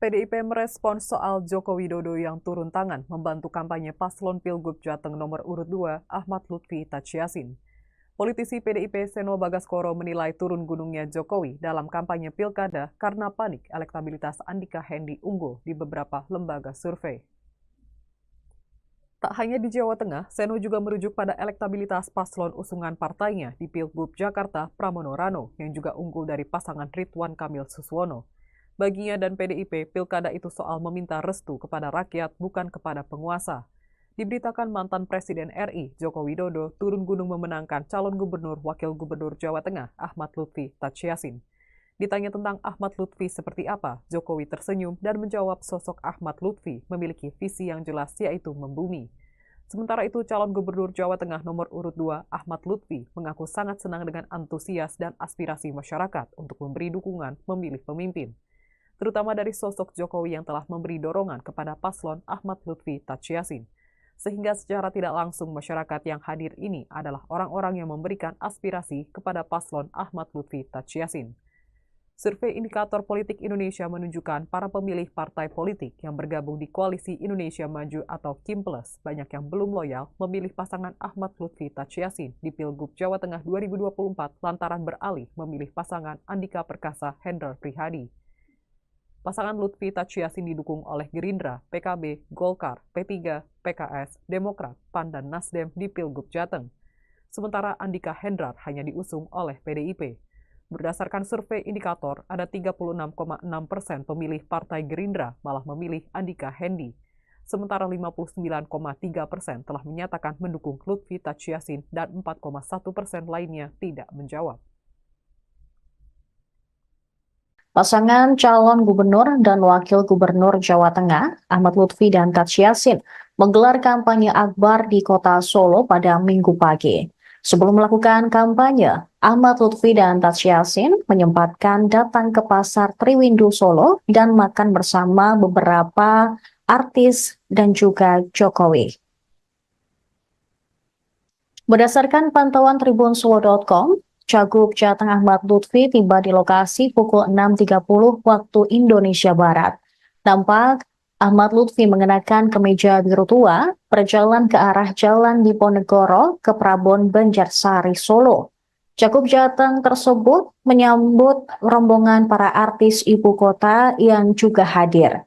PDIP merespons soal Joko Widodo yang turun tangan membantu kampanye paslon Pilgub Jateng nomor urut 2 Ahmad Lutfi Tachiasin. Politisi PDIP Seno Bagaskoro menilai turun gunungnya Jokowi dalam kampanye pilkada karena panik elektabilitas Andika Hendi unggul di beberapa lembaga survei. Tak hanya di Jawa Tengah, Seno juga merujuk pada elektabilitas paslon usungan partainya di Pilgub Jakarta Pramono Rano yang juga unggul dari pasangan Ridwan Kamil Suswono. Baginya dan PDIP, pilkada itu soal meminta restu kepada rakyat bukan kepada penguasa. Diberitakan mantan Presiden RI Joko Widodo turun gunung memenangkan calon gubernur wakil gubernur Jawa Tengah Ahmad Lutfi Tachiasin. Ditanya tentang Ahmad Lutfi seperti apa, Jokowi tersenyum dan menjawab sosok Ahmad Lutfi memiliki visi yang jelas yaitu membumi. Sementara itu, calon gubernur Jawa Tengah nomor urut 2 Ahmad Lutfi mengaku sangat senang dengan antusias dan aspirasi masyarakat untuk memberi dukungan memilih pemimpin, terutama dari sosok Jokowi yang telah memberi dorongan kepada paslon Ahmad Lutfi Tachiasin. Sehingga secara tidak langsung masyarakat yang hadir ini adalah orang-orang yang memberikan aspirasi kepada paslon Ahmad Lutfi Tachiasin. Survei Indikator Politik Indonesia menunjukkan para pemilih partai politik yang bergabung di Koalisi Indonesia Maju atau KIM+, banyak yang belum loyal memilih pasangan Ahmad Lutfi Tachiasin di Pilgub Jawa Tengah 2024 lantaran beralih memilih pasangan Andika Perkasa Hendrar Prihadi. Pasangan Lutfi Tachiasin didukung oleh Gerindra, PKB, Golkar, P3, PKS, Demokrat, PAN, dan Nasdem di Pilgub Jateng. Sementara Andika Hendrar hanya diusung oleh PDIP. Berdasarkan survei indikator, ada 36,6% pemilih Partai Gerindra malah memilih Andika Hendi. Sementara 59,3% telah menyatakan mendukung Lutfi Tachiasin dan 4,1% lainnya tidak menjawab. Pasangan calon gubernur dan wakil gubernur Jawa Tengah, Ahmad Lutfi dan Tachiasin, menggelar kampanye akbar di kota Solo pada Minggu pagi. Sebelum melakukan kampanye, Ahmad Lutfi dan Tachiasin menyempatkan datang ke pasar Triwindu Solo dan makan bersama beberapa artis dan juga Jokowi. Berdasarkan pantauan tribunsolo.com, Cagup Jateng Ahmad Lutfi tiba di lokasi pukul 6.30 waktu Indonesia Barat. Tampak Ahmad Lutfi mengenakan kemeja biru tua, berjalan ke arah Jalan Diponegoro ke Prabon Banjarsari, Solo. Cagup Jateng tersebut menyambut rombongan para artis ibu kota yang juga hadir.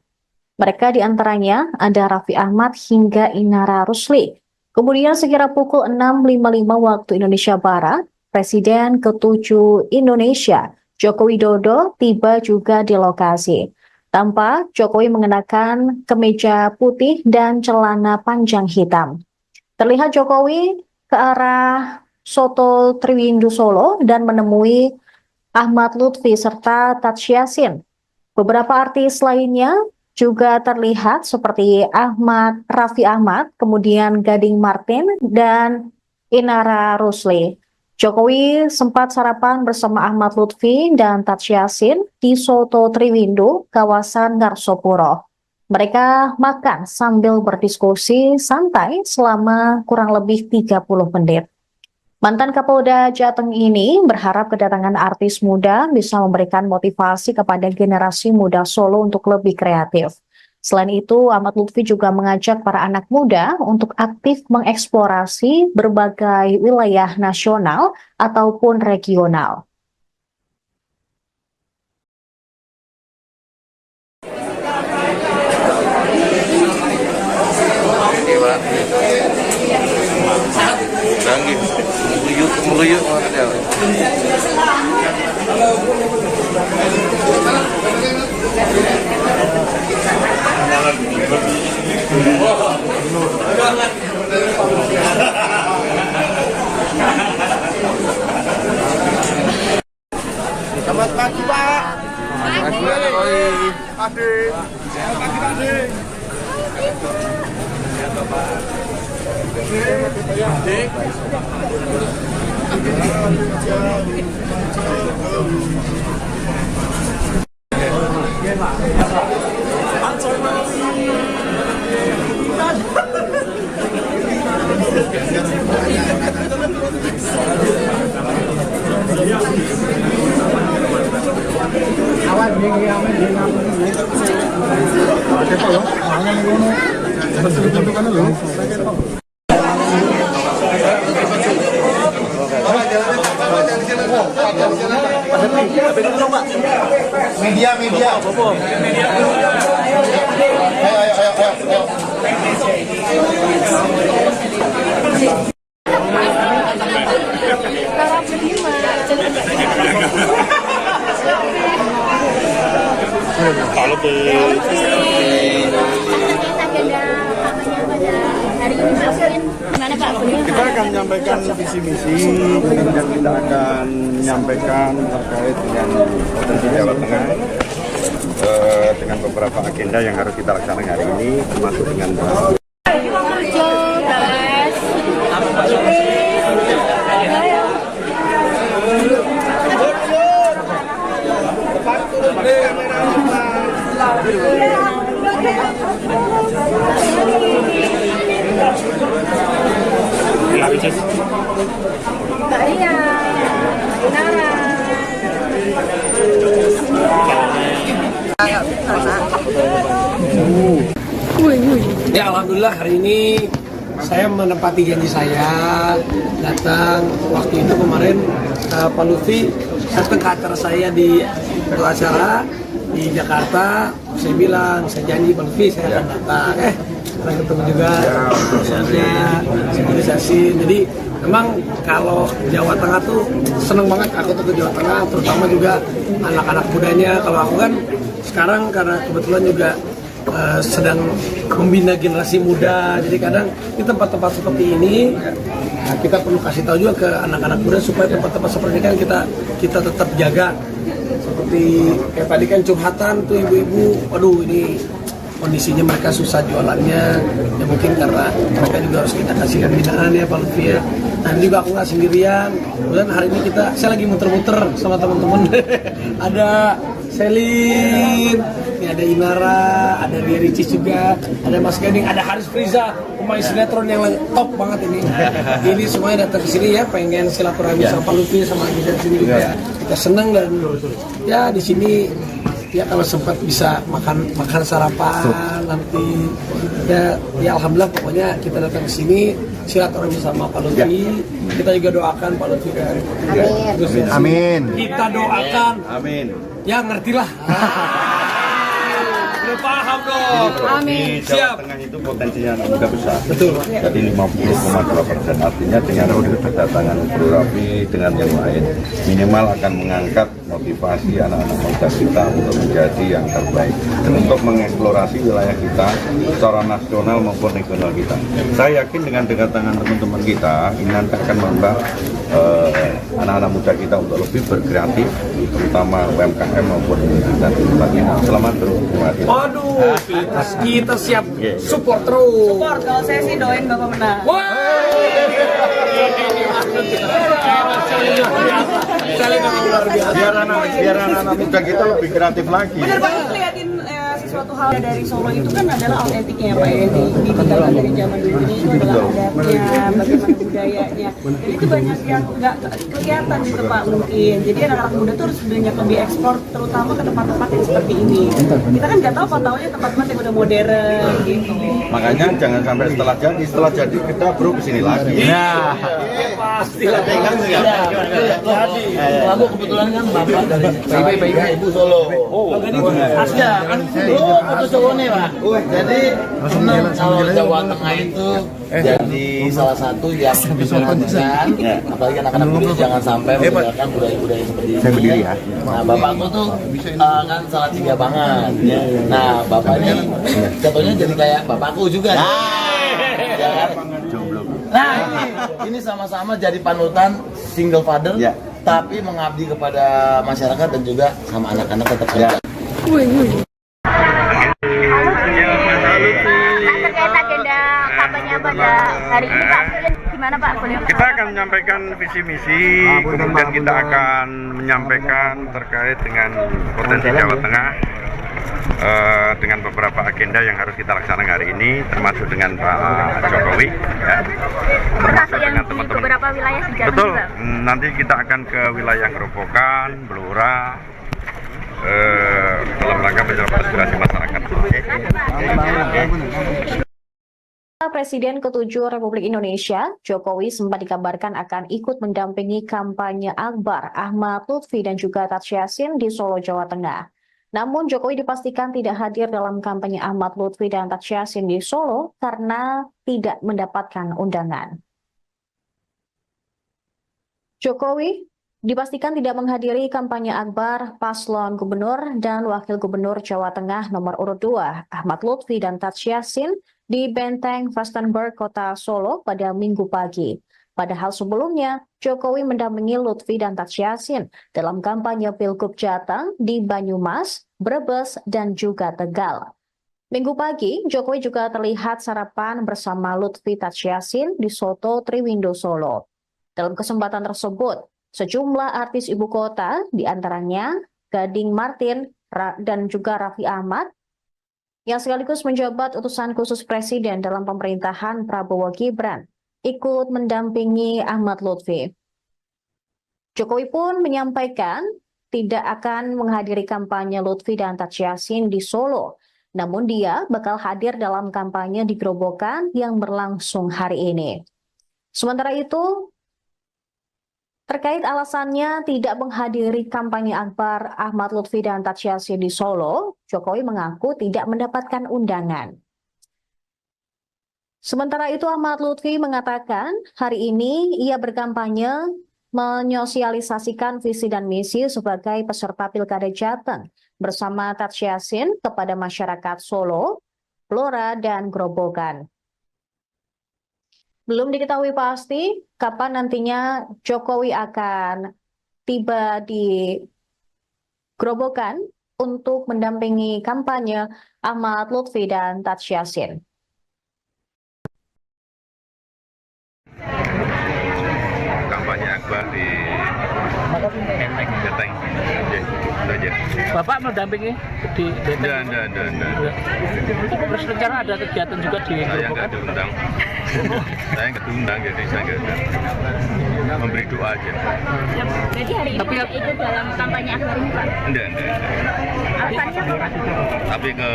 Mereka diantaranya ada Raffi Ahmad hingga Inara Rusli. Kemudian sekira pukul 6.55 waktu Indonesia Barat, Presiden ke-7 Indonesia, Joko Widodo, tiba juga di lokasi. Tampak Jokowi mengenakan kemeja putih dan celana panjang hitam. Terlihat Jokowi ke arah Soto Triwindu Solo dan menemui Ahmad Lutfi serta Tachiasin. Beberapa artis lainnya juga terlihat seperti Raffi Ahmad, kemudian Gading Martin, dan Inara Rusli. Jokowi sempat sarapan bersama Ahmad Lutfi dan Tachiasin di Soto Triwindu, kawasan Ngarsopuro. Mereka makan sambil berdiskusi santai selama kurang lebih 30 menit. Mantan Kapolda Jateng ini berharap kedatangan artis muda bisa memberikan motivasi kepada generasi muda Solo untuk lebih kreatif. Selain itu, Ahmad Lutfi juga mengajak para anak muda untuk aktif mengeksplorasi berbagai wilayah nasional ataupun regional. Selamat pagi, Pak. Selamat pagi, Adik. Awan Media. Ayo. Kalau kita akan menyampaikan visi misi, kemudian kita akan menyampaikan terkait dengan potensi Jawa Tengah dengan beberapa agenda yang harus kita laksanakan hari ini, termasuk dengan Ya, alhamdulillah hari ini saya menepati janji saya datang waktu itu kemarin Pak Lutfi datang ke acara saya di acara di Jakarta. Saya bilang, saya janji Pak Lutfi saya akan datang. Sekarang ketemu juga sinkronisasi. Jadi memang kalau Jawa Tengah tuh seneng banget aku tuh ke Jawa Tengah, terutama juga anak-anak mudanya. Kalau aku kan sekarang karena kebetulan juga sedang membina generasi muda, jadi kadang di tempat-tempat seperti ini kita perlu kasih tahu juga ke anak-anak muda supaya tempat-tempat seperti ini kan kita tetap jaga. Seperti kayak tadi kan curhatan tuh ibu-ibu, waduh ini kondisinya mereka susah jualannya, ya mungkin karena mereka juga harus kita kasih pembinaan ya Pak Lutfi ya. Nah ini juga aku nggak sendirian, kemudian hari ini saya lagi muter-muter sama teman-teman. Ada Selin, ini ada Inara, ada Ria Ricis juga, ada Mas Gading, ada Haris Friza, pemain sinetron yang top banget ini. Ini semuanya datang ke sini ya, pengen silaturahmi sama Pak Lutfi sama di sini juga. Kita senang dan ya di sini ya kalau sempat bisa makan sarapan nanti ya alhamdulillah pokoknya kita datang ke sini silaturahmi sama Pak Lutfi. Kita juga doakan Pak Lutfi kan. Amin. Kita doakan. Amin. Ya ngertilah. Udah paham dong. Amin. Di Jawa Tengah itu potensinya anak muda besar. Betul. Jadi 50,2%, artinya dengan kedatangan Bro Raffi dengan yang lain minimal akan mengangkat motivasi anak-anak muda kita untuk menjadi yang terbaik dan untuk mengeksplorasi wilayah kita secara nasional maupun regional kita. Saya yakin dengan kedatangan teman-teman kita ini nanti akan menambah anak-anak muda kita untuk lebih berkreatif, terutama UMKM maupun dan sebagainya. Selamat terus. Terima kasih. Waduh, kita siap support terus. Support, kalau saya sih doain Bapak menang. Biar anak-anak muda kita lebih kreatif lagi. Benar banget liatin sesuatu hal dari Solo itu kan adalah autentiknya ya Pak ya, ditinggalkan dari zaman dulu ini itu adalah adatnya, bagaimana budayanya. Jadi itu banyak yang nggak kelihatan gitu Pak mungkin. Jadi anak-anak muda tuh harus banyak lebih ekspor, terutama ke tempat-tempat yang seperti ini. Kita kan nggak tahu taunya tempat-tempat yang udah modern gitu. Makanya jangan sampai setelah jadi kita bro kesini lagi. Nah, pasti lah. Aku kebetulan kan bapak dari Ibu Solo. Asli kan aku Solo nih Pak. Jadi senang kalau Jawa Tengah itu jadi salah satu yang mengenalkan, apalagi anak-anak muda jangan sampai meninggalkan budaya-budaya seperti ini. Nah bapakku tuh kan salah tiga banget. Nah bapaknya contohnya jadi kayak bapakku juga. Nah ini sama-sama jadi panutan single father, tapi mengabdi kepada masyarakat dan juga sama anak-anak tetap kerja. Terkait agenda kampanye pada hari ini Pak, gimana Pak? Kita akan menyampaikan visi misi, kemudian kita akan menyampaikan terkait dengan potensi Jawa Tengah dengan beberapa agenda yang harus kita laksanakan hari ini, termasuk dengan Pak Jokowi, ya. Termasuk dengan teman-teman. Beberapa wilayah di Jawa Betul. juga. Nanti kita akan ke wilayah Gerobokan, Blora, dalam rangka menjawab aspirasi masyarakat. Presiden ke-7 Republik Indonesia, Jokowi sempat dikabarkan akan ikut mendampingi kampanye Akbar Ahmad Lutfi dan juga Taj Yassin di Solo, Jawa Tengah. Namun Jokowi dipastikan tidak hadir dalam kampanye Ahmad Lutfi dan Taj Yassin di Solo karena tidak mendapatkan undangan. Jokowi dipastikan tidak menghadiri kampanye akbar paslon gubernur dan wakil gubernur Jawa Tengah nomor urut 2 Ahmad Lutfi dan Taj Yassin di Benteng Vastenburg, Kota Solo pada Minggu pagi. Padahal sebelumnya, Jokowi mendampingi Lutfi dan Taj Yassin dalam kampanye Pilgub Jateng di Banyumas, Brebes, dan juga Tegal. Minggu pagi, Jokowi juga terlihat sarapan bersama Lutfi Taj Yassin di Soto Triwindo Solo. Dalam kesempatan tersebut, sejumlah artis ibu kota, diantaranya Gading Martin dan juga Raffi Ahmad, yang sekaligus menjabat utusan khusus Presiden dalam pemerintahan Prabowo Gibran, ikut mendampingi Ahmad Lutfi. Jokowi pun menyampaikan tidak akan menghadiri kampanye Lutfi dan Taj Yassin di Solo, namun dia bakal hadir dalam kampanye di Grobogan yang berlangsung hari ini. Sementara itu, terkait alasannya tidak menghadiri kampanye akbar Ahmad Lutfi dan Taj Yassin di Solo, Jokowi mengaku tidak mendapatkan undangan. Sementara itu, Ahmad Lutfi mengatakan hari ini ia berkampanye menyosialisasikan visi dan misi sebagai peserta Pilkada Jateng bersama Taj Yassin kepada masyarakat Solo, Blora, dan Grobogan. Belum diketahui pasti kapan nantinya Jokowi akan tiba di Grobogan untuk mendampingi kampanye Ahmad Lutfi dan Taj Yassin. Kampanye akbar di Jateng. Saja. Bapak mendampingi di Jateng? Enggak. Terus rencana ada kegiatan juga di Saya nggak diundang. Saya nggak diundang, jadi saya nggak memberi doa aja. Jadi hari ini tidak ikut dalam kampanye akbar ini, Pak? Enggak. Alasannya apa, Pak? Tapi ke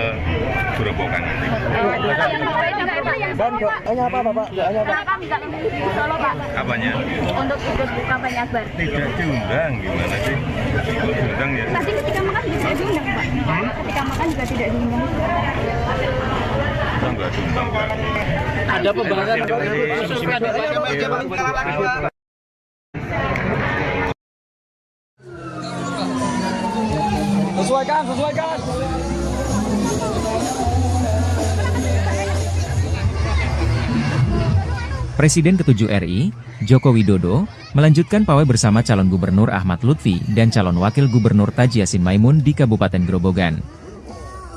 Grobogan nanti. Kenapa nggak memilih di Solo, Pak? Apanya? Untuk ikut kampanye akbar? Tidak diundang, gimana sih? Kalau diundang ya. Tadi ketika makan juga tidak diundang, Pak? Ketika makan juga tidak diundang. Nggak diundang, Pak. ada pembahasan khusus Sesuaikan. Presiden ke-7 RI, Joko Widodo, melanjutkan pawai bersama calon gubernur Ahmad Lutfi dan calon wakil gubernur Taj Yassin Maimun di Kabupaten Grobogan.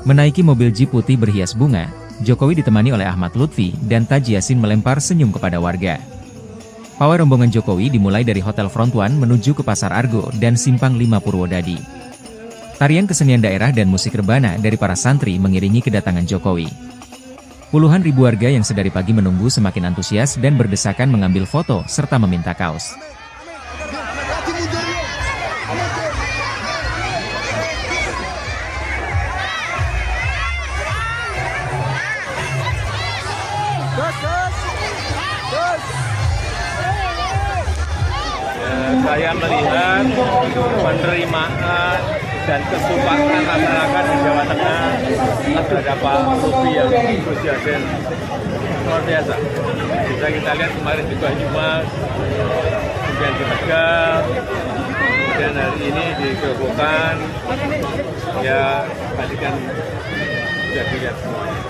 Menaiki mobil jeep putih berhias bunga, Jokowi ditemani oleh Ahmad Lutfi dan Taj Yassin melempar senyum kepada warga. Pawai rombongan Jokowi dimulai dari Hotel Front One menuju ke Pasar Argo dan Simpang 5 Purwodadi. Tarian kesenian daerah dan musik rebana dari para santri mengiringi kedatangan Jokowi. Puluhan ribu warga yang sedari pagi menunggu semakin antusias dan berdesakan mengambil foto serta meminta kaos. saya melihat penerimaan dan kesukaan masyarakat di Jawa Tengah terhadap Pak Lutfi yang Gus Yassin luar biasa. Bisa kita lihat kemarin di Banyumas, kemudian di Tegal, kemudian hari ini di Grobogan, ya tadi kan sudah dilihat semuanya.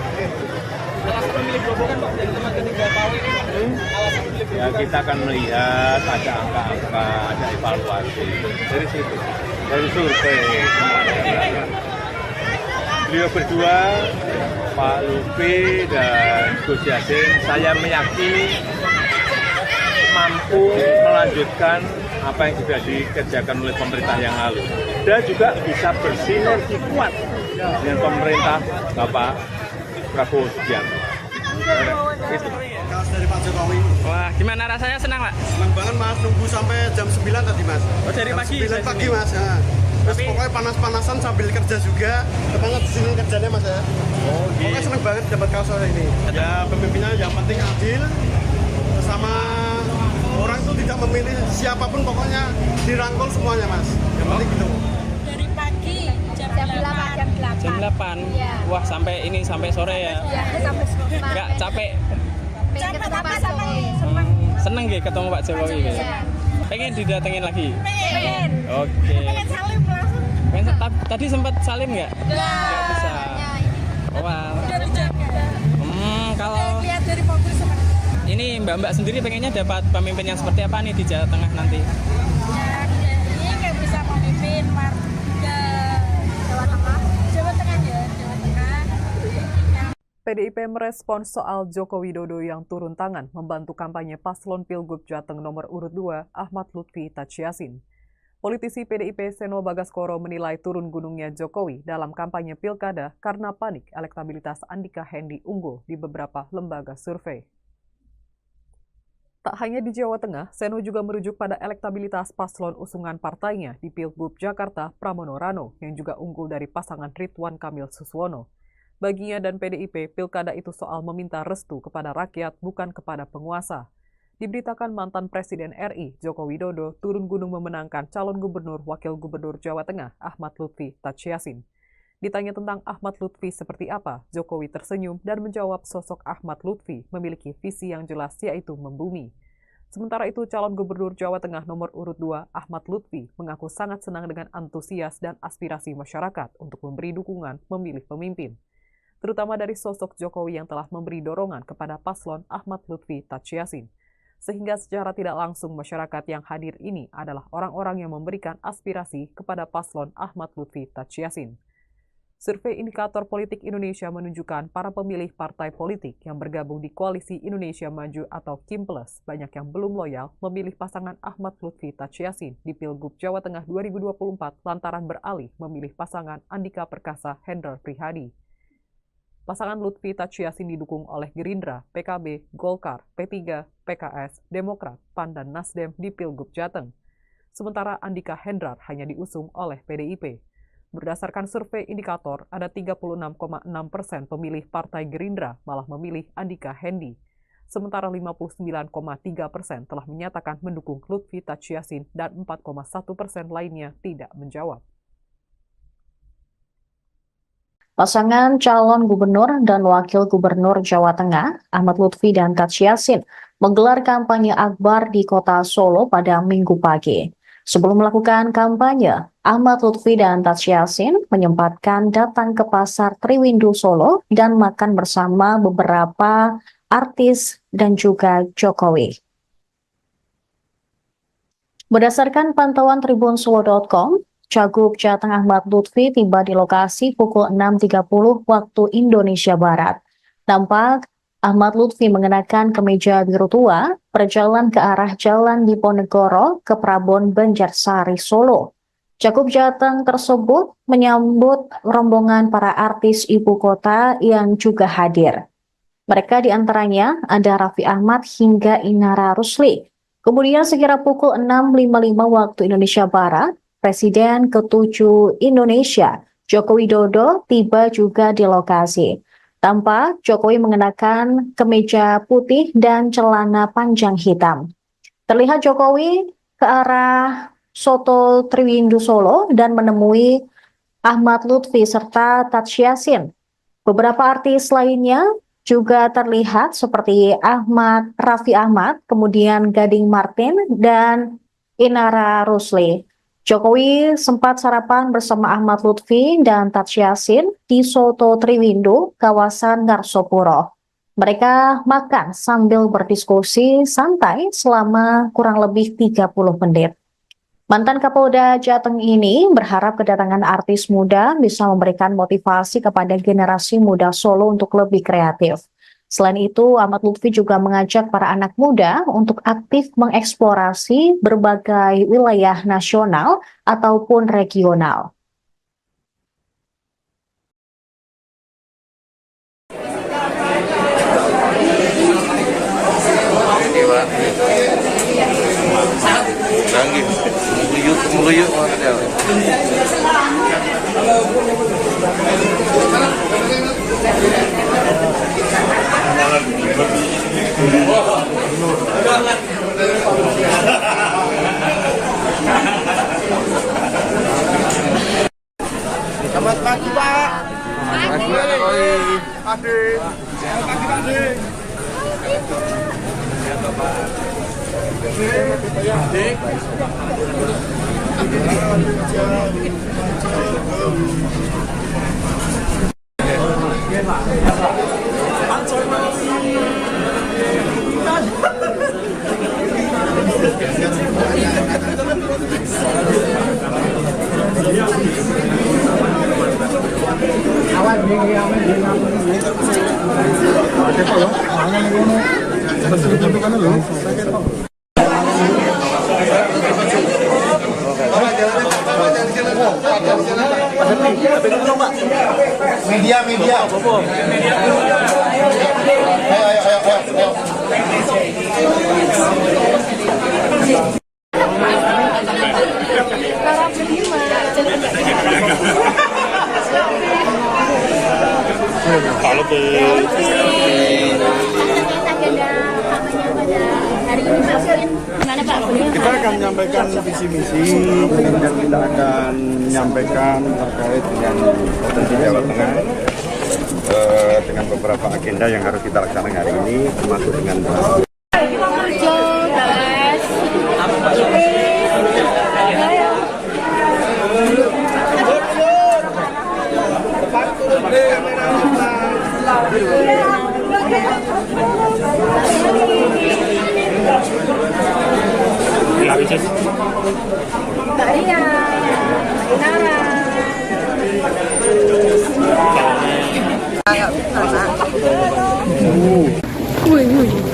Alasan memilih Grobogan, Pak, dari teman ketiga tahun ini, alasan memilih Ya kita akan melihat ada angka-angka, ada evaluasi dari situ, dari survei. Beliau berdua, Pak Lutfi dan Gus Yassin, saya meyakini mampu melanjutkan apa yang sudah dikerjakan oleh pemerintah yang lalu dan juga bisa bersinergi kuat dengan pemerintah Bapak Prabowo Subianto. Itu. dari Pak Jokowi. Wah, gimana rasanya? Senang, Pak? Senang banget, Mas, nunggu sampai jam 9 tadi, Mas. Oh, dari jam pagi? 9 pagi, Mas. Ya. Terus pokoknya panas-panasan sambil kerja juga. Banget di sini kerjanya, Mas, ya. Oh, gitu. Pokoknya senang banget dapat kaos ini. Ya, pemimpinnya yang penting adil, sama orang itu tidak memilih siapapun, pokoknya dirangkul semuanya, Mas. Yang penting gitu. Dari pagi jam Jam 8. Iya. Wah, sampai sore ya. Iya, sampai sore. Enggak capek. Pengen ketemu Pak Jokowi. Seneng gak ketemu Pak Jokowi? Iya. Pengen didatengin lagi? Pengen. Oke. Pengen salim langsung. Tadi sempat salim nggak? Nggak bisa. Wah. Udah dijaga. Kalau Lihat dari fokus sama. ini Mbak sendiri pengennya dapat pemimpin yang seperti apa nih di Jawa Tengah nanti? Ya, ini kayak bisa pemimpin warga Jawa Tengah. Jawa Tengah ya, Jawa Tengah. PDIP merespons soal Joko Widodo yang turun tangan membantu kampanye paslon Pilgub Jateng nomor urut 2 Ahmad Lutfi Tachiasin. Politisi PDIP Seno Bagaskoro menilai turun gunungnya Jokowi dalam kampanye pilkada karena panik elektabilitas Andika Hendi unggul di beberapa lembaga survei. Tak hanya di Jawa Tengah, Seno juga merujuk pada elektabilitas paslon usungan partainya di Pilgub Jakarta Pramono Rano yang juga unggul dari pasangan Ridwan Kamil Suswono. Baginya dan PDIP, pilkada itu soal meminta restu kepada rakyat bukan kepada penguasa. Diberitakan mantan Presiden RI, Joko Widodo, turun gunung memenangkan calon gubernur wakil gubernur Jawa Tengah, Ahmad Lutfi Tachiasin. Ditanya tentang Ahmad Lutfi seperti apa, Jokowi tersenyum dan menjawab sosok Ahmad Lutfi memiliki visi yang jelas yaitu membumi. Sementara itu, calon gubernur Jawa Tengah nomor urut 2, Ahmad Lutfi, mengaku sangat senang dengan antusias dan aspirasi masyarakat untuk memberi dukungan memilih pemimpin. Terutama dari sosok Jokowi yang telah memberi dorongan kepada paslon Ahmad Lutfi Tachiasin. Sehingga secara tidak langsung masyarakat yang hadir ini adalah orang-orang yang memberikan aspirasi kepada paslon Ahmad Lutfi Tachiasin. Survei Indikator Politik Indonesia menunjukkan para pemilih partai politik yang bergabung di Koalisi Indonesia Maju atau KIM+, banyak yang belum loyal memilih pasangan Ahmad Lutfi Tachiasin di Pilgub Jawa Tengah 2024 lantaran beralih memilih pasangan Andika Perkasa Hendrar Prihadi. Pasangan Lutfi Tachiasin didukung oleh Gerindra, PKB, Golkar, P3, PKS, Demokrat, PAN, dan Nasdem di Pilgub Jateng. Sementara Andika Hendrar hanya diusung oleh PDIP. Berdasarkan survei indikator, ada 36,6% pemilih Partai Gerindra malah memilih Andika Hendi. Sementara 59,3% telah menyatakan mendukung Lutfi Tachiasin dan 4,1% lainnya tidak menjawab. Pasangan calon gubernur dan wakil gubernur Jawa Tengah, Ahmad Lutfi dan Tachiasin, menggelar kampanye akbar di kota Solo pada Minggu pagi. Sebelum melakukan kampanye, Ahmad Lutfi dan Tachiasin menyempatkan datang ke pasar Triwindu Solo dan makan bersama beberapa artis dan juga Jokowi. Berdasarkan pantauan tribunsuwo.com, Cagup Jateng Ahmad Lutfi tiba di lokasi pukul 6.30 waktu Indonesia Barat. Tampak Ahmad Lutfi mengenakan kemeja biru tua, berjalan ke arah Jalan Diponegoro ke Prabon Banjarsari, Solo. Cagup Jateng tersebut menyambut rombongan para artis ibu kota yang juga hadir. Mereka diantaranya ada Raffi Ahmad hingga Inara Rusli. Kemudian sekira pukul 6.55 waktu Indonesia Barat, Presiden ke-7 Indonesia, Joko Widodo, tiba juga di lokasi. Tampak Jokowi mengenakan kemeja putih dan celana panjang hitam. Terlihat Jokowi ke arah Soto Triwindu Solo dan menemui Ahmad Lutfi serta Tachiasin. Beberapa artis lainnya juga terlihat seperti Raffi Ahmad, kemudian Gading Martin, dan Inara Rusli. Jokowi sempat sarapan bersama Ahmad Lutfi dan Tachiasin di Soto Triwindu, kawasan Ngarsopuro. Mereka makan sambil berdiskusi santai selama kurang lebih 30 menit. Mantan Kapolda Jateng ini berharap kedatangan artis muda bisa memberikan motivasi kepada generasi muda Solo untuk lebih kreatif. Selain itu, Ahmad Lutfi juga mengajak para anak muda untuk aktif mengeksplorasi berbagai wilayah nasional ataupun regional. Media. Ayo. Kalau agenda kampanye pada hari ini Pak, gimana Pak? Kita akan menyampaikan visi misi, kemudian kita akan menyampaikan terkait dengan potensi Jawa Tengah dengan beberapa agenda yang harus kita laksanakan hari ini, termasuk dengan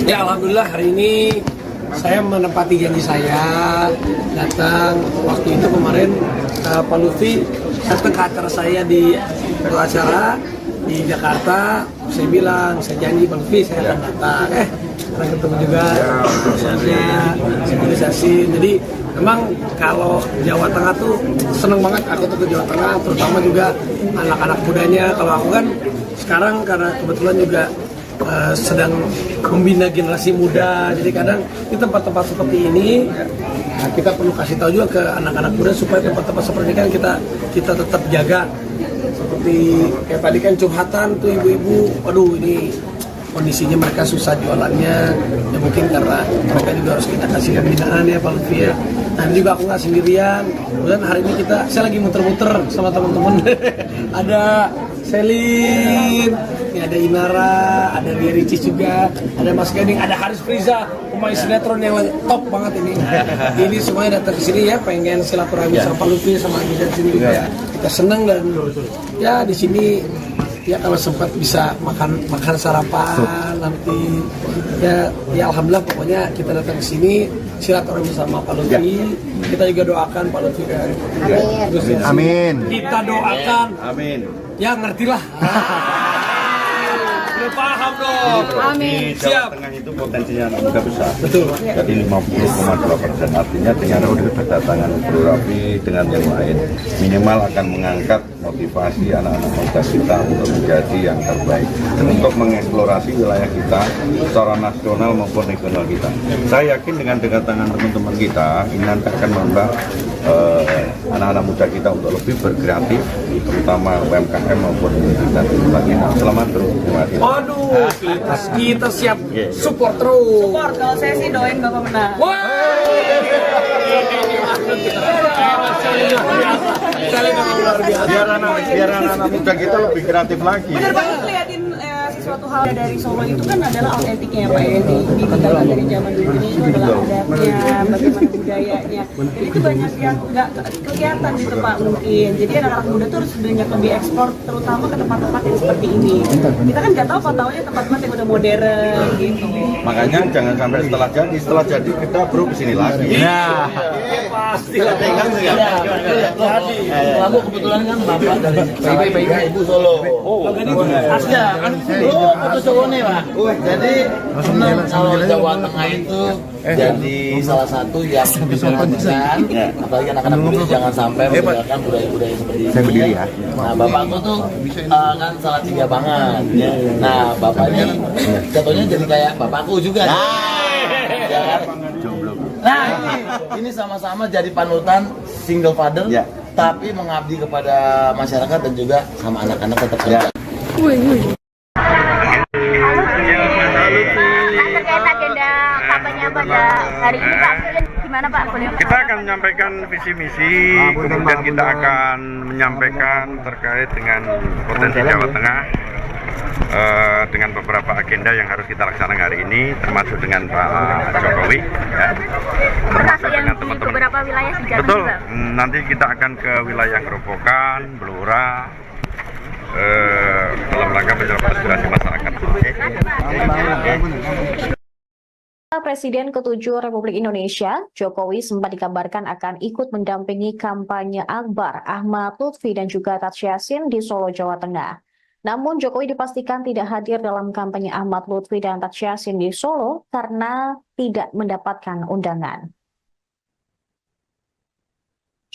Ya, alhamdulillah hari ini saya menepati janji saya datang waktu itu kemarin Pak Lutfi datang ke acara saya di acara di Jakarta. Saya bilang, saya janji Pak Lutfi saya akan datang. Sekarang ketemu juga saya sinkronisasi. Jadi memang kalau Jawa Tengah tuh seneng banget aku tuh ke Jawa Tengah, terutama juga anak-anak mudanya. Kalau aku kan sekarang karena kebetulan juga sedang membina generasi muda, jadi kadang di tempat-tempat seperti ini kita perlu kasih tahu juga ke anak-anak muda supaya tempat-tempat seperti ini kan kita tetap jaga. Seperti kayak tadi kan curhatan tuh ibu-ibu, waduh ini kondisinya mereka susah jualannya, ya mungkin karena mereka juga harus kita kasih pembinaan ya Pak Lutfi ya. Nah juga aku nggak sendirian, kemudian hari ini saya lagi muter-muter sama teman-teman. Ada Selin, ini ada Inara, ada Dia Ricis juga, ada Mas Gading, ada Haris Friza, pemain sinetron yang top banget ini. Ini semuanya datang ke sini ya, pengen silaturahmi sama Pak Lutfi sama Agi dan sini juga. Kita senang dan ya di sini ya kalau sempat bisa makan sarapan nanti ya alhamdulillah pokoknya kita datang ke sini silaturahmi sama Pak Lutfi. Kita juga doakan Pak Lutfi kan. Amin. Kita doakan. Amin. Ya ngertilah. Udah paham dong. Amin. Jawa Tengah itu potensinya anak muda besar. Betul. Jadi 50,2%, artinya dengan kedatangan Bro Raffi dengan yang lain minimal akan mengangkat motivasi anak-anak muda kita untuk menjadi yang terbaik dan untuk mengeksplorasi wilayah kita secara nasional maupun regional kita. Saya yakin dengan kedatangan teman-teman kita ini nanti akan membuat anak-anak muda kita untuk lebih berkreatif, terutama UMKM maupun kita. Selamat terus. Terima kasih. Aduh, kita siap support terus. Support, kalau saya sih doain Bapak menang. Biar anak-anak muda kita lebih kreatif lagi. Bener banget liatin sesuatu hal dari Solo itu kan adalah autentiknya Pak ya, ditinggalkan dari zaman dulu. Ini adalah adatnya, bagaimana budayanya. Jadi itu banyak yang nggak kelihatan gitu Pak mungkin. Jadi anak-anak muda tuh harus banyak lebih ekspor, terutama ke tempat-tempat yang seperti ini. Kita kan nggak tahu pantauannya tempat-tempat yang udah modern gitu. Makanya jangan sampai setelah jadi kita bro kesini lagi. Nah, Pasti lah pegang juga. Aku kebetulan kan bapak dari Ibu Solo. Aslinya kan foto Solo nih Pak. Jadi senang kalau Jawa Tengah itu jadi salah satu yang diperhatikan, apalagi anak-anak muda jangan sampai meninggalkan budaya-budaya seperti ini. Saya berdiri ya. Nah, bapakku tuh kan salah tiga banget. Nah, bapaknya jatuhnya jadi kayak bapakku juga. Nah, ini sama-sama jadi panutan single father, tapi mengabdi kepada masyarakat dan juga sama anak-anak tetap kerja. Terkait agenda kampanye pada hari ini Pak, gimana Pak? Kita akan menyampaikan visi misi, kemudian kita akan menyampaikan terkait dengan potensi Jawa Tengah dengan beberapa agenda yang harus kita laksanakan hari ini, termasuk dengan Pak Jokowi, ya. Termasuk dengan teman-teman beberapa wilayah di Jawa Betul. juga. Nanti kita akan ke wilayah Gerobokan, Blora, dalam rangka menjawab aspirasi masyarakat. Presiden ke-7 Republik Indonesia, Jokowi sempat dikabarkan akan ikut mendampingi kampanye Akbar Ahmad Lutfi dan juga Taj Yassin di Solo, Jawa Tengah. Namun Jokowi dipastikan tidak hadir dalam kampanye Ahmad Lutfi dan Taj Yassin di Solo karena tidak mendapatkan undangan.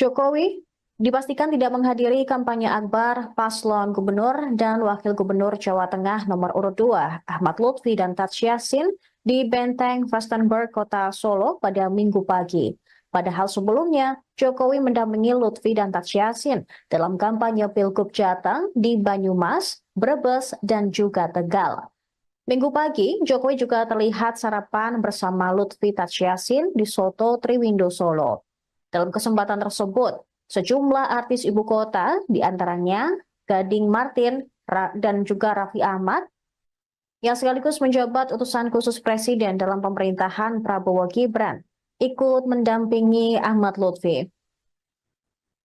Jokowi dipastikan tidak menghadiri kampanye Akbar paslon gubernur dan wakil gubernur Jawa Tengah nomor urut 2 Ahmad Lutfi dan Taj Yassin di Benteng Vastenburg, Kota Solo pada Minggu pagi. Padahal sebelumnya, Jokowi mendampingi Lutfi dan Taj Yassin dalam kampanye Pilgub Jateng di Banyumas, Brebes, dan juga Tegal. Minggu pagi, Jokowi juga terlihat sarapan bersama Lutfi Taj Yassin di Soto Triwindo Solo. Dalam kesempatan tersebut, sejumlah artis ibu kota, diantaranya Gading Martin dan juga Raffi Ahmad, yang sekaligus menjabat utusan khusus Presiden dalam pemerintahan Prabowo Gibran, ikut mendampingi Ahmad Lutfi.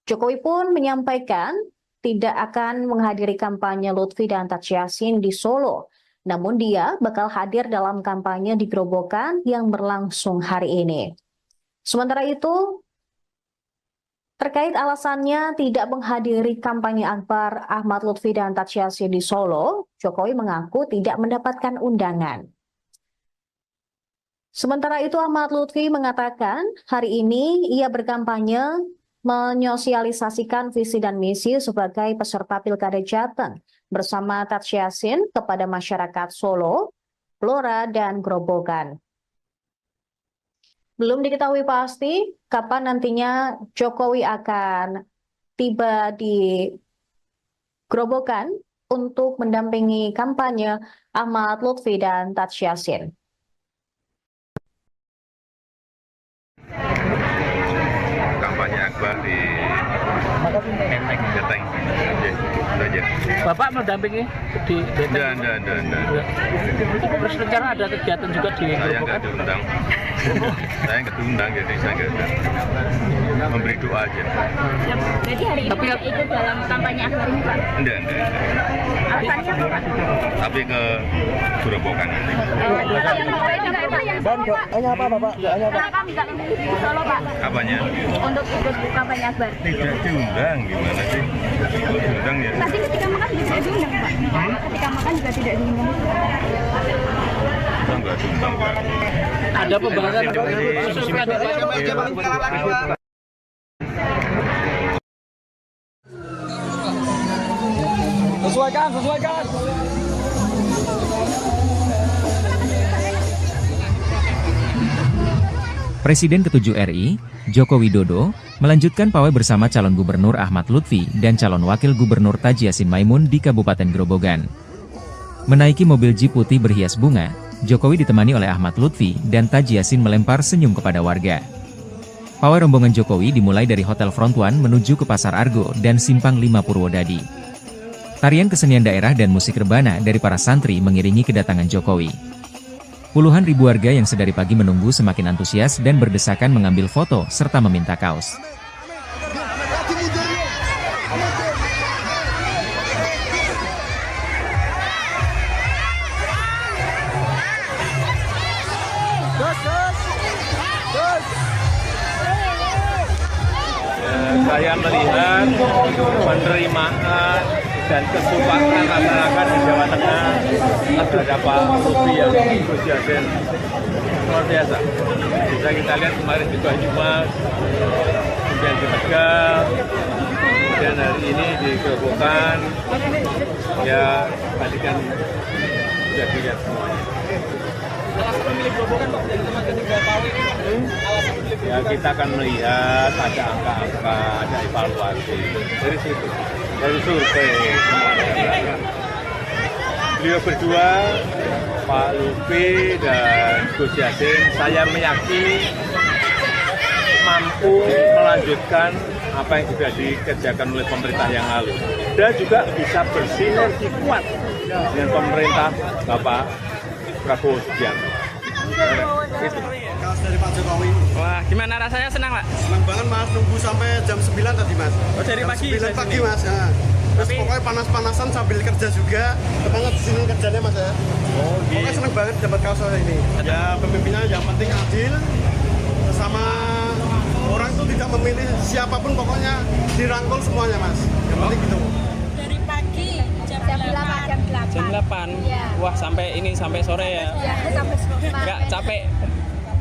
Jokowi pun menyampaikan tidak akan menghadiri kampanye Lutfi dan Taj Yassin di Solo, namun dia bakal hadir dalam kampanye di Gerobokan yang berlangsung hari ini. Sementara itu, terkait alasannya tidak menghadiri kampanye Akbar Ahmad Lutfi dan Taj Yassin di Solo, Jokowi mengaku tidak mendapatkan undangan. Sementara itu Ahmad Lutfi mengatakan hari ini ia berkampanye menyosialisasikan visi dan misi sebagai peserta Pilkada Jateng bersama Taj Yassin kepada masyarakat Solo, Blora, dan Gerobokan. Belum diketahui pasti kapan nantinya Jokowi akan tiba di Gerobokan untuk mendampingi kampanye Ahmad Lutfi dan Taj Yassin. Kampanye Akbar di Benteng Jateng. Aja. Bapak mendampingi di Benteng? Enggak. Terus rencana ada kegiatan juga di Saya nggak diundang. Saya nggak diundang, jadi saya nggak ada. Memberi doa aja. Jadi hari ini tidak ikut dalam kampanye Akbar ini Pak? Enggak. Alasannya apa Pak? Tapi ke Gerobokan nanti. Hanya apa Pak? Kenapa nggak memilih di Solo Pak? Apanya? Untuk ikut kampanye Akbar? Tidak diundang, gimana sih? Kalau diundang ya. Tadi ketika makan juga tidak diundang Pak? Ketika makan juga tidak diundang. Enggak diundang, Pak. Ada pembahasan sesuaikan. Presiden ke-7 RI, Joko Widodo, melanjutkan pawai bersama calon gubernur Ahmad Lutfi dan calon wakil gubernur Taj Yassin Maimun di Kabupaten Grobogan. Menaiki mobil jeep putih berhias bunga, Jokowi ditemani oleh Ahmad Lutfi dan Taj Yassin melempar senyum kepada warga. Pawai rombongan Jokowi dimulai dari Hotel Front One menuju ke Pasar Argo dan Simpang 5 Purwodadi. Tarian kesenian daerah dan musik rebana dari para santri mengiringi kedatangan Jokowi. Puluhan ribu warga yang sedari pagi menunggu semakin antusias dan berdesakan mengambil foto serta meminta kaos. Saya melihat penerimaan dan kesukaan masyarakat di Jawa Tengah terhadap Pak Lutfi yang Gus Yassin luar biasa. Bisa kita lihat kemarin di Banyumas, kemudian di Tegal, kemudian hari ini di Gerobokan. Ya, tadi kan sudah dilihat semuanya. Ya, kita akan melihat ada angka-angka, ada evaluasi dari situ, dari survei. Beliau berdua, Pak Lutfi dan Gus Yassin, saya meyakini mampu melanjutkan apa yang sudah dikerjakan oleh pemerintah yang lalu dan juga bisa bersinergi kuat dengan pemerintah Bapak Prabowo Subianto. Dari Pak Jokowi. Wah, gimana rasanya, senang Pak? Senang banget Mas, nunggu sampai jam 9 tadi Mas. Oh, dari jam pagi? 9 pagi Mas. Ya. Terus pokoknya panas-panasan sambil kerja juga. Ketanya di sini kerjanya Mas ya. Oh, pokoknya senang banget dapat kaos ini. Ya pemimpinnya yang penting adil, sama orang tuh tidak memilih siapapun, pokoknya dirangkul semuanya Mas. Yang penting gitu. Dari pagi jam 8. Jam 8? Iya. Wah, sampai sore ya? Iya, sampai sore. Nggak capek?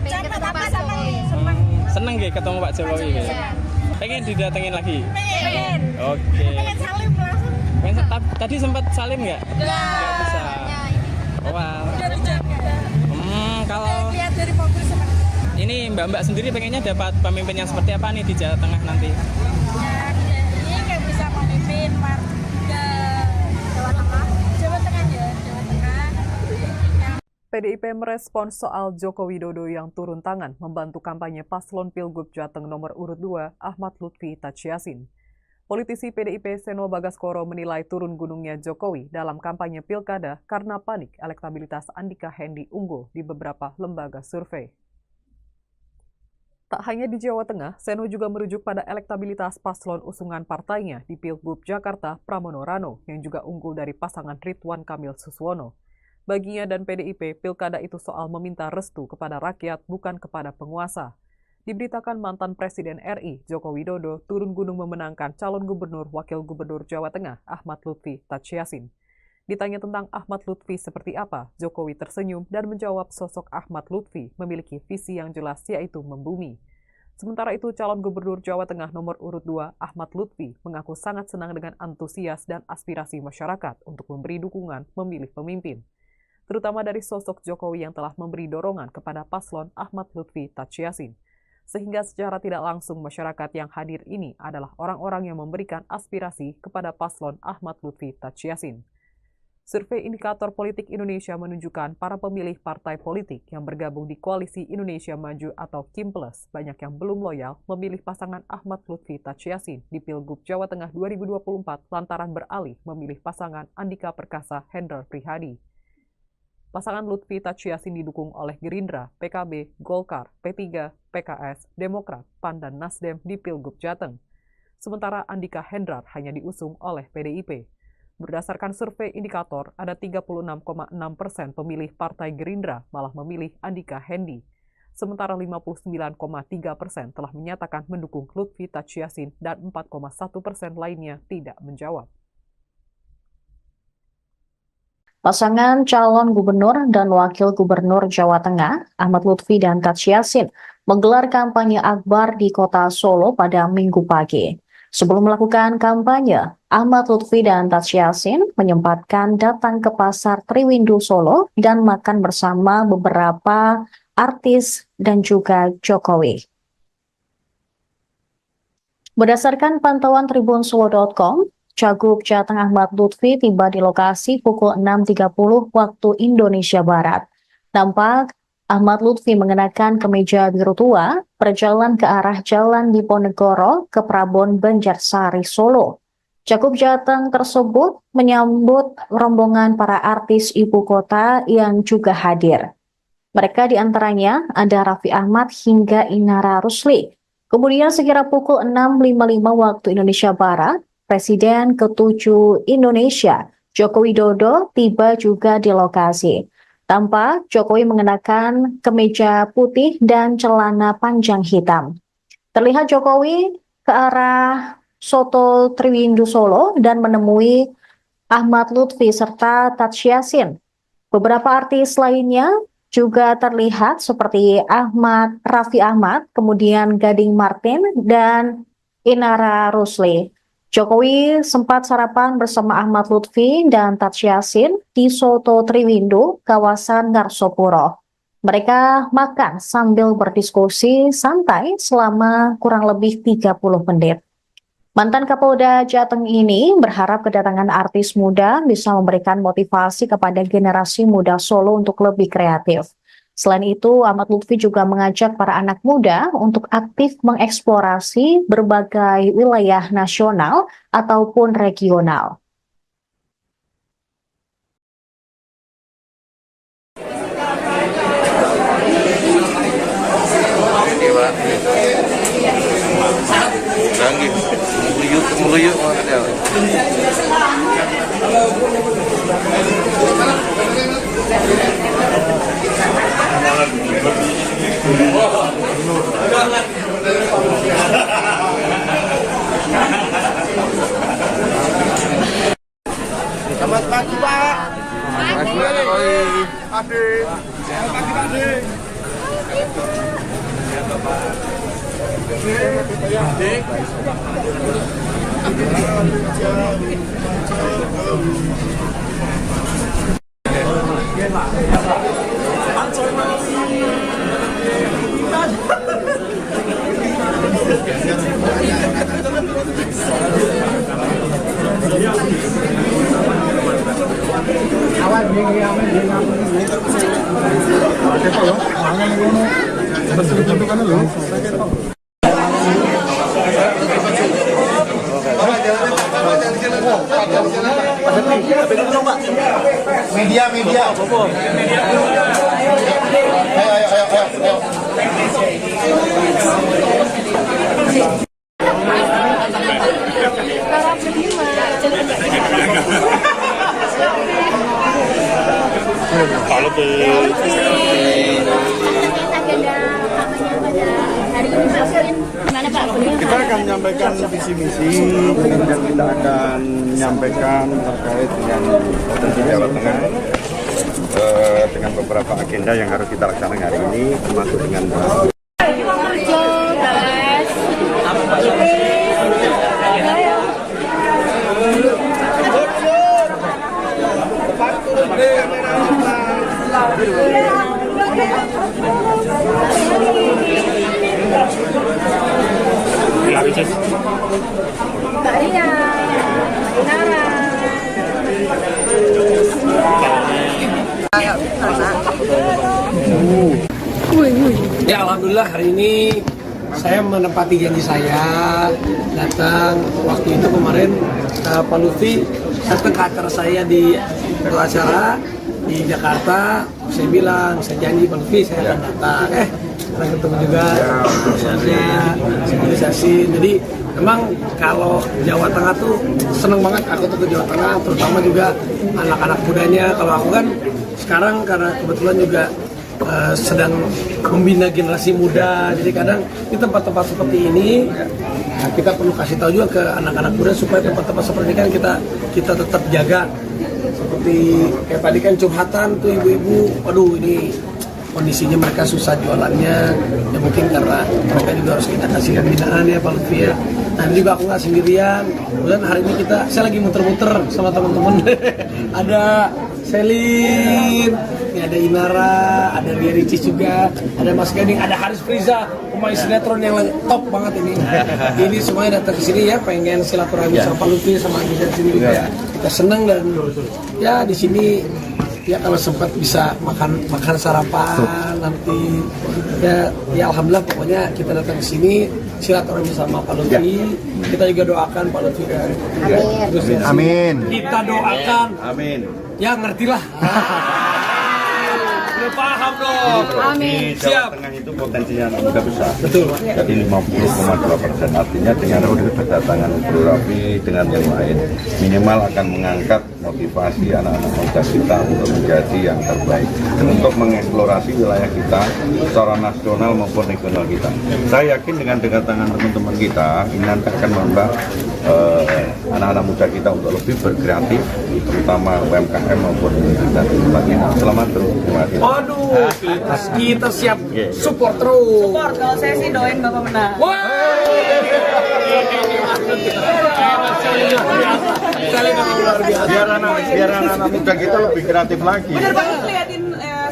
Capek apa seneng? Seneng. Seneng gak ketemu Pak Jokowi? Iya. Pengen didatengin lagi? Pengen. Oke. Pengen salim langsung. Tadi sempat salim nggak? Nggak bisa. Wah. Udah dijaga. Kalau Lihat dari mobil seneng. ini Mbak sendiri pengennya dapat pemimpin yang seperti apa nih di Jawa Tengah nanti? Ya, ini kayak bisa memimpin warga Jawa Tengah. Jawa Tengah ya, Jawa Tengah. PDIP merespons soal Joko Widodo yang turun tangan membantu kampanye paslon Pilgub Jateng nomor urut 2 Ahmad Lutfi Tachiasin. Politisi PDIP Seno Bagaskoro menilai turun gunungnya Jokowi dalam kampanye pilkada karena panik elektabilitas Andika Hendi unggul di beberapa lembaga survei. Tak hanya di Jawa Tengah, Seno juga merujuk pada elektabilitas paslon usungan partainya di Pilgub Jakarta Pramono Rano yang juga unggul dari pasangan Ridwan Kamil Suswono. Baginya dan PDIP, pilkada itu soal meminta restu kepada rakyat bukan kepada penguasa. Diberitakan mantan Presiden RI, Joko Widodo, turun gunung memenangkan calon gubernur wakil gubernur Jawa Tengah, Ahmad Lutfi Tachiasin. Ditanya tentang Ahmad Lutfi seperti apa, Jokowi tersenyum dan menjawab sosok Ahmad Lutfi memiliki visi yang jelas yaitu membumi. Sementara itu, calon gubernur Jawa Tengah nomor urut 2, Ahmad Lutfi, mengaku sangat senang dengan antusias dan aspirasi masyarakat untuk memberi dukungan memilih pemimpin, terutama dari sosok Jokowi yang telah memberi dorongan kepada paslon Ahmad Lutfi Tachiasin. Sehingga secara tidak langsung masyarakat yang hadir ini adalah orang-orang yang memberikan aspirasi kepada paslon Ahmad Lutfi Tachiasin. Survei Indikator Politik Indonesia menunjukkan para pemilih partai politik yang bergabung di Koalisi Indonesia Maju atau KIM+, banyak yang belum loyal memilih pasangan Ahmad Lutfi Tachiasin di Pilgub Jawa Tengah 2024 lantaran beralih memilih pasangan Andika Perkasa Hendrar Prihadi. Pasangan Lutfi Tachiasin didukung oleh Gerindra, PKB, Golkar, P3, PKS, Demokrat, PAN, dan Nasdem di Pilgub Jateng. Sementara Andika Hendrar hanya diusung oleh PDIP. Berdasarkan survei indikator, ada 36,6% pemilih Partai Gerindra malah memilih Andika Hendi. Sementara 59,3% telah menyatakan mendukung Lutfi Tachiasin dan 4,1% lainnya tidak menjawab. Pasangan calon gubernur dan wakil gubernur Jawa Tengah, Ahmad Lutfi dan Tachiasin, menggelar kampanye akbar di kota Solo pada Minggu pagi. Sebelum melakukan kampanye, Ahmad Lutfi dan Tachiasin menyempatkan datang ke Pasar Triwindu Solo dan makan bersama beberapa artis dan juga Jokowi. Berdasarkan pantauan tribunsuwo.com, Cagup Jateng Ahmad Lutfi tiba di lokasi pukul 6.30 waktu Indonesia Barat. Nampak Ahmad Lutfi mengenakan kemeja biru tua berjalan ke arah Jalan Diponegoro ke Prabon Banjarsari Solo. Cagup Jateng tersebut menyambut rombongan para artis ibu kota yang juga hadir. Mereka diantaranya ada Raffi Ahmad hingga Inara Rusli. Kemudian sekira pukul 6.55 waktu Indonesia Barat, Presiden ke-7 Indonesia, Joko Widodo, tiba juga di lokasi. Tampak Jokowi mengenakan kemeja putih dan celana panjang hitam. Terlihat Jokowi ke arah Soto Triwindu Solo dan menemui Ahmad Lutfi serta Tachiasin. Beberapa artis lainnya juga terlihat seperti Raffi Ahmad, kemudian Gading Martin, dan Inara Rusli. Jokowi sempat sarapan bersama Ahmad Lutfi dan Tachiasin di Soto Triwindu, kawasan Ngarsopuro. Mereka makan sambil berdiskusi santai selama kurang lebih 30 menit. Mantan Kapolda Jateng ini berharap kedatangan artis muda bisa memberikan motivasi kepada generasi muda Solo untuk lebih kreatif. Selain itu, Ahmad Lutfi juga mengajak para anak muda untuk aktif mengeksplorasi berbagai wilayah nasional ataupun regional. Selamat pagi, Pak. Pagi, Adik. Selamat pagi, Pak Adik. Media. Ayo. Kalau kita akan menyampaikan visi misi, kemudian kita akan menyampaikan terkait dengan potensi Jawa Tengah dengan beberapa agenda yang harus kita laksanakan hari ini, termasuk dengan Ya, alhamdulillah hari ini saya menepati janji saya datang waktu itu kemarin Pak Lutfi datang ke acara saya di acara di Jakarta. Saya bilang, saya janji Pak Lutfi saya akan datang. Sekarang ketemu juga sosialisasi. Jadi memang kalau Jawa Tengah tuh seneng banget aku tuh ke Jawa Tengah, terutama juga anak-anak mudanya. Kalau aku kan sekarang karena kebetulan juga sedang membina generasi muda, jadi kadang di tempat-tempat seperti ini kita perlu kasih tahu juga ke anak-anak muda supaya tempat-tempat seperti ini kan kita tetap jaga. Seperti kayak tadi kan curhatan tuh ibu-ibu, waduh ini kondisinya mereka susah jualannya, ya mungkin karena mereka juga harus kita kasih pembinaan ya Pak Lutfi ya. Nah juga aku nggak sendirian, kemudian hari ini saya lagi muter-muter sama teman-teman. Ada Selin, ini ada Inara, ada Lia Ricis juga, ada Mas Gading, ada Haris Friza, pemain sinetron yang top banget ini. Ini semuanya datang ke sini ya, pengen silaturahmi sama Pak Lutfi sama Agi dan sini juga. Kita senang dan ya di sini ya kalau sempat bisa makan sarapan nanti ya alhamdulillah pokoknya kita datang ke sini silaturahmi sama Pak Lutfi. Kita juga doakan Pak Lutfi kan. Amin. Kita doakan. Amin. Ya ngertilah. Udah paham dong. Amin. Jawa Tengah itu potensinya juga besar. Betul. Jadi 50,2%. Artinya dengan kedatangan Bro Raffi dengan yang lain minimal akan mengangkat motivasi anak-anak muda kita untuk menjadi yang terbaik dan untuk mengeksplorasi wilayah kita secara nasional maupun regional kita. Saya yakin dengan kedatangan teman-teman kita ini nanti akan membuat anak-anak muda kita untuk lebih berkreatif, terutama UMKM maupun kita. Selamat terus. Terima kasih. Aduh, kita siap support terus. Support, kalau saya sih doain Bapak menang. Biar anak-anak muda kita lebih kreatif lagi. Bener banget liatin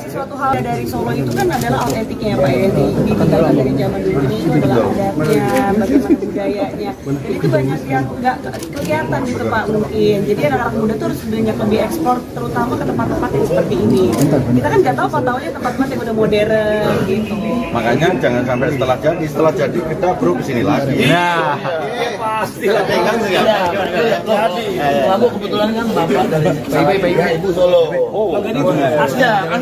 sesuatu sesuatu hal dari Solo itu kan adalah autentiknya Pak ya, ditinggalkan dari zaman dulu itu adalah adatnya, bagaimana budayanya. Jadi itu banyak yang nggak kelihatan gitu Pak mungkin. Jadi anak-anak muda tuh harus banyak lebih ekspor, terutama ke tempat-tempat yang seperti ini. Kita kan nggak tahu pantauannya tempat-tempat yang udah modern gitu. Makanya jangan sampai setelah jadi kita bro kesini lagi. Nah, pasti lah pegang ya. Kamu kebetulan kan bapak dari Ibu Solo. Asli kan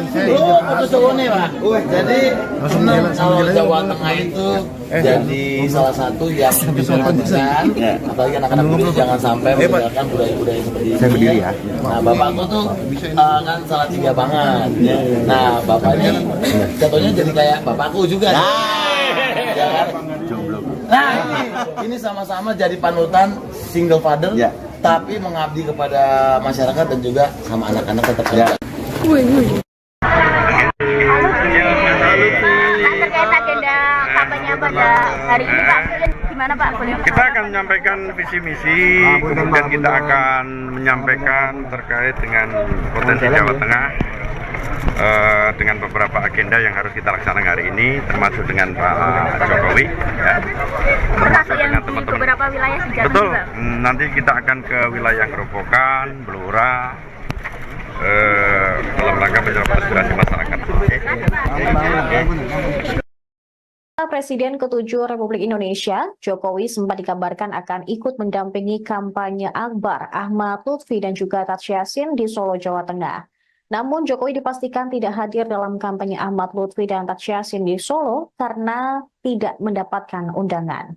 foto Solo nih Pak. Jadi senang kalau Jawa Tengah itu jadi salah satu yang diperhatikan, apalagi anak-anak muda jangan sampai meninggalkan budaya-budaya seperti ini. Saya berdiri ya. Nah, bapakku tuh kan salah tiga banget. Nah, bapak ini jatuhnya jadi kayak bapakku juga. Nah, ini sama-sama jadi panutan single father, tapi mengabdi kepada masyarakat dan juga sama anak-anak tetap ada. Terkait agenda kampanye pada hari ini Pak, gimana Pak? Kita akan menyampaikan visi misi, kemudian kita akan menyampaikan terkait dengan potensi Jawa Tengah dengan beberapa agenda yang harus kita laksanakan hari ini, termasuk dengan Pak Jokowi, ya. Termasuk dengan teman-teman. Beberapa wilayah di Jawa Betul. juga. Nanti kita akan ke wilayah Gerobokan, Blora, dalam rangka menjawab aspirasi masyarakat. Presiden ke-7 Republik Indonesia, Jokowi sempat dikabarkan akan ikut mendampingi kampanye Akbar Ahmad Lutfi dan juga Tadsya Yassin di Solo, Jawa Tengah. Namun Jokowi dipastikan tidak hadir dalam kampanye Ahmad Lutfi dan Tadsya Yassin di Solo karena tidak mendapatkan undangan.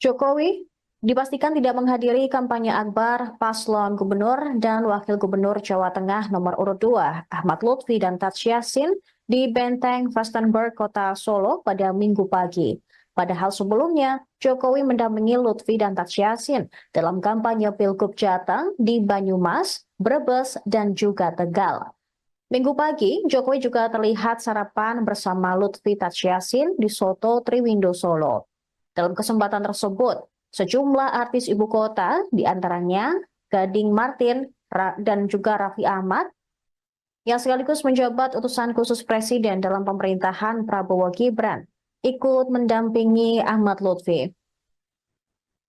Jokowi dipastikan tidak menghadiri kampanye Akbar paslon gubernur dan wakil gubernur Jawa Tengah nomor urut 2 Ahmad Lutfi dan Tadsya Yassin di Benteng Vastenburg, Kota Solo pada Minggu pagi. Padahal sebelumnya, Jokowi mendampingi Lutfi dan Tadsya Yassin dalam kampanye Pilgub Jateng di Banyumas, Brebes, dan juga Tegal. Minggu pagi, Jokowi juga terlihat sarapan bersama Lutfi Tadsya Yassin di Soto Triwindo, Solo. Dalam kesempatan tersebut, sejumlah artis ibu kota, diantaranya Gading Martin dan juga Raffi Ahmad, yang sekaligus menjabat utusan khusus Presiden dalam pemerintahan Prabowo Gibran, ikut mendampingi Ahmad Lutfi.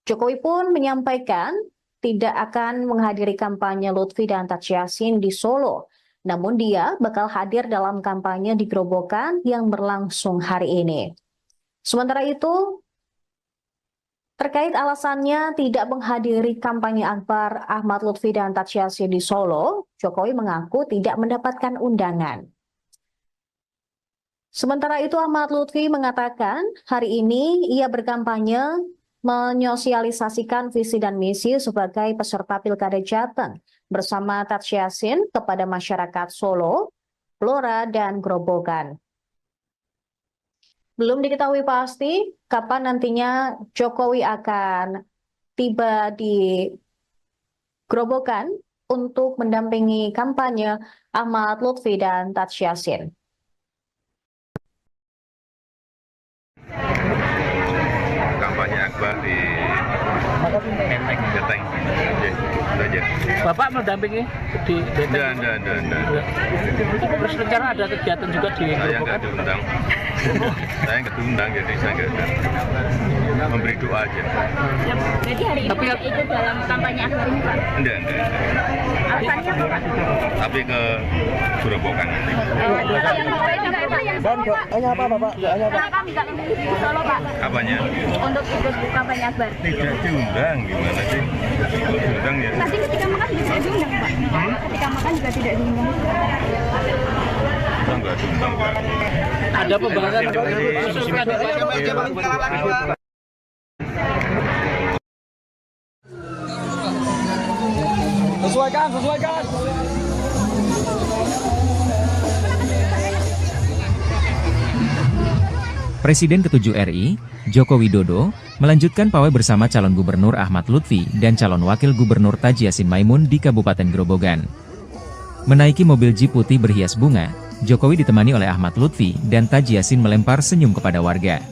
Jokowi pun menyampaikan tidak akan menghadiri kampanye Lutfi dan Tadsya Yassin di Solo, namun dia bakal hadir dalam kampanye di Gerobokan yang berlangsung hari ini. Sementara itu, terkait alasannya tidak menghadiri kampanye Akbar Ahmad Lutfi dan Tadsya Yassin di Solo, Jokowi mengaku tidak mendapatkan undangan. Sementara itu Ahmad Lutfi mengatakan hari ini ia berkampanye menyosialisasikan visi dan misi sebagai peserta Pilkada Jateng bersama Tadsya Yassin kepada masyarakat Solo, Blora, dan Gerobokan. Belum diketahui pasti kapan nantinya Jokowi akan tiba di Gerobokan untuk mendampingi kampanye Ahmad Lutfi dan Tadsya Yassin. Kampanye Akbar di Benteng. Aja. Bapak mendampingi di Benteng? Enggak. Terus rencana ada kegiatan juga di Saya nggak diundang. Saya nggak diundang, jadi saya nggak memberi doa aja. Jadi hari ini tidak ikut dalam kampanye Akbar ini Pak? Enggak. Alasannya apa Pak? Tapi ke Gerobokan nanti. Yang Solo juga itu yang Solo Pak? Hanya apa Bapak? Kenapa nggak memilih di Solo Pak? Apanya? Untuk ikut kampanye Akbar? Tidak diundang, gimana sih? Kalau diundang ya. Tadi ketika makan juga tidak diundang Pak? Ketika makan juga tidak diundang? Enggak diundang. Ada pembahasan Sesuaikan. Presiden ke-7 RI, Joko Widodo, melanjutkan pawai bersama calon gubernur Ahmad Lutfi dan calon wakil gubernur Tadsya Yassin Maimun di Kabupaten Grobogan. Menaiki mobil jeep putih berhias bunga, Jokowi ditemani oleh Ahmad Lutfi dan Tadsya Yassin melempar senyum kepada warga.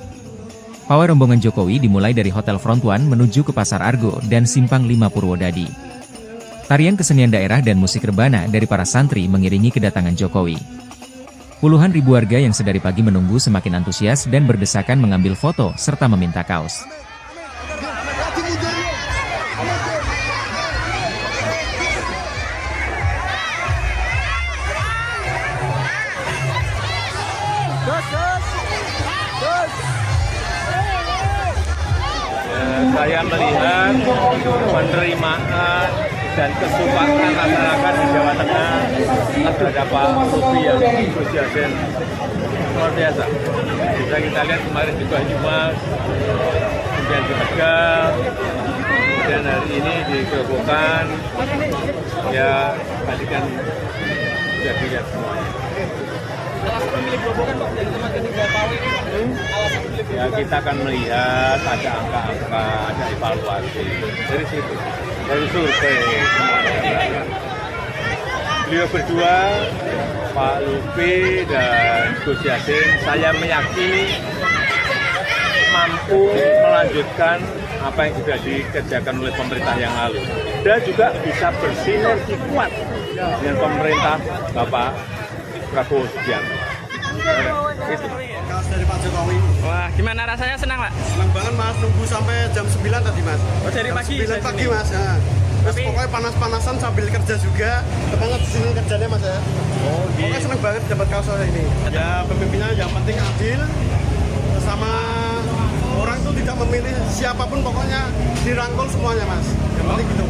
Pawai rombongan Jokowi dimulai dari Hotel Front One menuju ke Pasar Argo dan Simpang 5 Purwodadi. Tarian kesenian daerah dan musik rebana dari para santri mengiringi kedatangan Jokowi. Puluhan ribu warga yang sedari pagi menunggu semakin antusias dan berdesakan mengambil foto serta meminta kaos. Saya melihat penerimaan dan kesukaan masyarakat di Jawa Tengah terhadap Pak Lutfi yang Gus Yassin luar biasa. Bisa kita lihat kemarin juga Jumat, kemudian di Tegal, dan hari ini di Grobogan. Ya, tadi kan sudah dilihat semuanya. Alasan memilih Grobogan Pak dari tempat ketiga Pawi ini alasan memilih ya kita akan melihat ada angka-angka, ada evaluasi dari situ, dari survei. Beliau berdua, Pak Lutfi dan Gus Yassin, saya meyakini mampu melanjutkan apa yang sudah dikerjakan oleh pemerintah yang lalu dan juga bisa bersinergi kuat dengan pemerintah Bapak Prabowo Subianto. Kaos dari Pak Jokowi. Wah, gimana rasanya, senang Pak? Senang banget Mas, nunggu sampai jam 9 tadi Mas. Oh, dari jam pagi? 9 pagi Mas. Ya. Terus pokoknya panas-panasan sambil kerja juga. Semangat di sini kerjanya Mas ya. Oh, pokoknya senang banget dapat kaos ini. Ya, pemimpinnya yang penting adil, sama orang tuh tidak memilih siapapun, pokoknya dirangkul semuanya Mas. Yang penting gitu.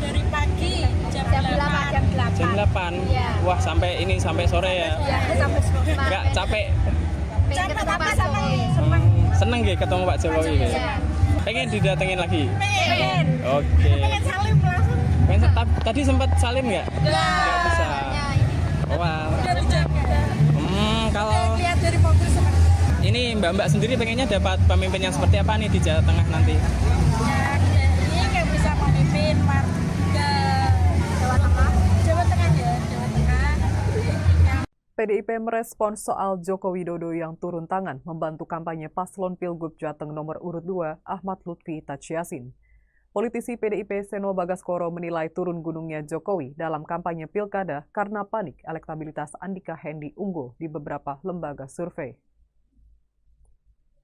Dari pagi jam 8. Jam 8? Iya. Wah, sampai ini sampai sore ya? Iya, sampai sore. Nggak capek? Capek tapi seneng. Seneng ya ketemu Pak Jokowi? Iya. Pengen didatengin lagi? Pengen. Oke. Pengen salim langsung. Tadi sempat salim nggak? Nggak bisa. Wah. Udah dijaga. Kalau Lihat dari mobil seperti ini Mbak-mbak sendiri pengennya dapat pemimpin yang seperti apa nih di Jawa Tengah nanti? ya, ini kayak bisa memimpin warga Jawa Tengah. Jawa Tengah ya, Jawa Tengah. PDIP merespons soal Joko Widodo yang turun tangan membantu kampanye paslon Pilgub Jateng nomor urut 2 Ahmad Lutfi Tachiasin. Politisi PDIP Seno Bagaskoro menilai turun gunungnya Jokowi dalam kampanye pilkada karena panik elektabilitas Andika Hendi unggul di beberapa lembaga survei.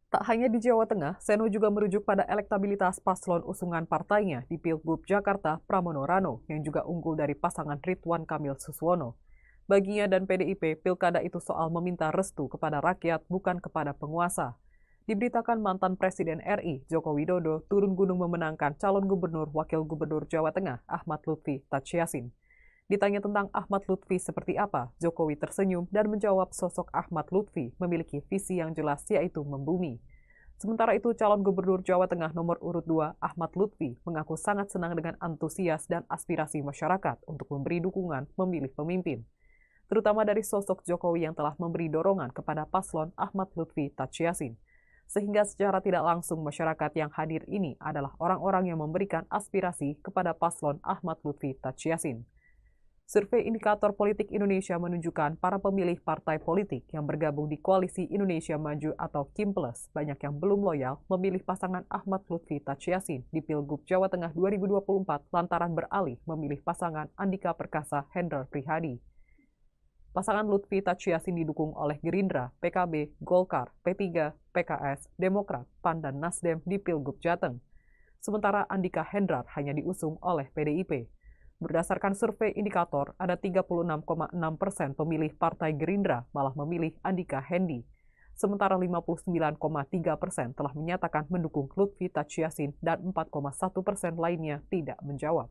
Tak hanya di Jawa Tengah, Seno juga merujuk pada elektabilitas paslon usungan partainya di Pilgub Jakarta Pramono Rano yang juga unggul dari pasangan Ridwan Kamil Suswono. Baginya dan PDIP, pilkada itu soal meminta restu kepada rakyat bukan kepada penguasa. Diberitakan mantan Presiden RI, Joko Widodo, turun gunung memenangkan calon gubernur wakil gubernur Jawa Tengah, Ahmad Lutfi Tachiasin. Ditanya tentang Ahmad Lutfi seperti apa, Jokowi tersenyum dan menjawab sosok Ahmad Lutfi memiliki visi yang jelas yaitu membumi. Sementara itu, calon gubernur Jawa Tengah nomor urut 2, Ahmad Lutfi, mengaku sangat senang dengan antusias dan aspirasi masyarakat untuk memberi dukungan memilih pemimpin, terutama dari sosok Jokowi yang telah memberi dorongan kepada paslon Ahmad Lutfi Tachiasin. Sehingga secara tidak langsung masyarakat yang hadir ini adalah orang-orang yang memberikan aspirasi kepada paslon Ahmad Lutfi Tachiasin. Survei Indikator Politik Indonesia menunjukkan para pemilih partai politik yang bergabung di Koalisi Indonesia Maju atau KIM+, banyak yang belum loyal memilih pasangan Ahmad Lutfi Tachiasin di Pilgub Jawa Tengah 2024 lantaran beralih memilih pasangan Andika Perkasa Hendrar Prihadi. Pasangan Lutfi Tachiasin didukung oleh Gerindra, PKB, Golkar, P3, PKS, Demokrat, PAN, dan Nasdem di Pilgub Jateng. Sementara Andika Hendrar hanya diusung oleh PDIP. Berdasarkan survei indikator, ada 36,6% pemilih Partai Gerindra malah memilih Andika Hendi. Sementara 59,3% telah menyatakan mendukung Lutfi Tachiasin dan 4,1% lainnya tidak menjawab.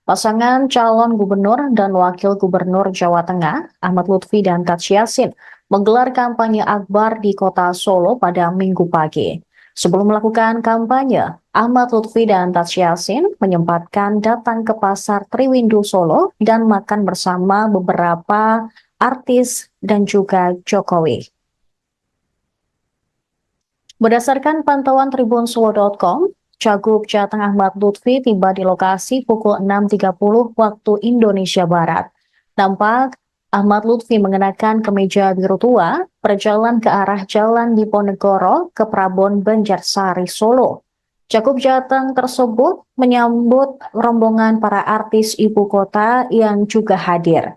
Pasangan calon gubernur dan wakil gubernur Jawa Tengah, Ahmad Lutfi dan Tachiasin, menggelar kampanye akbar di kota Solo pada Minggu pagi. Sebelum melakukan kampanye, Ahmad Lutfi dan Tachiasin menyempatkan datang ke Pasar Triwindu Solo dan makan bersama beberapa artis dan juga Jokowi. Berdasarkan pantauan tribunsuwo.com, Cagup Jateng Ahmad Lutfi tiba di lokasi pukul 6.30 waktu Indonesia Barat. Nampak Ahmad Lutfi mengenakan kemeja biru tua, berjalan ke arah Jalan Diponegoro ke Prabon Banjarsari Solo. Cagup Jateng tersebut menyambut rombongan para artis ibu kota yang juga hadir.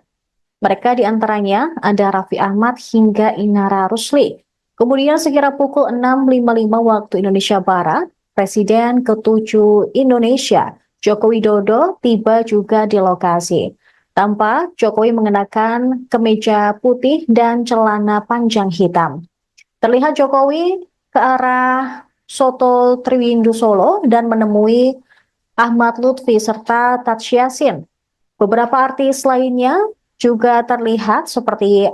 Mereka diantaranya ada Raffi Ahmad hingga Inara Rusli. Kemudian sekira pukul 6.55 waktu Indonesia Barat, Presiden ke-7 Indonesia, Joko Widodo, tiba juga di lokasi. Tampak Jokowi mengenakan kemeja putih dan celana panjang hitam. Terlihat Jokowi ke arah Soto Triwindu Solo dan menemui Ahmad Lutfi serta Taj Yassin. Beberapa artis lainnya juga terlihat seperti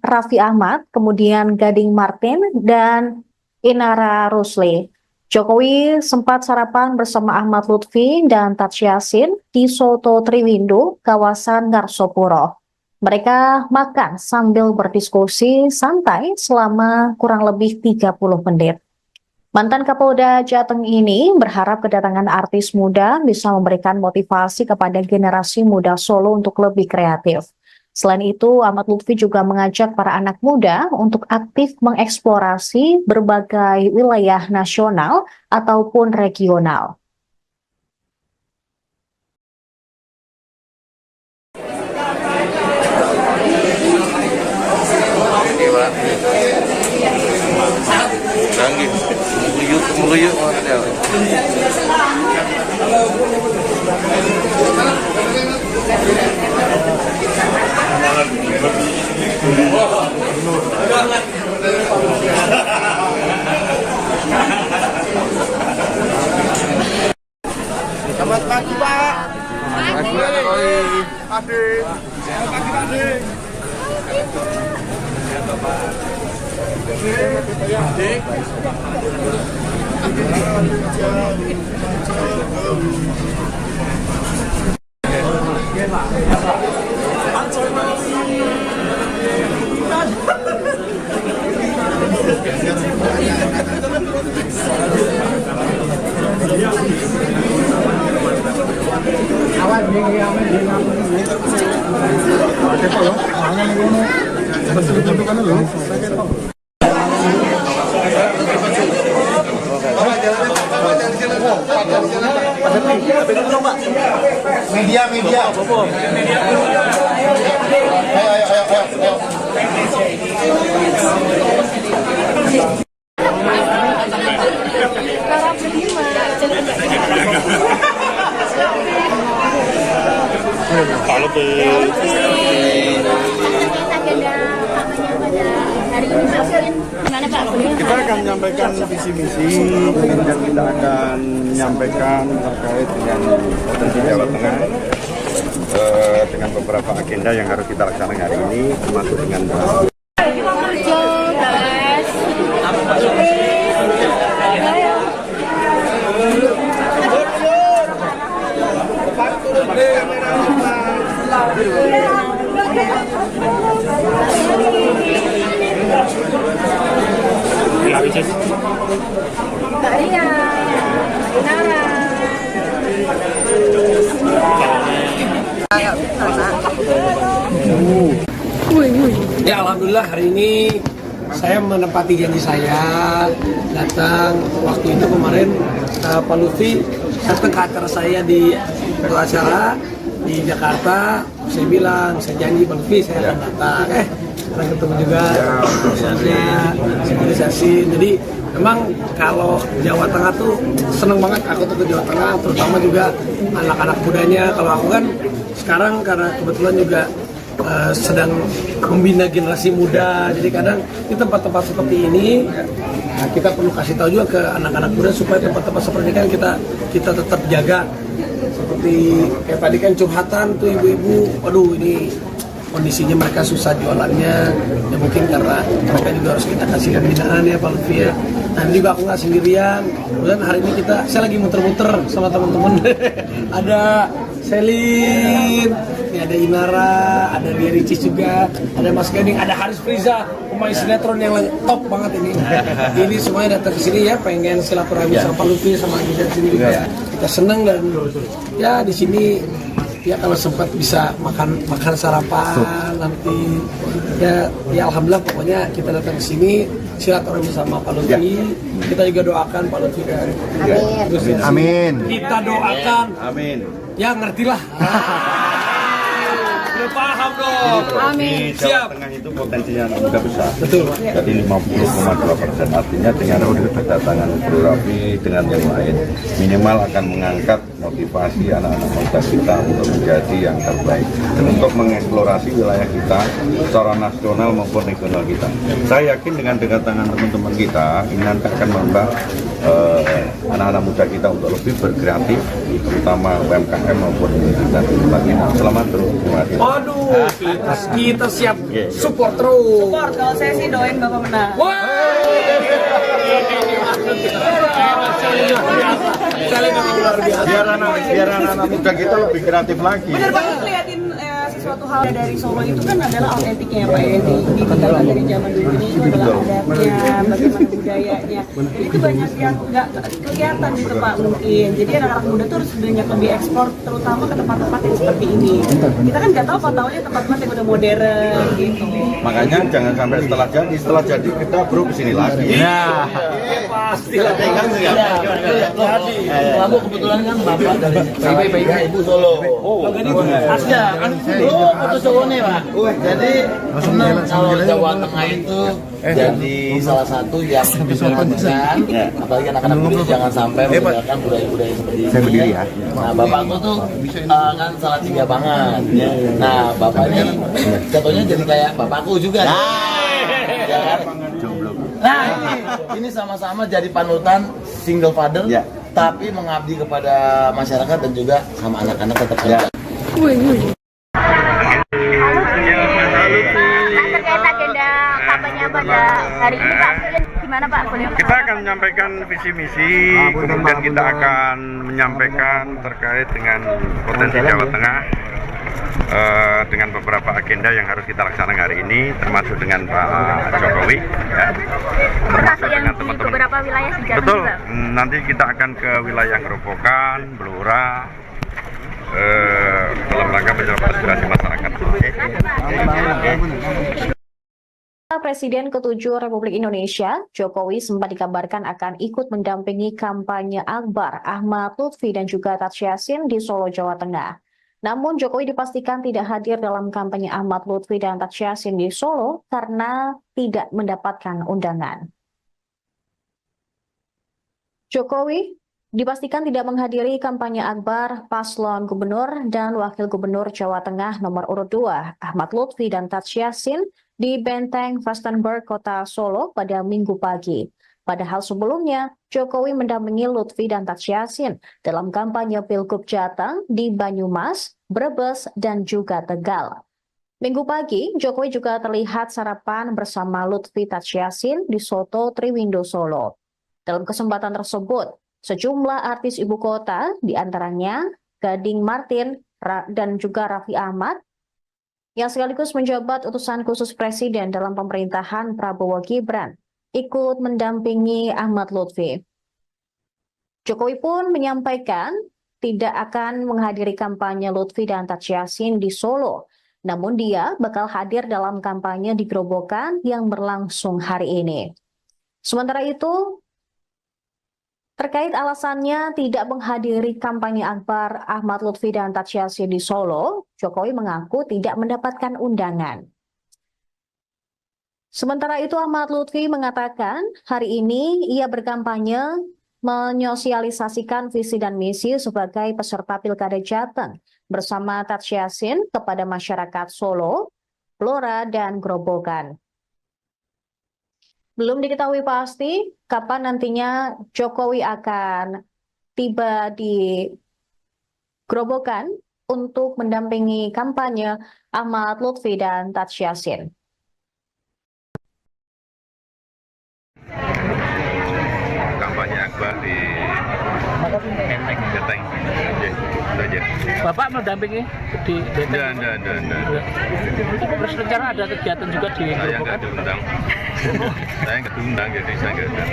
Raffi Ahmad, kemudian Gading Martin dan Inara Rusli. Jokowi sempat sarapan bersama Ahmad Lutfi dan Taj Yassin di Soto Triwindu, kawasan Ngarsopuro. Mereka makan sambil berdiskusi santai selama kurang lebih 30 menit. Mantan Kapolda Jateng ini berharap kedatangan artis muda bisa memberikan motivasi kepada generasi muda Solo untuk lebih kreatif. Selain itu, Ahmad Lutfi juga mengajak para anak muda untuk aktif mengeksplorasi berbagai wilayah nasional ataupun regional. Selamat pagi, Pak. Pagi, Adik. Selamat pagi, Adik. Media. Ayo. Kita akan menyampaikan visi misi, kemudian kita akan menyampaikan terkait dengan potensi Jawa Tengah dengan beberapa agenda yang harus kita laksanakan hari ini, termasuk dengan Ya, alhamdulillah hari ini saya menepati janji saya datang waktu itu kemarin Pak Lutfi datang ke acara saya di acara di Jakarta. Saya bilang, saya janji Pak Lutfi saya akan datang. Sekarang ketemu juga sinkronisasi. Jadi memang kalau Jawa Tengah tuh seneng banget aku tuh ke Jawa Tengah, terutama juga anak-anak mudanya. Kalau aku kan sekarang karena kebetulan juga sedang membina generasi muda, jadi kadang di tempat-tempat seperti ini kita perlu kasih tahu juga ke anak-anak muda supaya tempat-tempat seperti ini kan kita tetap jaga. Seperti kayak tadi kan curhatan tuh ibu-ibu, waduh ini kondisinya mereka susah jualannya, ya mungkin karena mereka juga harus kita kasih pembinaan ya Pak Lutfi ya. Nah juga aku nggak sendirian, kemudian hari ini saya lagi muter-muter sama teman-teman. Ada Selin, ini ada Inara, ada Ria Ricis juga, ada Mas Gading, ada Haris Friza, pemain sinetron yang top banget ini. Ini semuanya datang ke sini ya, pengen silaturahmi sama Pak Lutfi sama Gidan sini juga. Kita seneng dan ya di sini ya kalau sempat bisa makan sarapan nanti ya alhamdulillah pokoknya kita datang ke sini silaturahmi sama Pak Lutfi. Kita juga doakan Pak Lutfi dan Gus Yassin. Amin. Kita doakan. Amin. Ya ngertilah. Udah paham dong. Amin. Di Jawa Tengah itu potensinya anak muda besar. Betul. Jadi 50,2%. Artinya dengan kedatangan Bro Raffi dengan yang lain, minimal akan mengangkat motivasi anak-anak muda kita untuk menjadi yang terbaik dan untuk mengeksplorasi wilayah kita secara nasional maupun regional kita. Saya yakin dengan kedatangan teman-teman kita ini nanti akan menambah anak-anak muda kita untuk lebih berkreatif, terutama UMKM maupun kita. Selamat terus. Terima kasih. Waduh, kita siap support terus. Support, kalau saya sih doain Bapak menang. Biar anak-anak muda kita lebih kreatif lagi. Bener banget, liatin sesuatu hal dari Solo itu kan adalah autentiknya Pak ya, ditinggalkan dari zaman dulu ini itu adalah adatnya, bagaimana budayanya. Itu banyak yang nggak kelihatan gitu Pak mungkin. Jadi anak-anak muda tuh harus banyak lebih ekspor, terutama ke tempat-tempat yang seperti ini. Kita kan nggak tahu apa taunya tempat-tempat yang udah modern gitu. Makanya jangan sampai setelah jadi kita bro kesini lagi. Nah, Pasti lah. Aku kebetulan kan bapak dari Ibu Solo. Asli kan foto Solo nih Pak. Jadi senang kalau Jawa Tengah itu jadi salah satu yang diperhatikan, apalagi anak-anak muda jangan sampai meninggalkan budaya-budaya seperti ini. Saya berdiri ya. Nah, bapakku tuh kan salah tiga banget. Nah, bapak ini contohnya jadi kayak bapakku juga. Nah, ini sama-sama jadi panutan single father, tapi mengabdi kepada masyarakat dan juga sama anak-anak tetap kerja. Terkait agenda kampanye pada hari ini Pak, gimana Pak? Kita akan menyampaikan visi misi, kemudian kita akan menyampaikan terkait dengan potensi Jawa Tengah dengan beberapa agenda yang harus kita laksanakan hari ini, termasuk dengan Pak Jokowi, ya. Termasuk dengan teman-teman. Beberapa wilayah di Jawa Betul. juga. Nanti kita akan ke wilayah Gerobokan, Blora, dalam rangka menjawab aspirasi masyarakat. Presiden ke-7 Republik Indonesia, Jokowi sempat dikabarkan akan ikut mendampingi kampanye Akbar Ahmad Lutfi dan juga Taj Yassin di Solo, Jawa Tengah. Namun Jokowi dipastikan tidak hadir dalam kampanye Ahmad Lutfi dan Taj Yassin di Solo karena tidak mendapatkan undangan. Jokowi dipastikan tidak menghadiri kampanye Akbar paslon gubernur dan wakil gubernur Jawa Tengah nomor urut 2 Ahmad Lutfi dan Taj Yassin di Benteng Vastenburg, Kota Solo pada Minggu pagi. Padahal sebelumnya, Jokowi mendampingi Lutfi dan Taj Yassin dalam kampanye Pilgub Jateng di Banyumas, Brebes, dan juga Tegal. Minggu pagi, Jokowi juga terlihat sarapan bersama Lutfi Taj Yassin di Soto Triwindo Solo. Dalam kesempatan tersebut, sejumlah artis ibu kota, diantaranya Gading Martin dan juga Raffi Ahmad, yang sekaligus menjabat utusan khusus Presiden dalam pemerintahan Prabowo Gibran, ikut mendampingi Ahmad Lutfi. Jokowi pun menyampaikan tidak akan menghadiri kampanye Lutfi dan Taj Yassin di Solo, namun dia bakal hadir dalam kampanye di Gerobokan yang berlangsung hari ini. Sementara itu, terkait alasannya tidak menghadiri kampanye Akbar Ahmad Lutfi dan Taj Yassin di Solo, Jokowi mengaku tidak mendapatkan undangan. Sementara itu Ahmad Lutfi mengatakan hari ini ia berkampanye menyosialisasikan visi dan misi sebagai peserta Pilkada Jateng bersama Taj Yassin kepada masyarakat Solo, Blora, dan Gerobokan. Belum diketahui pasti kapan nantinya Jokowi akan tiba di Gerobokan untuk mendampingi kampanye Ahmad Lutfi dan Taj Yassin. Kampanye Akbar di Benteng. saja. Bapak mendampingi di Enggak. Terus rencana ada kegiatan juga di Saya nggak diundang. Saya nggak diundang, jadi saya nggak ada.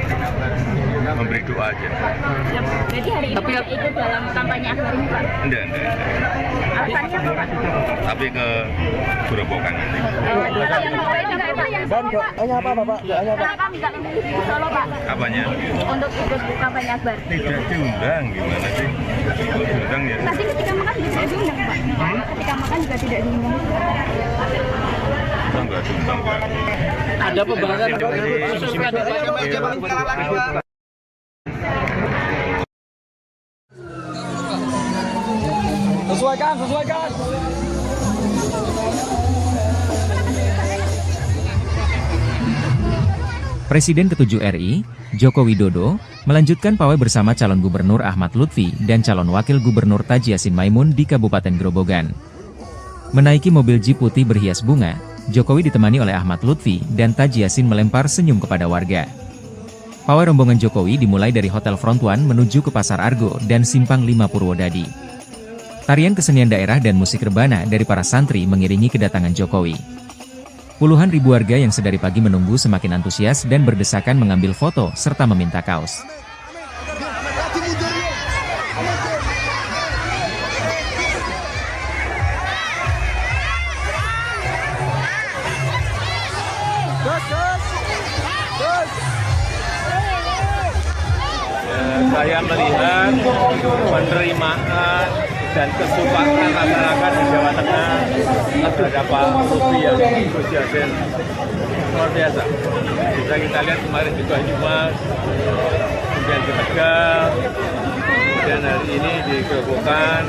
Memberi doa aja. Jadi hari ini tidak ikut dalam kampanye akbar ini, Pak? Enggak. Alasannya apa, Pak? Tapi ke Gerobokan nanti. Hanya apa Bapak? Hanya apa? Kami nggak memilih di Solo, Pak, Apanya? untuk ikut kampanye akbar. Tidak diundang, gimana sih? Kalau diundang ya. Tadi ketika makan juga tidak diundang, Pak. Ketika makan juga tidak diundang. Enggak diundang, Pak. ada pembahasan Sesuaikan. Presiden ke-7 RI, Joko Widodo, melanjutkan pawai bersama calon gubernur Ahmad Lutfi dan calon wakil gubernur Taji Yassin Maimun di Kabupaten Grobogan. Menaiki mobil jeep putih berhias bunga, Jokowi ditemani oleh Ahmad Lutfi dan Taji Yassin melempar senyum kepada warga. Pawai rombongan Jokowi dimulai dari Hotel Front One menuju ke Pasar Argo dan Simpang 5 Purwodadi. Tarian kesenian daerah dan musik rebana dari para santri mengiringi kedatangan Jokowi. Puluhan ribu warga yang sedari pagi menunggu semakin antusias dan berdesakan mengambil foto serta meminta kaos. Saya melihat penerimaan dan kesukaan masyarakat di Jawa Tengah terhadap Pak Lutfi yang Gus Yassin luar biasa. Bisa kita lihat kemarin juga Jumat, kemudian di Tegal, kemudian hari ini di Gerobokan.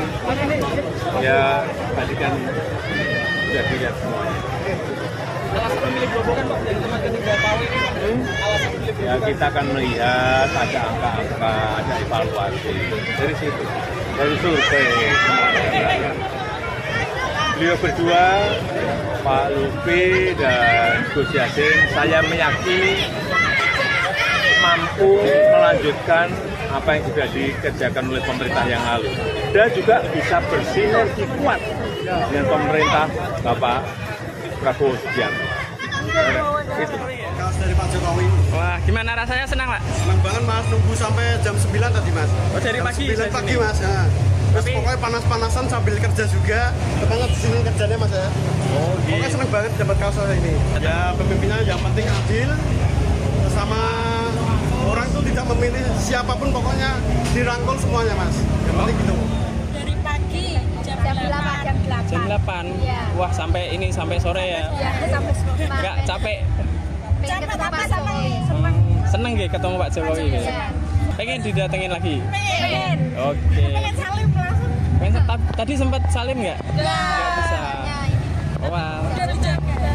Ya, tadi kan sudah dilihat semuanya. alasan memilih Grobogan, Pak, dari tempat ketiga pawai ini, alasan memilih Ya, kita akan melihat ada angka-angka, ada evaluasi dari situ, dari survei. Beliau berdua, Pak Lutfi dan Gus Yassin, saya meyakini mampu melanjutkan apa yang sudah dikerjakan oleh pemerintah yang lalu dan juga bisa bersinergi kuat dengan pemerintah Bapak Prabowo Subianto. Itu. Kaos dari Pak Jokowi. Wah, gimana rasanya? Senang, Pak? Senang banget Mas, nunggu sampai jam 9 tadi Mas. Oh, dari Jam pagi? 9 pagi Mas. Ya. Terus pokoknya panas-panasan sambil kerja juga. Ketemu di sini kerjanya Mas ya. Oh, Pokoknya senang banget dapat kaos ini. Ya pemimpinnya yang penting adil, sama orang tuh tidak memilih siapapun, pokoknya dirangkul semuanya Mas. Yang penting gitu. Dari pagi jam 8. Jam 8? Iya. Wah, sampai ini, sampai sore ya? Iya, sampai sore. Nggak capek? Capek tapi seneng. Seneng ya ketemu Pak Jokowi? Iya. Pengen didatengin lagi? Pengen. Oke. Pengen salim langsung. Tadi sempat salim nggak? Nggak bisa. Wah. Udah dijaga.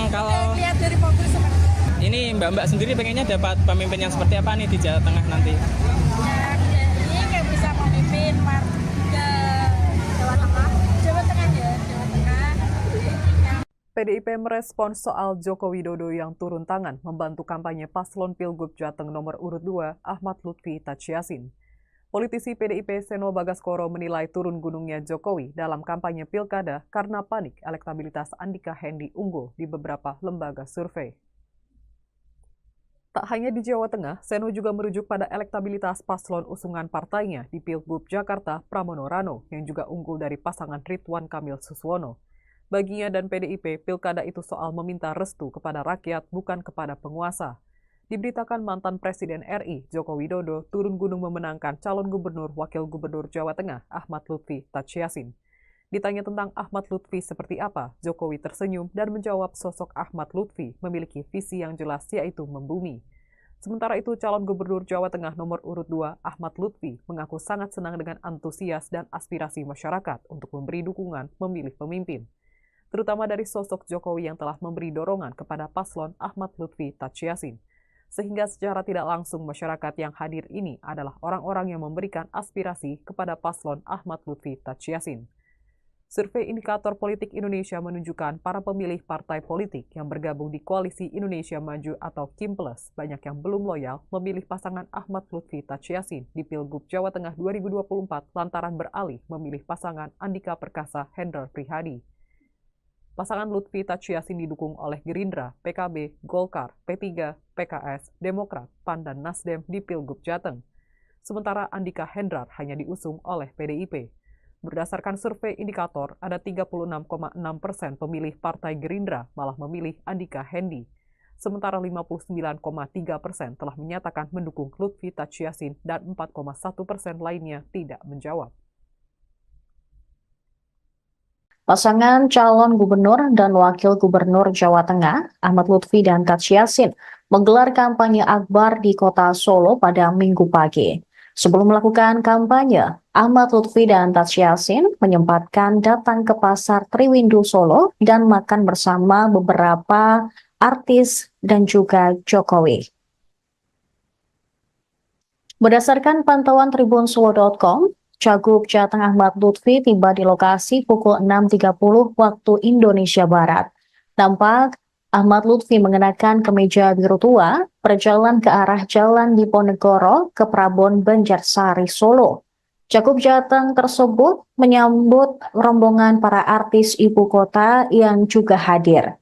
Kalau Lihat dari mobil sekarang. ini Mbak-mbak sendiri pengennya dapat pemimpin yang seperti apa nih di Jawa Tengah nanti? Ya, ini kayak bisa memimpin warga Jawa Tengah. Jawa Tengah ya, Jawa Tengah. PDIP merespons soal Joko Widodo yang turun tangan membantu kampanye paslon Pilgub Jateng nomor urut 2 Ahmad Lutfi Taji Yassin. Politisi PDIP Seno Bagaskoro menilai turun gunungnya Jokowi dalam kampanye pilkada karena panik elektabilitas Andika Hendy unggul di beberapa lembaga survei. Tak hanya di Jawa Tengah, Seno juga merujuk pada elektabilitas paslon usungan partainya di Pilgub Jakarta Pramono Rano yang juga unggul dari pasangan Ridwan Kamil Suswono. Baginya dan PDIP, pilkada itu soal meminta restu kepada rakyat bukan kepada penguasa. Diberitakan mantan Presiden RI, Joko Widodo, turun gunung memenangkan calon gubernur wakil gubernur Jawa Tengah, Ahmad Lutfi Taji Yassin. Ditanya tentang Ahmad Lutfi seperti apa, Jokowi tersenyum dan menjawab sosok Ahmad Lutfi memiliki visi yang jelas yaitu membumi. Sementara itu, calon gubernur Jawa Tengah nomor urut 2, Ahmad Lutfi, mengaku sangat senang dengan antusias dan aspirasi masyarakat untuk memberi dukungan memilih pemimpin, terutama dari sosok Jokowi yang telah memberi dorongan kepada paslon Ahmad Lutfi Taji Yassin. Sehingga secara tidak langsung masyarakat yang hadir ini adalah orang-orang yang memberikan aspirasi kepada paslon Ahmad Lutfi Taji Yassin. Survei Indikator Politik Indonesia menunjukkan para pemilih partai politik yang bergabung di Koalisi Indonesia Maju atau KIMPLUS banyak yang belum loyal memilih pasangan Ahmad Lutfi Tachiasin di Pilgub Jawa Tengah 2024 lantaran beralih memilih pasangan Andika Perkasa Hendrar Prihadi. Pasangan Lutfi Tachiasin didukung oleh Gerindra, PKB, Golkar, P3, PKS, Demokrat, PAN, dan Nasdem di Pilgub Jateng. Sementara Andika Hendrar hanya diusung oleh PDIP. Berdasarkan survei indikator, ada 36,6% pemilih Partai Gerindra malah memilih Andika Hendi. Sementara 59,3% telah menyatakan mendukung Lutfi Tachiasin dan 4,1% lainnya tidak menjawab. Pasangan calon gubernur dan wakil gubernur Jawa Tengah, Ahmad Lutfi dan Tachiasin, menggelar kampanye akbar di kota Solo pada Minggu pagi. Sebelum melakukan kampanye, Ahmad Lutfi dan Tachiasin menyempatkan datang ke Pasar Triwindu Solo dan makan bersama beberapa artis dan juga Jokowi. Berdasarkan pantauan tribunsuwo.com, Cagup Jateng Ahmad Lutfi tiba di lokasi pukul 6.30 waktu Indonesia Barat. Nampak Ahmad Lutfi mengenakan kemeja biru tua, berjalan ke arah Jalan Diponegoro ke Prabon Banjarsari, Solo. Cagup Jateng tersebut menyambut rombongan para artis ibu kota yang juga hadir.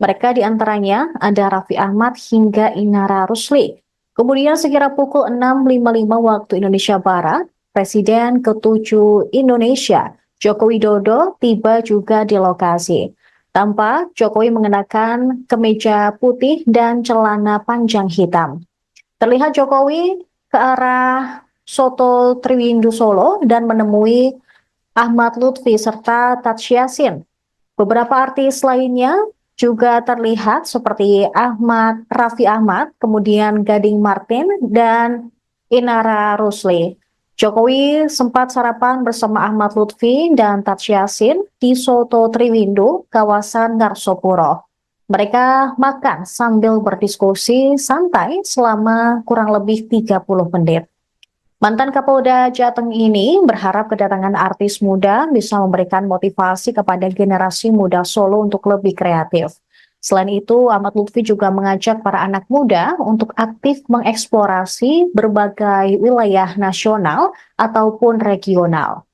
Mereka diantaranya ada Raffi Ahmad hingga Inara Rusli. Kemudian sekira pukul 6.55 waktu Indonesia Barat, Presiden ke-7 Indonesia, Joko Widodo, tiba juga di lokasi. Tampak Jokowi mengenakan kemeja putih dan celana panjang hitam. Terlihat Jokowi ke arah Soto Triwindu Solo dan menemui Ahmad Lutfi serta Tachiasin. Beberapa artis lainnya juga terlihat seperti Raffi Ahmad, kemudian Gading Martin, dan Inara Rusli. Jokowi sempat sarapan bersama Ahmad Lutfi dan Tachiasin di Soto Triwindu, kawasan Ngarsopuro. Mereka makan sambil berdiskusi santai selama kurang lebih 30 menit. Mantan Kapolda Jateng ini berharap kedatangan artis muda bisa memberikan motivasi kepada generasi muda Solo untuk lebih kreatif. Selain itu, Ahmad Lutfi juga mengajak para anak muda untuk aktif mengeksplorasi berbagai wilayah nasional ataupun regional.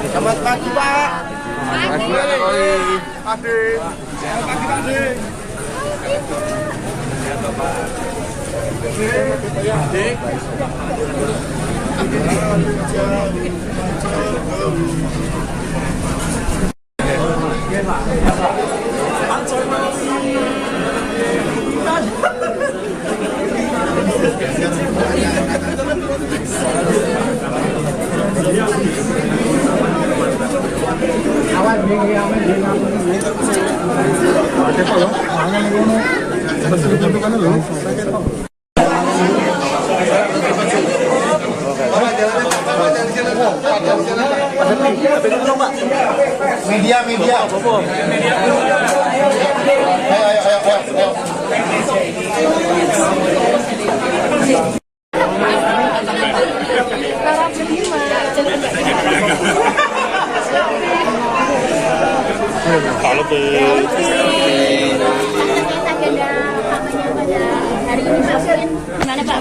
Selamat pagi, Pak. Pagi, Pak. Media. Kalau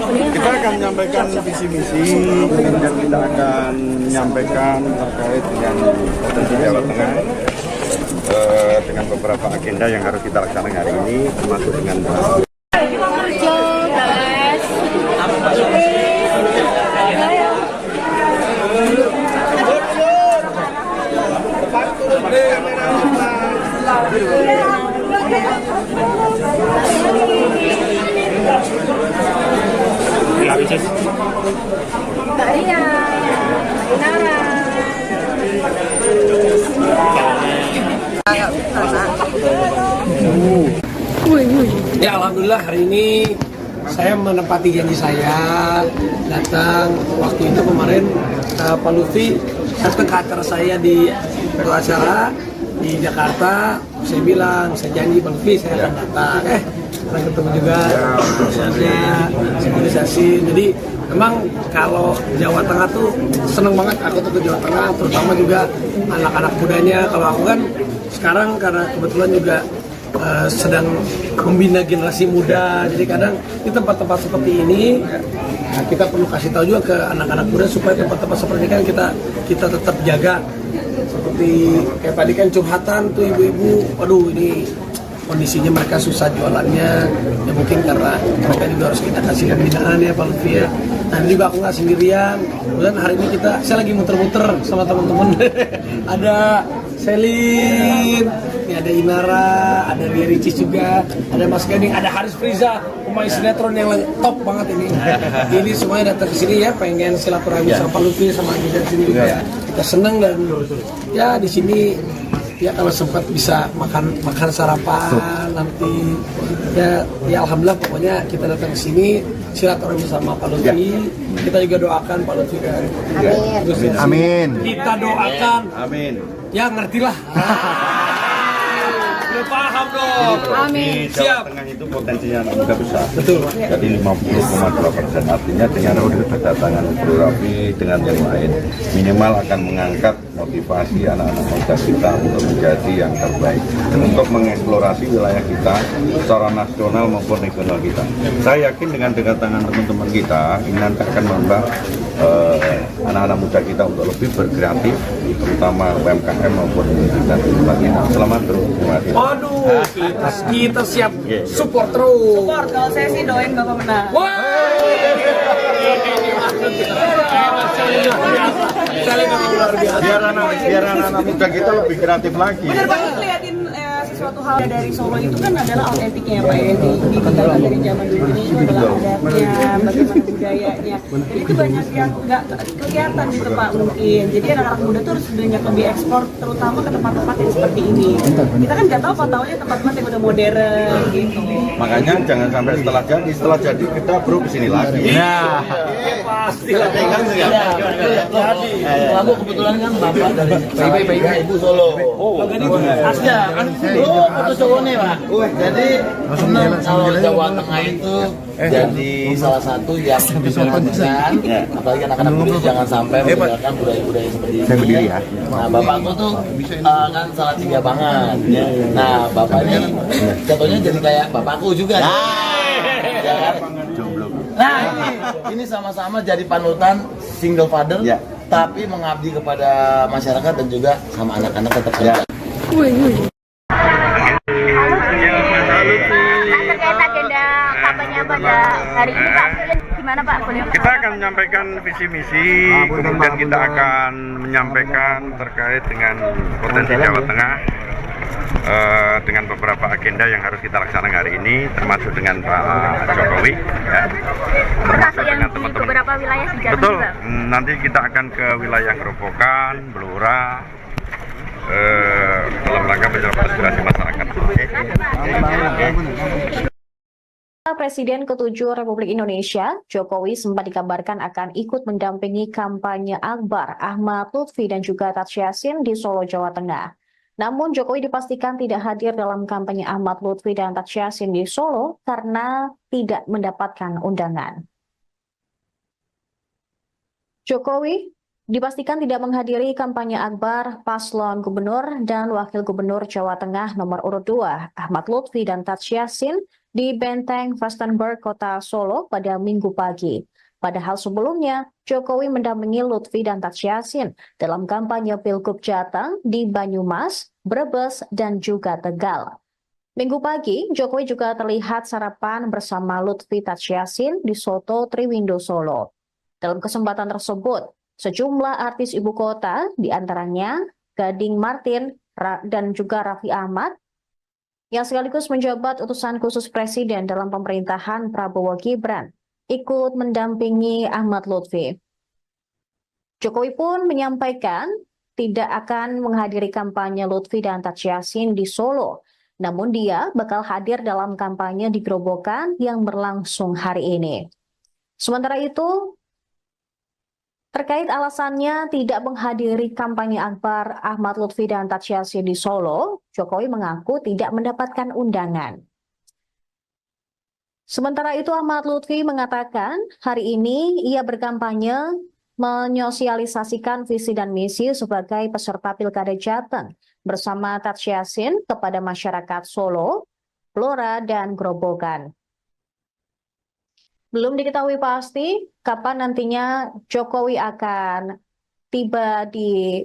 kita akan menyampaikan visi misi dan kita akan menyampaikan terkait dengan potensi Jawa Tengah dengan beberapa agenda yang harus kita laksanakan hari ini, termasuk dengan Mbak Ria, Mbak Inara. Ya alhamdulillah hari ini saya menepati janji saya datang waktu itu kemarin Pak Lutfi datang ke acara saya di acara di Jakarta. Saya bilang, saya janji Pak Lutfi saya akan datang. Pernah ketemu juga sinkronisasi. Jadi memang kalau Jawa Tengah tuh seneng banget aku tuh ke Jawa Tengah, terutama juga anak-anak mudanya. Kalau aku kan sekarang karena kebetulan juga sedang membina generasi muda, jadi kadang di tempat-tempat seperti ini kita perlu kasih tahu juga ke anak-anak muda supaya tempat-tempat seperti ini kan kita tetap jaga. Seperti kayak tadi kan curhatan tuh ibu-ibu, waduh ini kondisinya mereka susah jualannya, ya mungkin karena mereka juga harus kita kasih pembinaan ya Pak Lutfi ya. Nah ini juga aku nggak sendirian, kemudian hari ini saya lagi muter-muter sama teman-teman. Ada Selin, ini ada Inara, ada Ria Ricis juga, ada Mas Gading, ada Haris Friza, pemain sinetron yang top banget ini. Ini semuanya datang ke sini ya, pengen silaturahmi sama Pak Lutfi sama Agidan sini juga. Kita seneng dan ya di sini ya kalau sempat bisa makan sarapan nanti ya alhamdulillah pokoknya kita datang ke sini silaturahmi sama Pak Lutfi. Kita juga doakan Pak Lutfi kan. Amin. Kita doakan. Amin. Ya ngertilah. Udah paham dong. Amin. Di Jawa Tengah itu potensinya anak muda besar. Betul. Jadi 50,2%. Artinya dengan kedatangan Bro Raffi dengan yang lain minimal akan mengangkat motivasi anak-anak muda kita untuk menjadi yang terbaik dan untuk mengeksplorasi wilayah kita secara nasional maupun regional kita. Saya yakin dengan kedatangan teman-teman kita ini nanti akan membuat anak-anak muda kita untuk lebih berkreatif, terutama UMKM maupun dan sebagainya. Selamat terus. Terima kasih. Waduh, kita siap support terus. Support, kalau saya sih doain Bapak menang. Biar anak-anak muda kita lebih kreatif lagi. Bener banget liatin sesuatu hal dari Solo itu kan adalah autentiknya Pak ya, ditinggalkan dari zaman dulu ini itu adalah adatnya, bagaimana budayanya. Jadi itu banyak yang nggak kelihatan gitu Pak mungkin. Jadi anak-anak muda tuh harus banyak lebih ekspor, terutama ke tempat-tempat yang seperti ini. Kita kan nggak tahu kok taunya tempat-tempat yang udah modern gitu. Makanya jangan sampai setelah jadi kita bro kesini lagi. Nah, pasti lah kan ya. Jadi, lalu kebetulan kan bapak dari Ibu Solo. Asya kan itu Solo nih Pak. Jadi senang kalau Jawa Tengah itu jadi salah satu yang mengenalkan, apalagi anak-anak muda jangan sampai meninggalkan budaya-budaya seperti ini. Nah, bapakku tuh kan salah tiga banget. Nah, bapak ini contohnya jadi kayak bapakku juga. Nah, ini sama-sama jadi panutan single father, tapi mengabdi kepada masyarakat dan juga sama anak-anak tetap kerja. Terkait agenda kampanye pada hari ini Pak, gimana Pak? Kita akan menyampaikan visi misi, kemudian kita akan menyampaikan terkait dengan potensi Jawa Tengah dengan beberapa agenda yang harus kita laksanakan hari ini, termasuk dengan Pak Jokowi, ya. Termasuk dengan teman-teman. Beberapa wilayah di Jawa Betul. juga. Nanti kita akan ke wilayah Gerobokan, Blora, dalam rangka menjawab aspirasi masyarakat. Presiden ke-7 Republik Indonesia, Jokowi sempat dikabarkan akan ikut mendampingi kampanye Akbar Ahmad Lutfi dan juga Taj Yassin di Solo, Jawa Tengah. Namun Jokowi dipastikan tidak hadir dalam kampanye Ahmad Lutfi dan Taj Yassin di Solo karena tidak mendapatkan undangan. Jokowi dipastikan tidak menghadiri kampanye Akbar paslon gubernur dan wakil gubernur Jawa Tengah nomor urut 2 Ahmad Lutfi dan Taj Yassin di Benteng Vastenburg, Kota Solo pada Minggu pagi. Padahal sebelumnya, Jokowi mendampingi Lutfi dan Taj Yassin dalam kampanye Pilgub Jateng di Banyumas, Brebes, dan juga Tegal. Minggu pagi, Jokowi juga terlihat sarapan bersama Lutfi Taj Yassin di Soto Triwindo Solo. Dalam kesempatan tersebut, sejumlah artis ibu kota, diantaranya Gading Martin dan juga Raffi Ahmad, yang sekaligus menjabat utusan khusus Presiden dalam pemerintahan Prabowo Gibran, ikut mendampingi Ahmad Lutfi. Jokowi pun menyampaikan tidak akan menghadiri kampanye Lutfi dan Taj Yassin di Solo. Namun dia bakal hadir dalam kampanye di Grobogan yang berlangsung hari ini. Sementara itu, terkait alasannya tidak menghadiri kampanye akbar Ahmad Lutfi dan Taj Yassin di Solo, Jokowi mengaku tidak mendapatkan undangan. Sementara itu, Ahmad Lutfi mengatakan hari ini ia berkampanye menyosialisasikan visi dan misi sebagai peserta Pilkada Jateng bersama Taj Yassin kepada masyarakat Solo, Blora, dan Grobogan. Belum diketahui pasti kapan nantinya Jokowi akan tiba di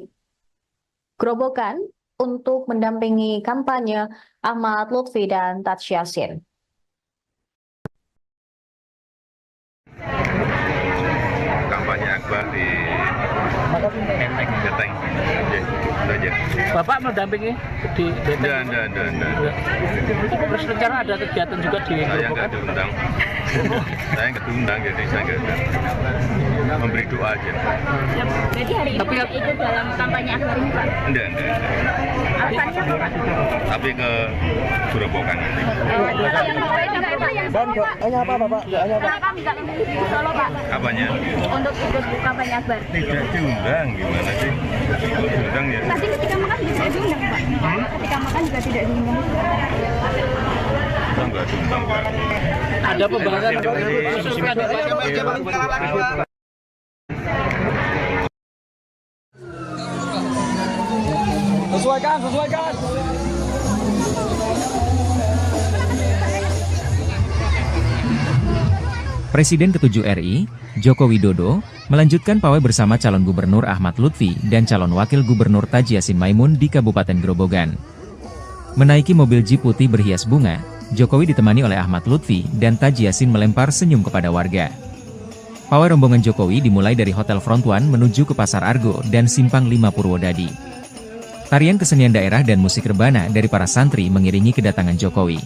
Grobogan untuk mendampingi kampanye Ahmad Lutfi dan Taj Yassin. Kampanye akbar di Jateng. Aja. Bapak mendampingi di Jateng? Enggak. Terus rencana ada kegiatan juga di Saya Grobogan? nggak diundang. Saya nggak diundang, jadi saya nggak memberi doa aja. Jadi hari ini tidak ikut dalam kampanye akbar ini, Pak? Enggak. Alasannya apa, Pak? Tapi ke Grobogan nanti. Kenapa nggak memilih di Solo, Pak? Apanya? Untuk ikut kampanye akbar? Tidak diundang, gimana sih? Kalau diundang ya. Tadi ketika makan juga tidak diundang, Pak? Ketika makan juga tidak diundang. Nggak diundang, Pak. Ada pembahasan khusus ada Sesuaikan. Presiden ke-7 RI, Joko Widodo, melanjutkan pawai bersama calon gubernur Ahmad Lutfi dan calon wakil gubernur Taj Yassin Maimun di Kabupaten Grobogan. Menaiki mobil jeep putih berhias bunga, Jokowi ditemani oleh Ahmad Lutfi dan Taj Yassin melempar senyum kepada warga. Pawai rombongan Jokowi dimulai dari Hotel Front One menuju ke Pasar Argo dan Simpang 5 Purwodadi. Tarian kesenian daerah dan musik rebana dari para santri mengiringi kedatangan Jokowi.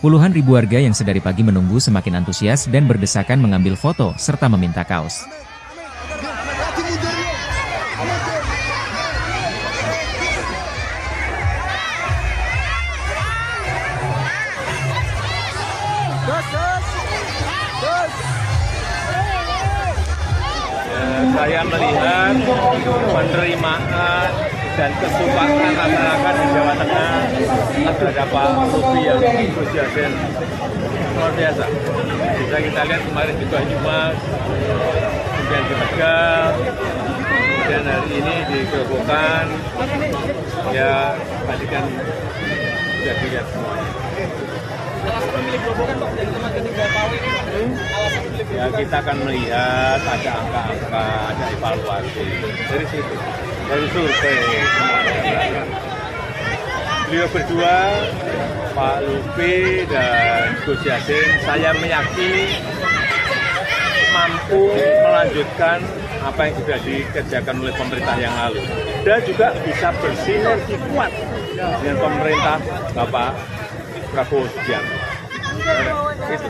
Puluhan ribu warga yang sedari pagi menunggu semakin antusias dan berdesakan mengambil foto serta meminta kaos. Saya melihat penerimaan dan kesukaan masyarakat di Jawa Tengah terhadap Pak Lutfi yang Gus Yassin luar biasa. Bisa kita lihat kemarin di Banyumas, kemudian di Tegal, kemudian hari ini di Grobogan. Ya, tadi kan sudah dilihat semuanya. Ya, kita akan melihat ada angka-angka, ada evaluasi dari situ, dari survei. Beliau berdua, Pak Lutfi dan Gus Yassin, saya meyakini mampu melanjutkan apa yang sudah dikerjakan oleh pemerintah yang lalu, dan juga bisa bersinergi kuat dengan pemerintah Bapak Prabowo Subianto. Itu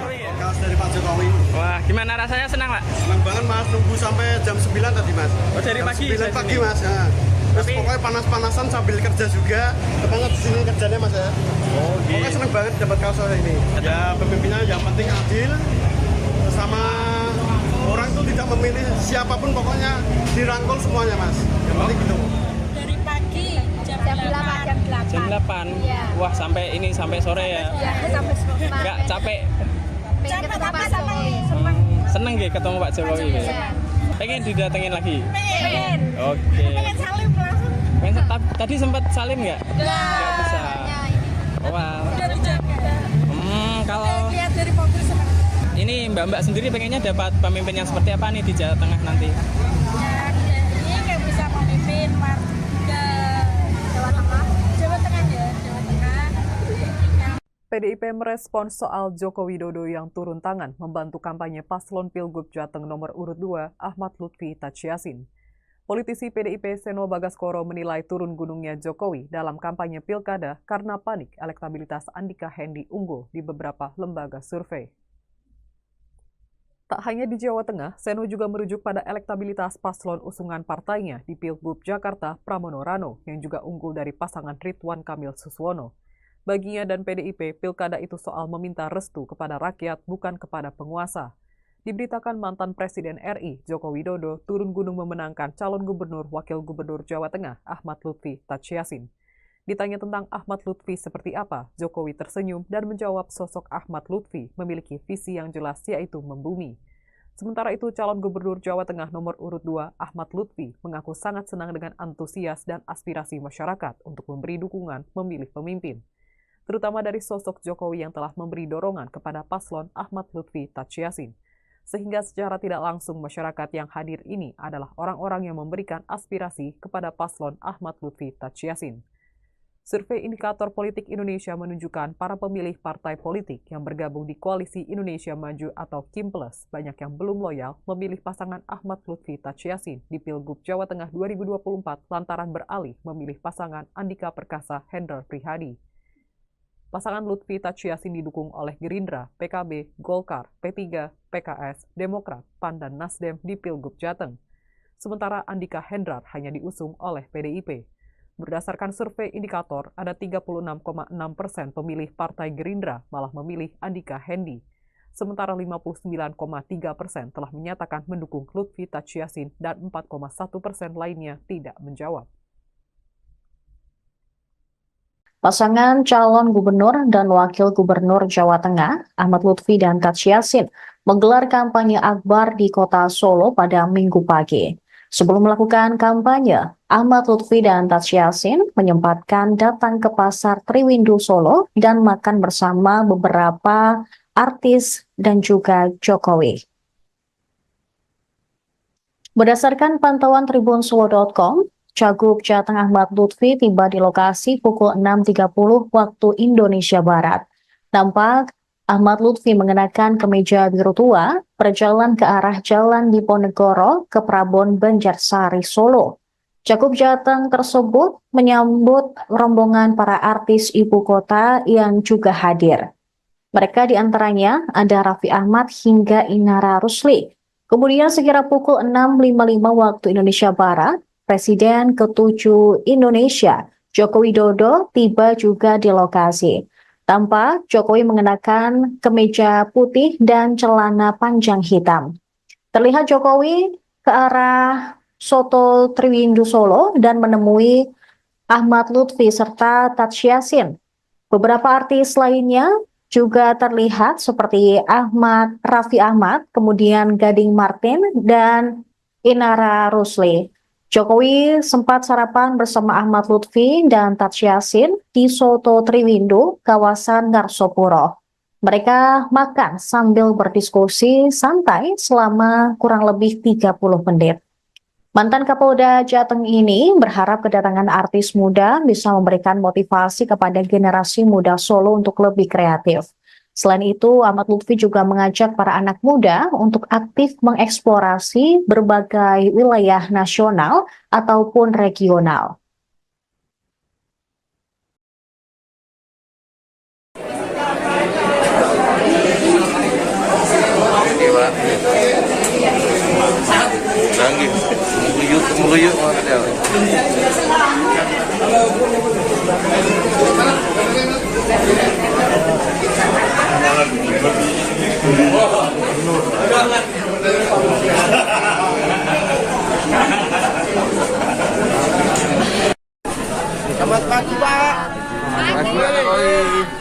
dari Pak Jokowi. Wah, gimana rasanya? Senang, Pak? Senang banget, Mas. Nunggu sampai jam 9 tadi, Mas. Oh, dari jam pagi? 9 pagi, Mas. Ya. Terus pokoknya panas-panasan sambil kerja juga. Semangat di sini kerjanya, Mas ya. Oh, gitu. Pokoknya senang banget dapat kaos ini. Ya, pemimpinnya yang penting adil. Sama orang itu tidak memilih siapapun, pokoknya dirangkul semuanya, Mas. Yang penting gitu. Dari pagi jam 8. Jam 8? Iya. Wah, sampai sore ya? Iya, sampai sore. Nggak capek? Capek tapi senang. Seneng gak ketemu Pak Jokowi? Iya. Pengen didatengin lagi? Pengen. Oke. Pengen salim langsung. Tadi sempat salim nggak? Nggak bisa. Wah. Udah dijaga. Kalau Lihat dari mobil senang. ini Mbak-mbak sendiri pengennya dapat pemimpin yang seperti apa nih di Jawa Tengah nanti? Ya, ini kayak bisa memimpin warga Jawa Tengah. Jawa Tengah ya, Jawa Tengah. PDIP merespons soal Joko Widodo yang turun tangan membantu kampanye paslon Pilgub Jateng nomor urut 2 Ahmad Lutfi Taj Yassin. Politisi PDIP Seno Bagaskoro menilai turun gunungnya Jokowi dalam kampanye pilkada karena panik elektabilitas Andika Hendy unggul di beberapa lembaga survei. Tak hanya di Jawa Tengah, Seno juga merujuk pada elektabilitas paslon usungan partainya di Pilgub Jakarta Pramono Rano yang juga unggul dari pasangan Ridwan Kamil Suswono. Baginya dan PDIP, pilkada itu soal meminta restu kepada rakyat bukan kepada penguasa. Diberitakan mantan Presiden RI, Joko Widodo, turun gunung memenangkan calon gubernur wakil gubernur Jawa Tengah, Ahmad Lutfi Tachiasin. Ditanya tentang Ahmad Lutfi seperti apa, Jokowi tersenyum dan menjawab sosok Ahmad Lutfi memiliki visi yang jelas yaitu membumi. Sementara itu, calon gubernur Jawa Tengah nomor urut 2, Ahmad Lutfi, mengaku sangat senang dengan antusias dan aspirasi masyarakat untuk memberi dukungan memilih pemimpin, terutama dari sosok Jokowi yang telah memberi dorongan kepada paslon Ahmad Lutfi Tachiasin. Sehingga secara tidak langsung masyarakat yang hadir ini adalah orang-orang yang memberikan aspirasi kepada paslon Ahmad Lutfi Tachiasin. Survei Indikator Politik Indonesia menunjukkan para pemilih partai politik yang bergabung di Koalisi Indonesia Maju atau KIM+, banyak yang belum loyal memilih pasangan Ahmad Lutfi Tachiasin di Pilgub Jawa Tengah 2024 lantaran beralih memilih pasangan Andika Perkasa Hendrar Prihadi. Pasangan Lutfi Tachiasin didukung oleh Gerindra, PKB, Golkar, P3, PKS, Demokrat, PAN, dan Nasdem di Pilgub Jateng. Sementara Andika Hendrar hanya diusung oleh PDIP. Berdasarkan survei indikator, ada 36,6% pemilih Partai Gerindra malah memilih Andika Hendi. Sementara 59,3% telah menyatakan mendukung Lutfi Tachiasin dan 4,1% lainnya tidak menjawab. Pasangan calon gubernur dan wakil gubernur Jawa Tengah, Ahmad Lutfi dan Tachiasin, menggelar kampanye akbar di kota Solo pada Minggu pagi. Sebelum melakukan kampanye, Ahmad Lutfi dan Tachiasin menyempatkan datang ke Pasar Triwindu Solo dan makan bersama beberapa artis dan juga Jokowi. Berdasarkan pantauan tribunsuwo.com, Cagup Jateng Ahmad Lutfi tiba di lokasi pukul 6.30 waktu Indonesia Barat. Nampak Ahmad Lutfi mengenakan kemeja biru tua, berjalan ke arah Jalan Diponegoro ke Prabon Banjarsari, Solo. Cagup Jateng tersebut menyambut rombongan para artis ibu kota yang juga hadir. Mereka diantaranya ada Raffi Ahmad hingga Inara Rusli. Kemudian sekira pukul 6.55 waktu Indonesia Barat, Presiden ke-7 Indonesia, Joko Widodo, tiba juga di lokasi. Tampak Jokowi mengenakan kemeja putih dan celana panjang hitam. Terlihat Jokowi ke arah Soto Triwindu Solo dan menemui Ahmad Lutfi serta Tachiasin. Beberapa artis lainnya juga terlihat seperti Raffi Ahmad, kemudian Gading Martin, dan Inara Rusli. Jokowi sempat sarapan bersama Ahmad Lutfi dan Tachiasin di Soto Triwindu, kawasan Ngarsopuro. Mereka makan sambil berdiskusi santai selama kurang lebih 30 menit. Mantan Kapolda Jateng ini berharap kedatangan artis muda bisa memberikan motivasi kepada generasi muda Solo untuk lebih kreatif. Selain itu, Ahmad Lutfi juga mengajak para anak muda untuk aktif mengeksplorasi berbagai wilayah nasional ataupun regional. Selamat pagi, Pak. Selamat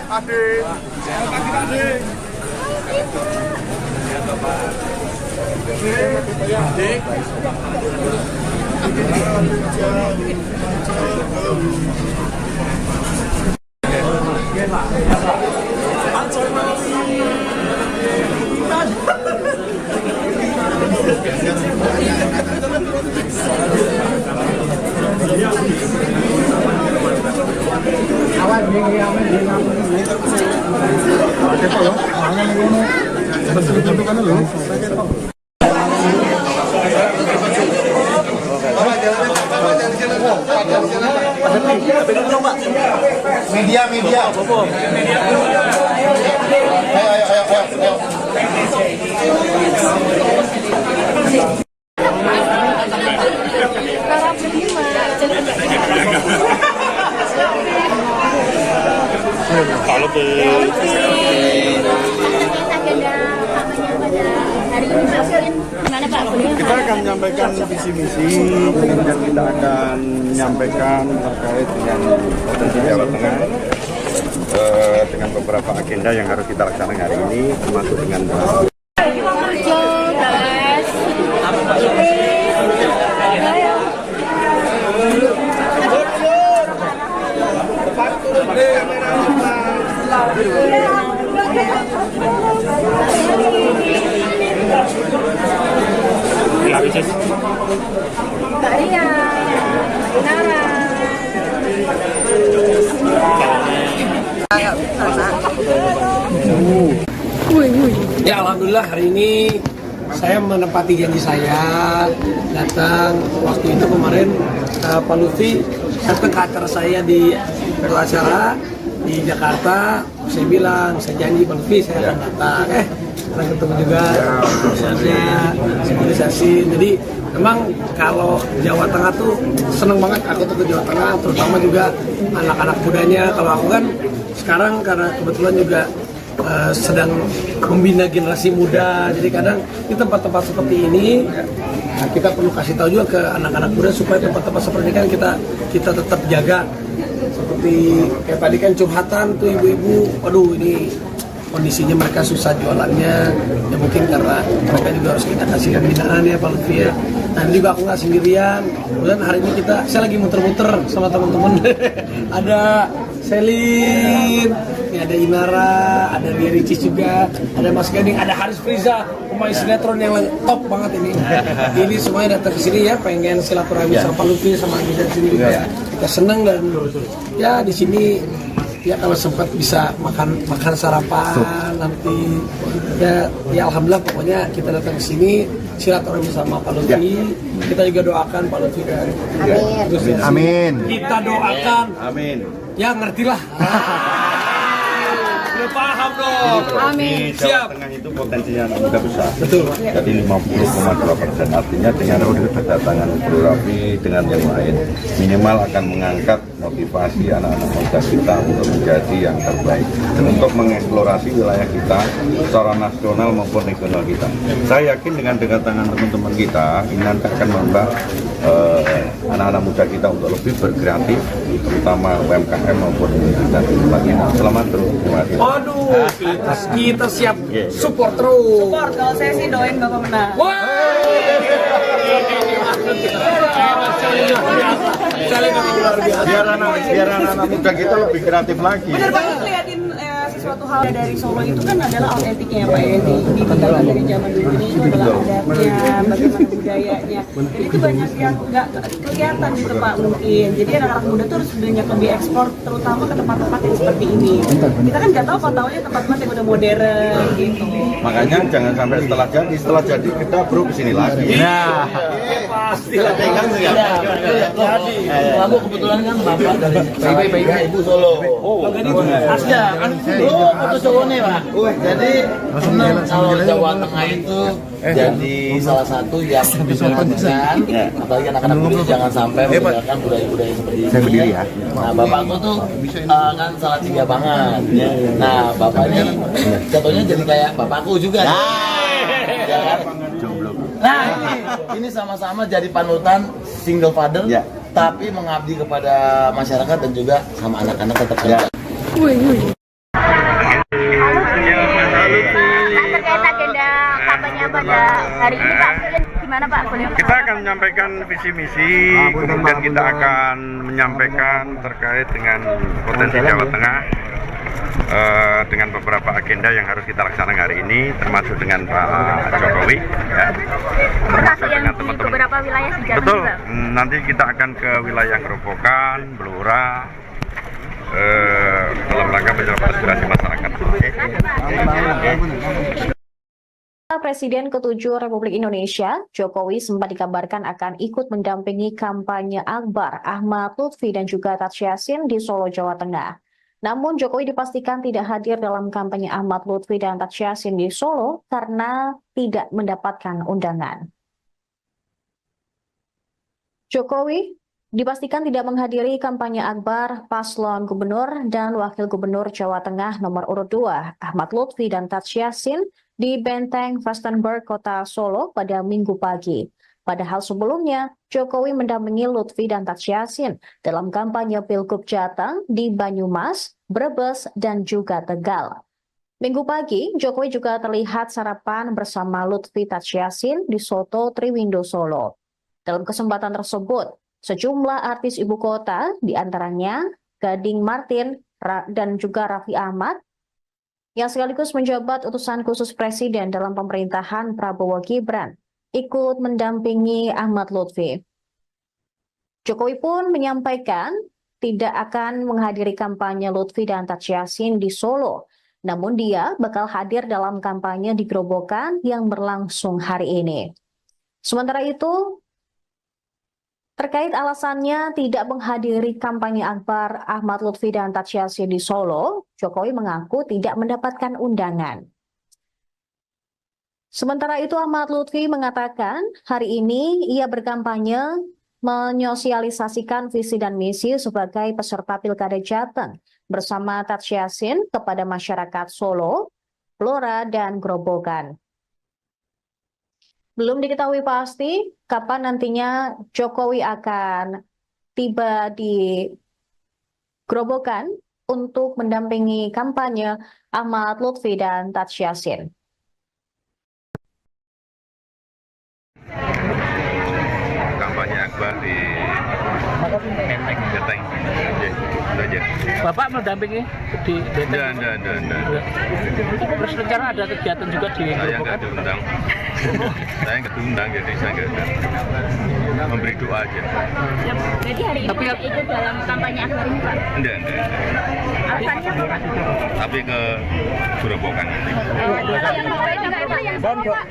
pagi, Adik. Media. Ayo. gimana Pak? Kita akan menyampaikan visi misi dan kita akan menyampaikan terkait dengan potensi Jawa Tengah dengan beberapa agenda yang harus kita laksanakan hari ini, termasuk dengan Ya, alhamdulillah hari ini saya menepati janji saya datang waktu itu kemarin Pak Lutfi datang ke acara saya di acara di Jakarta. Saya bilang, saya janji Pak Lutfi saya akan datang. Kita ketemu juga, sinkronisasi. Jadi memang kalau Jawa Tengah tuh seneng banget aku tuh ke Jawa Tengah, terutama juga anak-anak mudanya. Kalau aku kan sekarang karena kebetulan juga sedang membina generasi muda, jadi kadang di tempat-tempat seperti ini kita perlu kasih tahu juga ke anak-anak muda supaya tempat-tempat seperti ini kan kita tetap jaga. Seperti kayak tadi kan curhatan tuh ibu-ibu, waduh ini kondisinya mereka susah jualannya, ya mungkin karena mereka juga harus kita kasih pembinaan ya Pak Lutfi ya. Dan juga aku nggak sendirian, kemudian hari ini saya lagi muter-muter sama teman-teman. Ada Selin, ini ada Inara, ada Ria Ricis juga, ada Mas Gading, ada Haris Friza, pemain sinetron yang top banget ini. Ini semuanya datang ke sini ya, pengen silaturahmi sama Pak Lutfi sama kita di sini juga. Kita senang dan ya di sini ya kalau sempat bisa makan sarapan nanti ya alhamdulillah pokoknya kita datang ke sini silaturahmi sama Pak Lutfi. Kita juga doakan Pak Lutfi kan. Amin. Kita doakan. Amin. Ya ngertilah. Udah paham dong. Amin. Jawa Tengah itu potensinya anak muda besar. Betul. Jadi 50,2%. Artinya dengan kedatangan Bro Raffi dengan yang lain, minimal akan mengangkat motivasi anak-anak muda kita untuk menjadi yang terbaik dan untuk mengeksplorasi wilayah kita secara nasional maupun regional kita. Saya yakin dengan kedatangan teman-teman kita ini nanti akan membuat anak-anak muda kita untuk lebih berkreatif, terutama UMKM maupun inisiatif lainnya. Selamat terus. Terima kasih. Waduh, kita siap support terus. Support, kalau saya sih doain Bapak menang. Biar anak-anak muda kita lebih kreatif lagi. Bener banget liatin sesuatu hal dari Solo itu kan adalah autentiknya Pak ya, ditinggalkan dari zaman dulu ini itu adalah adatnya, bagaimana budayanya. Jadi itu banyak yang nggak kelihatan gitu Pak mungkin. Jadi anak-anak muda tuh harus banyak lebih ekspor, terutama ke tempat-tempat yang seperti ini. Kita kan nggak tahu kok taunya tempat-tempat yang udah modern gitu. Makanya jangan sampai setelah jadi kita bro kesini lagi. Nah, pasti lah kan ya. Jadi, lalu kebetulan kan bapak dari Ibu Solo. Oh, Asya kan lu foto Solo nih Pak. Jadi senang kalau Jawa Tengah itu jadi salah satu yang bisa menunjukkan, apalagi anak-anak muda jangan sampai meninggalkan budaya-budaya seperti ini. Nah, bapakku tuh kan salah tiga banget. Nah, bapaknya jatuhnya jadi kayak bapakku juga. Nah, ini sama-sama jadi panutan single father, tapi mengabdi kepada masyarakat dan juga sama anak-anak tetap kerja. Terkait agenda kampanye pada hari ini Pak, gimana Pak? Kita akan menyampaikan visi misi, kemudian kita akan menyampaikan terkait dengan potensi Jawa Tengah dengan beberapa agenda yang harus kita laksanakan hari ini, termasuk dengan Pak Jokowi, ya. Termasuk dengan teman-teman. Beberapa wilayah di Jawa Betul. juga. Nanti kita akan ke wilayah Gerobokan, Blora, dalam rangka menjawab aspirasi masyarakat. Presiden ke-7 Republik Indonesia, Jokowi sempat dikabarkan akan ikut mendampingi kampanye Akbar Ahmad Lutfi dan juga Taj Yassin di Solo, Jawa Tengah. Namun Jokowi dipastikan tidak hadir dalam kampanye Ahmad Lutfi dan Taj Yassin di Solo karena tidak mendapatkan undangan. Jokowi dipastikan tidak menghadiri kampanye Akbar paslon gubernur dan wakil gubernur Jawa Tengah nomor urut 2 Ahmad Lutfi dan Taj Yassin di Benteng Vastenburg, Kota Solo pada Minggu pagi. Padahal sebelumnya, Jokowi mendampingi Lutfi dan Tadsy Yassin dalam kampanye Pilgub Jateng di Banyumas, Brebes, dan juga Tegal. Minggu pagi, Jokowi juga terlihat sarapan bersama Lutfi Tadsy Yassin di Soto Triwindo Solo. Dalam kesempatan tersebut, sejumlah artis ibu kota, diantaranya Gading Martin dan juga Raffi Ahmad, yang sekaligus menjabat utusan khusus Presiden dalam pemerintahan Prabowo Gibran, ikut mendampingi Ahmad Lutfi. Jokowi pun menyampaikan tidak akan menghadiri kampanye Lutfi dan Tadsy Yassin di Solo, namun dia bakal hadir dalam kampanye di Grobogan yang berlangsung hari ini. Sementara itu, terkait alasannya tidak menghadiri kampanye akbar Ahmad Lutfi dan Tadsy Yassin di Solo, Jokowi mengaku tidak mendapatkan undangan. Sementara itu, Ahmad Lutfi mengatakan hari ini ia berkampanye menyosialisasikan visi dan misi sebagai peserta Pilkada Jateng bersama Tadsy Yassin kepada masyarakat Solo, Blora, dan Grobogan. Belum diketahui pasti kapan nantinya Jokowi akan tiba di Grobogan untuk mendampingi kampanye Ahmad Lutfi dan Tadsy Yassin. Kampanye akbar di Benteng Jateng. Aja. Bapak mendampingi di Benteng? Enggak. Terus rencana ada kegiatan juga di Saya Grobogan? nggak diundang. Saya nggak diundang, jadi saya nggak ada. Memberi doa aja. Jadi hari ini tidak ikut dalam kampanye akbar ini, Pak? Enggak. Alasannya apa? Tapi ke Grobogan.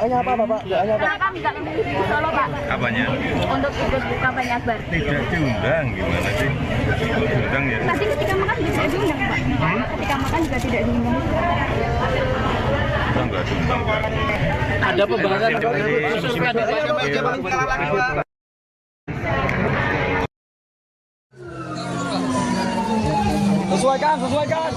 Kenapa nggak memilih di Solo, Pak? Apanya? Untuk ikut kampanye akbar? Tidak diundang, gimana sih? Diundang ya. Nanti ketika makan juga tidak diundang, Pak? Ketika makan juga tidak diundang. Kita nggak diundang, Pak. Ada pembahasan khusus Sesuaikan.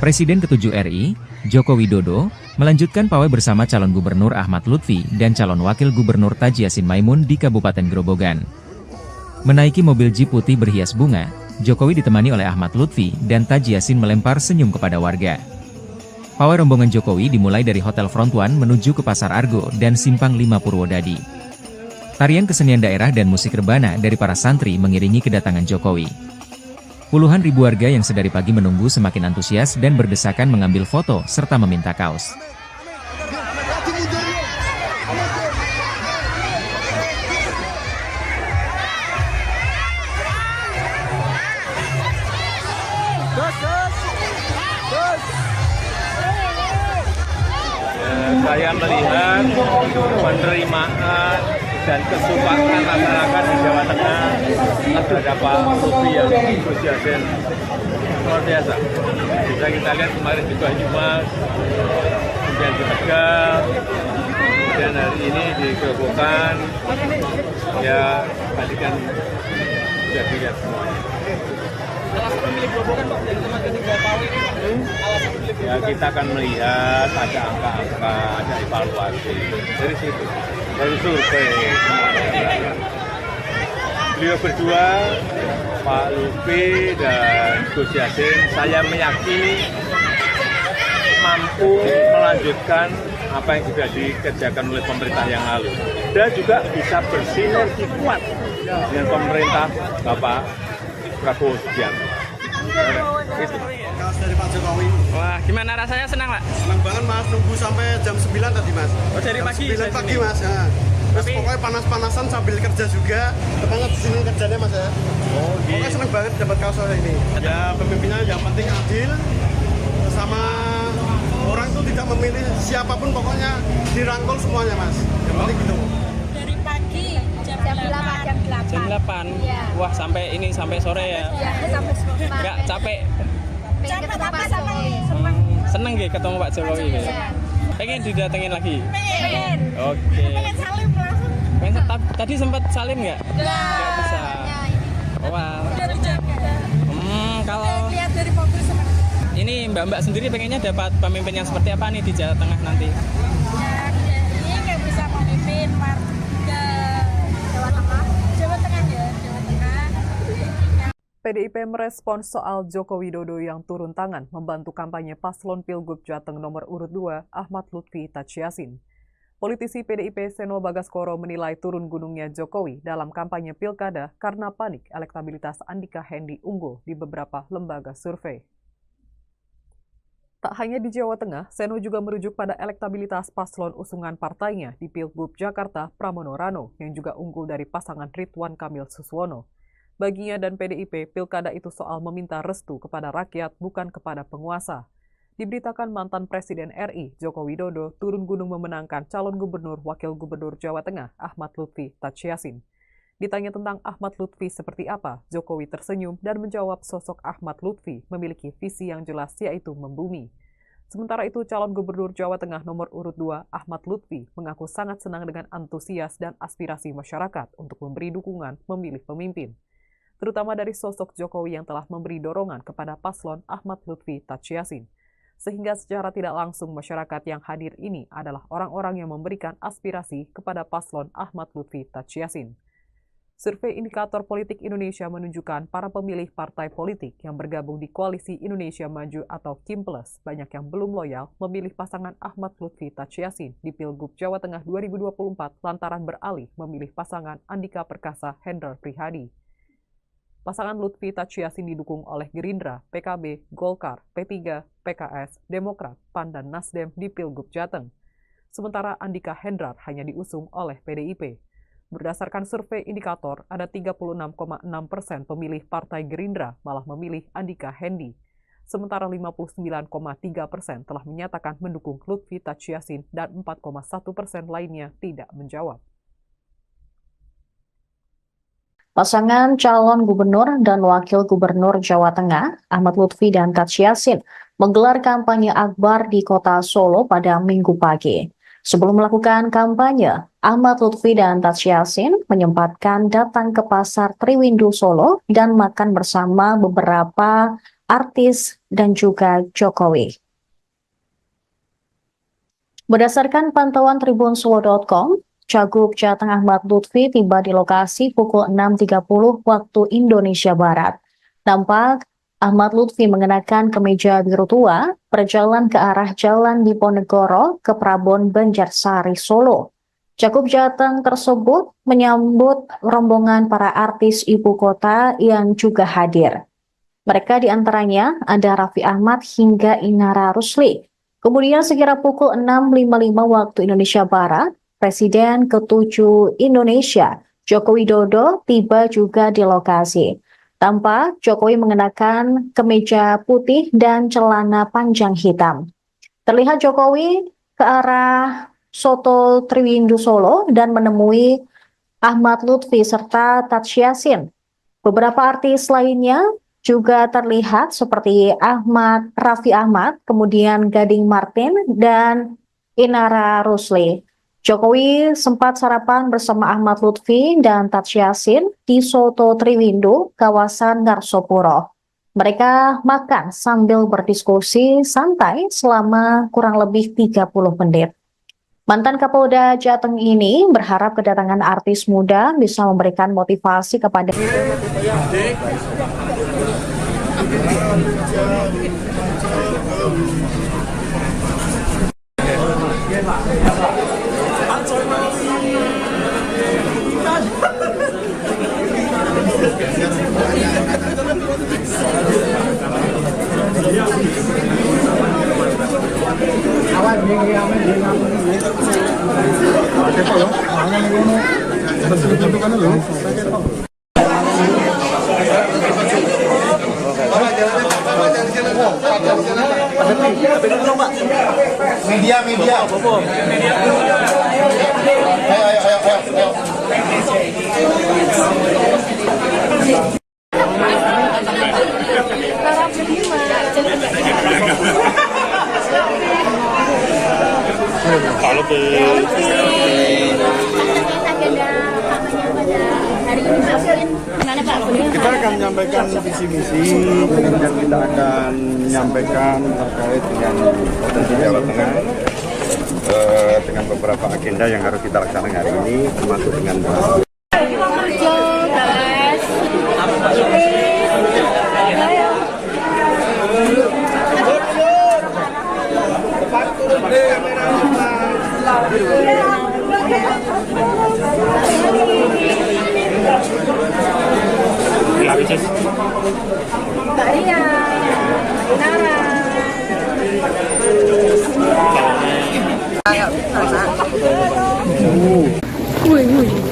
Presiden ke-7 RI, Joko Widodo, melanjutkan pawai bersama calon gubernur Ahmad Lutfi dan calon wakil gubernur Tadsy Yassin Maimun di Kabupaten Grobogan. Menaiki mobil jeep putih berhias bunga, Jokowi ditemani oleh Ahmad Lutfi dan Tadsy Yassin melempar senyum kepada warga. Pawai rombongan Jokowi dimulai dari Hotel Front One menuju ke Pasar Argo dan Simpang 5 Purwodadi. Tarian kesenian daerah dan musik rebana dari para santri mengiringi kedatangan Jokowi. Puluhan ribu warga yang sedari pagi menunggu semakin antusias dan berdesakan mengambil foto serta meminta kaos. Saya melihat penerimaan dan kesukaan masyarakat di Jawa Tengah terhadap Pak Lutfi yang Tadsy Yassin luar biasa. Bisa kita lihat kemarin di Banyumas, kemudian di Tegal, dan hari ini di Grobogan. Ya, tadi kan sudah dilihat semuanya. Alasan memilih Grobogan, Pak, dari teman ketiga pawai ini, Pak? Alasan memilih Ya, kita akan melihat ada angka-angka, ada evaluasi dari situ, dari survei. Beliau berdua, Pak Lutfi dan Tadsy Yassin, saya meyakini mampu melanjutkan apa yang sudah dikerjakan oleh pemerintah yang lalu, dan juga bisa bersinergi kuat dengan pemerintah Bapak Prabowo Subianto. Dari Pak Jokowi. Wah, gimana rasanya? Senang, Pak? Senang banget Mas, nunggu sampai jam 9 tadi Mas. Oh, dari jam pagi? 9 pagi Mas. Ya. Terus pokoknya panas-panasan sambil kerja juga. Banget di sini kerjanya Mas ya. Oh, gitu. Pokoknya senang banget dapat kaos ini. Ya pemimpinnya yang penting adil, sama orang itu tidak memilih siapapun, pokoknya dirangkul semuanya Mas. Yang penting gitu. Dari pagi jam 8. Jam 8? Iya. Wah, sampai ini, sampai sore ya? Ya, sampai sore. Nggak capek? Capek tapi seneng. Seneng gak ketemu Pak Jokowi? Iya. Pengen didatengin lagi? Pengen. Oke. Pengen salim langsung. Tadi sempat salim nggak? Nggak bisa. Wah. Udah dijaga. dari Fokus sebenarnya. Ini Mbak sendiri pengennya dapat pemimpin yang seperti apa nih di Jawa Tengah nanti? Ya, ini nggak bisa memimpin warga Jawa Tengah. Jawa Tengah ya, Jawa Tengah. PDIP merespons soal Joko Widodo yang turun tangan membantu kampanye paslon Pilgub Jateng nomor urut 2 Ahmad Lutfi Tachiasin. Politisi PDIP Seno Bagaskoro menilai turun gunungnya Jokowi dalam kampanye Pilkada karena panik elektabilitas Andika Hendy unggul di beberapa lembaga survei. Tak hanya di Jawa Tengah, Seno juga merujuk pada elektabilitas paslon usungan partainya di Pilgub Jakarta Pramono Rano yang juga unggul dari pasangan Ridwan Kamil Suswono. Baginya dan PDIP, pilkada itu soal meminta restu kepada rakyat bukan kepada penguasa. Diberitakan mantan Presiden RI, Joko Widodo, turun gunung memenangkan calon gubernur wakil gubernur Jawa Tengah, Ahmad Lutfi Tachiasin. Ditanya tentang Ahmad Lutfi seperti apa, Jokowi tersenyum dan menjawab sosok Ahmad Lutfi memiliki visi yang jelas yaitu membumi. Sementara itu, calon gubernur Jawa Tengah nomor urut 2, Ahmad Lutfi, mengaku sangat senang dengan antusias dan aspirasi masyarakat untuk memberi dukungan memilih pemimpin. Terutama dari sosok Jokowi yang telah memberi dorongan kepada paslon Ahmad Lutfi Tachiasin. Sehingga secara tidak langsung masyarakat yang hadir ini adalah orang-orang yang memberikan aspirasi kepada paslon Ahmad Lutfi Tachiasin. Survei Indikator Politik Indonesia menunjukkan para pemilih partai politik yang bergabung di Koalisi Indonesia Maju atau KIM+, banyak yang belum loyal memilih pasangan Ahmad Lutfi Tachiasin di Pilgub Jawa Tengah 2024 lantaran beralih memilih pasangan Andika Perkasa Hendrar Prihadi. Pasangan Lutfi Tachiasin didukung oleh Gerindra, PKB, Golkar, P3, PKS, Demokrat, PAN, dan Nasdem di Pilgub Jateng. Sementara Andika Hendrar hanya diusung oleh PDIP. Berdasarkan survei indikator, ada 36,6% pemilih Partai Gerindra malah memilih Andika Hendy. Sementara 59,3% telah menyatakan mendukung Lutfi Tachiasin dan 4,1% lainnya tidak menjawab. Pasangan calon gubernur dan wakil gubernur Jawa Tengah, Ahmad Lutfi dan Tachiasin, menggelar kampanye akbar di kota Solo pada Minggu pagi. Sebelum melakukan kampanye, Ahmad Lutfi dan Tachiasin menyempatkan datang ke Pasar Triwindu Solo dan makan bersama beberapa artis dan juga Jokowi. Berdasarkan pantauan tribunsuwo.com, Cagup Jateng Ahmad Lutfi tiba di lokasi pukul 6.30 waktu Indonesia Barat. Nampak Ahmad Lutfi mengenakan kemeja biru tua berjalan ke arah Jalan Diponegoro ke Prabon Banjarsari Solo. Cagup Jateng tersebut menyambut rombongan para artis ibu kota yang juga hadir. Mereka diantaranya ada Raffi Ahmad hingga Inara Rusli. Kemudian sekira pukul 6.55 waktu Indonesia Barat, Presiden ke-7 Indonesia, Joko Widodo, tiba juga di lokasi. Tampak Jokowi mengenakan kemeja putih dan celana panjang hitam. Terlihat Jokowi ke arah Soto Triwindu Solo dan menemui Ahmad Lutfi serta Tachiasin. Beberapa artis lainnya juga terlihat seperti Raffi Ahmad, kemudian Gading Martin, dan Inara Rusli. Jokowi sempat sarapan bersama Ahmad Lutfi dan Tachiasin di Soto Triwindu, kawasan Ngarsopuro. Mereka makan sambil berdiskusi santai selama kurang lebih 30 menit. Mantan Kapolda Jateng ini berharap kedatangan artis muda bisa memberikan motivasi kepada media. Kalau ke agenda kampanye pada hari ini Pak, gimana Pak? akan menyampaikan visi misi dan kita akan menyampaikan terkait dengan potensi Jawa Tengah dengan beberapa agenda yang harus kita laksanakan hari ini, termasuk dengan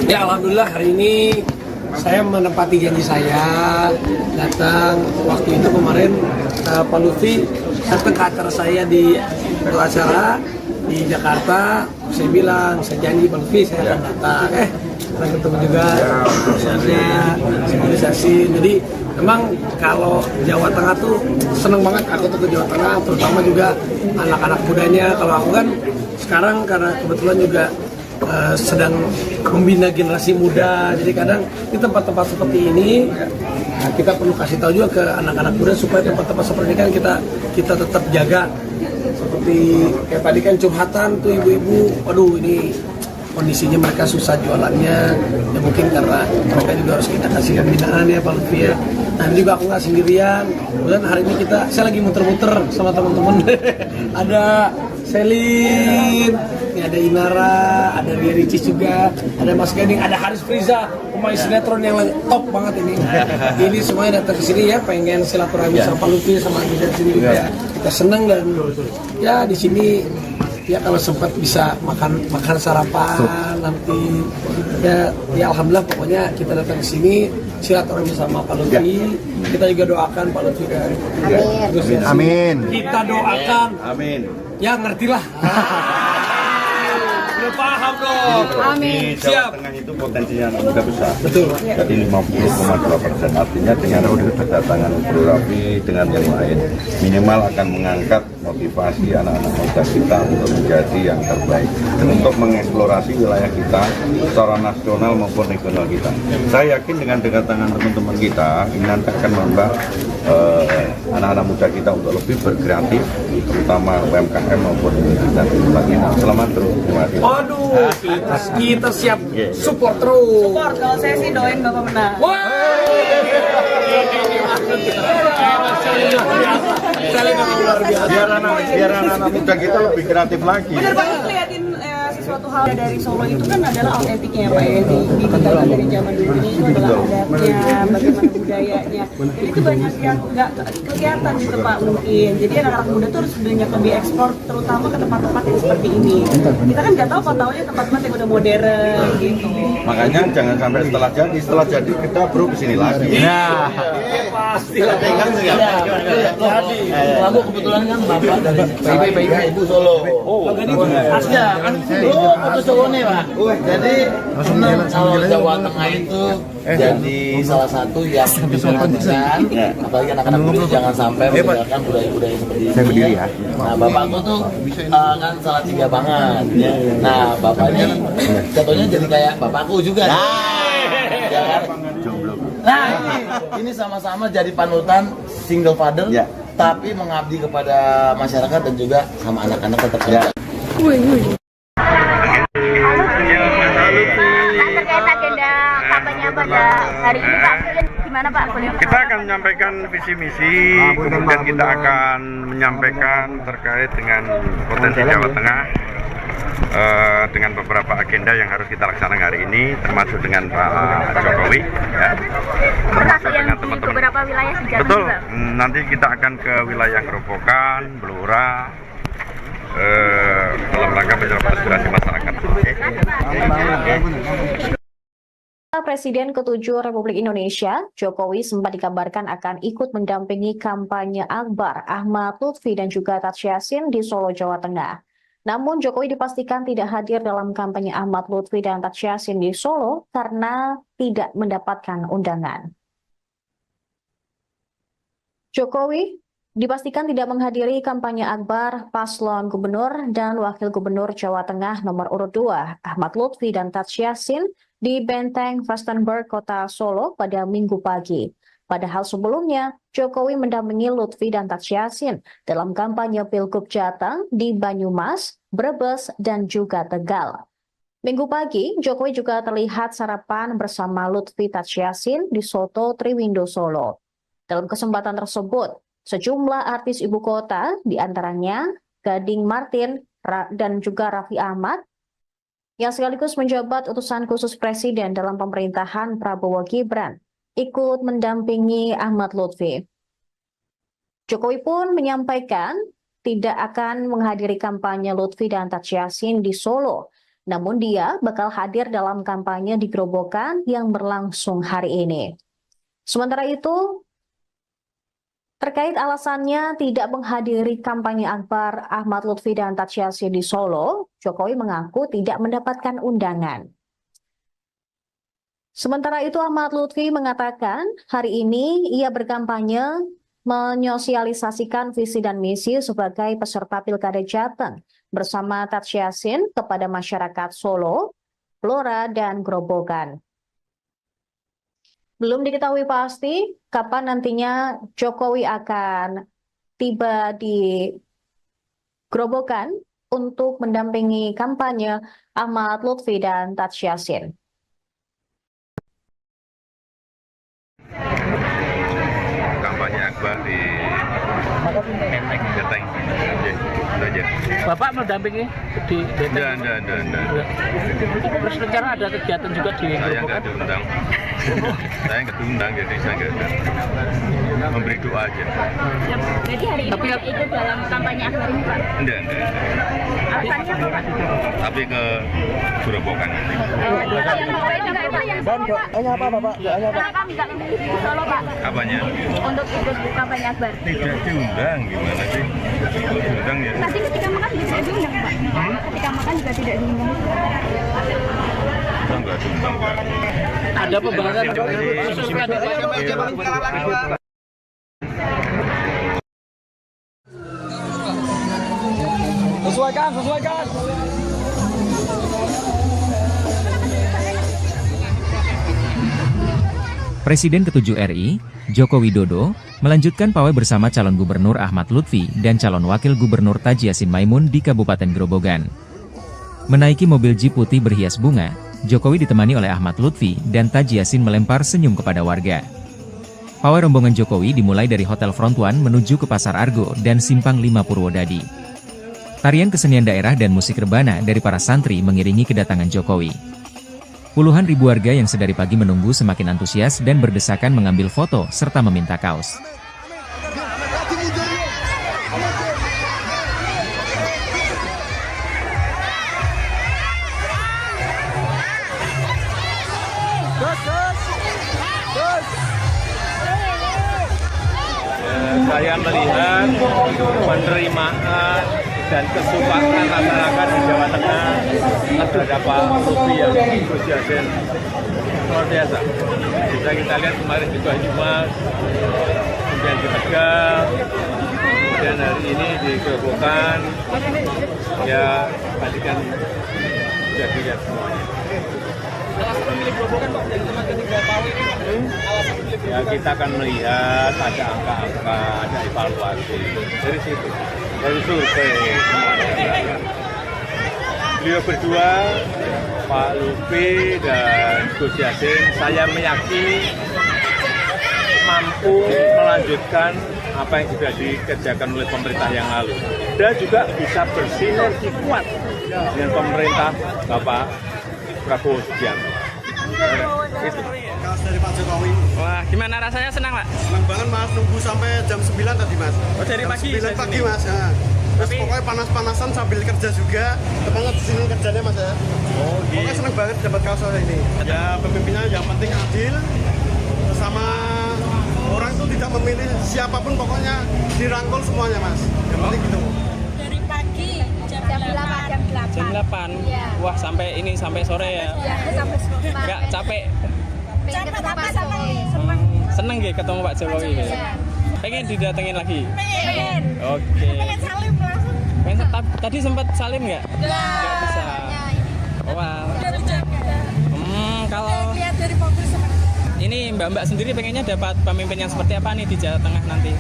Ya, alhamdulillah hari ini saya menepati janji saya datang waktu itu kemarin Pak Lutfi datang ke acara saya di acara di Jakarta. Saya bilang, saya janji Pak Lutfi saya akan datang. Kita ketemu juga sosialisasi. Jadi memang kalau Jawa Tengah tuh seneng banget aku tuh ke Jawa Tengah, terutama juga anak-anak mudanya. Kalau aku kan sekarang karena kebetulan juga sedang membina generasi muda, jadi kadang di tempat-tempat seperti ini kita perlu kasih tahu juga ke anak-anak muda supaya tempat-tempat seperti ini kan kita tetap jaga. Seperti kayak tadi kan curhatan tuh ibu-ibu, waduh ini kondisinya mereka susah jualannya, ya mungkin karena mereka juga harus kita kasih pembinaan ya Pak Lutfi ya. Nah juga aku nggak sendirian, kemudian hari ini saya lagi muter-muter sama teman-teman. Ada Selin, ini ada Inara, ada Ricis juga, ada Mas Gading, ada Haris Friza, pemain sinetron yang top banget ini. Ini semuanya datang ke sini ya, pengen silaturahmi sama Pak Lutfi sama di sini juga. Kita senang dan ya di sini ya kalau sempat bisa makan sarapan nanti ya alhamdulillah pokoknya kita datang ke sini silaturahmi sama Pak Lutfi. Kita juga doakan Pak Lutfi kan. Amin. Kita doakan. Amin. Ya ngertilah. Udah paham dong. Amin. Jawa Tengah itu potensinya juga besar. Betul. Jadi 50,2%. Artinya dengan kedatangan Bro Raffi dengan yang lain, minimal akan mengangkat motivasi anak-anak muda kita untuk menjadi yang terbaik dan untuk mengeksplorasi wilayah kita secara nasional maupun regional kita. Saya yakin dengan kedatangan teman-teman kita ini nanti akan membuat anak-anak muda kita untuk lebih berkreatif, terutama UMKM maupun kita. Selamat terus. Terima kasih. Aduh, kita siap support terus. Support, kalau saya sih doain Bapak menang. Biar anak-anak muda kita lebih kreatif lagi. Bener banget liatin sesuatu hal dari Solo itu kan adalah autentiknya Pak ya, ditinggalkan dari zaman dulu. Ini itu adalah adatnya, bagaimana budayanya. Itu banyak yang nggak kelihatan gitu Pak mungkin. Jadi anak-anak muda tuh harus banyak lebih ekspor, terutama ke tempat-tempat yang seperti ini. Kita kan nggak tahu apa taunya tempat-tempat yang udah modern gitu. Makanya jangan sampai setelah jadi kita bro kesini lagi. Nah, pasti lah pegang ya. Jadi, kamu kebetulan kan bapak dari Ibu Solo. Oh, aslinya kan foto Solo nih Pak. Jadi senang kalau Jawa Tengah itu jadi salah satu yang diperhatikan, apalagi anak-anak muda jangan sampai meninggalkan budaya-budaya seperti ini. Saya berdiri ya. Nah, bapakku tuh kan salah tiga banget. Nah, bapak ini contohnya jadi kayak bapakku juga. Nah, ini sama-sama jadi panutan single father, tapi mengabdi kepada masyarakat dan juga sama anak-anak tetap kerja. Terkait agenda kampanye pada hari ini Pak, gimana Pak? Kita akan menyampaikan visi misi, kemudian kita akan menyampaikan terkait dengan potensi Jawa Tengah dengan beberapa agenda yang harus kita laksanakan hari ini, termasuk dengan Pak Jokowi, ya. Termasuk dengan teman-teman. Beberapa wilayah di Jawa Betul. juga. Nanti kita akan ke wilayah Gerobokan, Blora, dalam rangka menjawab aspirasi masyarakat. Presiden ke-7 Republik Indonesia, Jokowi sempat dikabarkan akan ikut mendampingi kampanye Akbar Ahmad Lutfi dan juga Taj Yassin di Solo, Jawa Tengah. Namun Jokowi dipastikan tidak hadir dalam kampanye Ahmad Lutfi dan Taj Yassin di Solo karena tidak mendapatkan undangan. Jokowi dipastikan tidak menghadiri kampanye Akbar paslon Gubernur dan Wakil Gubernur Jawa Tengah nomor urut 2 Ahmad Lutfi dan Taj Yassin di Benteng Vastenburg, Kota Solo pada Minggu pagi. Padahal sebelumnya, Jokowi mendampingi Lutfi dan Taj Yassin dalam kampanye Pilgub Jateng di Banyumas, Brebes, dan juga Tegal. Minggu pagi, Jokowi juga terlihat sarapan bersama Lutfi Taj Yassin di Soto Triwindo Solo. Dalam kesempatan tersebut, sejumlah artis ibu kota, diantaranya Gading Martin dan juga Raffi Ahmad, yang sekaligus menjabat utusan khusus Presiden dalam pemerintahan Prabowo Gibran, ikut mendampingi Ahmad Lutfi. Jokowi pun menyampaikan tidak akan menghadiri kampanye Lutfi dan Taj Yassin di Solo, namun dia bakal hadir dalam kampanye di Grobogan yang berlangsung hari ini. Sementara itu, terkait alasannya tidak menghadiri kampanye akbar Ahmad Lutfi dan Taj Yassin di Solo, Jokowi mengaku tidak mendapatkan undangan. Sementara itu, Ahmad Lutfi mengatakan hari ini ia berkampanye menyosialisasikan visi dan misi sebagai peserta Pilkada Jateng bersama Taj Yassin kepada masyarakat Solo, Blora, dan Grobogan. Belum diketahui pasti kapan nantinya Jokowi akan tiba di Grobogan untuk mendampingi kampanye Ahmad Lutfi dan Taj Yassin. Kampanye akbar di Jateng. Aja. Bapak mendampingi di Jateng? Enggak. Terus rencana ada kegiatan juga di Saya nggak diundang. Saya nggak diundang, jadi saya nggak memberi doa aja. Jadi hari ini tidak ikut dalam kampanye akbar ini, Pak? Enggak. Alasannya apa, Pak? Tapi ke Grobogan nanti. Hanya apa, Bapak? Kenapa kami nggak memilih di Solo, Pak? Apanya? Untuk ikut kampanye akbar. Tidak diundang, gimana sih? Kalau diundang ya. Tadi ketika makan juga tidak diundang, Pak? Ketika makan juga tidak diundang. Enggak diundang, Pak. ada pembahasan Sesuaikan. Presiden ke-7 RI, Joko Widodo, melanjutkan pawai bersama calon gubernur Ahmad Lutfi dan calon wakil gubernur Taj Yassin Maimun di Kabupaten Grobogan. Menaiki mobil jeep putih berhias bunga, Jokowi ditemani oleh Ahmad Lutfi dan Taj Yassin melempar senyum kepada warga. Pawai rombongan Jokowi dimulai dari Hotel Front One menuju ke Pasar Argo dan Simpang 5 Purwodadi. Tarian kesenian daerah dan musik rebana dari para santri mengiringi kedatangan Jokowi. Puluhan ribu warga yang sedari pagi menunggu semakin antusias dan berdesakan mengambil foto serta meminta kaos. Saya melihat penerimaan dan kesukaan masyarakat di Jawa Tengah terhadap Pak Lutfi yang Gus Yassin luar biasa. Bisa kita lihat kemarin di Banyumas, kemudian di Tegal, dan hari ini di Grobogan. Ya, tadi kan sudah dilihat semuanya. alasan memilih Grobogan Pak dari teman ketiga pawai ini Ya, kita akan melihat ada angka-angka, ada evaluasi dari situ, dari survei. Beliau berdua, Pak Lutfi dan Gus Yassin, saya meyakini mampu melanjutkan apa yang sudah dikerjakan oleh pemerintah yang lalu, dan juga bisa bersinergi kuat dengan pemerintah Bapak Prabowo Subianto. Itu. Kaos dari Pak Jokowi. wah gimana rasanya, senang Pak? Senang banget Mas, nunggu sampai jam 9 tadi Mas. Oh, dari jam pagi? 9 pagi Mas. Ya. Terus pokoknya panas-panasan sambil kerja juga. Semangat di sini kerjanya Mas ya. Oh, Pokoknya senang banget dapat kaos hari ini. Ya pemimpinnya yang penting adil, sama orang itu tidak memilih siapapun, pokoknya dirangkul semuanya Mas. Yang penting gitu. Dari pagi jam 8. Jam 8? Iya. Wah, sampai ini sampai sore ya? Iya, sampai sore. Nggak capek? Capek tapi seneng. Seneng ya ketemu Pak Jokowi ya? Pengen didatengin lagi? Pengen. Oke. Pengen salim langsung. Tadi sempat salim nggak? Nggak bisa. Wah. Udah dijaga. Kalau Lihat dari mobil sebenarnya. Ini Mbak sendiri pengennya dapat pemimpin yang seperti apa nih di Jawa Tengah nanti?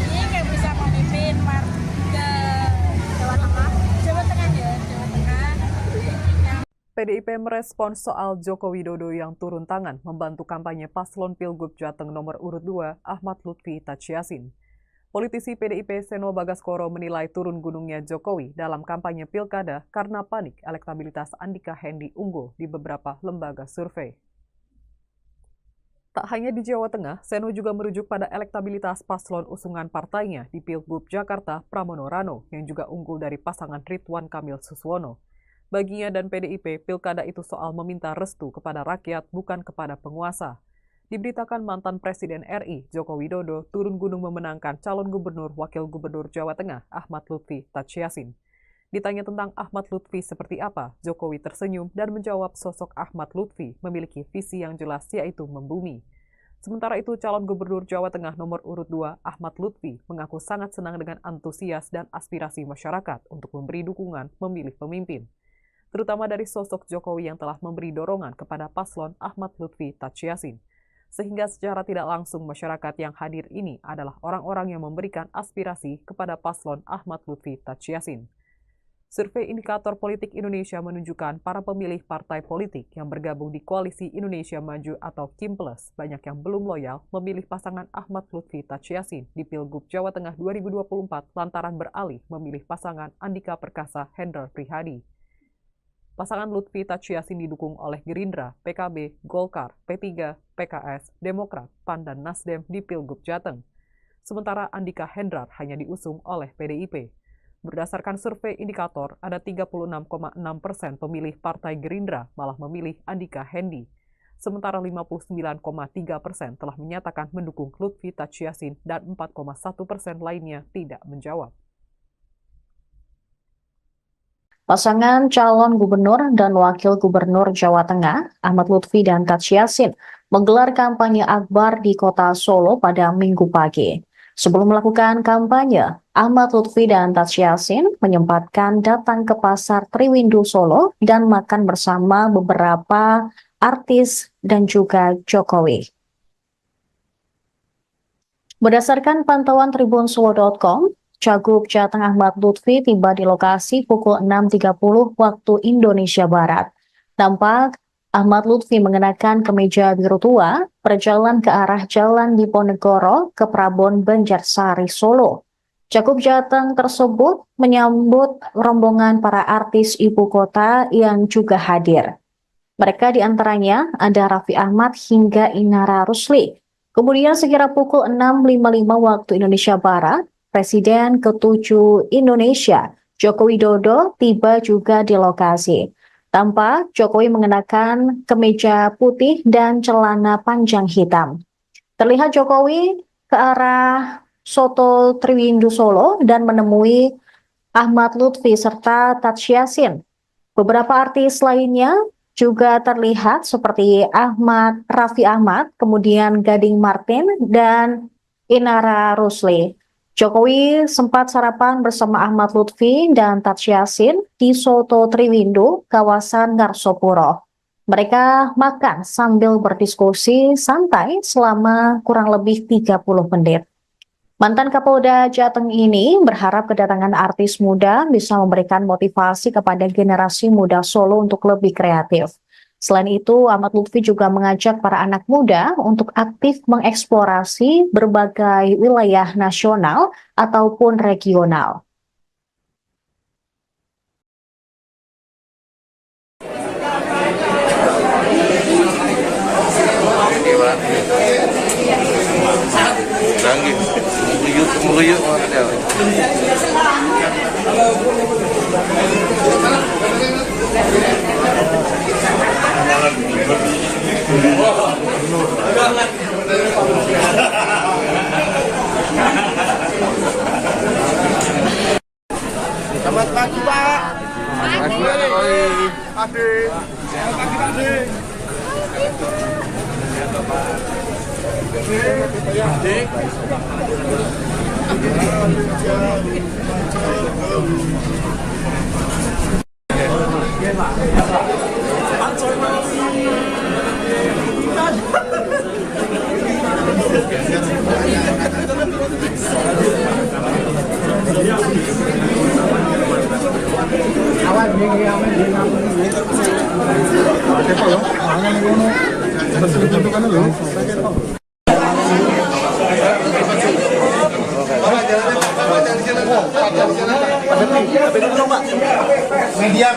Ini kayak bisa memimpin warga Jawa Tengah ya, Jawa Tengah. PDIP merespons soal Joko Widodo yang turun tangan membantu kampanye paslon Pilgub Jateng nomor urut 2 Ahmad Lutfi Tachiasin. Politisi PDIP Seno Bagaskoro menilai turun gunungnya Jokowi dalam kampanye pilkada karena panik elektabilitas Andika Hendy unggul di beberapa lembaga survei. Tak hanya di Jawa Tengah, Seno juga merujuk pada elektabilitas paslon usungan partainya di Pilgub Jakarta Pramono Rano yang juga unggul dari pasangan Ridwan Kamil Suswono. Baginya dan PDIP, pilkada itu soal meminta restu kepada rakyat bukan kepada penguasa. Diberitakan mantan Presiden RI, Joko Widodo, turun gunung memenangkan calon gubernur wakil gubernur Jawa Tengah, Ahmad Lutfi Tachiasin. Ditanya tentang Ahmad Lutfi seperti apa, Jokowi tersenyum dan menjawab sosok Ahmad Lutfi memiliki visi yang jelas yaitu membumi. Sementara itu, calon gubernur Jawa Tengah nomor urut 2, Ahmad Lutfi, mengaku sangat senang dengan antusias dan aspirasi masyarakat untuk memberi dukungan memilih pemimpin, terutama dari sosok Jokowi yang telah memberi dorongan kepada paslon Ahmad Lutfi Tachiasin. Sehingga secara tidak langsung masyarakat yang hadir ini adalah orang-orang yang memberikan aspirasi kepada paslon Ahmad Lutfi Tachiasin. Survei Indikator Politik Indonesia menunjukkan para pemilih partai politik yang bergabung di Koalisi Indonesia Maju atau KIM+, banyak yang belum loyal memilih pasangan Ahmad Lutfi Tachiasin di Pilgub Jawa Tengah 2024 lantaran beralih memilih pasangan Andika Perkasa Hendrar Prihadi. Pasangan Lutfi Tachiasin didukung oleh Gerindra, PKB, Golkar, P3, PKS, Demokrat, PAN, dan Nasdem di Pilgub Jateng. Sementara Andika Hendrar hanya diusung oleh PDIP. Berdasarkan survei indikator, ada 36,6% pemilih Partai Gerindra malah memilih Andika Hendy. Sementara 59,3% telah menyatakan mendukung Lutfi Tachiasin dan 4,1% lainnya tidak menjawab. Pasangan calon gubernur dan wakil gubernur Jawa Tengah, Ahmad Lutfi dan Tachiasin, menggelar kampanye akbar di kota Solo pada Minggu pagi. Sebelum melakukan kampanye, Ahmad Lutfi dan Tachiasin menyempatkan datang ke Pasar Triwindu Solo dan makan bersama beberapa artis dan juga Jokowi. Berdasarkan pantauan tribunsuwo.com, Cagup Jateng Ahmad Lutfi tiba di lokasi pukul 6.30 waktu Indonesia Barat. Nampak Ahmad Lutfi mengenakan kemeja biru tua berjalan ke arah Jalan Diponegoro ke Prabon Banjarsari Solo. Cagup Jateng tersebut menyambut rombongan para artis ibu kota yang juga hadir. Mereka diantaranya ada Raffi Ahmad hingga Inara Rusli. Kemudian sekira pukul 6.55 waktu Indonesia Barat, Presiden ke-7 Indonesia, Joko Widodo, tiba juga di lokasi. Tampak Jokowi mengenakan kemeja putih dan celana panjang hitam. Terlihat Jokowi ke arah Soto Triwindu Solo dan menemui Ahmad Lutfi serta Tachiasin. Beberapa artis lainnya juga terlihat seperti Raffi Ahmad, kemudian Gading Martin, dan Inara Rusli. Jokowi sempat sarapan bersama Ahmad Lutfi dan Tachiasin di Soto Triwindu, kawasan Ngarsopuro. Mereka makan sambil berdiskusi santai selama kurang lebih 30 menit. Mantan Kapolda Jateng ini berharap kedatangan artis muda bisa memberikan motivasi kepada generasi muda Solo untuk lebih kreatif. Selain itu, Ahmad Lutfi juga mengajak para anak muda untuk aktif mengeksplorasi berbagai wilayah nasional ataupun regional. Selamat pagi, Pak. Selamat pagi, Adik.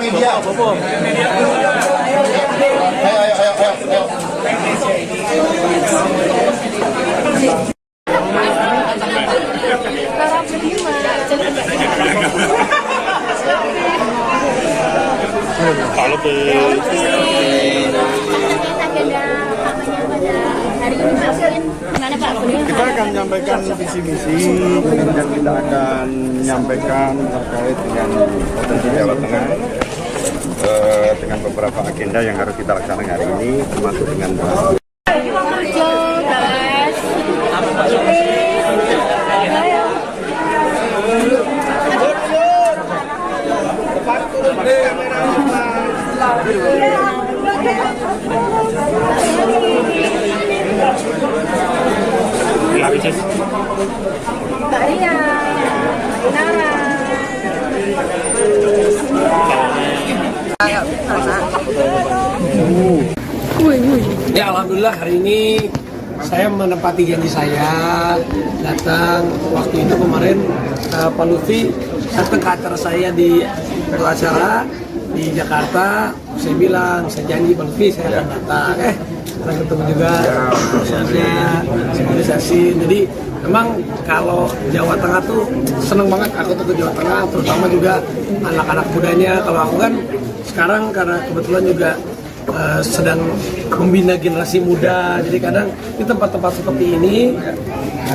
Media. Ayo. Kalau hari ini gimana Pak? Kita akan menyampaikan visi misi, kemudian kita akan menyampaikan terkait dengan potensi Jawa Tengah dengan beberapa agenda yang harus kita laksanakan hari ini, termasuk dengan Ya, alhamdulillah hari ini saya menepati janji saya datang waktu itu kemarin Pak Lutfi datang ke acara saya di acara di Jakarta. Saya bilang, saya janji Pak Lutfi saya akan datang. Sekarang ketemu juga prosesnya sinkronisasi. Jadi memang kalau Jawa Tengah tuh seneng banget aku tuh ke Jawa Tengah, terutama juga anak-anak mudanya. Kalau aku kan sekarang karena kebetulan juga sedang membina generasi muda, jadi kadang di tempat-tempat seperti ini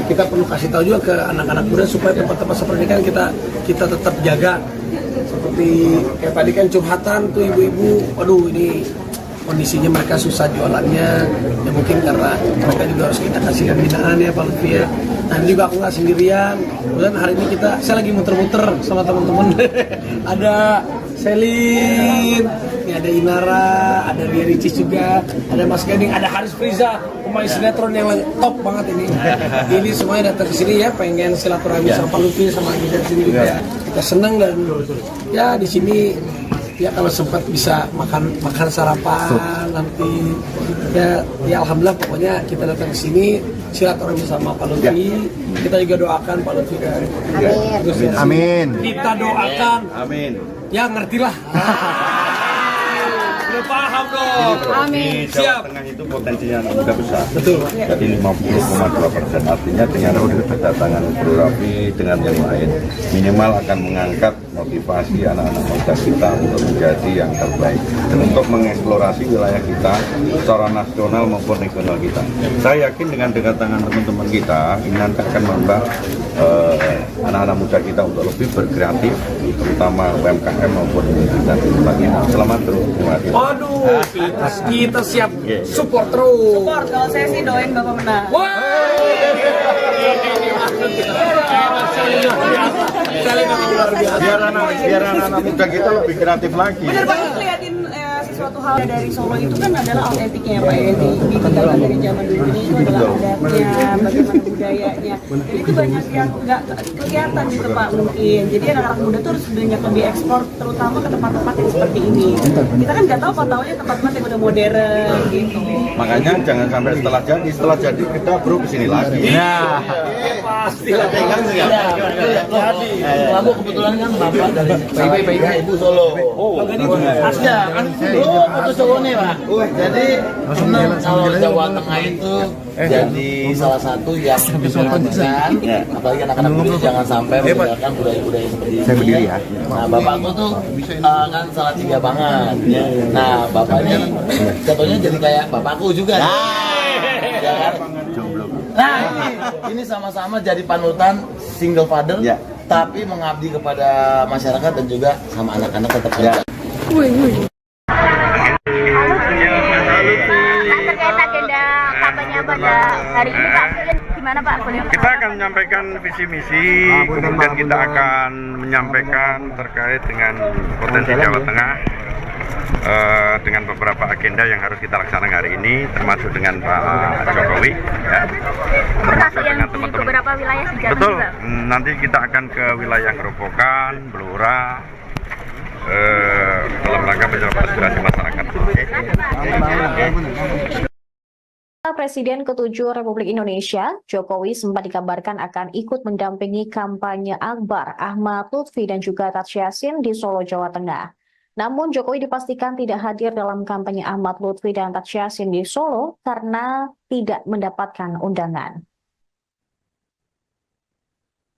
kita perlu kasih tahu juga ke anak-anak muda supaya tempat-tempat seperti ini kan kita tetap jaga. Seperti kayak tadi kan curhatan tuh ibu-ibu, waduh ini kondisinya mereka susah jualannya, ya mungkin karena mereka juga harus kita kasih pembinaan ya Pak Lutfi ya. Nah juga aku nggak sendirian, kemudian hari ini saya lagi muter-muter sama teman-teman. Ada Selin, ini ada Inara, ada Ria Ricis juga, ada Mas Gading, ada Haris Friza, pemain sinetron yang top banget ini. Ini semuanya datang ke sini ya, pengen silaturahmi sama Pak Lutfi sama kita sini juga. Kita senang dan ya di sini ya kalau sempat bisa makan sarapan nanti ya alhamdulillah pokoknya kita datang ke sini silaturahmi sama Pak Lutfi. Kita juga doakan Pak Lutfi dan Amin. Kita doakan. Amin. Ya ngertilah. Udah paham dong. Amin. Jawa Tengah itu potensinya anak muda besar. Betul. Jadi 50,2%. Artinya dengan kedatangan Bro Raffi dengan yang lain, minimal akan mengangkat motivasi anak-anak muda kita untuk menjadi yang terbaik dan untuk mengeksplorasi wilayah kita secara nasional maupun regional kita. Saya yakin dengan kedatangan teman-teman kita ini nanti akan menambah anak-anak muda kita untuk lebih berkreatif, terutama UMKM maupun dan sebagainya. Selamat terus. Terima kasih. Waduh, kita siap support terus. Support, kalau saya sih doain Bapak menang. Biar anak-anak muda kita lebih kreatif lagi. Bener banget liatin sesuatu hal dari Solo itu kan adalah autentiknya Pak ya, ditinggalkan dari zaman dulu ini itu adalah adatnya, bagaimana budayanya. Itu banyak yang nggak kelihatan gitu Pak mungkin. Jadi anak-anak muda tuh harus banyak lebih ekspor, terutama ke tempat-tempat yang seperti ini. Kita kan nggak tahu taunya tempat-tempat yang udah modern gitu. Makanya jangan sampai setelah jadi kita bro kesini lagi. Nah, Pasti lah. jadi. Aku kebetulan kan bapak dari Ibu Solo. Asja kan foto Solo nih Pak. Jadi senang kalau Jawa Tengah itu jadi salah satu yang diperhatikan, apalagi anak-anak muda jangan sampai meninggalkan budaya-budaya seperti ini. Saya berdiri ya. Nah bapakku tuh kan salah tiga banget. Nah bapak ini contohnya jadi kayak bapakku juga. Nah ini sama-sama jadi panutan single father, tapi mengabdi kepada masyarakat dan juga sama anak-anak tetap kerja. Terkait agenda kampanye pada hari ini Pak, gimana Pak? Kita akan menyampaikan visi misi, kemudian kita akan menyampaikan terkait dengan potensi Jawa Tengah dengan beberapa agenda yang harus kita laksanakan hari ini, termasuk dengan Pak Jokowi, ya. Termasuk dengan teman-teman. Beberapa wilayah di Jawa Betul. juga. Nanti kita akan ke wilayah Gerobokan, Blora, dalam rangka menjawab aspirasi masyarakat. Presiden ke-7 Republik Indonesia, Jokowi sempat dikabarkan akan ikut mendampingi kampanye akbar Ahmad Lutfi dan juga Taj Yassin di Solo, Jawa Tengah. Namun Jokowi dipastikan tidak hadir dalam kampanye Ahmad Lutfi dan Taj Yassin di Solo karena tidak mendapatkan undangan.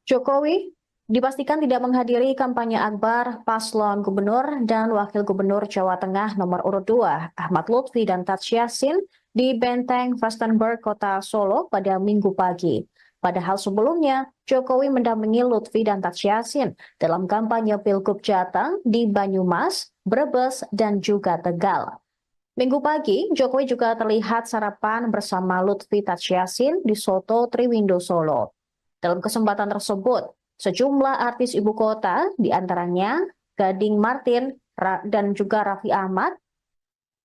Jokowi dipastikan tidak menghadiri kampanye akbar paslon gubernur dan wakil gubernur Jawa Tengah nomor urut 2, Ahmad Lutfi dan Taj Yassin di Benteng Vastenburg, Kota Solo pada Minggu pagi. Padahal sebelumnya, Jokowi mendampingi Lutfi dan Taj Yassin dalam kampanye Pilgub Jateng di Banyumas, Brebes, dan juga Tegal. Minggu pagi, Jokowi juga terlihat sarapan bersama Lutfi Taj Yassin di Soto Triwindo, Solo. Dalam kesempatan tersebut, sejumlah artis ibu kota, diantaranya Gading Martin dan juga Raffi Ahmad,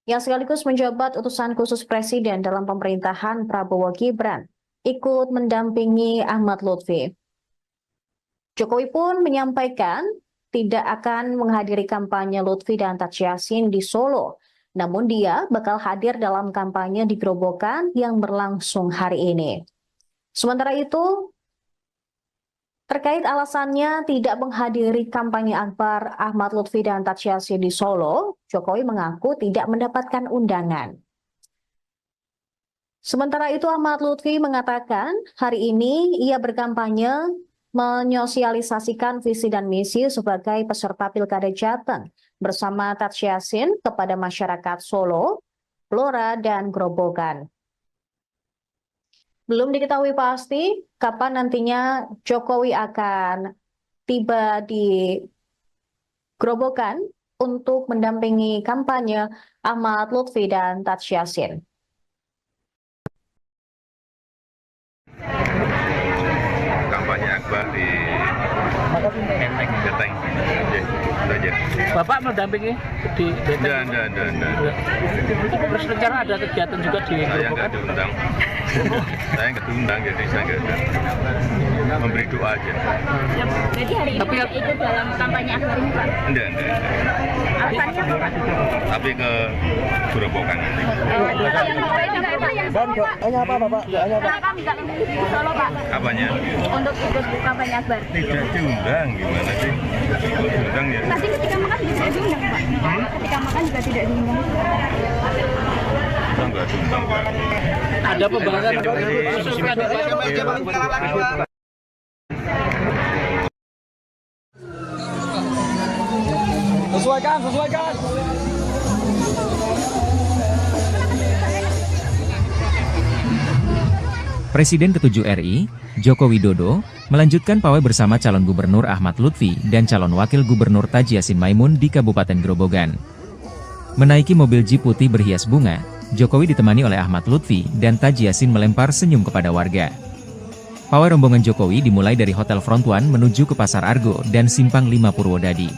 yang sekaligus menjabat utusan khusus Presiden dalam pemerintahan Prabowo Gibran, ikut mendampingi Ahmad Lutfi. Jokowi pun menyampaikan tidak akan menghadiri kampanye Lutfi dan Taj Yassin di Solo, namun dia bakal hadir dalam kampanye di Grobogan yang berlangsung hari ini. Sementara itu, terkait alasannya tidak menghadiri kampanye akbar Ahmad Lutfi dan Taj Yassin di Solo, Jokowi mengaku tidak mendapatkan undangan. Sementara itu Ahmad Lutfi mengatakan hari ini ia berkampanye menyosialisasikan visi dan misi sebagai peserta Pilkada Jateng bersama Taj Yassin kepada masyarakat Solo, Blora, dan Grobogan. Belum diketahui pasti kapan nantinya Jokowi akan tiba di Grobogan untuk mendampingi kampanye Ahmad Lutfi dan Taj Yassin. Kampanye akbar di Benteng. Bapak mendampingi di Benteng? Enggak. Terus rencana ada kegiatan juga di Saya nggak diundang. Saya nggak diundang, jadi saya nggak ada. Memberi doa aja. Jadi hari ini tidak ikut dalam kampanye akbar ini, Pak? Enggak. Alasannya apa, Pak? Tapi ke Grobogan nanti. Hanya apa, Bapak? Kenapa nggak memilih di Solo, Pak? Apanya? Untuk ikut kampanye akbar? Tidak diundang, gimana sih? Kalau diundang ya. Tadi ketika makan juga tidak diundang, Pak? Ketika makan juga tidak diundang. Enggak diundang, Pak. Ada pembahasan Sesuaikan. Presiden ke-7 RI, Joko Widodo, melanjutkan pawai bersama calon gubernur Ahmad Lutfi dan calon wakil gubernur Taj Yassin Maimun di Kabupaten Grobogan. Menaiki mobil jeep putih berhias bunga, Jokowi ditemani oleh Ahmad Lutfi dan Taj Yassin melempar senyum kepada warga. Pawai rombongan Jokowi dimulai dari Hotel Front One menuju ke Pasar Argo dan Simpang 5 Purwodadi.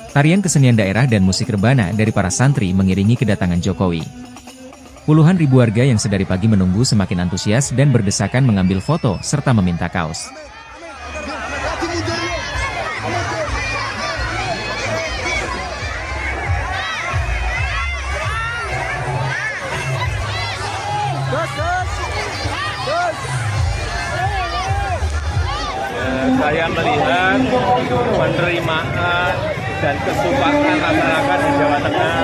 Tarian kesenian daerah dan musik rebana dari para santri mengiringi kedatangan Jokowi. Puluhan ribu warga yang sedari pagi menunggu semakin antusias dan berdesakan mengambil foto serta meminta kaos. Saya melihat penerimaan dan kesukaan masyarakat di Jawa Tengah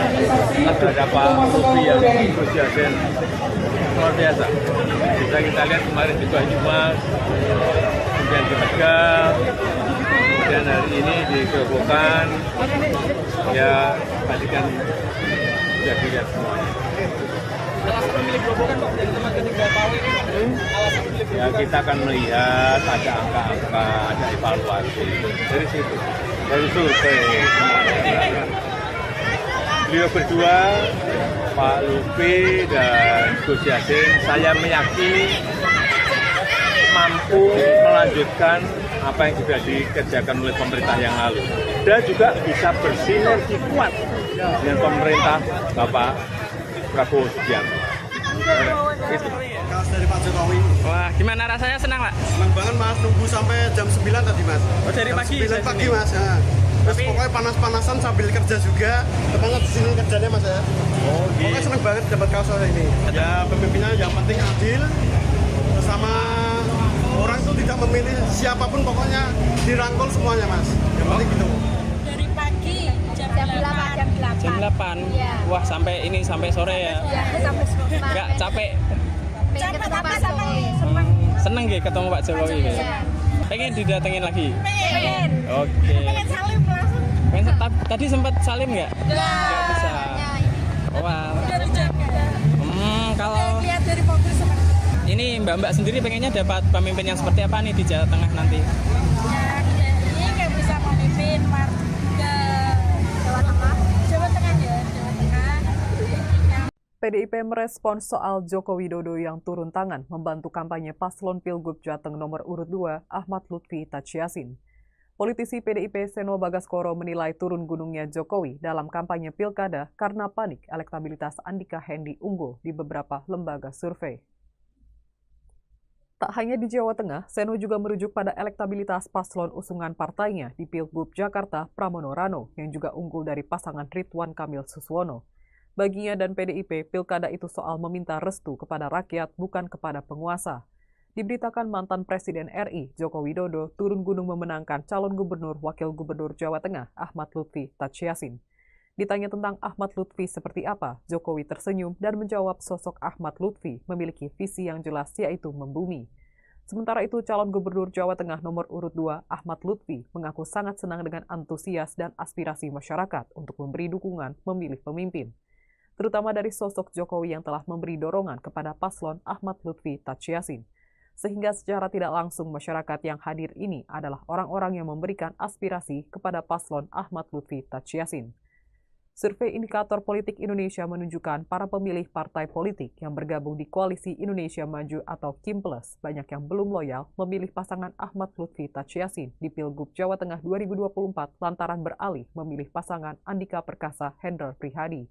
terhadap Pak Lutfi yang Gus Yassin luar biasa. Bisa kita lihat kemarin di Banyumas, kemudian di Tegal, kemudian hari ini di Grobogan. Ya, tadi kan sudah dilihat semuanya. Alasan memilih Grobogan Pak dari tempat ketiga pawai ini? Ya, kita akan melihat ada angka-angka, ada evaluasi dari situ, dari survei. Beliau berdua, Pak Lutfi dan Gus Yassin, saya meyakini mampu melanjutkan apa yang sudah dikerjakan oleh pemerintah yang lalu, dan juga bisa bersinergi kuat dengan pemerintah Bapak Prabowo Subianto. Itu. Dari Pak Jokowi. Wah, gimana rasanya? Senang, Pak? Senang banget, Mas. Nunggu sampai jam 9 tadi, Mas. Oh, dari pagi? 9 pagi, Mas. Ya. Terus pokoknya panas-panasan sambil kerja juga. Semangat di sini kerjanya Mas ya. Oh, Pokoknya seneng banget dapat kaos ini. Ya pemimpinnya yang penting adil, sama orang itu tidak memilih siapapun, pokoknya dirangkul semuanya Mas. Yang penting gitu. Dari pagi jam 8. Jam 8. Iya. Wah, sampai sore ya. Ya, sampai sore. Enggak capek. Capek tapi seneng. Seneng ya ketemu Pak Jokowi. Iya. Pengen didatengin lagi. Pengen. Oke. Pengen salim langsung. Tadi sempat salim nggak? Nggak bisa. Wah. Dari Jakarta. Kalau Lihat dari mobil sekarang. ini Mbak sendiri pengennya dapat pemimpin yang seperti apa nih di Jawa Tengah nanti? Ya, ini kayak bisa memimpin ke Jawa Tengah. Jawa Tengah ya, Jawa Tengah. PDIP merespons soal Joko Widodo yang turun tangan membantu kampanye paslon Pilgub Jateng nomor urut 2 Ahmad Lutfi Tachiasin. Politisi PDIP Seno Bagaskoro menilai turun gunungnya Jokowi dalam kampanye pilkada karena panik elektabilitas Andika Hendi unggul di beberapa lembaga survei. Tak hanya di Jawa Tengah, Seno juga merujuk pada elektabilitas paslon usungan partainya di Pilgub Jakarta Pramono Rano yang juga unggul dari pasangan Ridwan Kamil Suswono. Baginya dan PDIP, pilkada itu soal meminta restu kepada rakyat bukan kepada penguasa. Diberitakan mantan Presiden RI, Joko Widodo, turun gunung memenangkan calon gubernur wakil gubernur Jawa Tengah, Ahmad Lutfi Tachiasin. Ditanya tentang Ahmad Lutfi seperti apa, Jokowi tersenyum dan menjawab sosok Ahmad Lutfi memiliki visi yang jelas yaitu membumi. Sementara itu, calon gubernur Jawa Tengah nomor urut 2, Ahmad Lutfi, mengaku sangat senang dengan antusias dan aspirasi masyarakat untuk memberi dukungan memilih pemimpin, terutama dari sosok Jokowi yang telah memberi dorongan kepada paslon Ahmad Lutfi Tachiasin. Sehingga secara tidak langsung masyarakat yang hadir ini adalah orang-orang yang memberikan aspirasi kepada paslon Ahmad Lutfi Tachiasin. Survei Indikator Politik Indonesia menunjukkan para pemilih partai politik yang bergabung di Koalisi Indonesia Maju atau KIM+, banyak yang belum loyal memilih pasangan Ahmad Lutfi Tachiasin di Pilgub Jawa Tengah 2024 lantaran beralih memilih pasangan Andika Perkasa Hendrar Prihadi.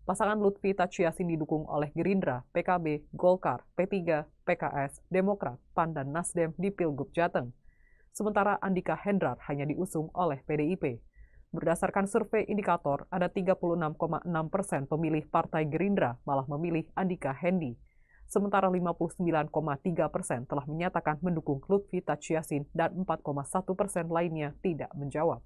Pasangan Lutfi Tachiasin didukung oleh Gerindra, PKB, Golkar, P3, PKS, Demokrat, PAN, dan Nasdem di Pilgub Jateng. Sementara Andika Hendrar hanya diusung oleh PDIP. Berdasarkan survei indikator, ada 36,6% pemilih Partai Gerindra malah memilih Andika Hendi. Sementara 59,3% telah menyatakan mendukung Lutfi Tachiasin dan 4,1% lainnya tidak menjawab.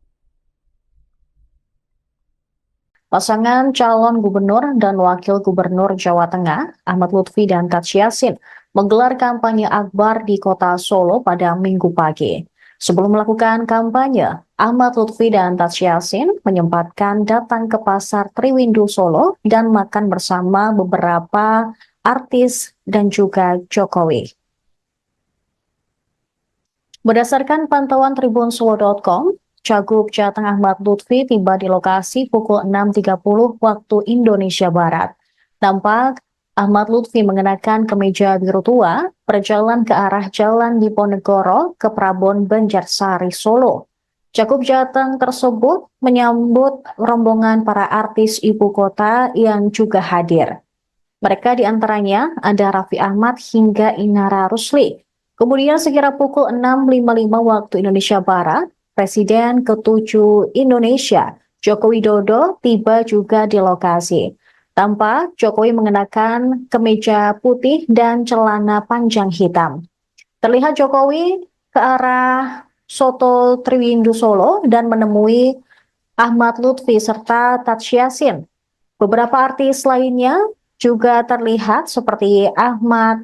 Pasangan calon gubernur dan wakil gubernur Jawa Tengah, Ahmad Lutfi dan Tachiasin, menggelar kampanye akbar di kota Solo pada Minggu pagi. Sebelum melakukan kampanye, Ahmad Lutfi dan Tachiasin menyempatkan datang ke Pasar Triwindu Solo dan makan bersama beberapa artis dan juga Jokowi. Berdasarkan pantauan tribunsuwo.com, Cagup Jateng Ahmad Lutfi tiba di lokasi pukul 6.30 waktu Indonesia Barat. Tampak Ahmad Lutfi mengenakan kemeja biru tua, berjalan ke arah Jalan Diponegoro ke Prabon Banjarsari, Solo. Cagup Jateng tersebut menyambut rombongan para artis ibu kota yang juga hadir. Mereka diantaranya ada Raffi Ahmad hingga Inara Rusli. Kemudian sekira pukul 6.55 waktu Indonesia Barat, Presiden ke-7 Indonesia, Joko Widodo, tiba juga di lokasi. Tampak Jokowi mengenakan kemeja putih dan celana panjang hitam. Terlihat Jokowi ke arah Soto Triwindu Solo dan menemui Ahmad Lutfi serta Tachiasin. Beberapa artis lainnya juga terlihat seperti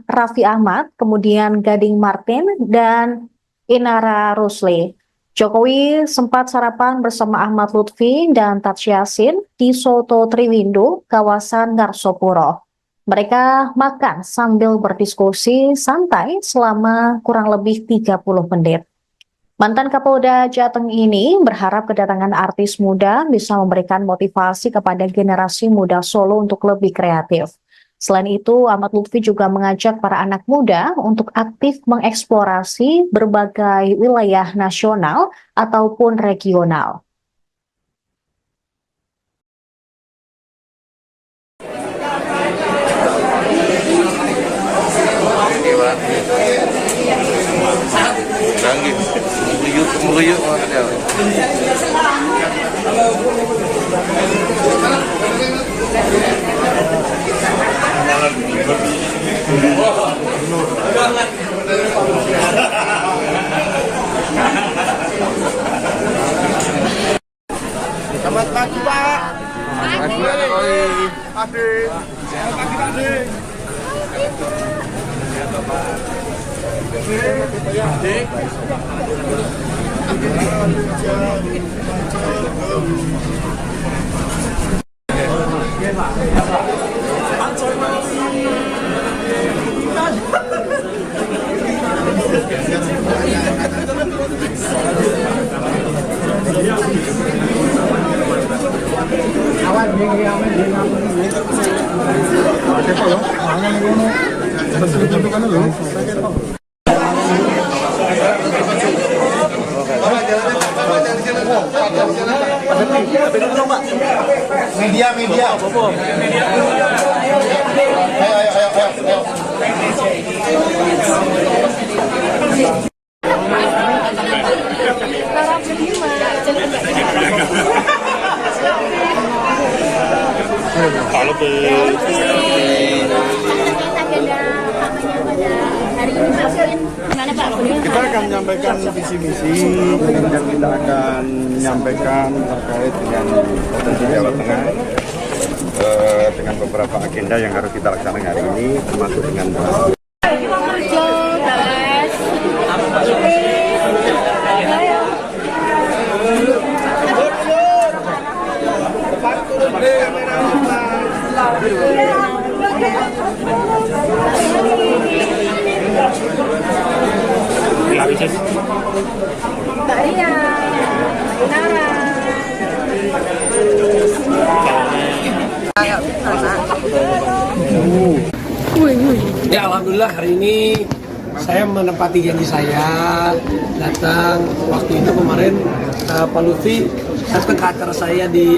Raffi Ahmad, kemudian Gading Martin, dan Inara Rusli. Jokowi sempat sarapan bersama Ahmad Lutfi dan Tachiasin di Soto Triwindu, kawasan Ngarsopuro. Mereka makan sambil berdiskusi santai selama kurang lebih 30 menit. Mantan Kapolda Jateng ini berharap kedatangan artis muda bisa memberikan motivasi kepada generasi muda Solo untuk lebih kreatif. Selain itu, Ahmad Lutfi juga mengajak para anak muda untuk aktif mengeksplorasi berbagai wilayah nasional ataupun regional. meruyuk makanya. Selamat pagi, Pak. Pagi, Adik. Selamat pagi, Adik. Media. Kalau Kita akan menyampaikan visi misi, kemudian kita akan menyampaikan terkait dengan potensi Jawa Tengah dengan beberapa agenda yang harus kita laksanakan hari ini, termasuk dengan Mbak Ria, Nara. Ya, alhamdulillah hari ini saya menepati janji saya datang waktu itu kemarin Pak Lutfi datang ke acara saya di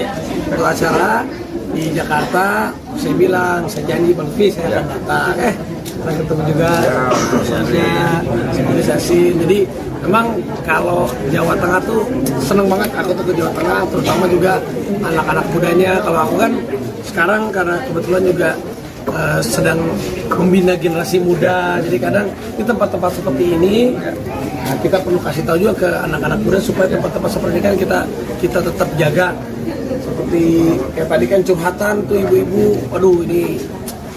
acara di Jakarta. Saya bilang, saya janji Pak Lutfi saya akan datang. Saya ketemu juga sinkronisasi. Jadi memang kalau Jawa Tengah tuh seneng banget aku tuh ke Jawa Tengah, terutama juga anak-anak mudanya. Kalau aku kan sekarang karena kebetulan juga sedang membina generasi muda, jadi kadang di tempat-tempat seperti ini kita perlu kasih tahu juga ke anak-anak muda supaya tempat-tempat seperti ini kan kita tetap jaga. Seperti kayak tadi kan curhatan tuh ibu-ibu, waduh ini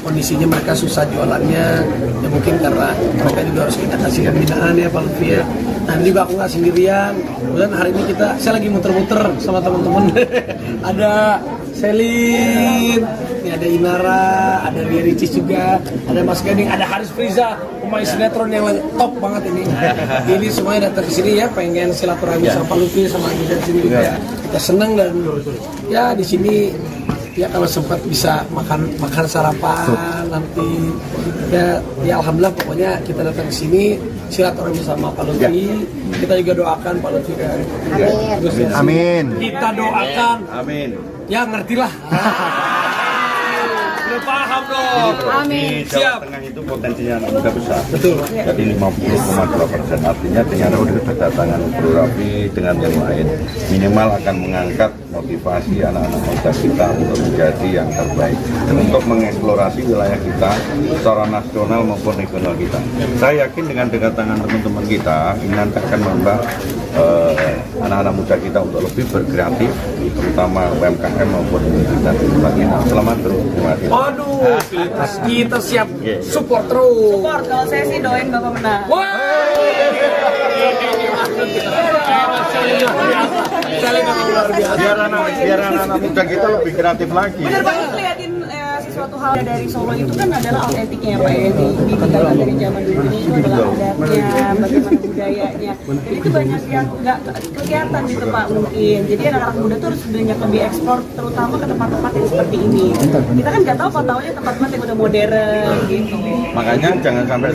kondisinya mereka susah jualannya, ya mungkin karena mereka juga harus kita kasih pembinaan ya Pak Lutfi ya. Nah ini juga aku nggak sendirian, kemudian hari ini saya lagi muter-muter sama teman-teman. Ada Selin, ini ada Inara, ada Ria Ricis juga, ada Mas Gading, ada Haris Friza, pemain sinetron yang top banget ini. Ini semuanya datang ke sini ya, pengen silaturahmi sama Pak Lutfi sama Ajudan sini juga. Kita senang dan ya di sini ya kalau sempat bisa makan sarapan nanti ya alhamdulillah pokoknya kita datang ke sini silaturahmi sama Pak Lutfi. Kita juga doakan Pak Lutfi kan. Amin. Kita doakan. Amin. Ya ngertilah. Udah paham dong. Amin. Jawa Tengah itu potensinya anak muda besar. Betul. Jadi 50,2%. Artinya dengan kedatangan Bro Raffi dengan yang lain, minimal akan mengangkat motivasi anak-anak muda kita untuk menjadi yang terbaik dan untuk mengeksplorasi wilayah kita secara nasional maupun regional kita. Saya yakin dengan kedatangan teman-teman kita ini nanti akan membuat anak-anak muda kita untuk lebih berkreatif, terutama UMKM maupun dan sebagainya. Selamat terus. Waduh, kita siap support terus. Support, kalau saya sih doain Bapak menang. Biar anak-anak muda kita lebih kreatif lagi. Bener banget, liatin sesuatu hal dari Solo itu kan adalah autentiknya Pak ya, ditinggalkan dari zaman dulu. Ini itu adalah adatnya, bagaimana budayanya. Jadi itu banyak yang nggak kelihatan gitu Pak mungkin. Jadi anak-anak muda tuh harus banyak lebih ekspor, terutama ke tempat-tempat yang seperti ini. Kita kan nggak tahu kok taunya tempat-tempat yang udah modern gitu. Makanya jangan sampai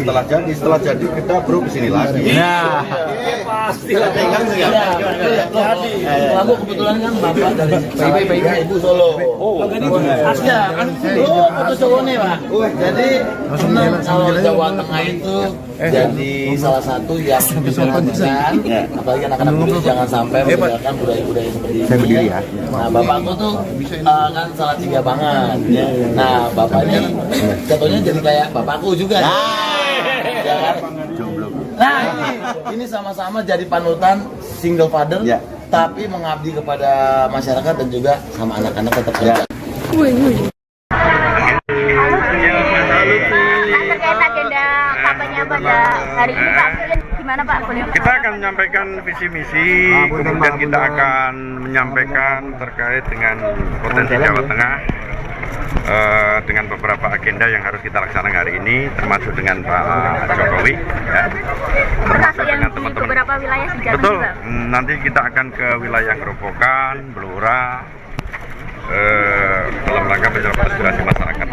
setelah jadi kita bro kesini lagi. Nah, Pasti lah kan jadi. Aku kebetulan kan bapak dari PIB Ibu Solo. Asya kan foto cowok nih Pak. Jadi senang kalau Jawa Tengah itu jadi salah satu yang bisa menunjukkan, apalagi anak-anak muda jangan sampai meninggalkan budaya-budaya seperti ini. Nah bapakku tuh kan salah tiga banget. Nah bapak ini contohnya jadi kayak bapakku juga. Nah ini sama-sama jadi panutan single father, tapi mengabdi kepada masyarakat dan juga sama anak-anak tetap kerja. Terkait agenda kampanye pada hari ini Pak, gimana Pak? Kita akan menyampaikan visi misi, kemudian kita akan menyampaikan terkait dengan potensi Jawa Tengah, dengan beberapa agenda yang harus kita laksanakan hari ini, termasuk dengan Pak Jokowi, ya. Termasuk dengan teman-teman. Beberapa wilayah di Jawa Betul. juga. Nanti kita akan ke wilayah Grobogan, Blora, dalam rangka menjawab aspirasi masyarakat.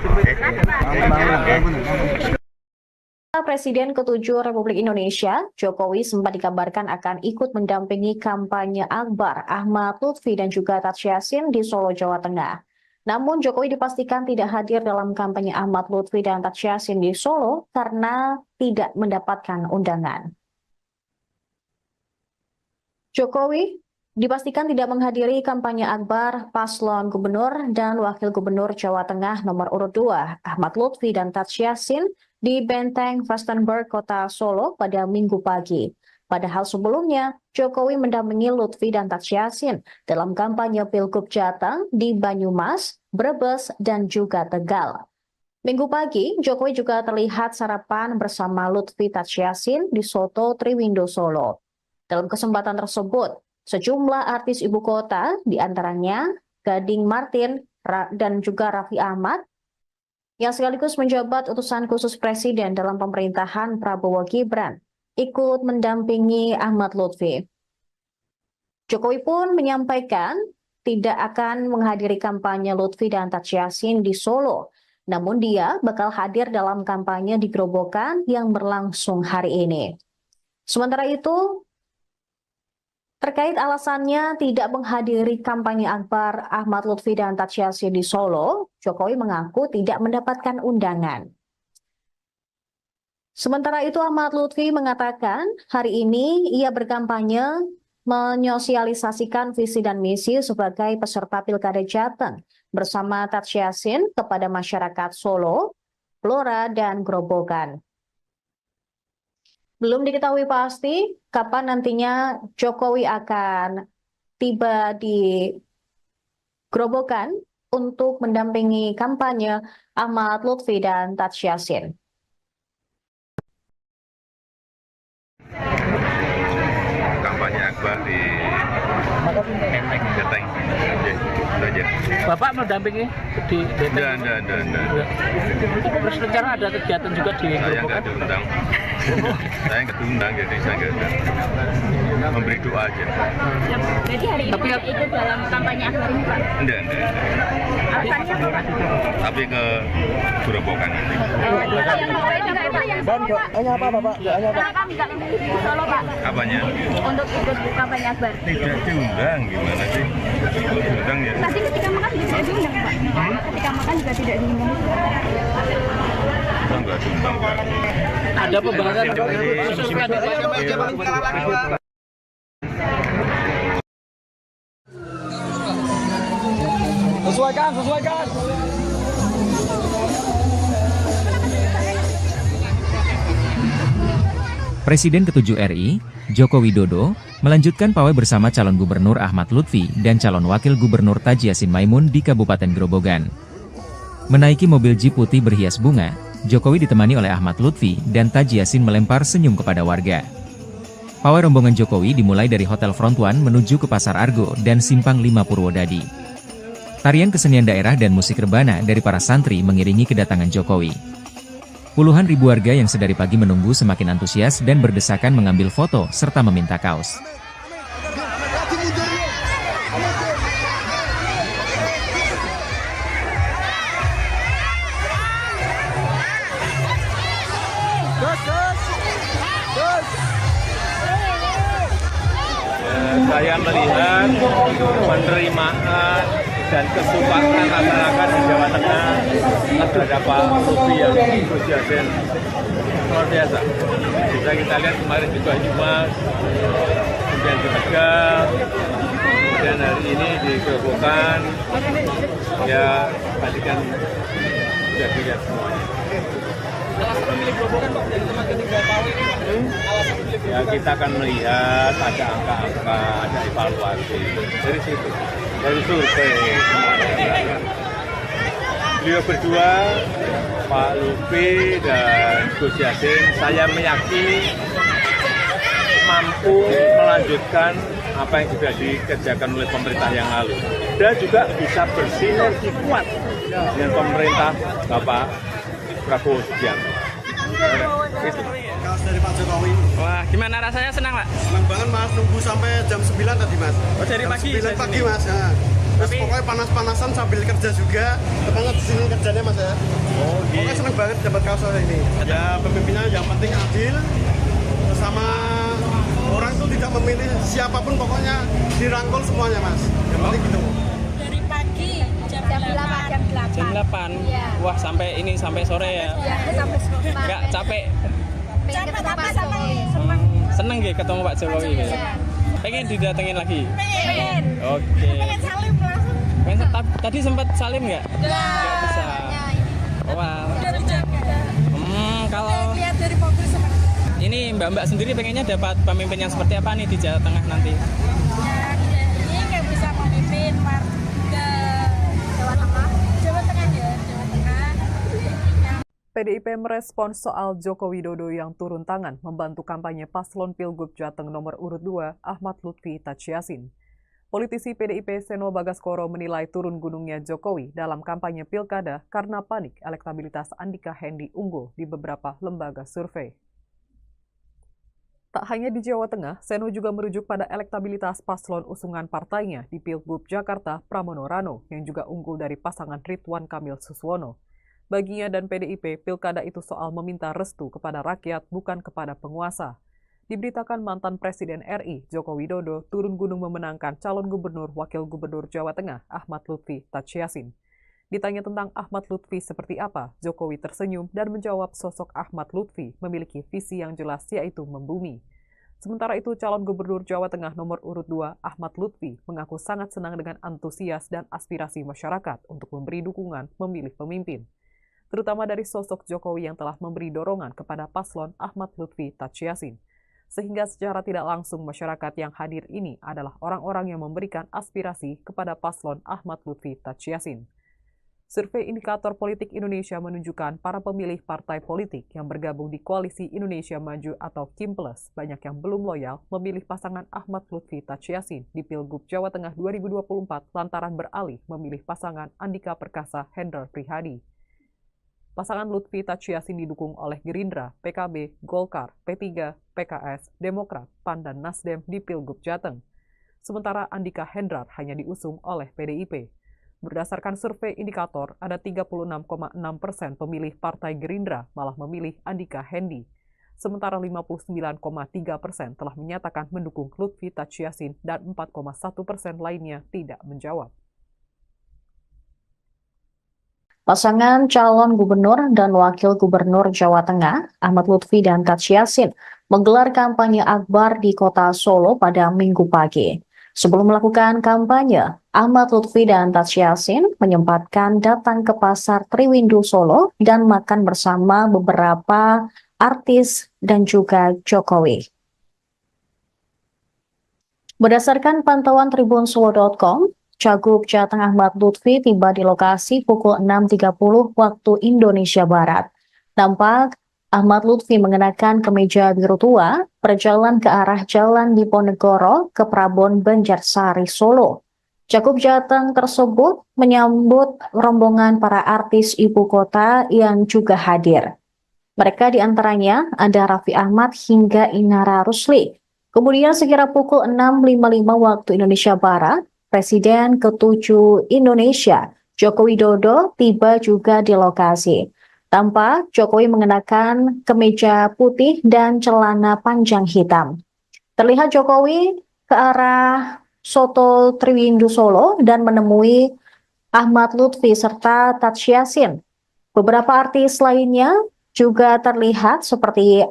Presiden ke-7 Republik Indonesia, Jokowi sempat dikabarkan akan ikut mendampingi kampanye Akbar Ahmad Lutfi dan juga Taj Yassin di Solo, Jawa Tengah. Namun Jokowi dipastikan tidak hadir dalam kampanye Ahmad Lutfi dan Taj Yassin di Solo karena tidak mendapatkan undangan. Jokowi dipastikan tidak menghadiri kampanye Akbar paslon gubernur dan wakil gubernur Jawa Tengah nomor urut 2 Ahmad Lutfi dan Taj Yassin di Benteng Vastenburg, Kota Solo pada Minggu pagi. Padahal sebelumnya, Jokowi mendampingi Lutfi dan Taj Yassin dalam kampanye Pilgub Jateng di Banyumas, Brebes, dan juga Tegal. Minggu pagi, Jokowi juga terlihat sarapan bersama Lutfi Taj Yassin di Soto Triwindo Solo. Dalam kesempatan tersebut, sejumlah artis ibu kota, diantaranya Gading Martin dan juga Raffi Ahmad, yang sekaligus menjabat utusan khusus Presiden dalam pemerintahan Prabowo Gibran, ikut mendampingi Ahmad Lutfi. Jokowi pun menyampaikan tidak akan menghadiri kampanye Lutfi dan Taj Yassin di Solo, namun dia bakal hadir dalam kampanye di Grobogan yang berlangsung hari ini. Sementara itu, terkait alasannya tidak menghadiri kampanye Akbar Ahmad Lutfi dan Taj Yassin di Solo, Jokowi mengaku tidak mendapatkan undangan. Sementara itu Ahmad Lutfi mengatakan hari ini ia berkampanye menyosialisasikan visi dan misi sebagai peserta Pilkada Jateng bersama Taj Yassin kepada masyarakat Solo, Blora, dan Grobogan. Belum diketahui pasti kapan nantinya Jokowi akan tiba di Grobogan untuk mendampingi kampanye Ahmad Lutfi dan Taj Yassin. Kampanye Akbar di Jateng. Bapak mendampingi di Benteng? Enggak. Terus rencana ada kegiatan juga di Saya Grobogan? nggak diundang. Saya nggak diundang, jadi saya nggak memberi doa aja. Jadi hari ini tidak ikut dalam kampanye Akbar ini Pak? Enggak. Alasannya apa Pak? Tapi ke Grobogan nanti. Hanya apa Bapak? Kenapa kami nggak memilih di Solo Pak? Apanya? Untuk ikut kampanye Akbar? Tidak diundang, gimana sih? Diundang ya? Tadi ketika makan juga tidak diundang Pak? Ketika makan juga tidak diundang? Enggak diundang, Pak. Ada pembahasan khusus Pak? Sesuaikan. Presiden ke-7 RI, Joko Widodo, melanjutkan pawai bersama calon gubernur Ahmad Lutfi dan calon wakil gubernur Taj Yassin Maimun di Kabupaten Grobogan. Menaiki mobil jeep putih berhias bunga, Jokowi ditemani oleh Ahmad Lutfi dan Taj Yassin melempar senyum kepada warga. Pawai rombongan Jokowi dimulai dari Hotel Front One menuju ke Pasar Argo dan Simpang 5 Purwodadi. Tarian kesenian daerah dan musik rebana dari para santri mengiringi kedatangan Jokowi. Puluhan ribu warga yang sedari pagi menunggu semakin antusias dan berdesakan mengambil foto serta meminta kaos. Saya melihat penerimaan dan kesukaan masyarakat di Jawa Tengah terhadap Pak Lutfi yang berjasa luar biasa. Bisa kita lihat kemarin di Banyumas, kemudian di Tegal, kemudian hari ini di Gerobokan, ya tadi kan sudah dilihat semuanya. Alasan memilih Gerobokan Pak dari tempat ketiga tahun ini Pak? Alasan memilih Ya kita akan melihat ada angka-angka, ada evaluasi dari situ, dari survei. Beliau berdua, Pak Lutfi dan Gus Yassin, saya meyakini mampu melanjutkan apa yang sudah dikerjakan oleh pemerintah yang lalu dan juga bisa bersinergi kuat dengan pemerintah Bapak Prabowo Subianto. Itu. Dari Pak Jokowi. Wah, gimana rasanya, senang Pak? Senang banget Mas, nunggu sampai jam 9 tadi Mas. Oh, dari jam pagi? 9 pagi Mas. Ya. Terus pokoknya panas-panasan sambil kerja juga. Ketemu di sini kerjanya Mas ya. Oh, Pokoknya senang banget dapat kaos ini. Ya pemimpinnya yang penting adil, sama orang itu tidak memilih siapapun, pokoknya dirangkul semuanya Mas. Yang penting gitu. Dari pagi jam 8. Jam 8? Iya. Wah, sampai ini, sampai sore ya? Ya, sampai sore. Nggak capek? Capek tapi seneng. Seneng ya ketemu Pak Jokowi? Iya. Pengen didatengin lagi? Pengen. Oke. Pengen salim langsung. Tadi sempat salim nggak? Nggak bisa. Wah. Udah dijaga. Kalau Lihat dari fokus sama. ini Mbak-mbak sendiri pengennya dapat pemimpin yang seperti apa nih di Jawa Tengah nanti? Ya, ini kayak bisa memimpin warga Jawa Tengah. Jawa Tengah ya, Jawa Tengah. PDIP merespons soal Joko Widodo yang turun tangan membantu kampanye paslon Pilgub Jateng nomor urut 2 Ahmad Lutfi Tachiasin. Politisi PDIP Seno Bagaskoro menilai turun gunungnya Jokowi dalam kampanye pilkada karena panik elektabilitas Andika Hendi unggul di beberapa lembaga survei. Tak hanya di Jawa Tengah, Seno juga merujuk pada elektabilitas paslon usungan partainya di Pilgub Jakarta Pramono Rano yang juga unggul dari pasangan Ridwan Kamil Suswono. Baginya dan PDIP, pilkada itu soal meminta restu kepada rakyat bukan kepada penguasa. Diberitakan mantan Presiden RI, Joko Widodo, turun gunung memenangkan calon gubernur wakil gubernur Jawa Tengah, Ahmad Lutfi Tachiasin. Ditanya tentang Ahmad Lutfi seperti apa, Jokowi tersenyum dan menjawab sosok Ahmad Lutfi memiliki visi yang jelas yaitu membumi. Sementara itu, calon gubernur Jawa Tengah nomor urut 2, Ahmad Lutfi, mengaku sangat senang dengan antusias dan aspirasi masyarakat untuk memberi dukungan memilih pemimpin, terutama dari sosok Jokowi yang telah memberi dorongan kepada paslon Ahmad Lutfi Tachiasin. Sehingga secara tidak langsung masyarakat yang hadir ini adalah orang-orang yang memberikan aspirasi kepada paslon Ahmad Lutfi Tachiasin. Survei Indikator Politik Indonesia menunjukkan para pemilih partai politik yang bergabung di Koalisi Indonesia Maju atau KIM Plus banyak yang belum loyal memilih pasangan Ahmad Lutfi Tachiasin di Pilgub Jawa Tengah 2024 lantaran beralih memilih pasangan Andika Perkasa Hendrar Prihadi. Pasangan Lutfi Tachiasin didukung oleh Gerindra, PKB, Golkar, P3, PKS, Demokrat, PAN, dan Nasdem di Pilgub Jateng. Sementara Andika Hendrar hanya diusung oleh PDIP. Berdasarkan survei indikator, ada 36,6% pemilih Partai Gerindra malah memilih Andika Hendi. Sementara 59,3% telah menyatakan mendukung Lutfi Tachiasin dan 4,1% lainnya tidak menjawab. Pasangan calon gubernur dan wakil gubernur Jawa Tengah, Ahmad Lutfi dan Tachiasin, menggelar kampanye akbar di kota Solo pada Minggu pagi. Sebelum melakukan kampanye, Ahmad Lutfi dan Tachiasin menyempatkan datang ke pasar Triwindu Solo dan makan bersama beberapa artis dan juga Jokowi. Berdasarkan pantauan tribunsulo.com, Cagup Jateng Ahmad Lutfi tiba di lokasi pukul 6.30 waktu Indonesia Barat. Tampak Ahmad Lutfi mengenakan kemeja biru tua berjalan ke arah Jalan Diponegoro ke Prabon Banjarsari Solo. Cagup Jateng tersebut menyambut rombongan para artis ibu kota yang juga hadir. Mereka diantaranya ada Raffi Ahmad hingga Inara Rusli. Kemudian sekira pukul 6.55 waktu Indonesia Barat, Presiden ke-7 Indonesia, Joko Widodo, tiba juga di lokasi. Tampak Jokowi mengenakan kemeja putih dan celana panjang hitam. Terlihat Jokowi ke arah Soto Triwindu Solo dan menemui Ahmad Lutfi, serta Taj Yassin. Beberapa artis lainnya juga terlihat seperti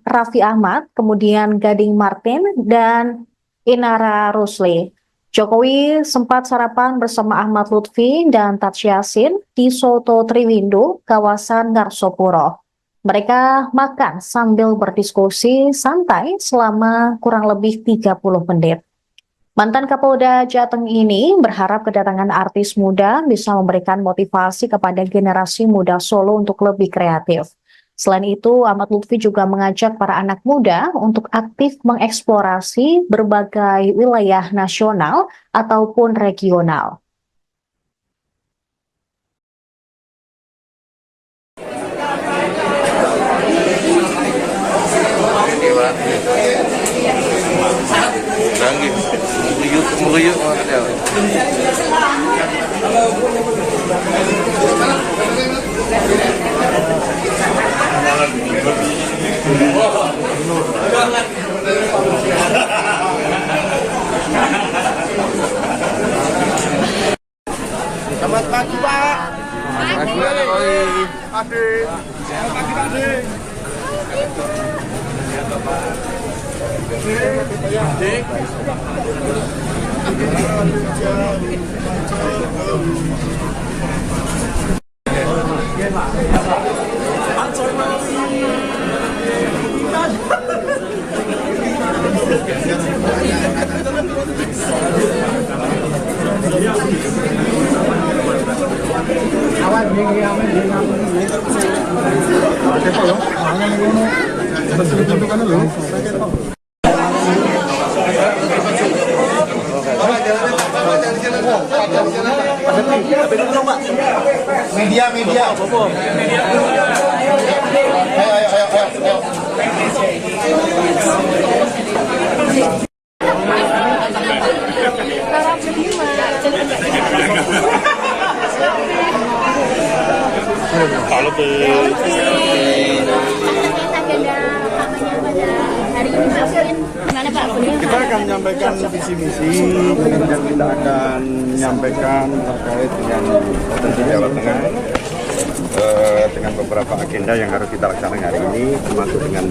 Raffi Ahmad, kemudian Gading Martin, dan Inara Rusli. Jokowi sempat sarapan bersama Ahmad Lutfi dan Taj Yassin di Soto Triwindo, kawasan Ngarsopuro. Mereka makan sambil berdiskusi santai selama kurang lebih 30 menit. Mantan Kapolda Jateng ini berharap kedatangan artis muda bisa memberikan motivasi kepada generasi muda Solo untuk lebih kreatif. Selain itu, Ahmad Lutfi juga mengajak para anak muda untuk aktif mengeksplorasi berbagai wilayah nasional ataupun regional. Selamat pagi, Pak. Pagi, Adik. Selamat pagi, Adik. Media. Kalau kita akan menyampaikan visi misi, kemudian kita akan menyampaikan terkait dengan potensi Jawa Tengah dengan beberapa agenda yang harus kita laksanakan hari ini, termasuk dengan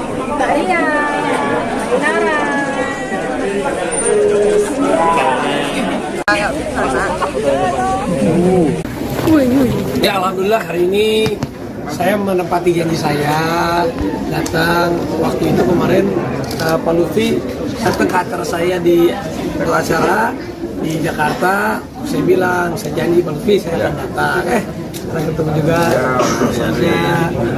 Mbak Ria, Nara. Ya, alhamdulillah hari ini saya menepati janji saya datang. Waktu itu kemarin Pak Lutfi datang ke acara saya di acara di Jakarta. Saya bilang, saya janji Pak Lutfi saya akan datang. Kita ketemu juga,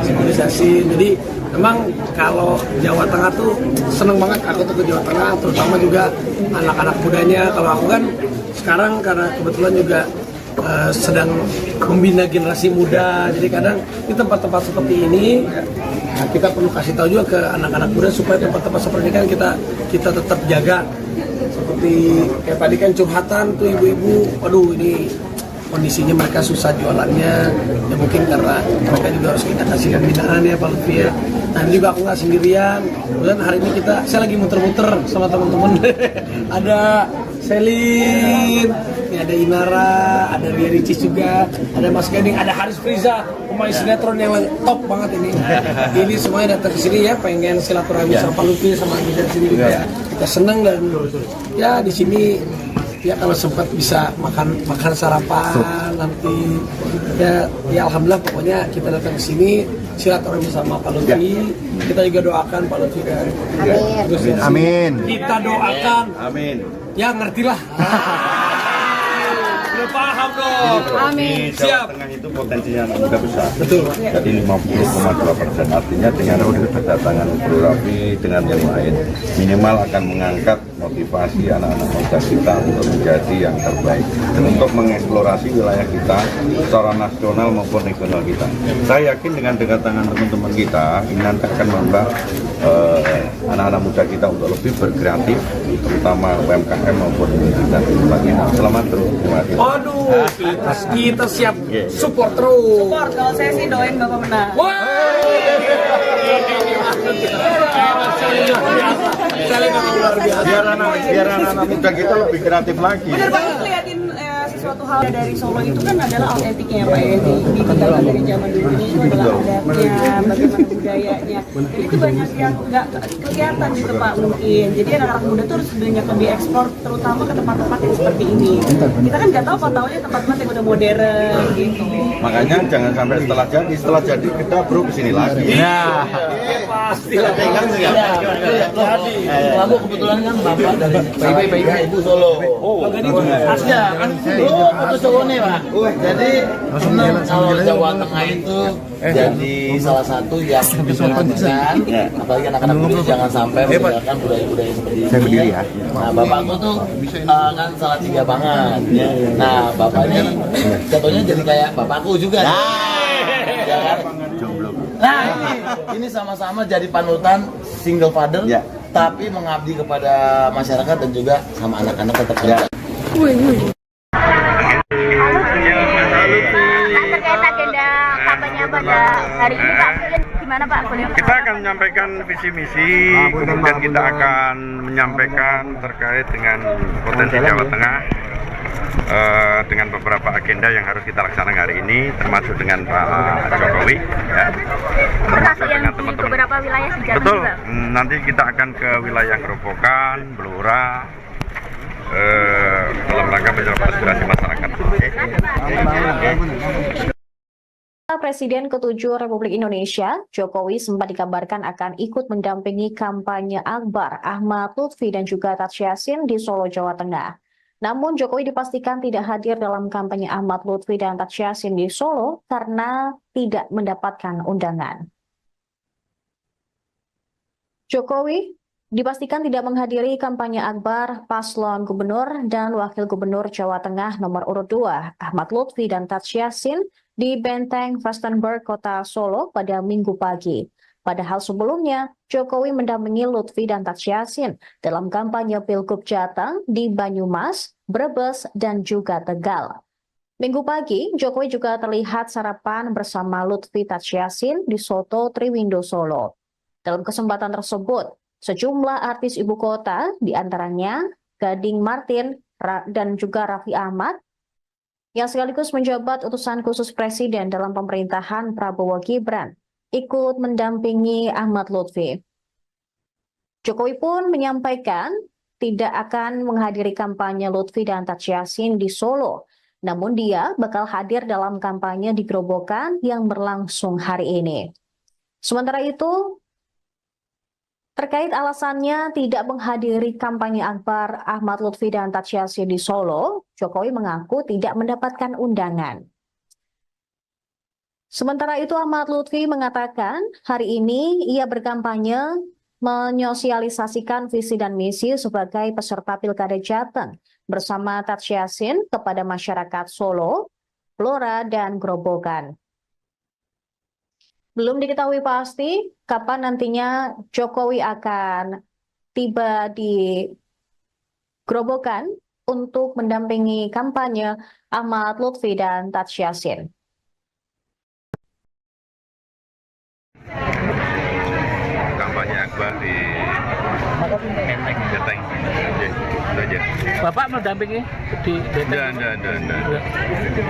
sinkronisasi. Jadi memang kalau Jawa Tengah tuh seneng banget aku tuh ke Jawa Tengah, terutama juga anak-anak mudanya. Kalau aku kan sekarang karena kebetulan juga sedang membina generasi muda, jadi kadang di tempat-tempat seperti ini kita perlu kasih tahu juga ke anak-anak muda supaya tempat-tempat seperti ini kan kita tetap jaga. Seperti kayak tadi kan curhatan tuh ibu-ibu, waduh ini kondisinya mereka susah jualannya, ya mungkin karena mereka juga harus kita kasih pembinaan ya Pak Lutfi ya. Nah juga aku nggak sendirian, kemudian hari ini saya lagi muter-muter sama teman-teman. Ada Selin, ini ada Inara, ada Ria Ricis juga, ada Mas Gading, ada Haris Friza, pemain sinetron yang top banget ini. Ini semuanya datang ke sini ya, pengen silaturahmi sama Pak Lutfi sama kita sini juga. Kita senang dan ya di sini. Ya kalau sempat bisa makan sarapan nanti ya alhamdulillah pokoknya kita datang ke sini silaturahmi sama Pak Lutfi. Kita juga doakan Pak Lutfi kan. Amin. Kita doakan. Amin. Ya ngertilah. Udah paham dong. Amin. Jawa Tengah itu potensinya anak muda besar. Betul. Jadi 50,2%. Artinya dengan kedatangan Bro Raffi dengan yang lain minimal akan mengangkat motivasi anak-anak muda kita untuk menjadi yang terbaik dan untuk mengeksplorasi wilayah kita secara nasional maupun regional kita. Saya yakin dengan kedatangan teman-teman kita ini nanti akan menambah anak-anak muda kita untuk lebih berkreatif, terutama UMKM maupun tidak lagi. Selamat terus. Terima kasih. Aduh, kita siap support terus. Support, kalau saya sih doain Bapak menang. Biar anak-anak muda kita lebih kreatif lagi. Bener banget, liatin sesuatu hal dari Solo itu kan adalah autentiknya Pak ya, ditinggalkan dari zaman dulu ini itu adalah adatnya, bagaimana budayanya. Jadi itu banyak yang nggak kelihatan gitu Pak mungkin. Jadi anak-anak muda tuh harus banyak lebih eksplor, terutama ke tempat-tempat yang seperti ini. Kita kan nggak tahu taunya tempat-tempat yang udah modern gitu. Makanya jangan sampai setelah jadi kita bro kesini lagi. Nah, pasti lah kan ya. Lalu kebetulan kan bapak dari Ibu Solo. Oh, aslinya kan foto Solo nih Pak. Jadi senang kalau Jawa Tengah itu jadi salah satu yang mengajarkan, apalagi anak-anak muda jangan sampai meninggalkan budaya-budaya seperti ini. Nah, bapakku tuh kan salah tiga banget. Nah, bapaknya contohnya jadi kayak bapakku juga. Ya kan? Nah, ini sama-sama jadi panutan single father, tapi mengabdi kepada masyarakat dan juga sama anak-anak tetap kerja. Terkait agenda kampanye pada hari ini Pak, gimana Pak? Kita akan menyampaikan visi misi, kemudian kita akan menyampaikan terkait dengan potensi Jawa Tengah, dengan beberapa agenda yang harus kita laksanakan hari ini, termasuk dengan Pak Jokowi, ya, termasuk dengan teman-teman. Beberapa wilayah di Jawa Betul, juga. nanti kita akan ke wilayah Gerobokan, Blora, dalam rangka menjawab aspirasi masyarakat. Presiden ke-7 Republik Indonesia, Jokowi sempat dikabarkan akan ikut mendampingi kampanye Akbar Ahmad Lutfi dan juga Taj Yassin di Solo, Jawa Tengah. Namun Jokowi dipastikan tidak hadir dalam kampanye Ahmad Lutfi dan Taj Yassin di Solo karena tidak mendapatkan undangan. Jokowi dipastikan tidak menghadiri kampanye Akbar paslon gubernur dan wakil gubernur Jawa Tengah nomor urut 2 Ahmad Lutfi dan Taj Yassin di Benteng Vastenburg, Kota Solo pada Minggu pagi. Padahal sebelumnya, Jokowi mendampingi Lutfi dan Taj Yassin dalam kampanye Pilgub Jateng di Banyumas, Brebes, dan juga Tegal. Minggu pagi, Jokowi juga terlihat sarapan bersama Lutfi Taj Yassin di Soto Triwindo Solo. Dalam kesempatan tersebut, sejumlah artis ibu kota, diantaranya Gading Martin dan juga Raffi Ahmad, yang sekaligus menjabat utusan khusus Presiden dalam pemerintahan Prabowo Gibran, ikut mendampingi Ahmad Lutfi. Jokowi pun menyampaikan tidak akan menghadiri kampanye Lutfi dan Taj Yassin di Solo, namun dia bakal hadir dalam kampanye di Gerobokan yang berlangsung hari ini. Sementara itu, terkait alasannya tidak menghadiri kampanye Akbar Ahmad Lutfi dan Taj Yassin di Solo, Jokowi mengaku tidak mendapatkan undangan. Sementara itu Ahmad Lutfi mengatakan hari ini ia berkampanye menyosialisasikan visi dan misi sebagai peserta Pilkada Jateng bersama Taj Yassin kepada masyarakat Solo, Blora, dan Gerobokan. Belum diketahui pasti kapan nantinya Jokowi akan tiba di Gerobokan untuk mendampingi kampanye Ahmad Lutfi dan Taj Yassin. Kampanye Akbar di Jateng. Aja. Bapak mendampingi di Jateng? Enggak.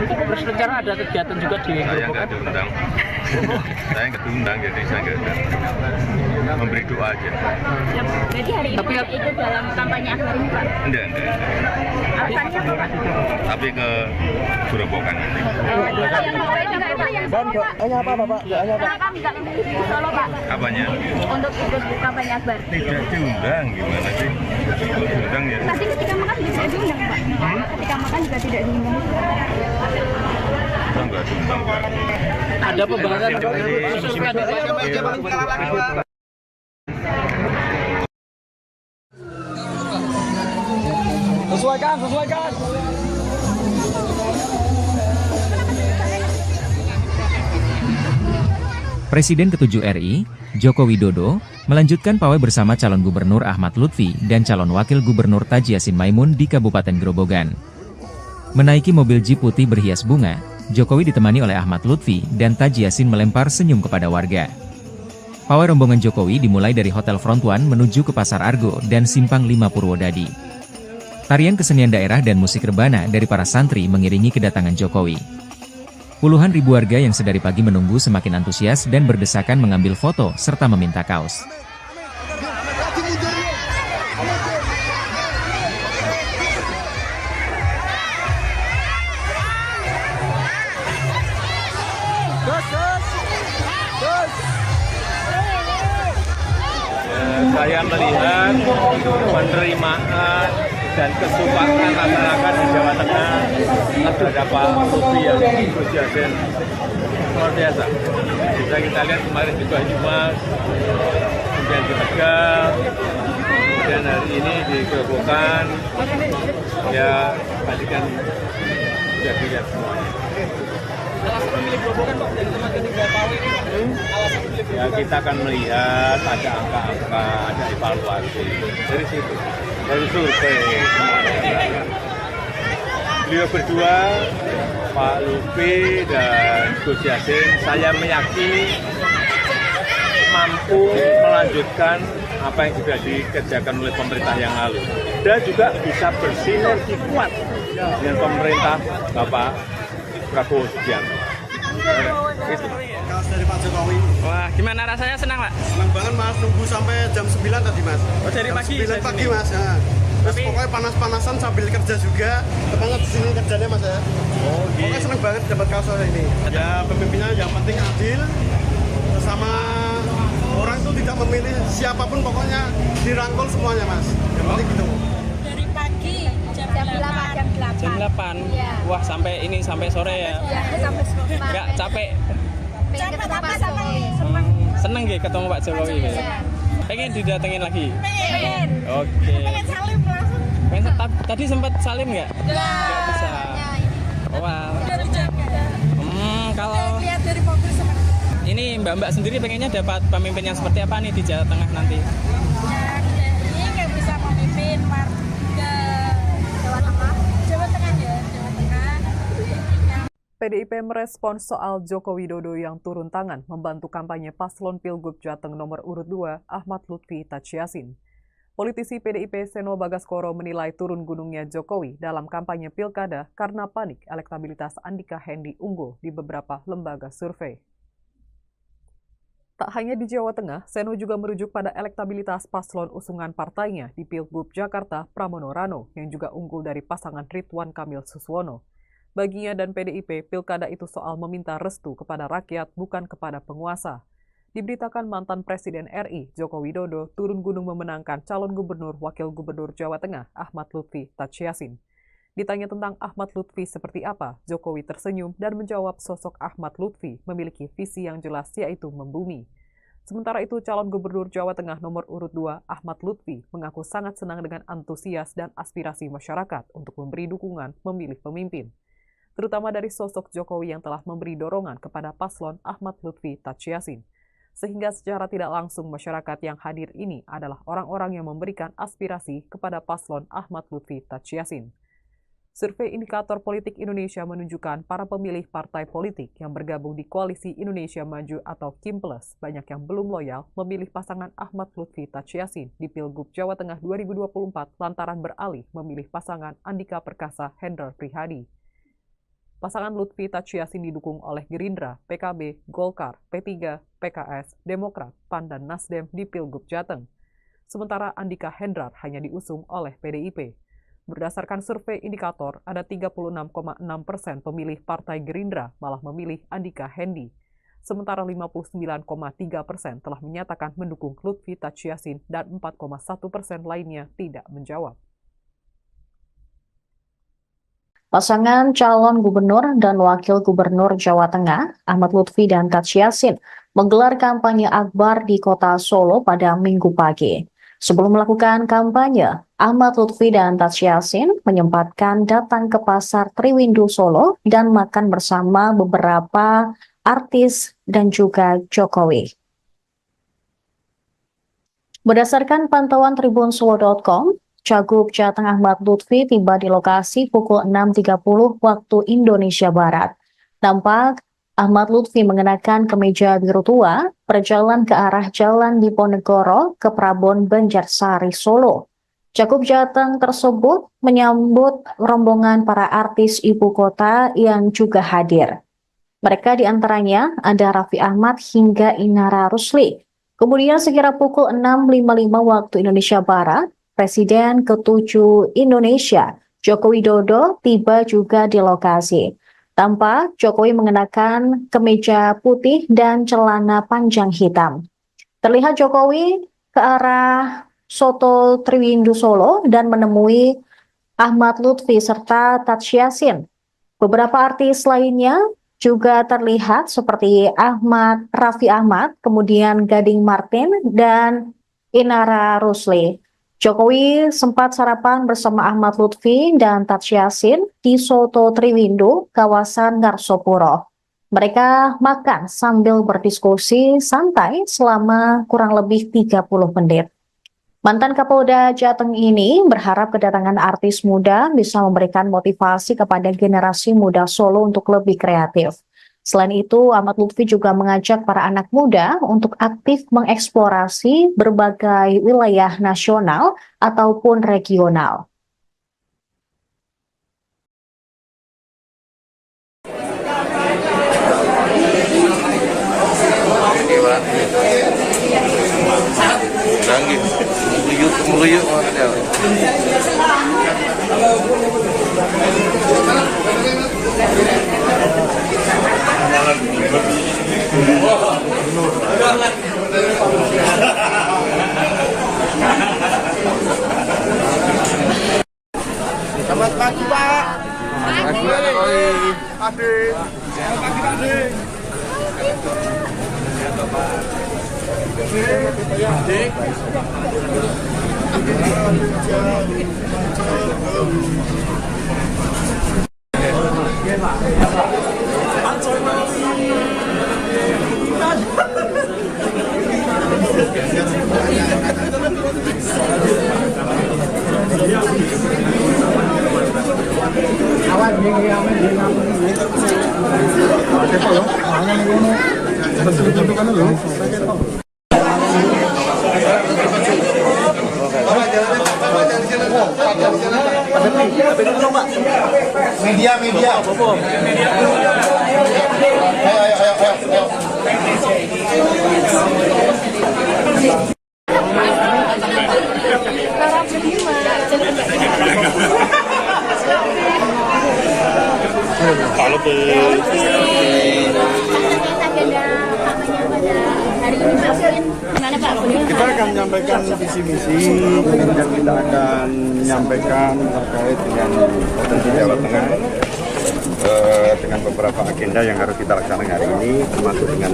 Terus rencana ada kegiatan juga di Saya nggak diundang. Saya nggak diundang, jadi saya nggak ada. Memberi doa aja. Jadi hari ini ikut dalam kampanye Akbar ini Pak? Enggak. Alasannya apa Pak? Tapi ke Gerobokan. Kenapa nggak memilih di Solo Pak? Apanya? Untuk ikut kampanye Akbar? Tidak diundang, gimana sih? Diundang ya. Tadi ketika makan juga tidak diundang Pak? Ketika makan juga tidak diundang? Enggak diundang, Pak. Ada pembahasan khusus sesuaikan. Presiden ke-7 RI, Joko Widodo, melanjutkan pawai bersama calon Gubernur Ahmad Lutfi dan calon Wakil Gubernur Taji Yassin Maimun di Kabupaten Grobogan. Menaiki mobil Jeep putih berhias bunga, Jokowi ditemani oleh Ahmad Lutfi dan Taji Yassin melempar senyum kepada warga. Pawai rombongan Jokowi dimulai dari Hotel Front One menuju ke Pasar Argo dan Simpang 5 Purwodadi. Tarian kesenian daerah dan musik rebana dari para santri mengiringi kedatangan Jokowi. Puluhan ribu warga yang sedari pagi menunggu semakin antusias dan berdesakan mengambil foto serta meminta kaos. Saya melihat penerimaan dan kesukaan masyarakat di Jawa Tengah terhadap Pak Lutfi yang Gus Yassin luar biasa. Bisa kita lihat kemarin di Banyumas, kemudian di Tegal, kemudian hari ini di Grobogan. Ya, tadi kan sudah dilihat semuanya. Alasan memilih Grobogan Pak dari tempat ketiga pawai ini Pak? Alasan memilih Ya, kita akan melihat ada angka-angka, ada evaluasi dari situ, dari survei. Beliau berdua, Pak Lutfi dan Gus Yassin, saya meyakini mampu melanjutkan apa yang sudah dikerjakan oleh pemerintah yang lalu dan juga bisa bersinergi kuat dengan pemerintah Bapak Prabowo Subianto. Kaos dari Pak Jokowi. Wah, gimana rasanya? Senang Pak? Senang banget Mas, nunggu sampai jam 9 tadi Mas. Oh, dari jam pagi? 9 pagi Mas. Ya. Terus pokoknya panas-panasan sambil kerja juga. Banget di sini kerjanya Mas ya. Oh, gitu. Pokoknya senang banget dapat kaos ini. Ya pemimpinnya yang penting adil, sama orang itu tidak memilih siapapun, pokoknya dirangkul semuanya Mas. Yang penting gitu. Dari pagi jam 8. Jam 8? Iya. Wah, sampai ini, sampai sore ya? Iya, sampai sore. Nggak capek? Capek tapi seneng. Seneng ya ketemu Pak Jokowi? Iya. Pengen didatengin lagi? Pengen. Oke. Pengen salim langsung. Tadi sempat salim nggak? Nggak bisa. Wah. Udah dijaga. Kalau Lihat dari mobil seneng. ini Mbak-mbak sendiri pengennya dapat pemimpin yang seperti apa nih di Jawa Tengah nanti? Ini nggak bisa memimpin warga Jawa Tengah. Jawa Tengah ya, Jawa Tengah. PDIP merespons soal Joko Widodo yang turun tangan membantu kampanye paslon Pilgub Jateng nomor urut 2 Ahmad Lutfi Taji Yassin. Politisi PDIP Seno Bagaskoro menilai turun gunungnya Jokowi dalam kampanye pilkada karena panik elektabilitas Andika Hendi unggul di beberapa lembaga survei. Tak hanya di Jawa Tengah, Seno juga merujuk pada elektabilitas paslon usungan partainya di Pilgub Jakarta Pramono Rano yang juga unggul dari pasangan Ridwan Kamil Suswono. Baginya dan PDIP, pilkada itu soal meminta restu kepada rakyat bukan kepada penguasa. Diberitakan mantan Presiden RI, Joko Widodo, turun gunung memenangkan calon gubernur wakil gubernur Jawa Tengah, Ahmad Lutfi Taji Yassin. Ditanya tentang Ahmad Lutfi seperti apa, Jokowi tersenyum dan menjawab sosok Ahmad Lutfi memiliki visi yang jelas yaitu membumi. Sementara itu, calon gubernur Jawa Tengah nomor urut 2, Ahmad Lutfi, mengaku sangat senang dengan antusias dan aspirasi masyarakat untuk memberi dukungan memilih pemimpin. Terutama dari sosok Jokowi yang telah memberi dorongan kepada paslon Ahmad Lutfi Taji Yassin. Sehingga secara tidak langsung masyarakat yang hadir ini adalah orang-orang yang memberikan aspirasi kepada paslon Ahmad Lutfi Taji Yassin. Survei Indikator Politik Indonesia menunjukkan para pemilih partai politik yang bergabung di Koalisi Indonesia Maju atau KIM Plus banyak yang belum loyal memilih pasangan Ahmad Lutfi Taji Yassin di Pilgub Jawa Tengah 2024 lantaran beralih memilih pasangan Andika Perkasa Hendrar Prihadi. Pasangan Lutfi Taji Yassin didukung oleh Gerindra, PKB, Golkar, P3, PKS, Demokrat, PAN, dan Nasdem di Pilgub Jateng. Sementara Andika Hendrar hanya diusung oleh PDIP. Berdasarkan survei indikator, ada 36,6% pemilih Partai Gerindra malah memilih Andika Hendi. Sementara 59,3% telah menyatakan mendukung Lutfi Taji Yassin dan 4,1% lainnya tidak menjawab. Pasangan calon gubernur dan wakil gubernur Jawa Tengah, Ahmad Lutfi dan Taji Yassin, menggelar kampanye akbar di kota Solo pada Minggu pagi. Sebelum melakukan kampanye, Ahmad Lutfi dan Taji Yassin menyempatkan datang ke Pasar Triwindu Solo dan makan bersama beberapa artis dan juga Jokowi. Berdasarkan pantauan tribunsuwo.com, Cagup Jateng Ahmad Lutfi tiba di lokasi pukul 6.30 waktu Indonesia Barat. Tampak Ahmad Lutfi mengenakan kemeja biru tua, berjalan ke arah Jalan Diponegoro ke Prabon Banjarsari, Solo. Cagup Jateng tersebut menyambut rombongan para artis ibu kota yang juga hadir. Mereka diantaranya ada Raffi Ahmad hingga Inara Rusli. Kemudian sekira pukul 6.55 waktu Indonesia Barat, Presiden ke-7 Indonesia, Joko Widodo, tiba juga di lokasi. Tampak Jokowi mengenakan kemeja putih dan celana panjang hitam. Terlihat Jokowi ke arah Soto Triwindu Solo dan menemui Ahmad Lutfi serta Taj Yassin. Beberapa artis lainnya juga terlihat seperti Raffi Ahmad, kemudian Gading Martin, dan Inara Rusli. Jokowi sempat sarapan bersama Ahmad Lutfi dan Taj Yassin di Soto Triwindu, kawasan Ngarsopuro. Mereka makan sambil berdiskusi santai selama kurang lebih 30 menit. Mantan Kapolda Jateng ini berharap kedatangan artis muda bisa memberikan motivasi kepada generasi muda Solo untuk lebih kreatif. Selain itu, Ahmad Lutfi juga mengajak para anak muda untuk aktif mengeksplorasi berbagai wilayah nasional ataupun regional. Selamat pagi, Pak. Selamat pagi, Media. Kita akan menyampaikan visi misi dan kita akan menyampaikan terkait dengan potensi Jawa Tengah dengan beberapa agenda yang harus kita laksanakan hari ini, termasuk dengan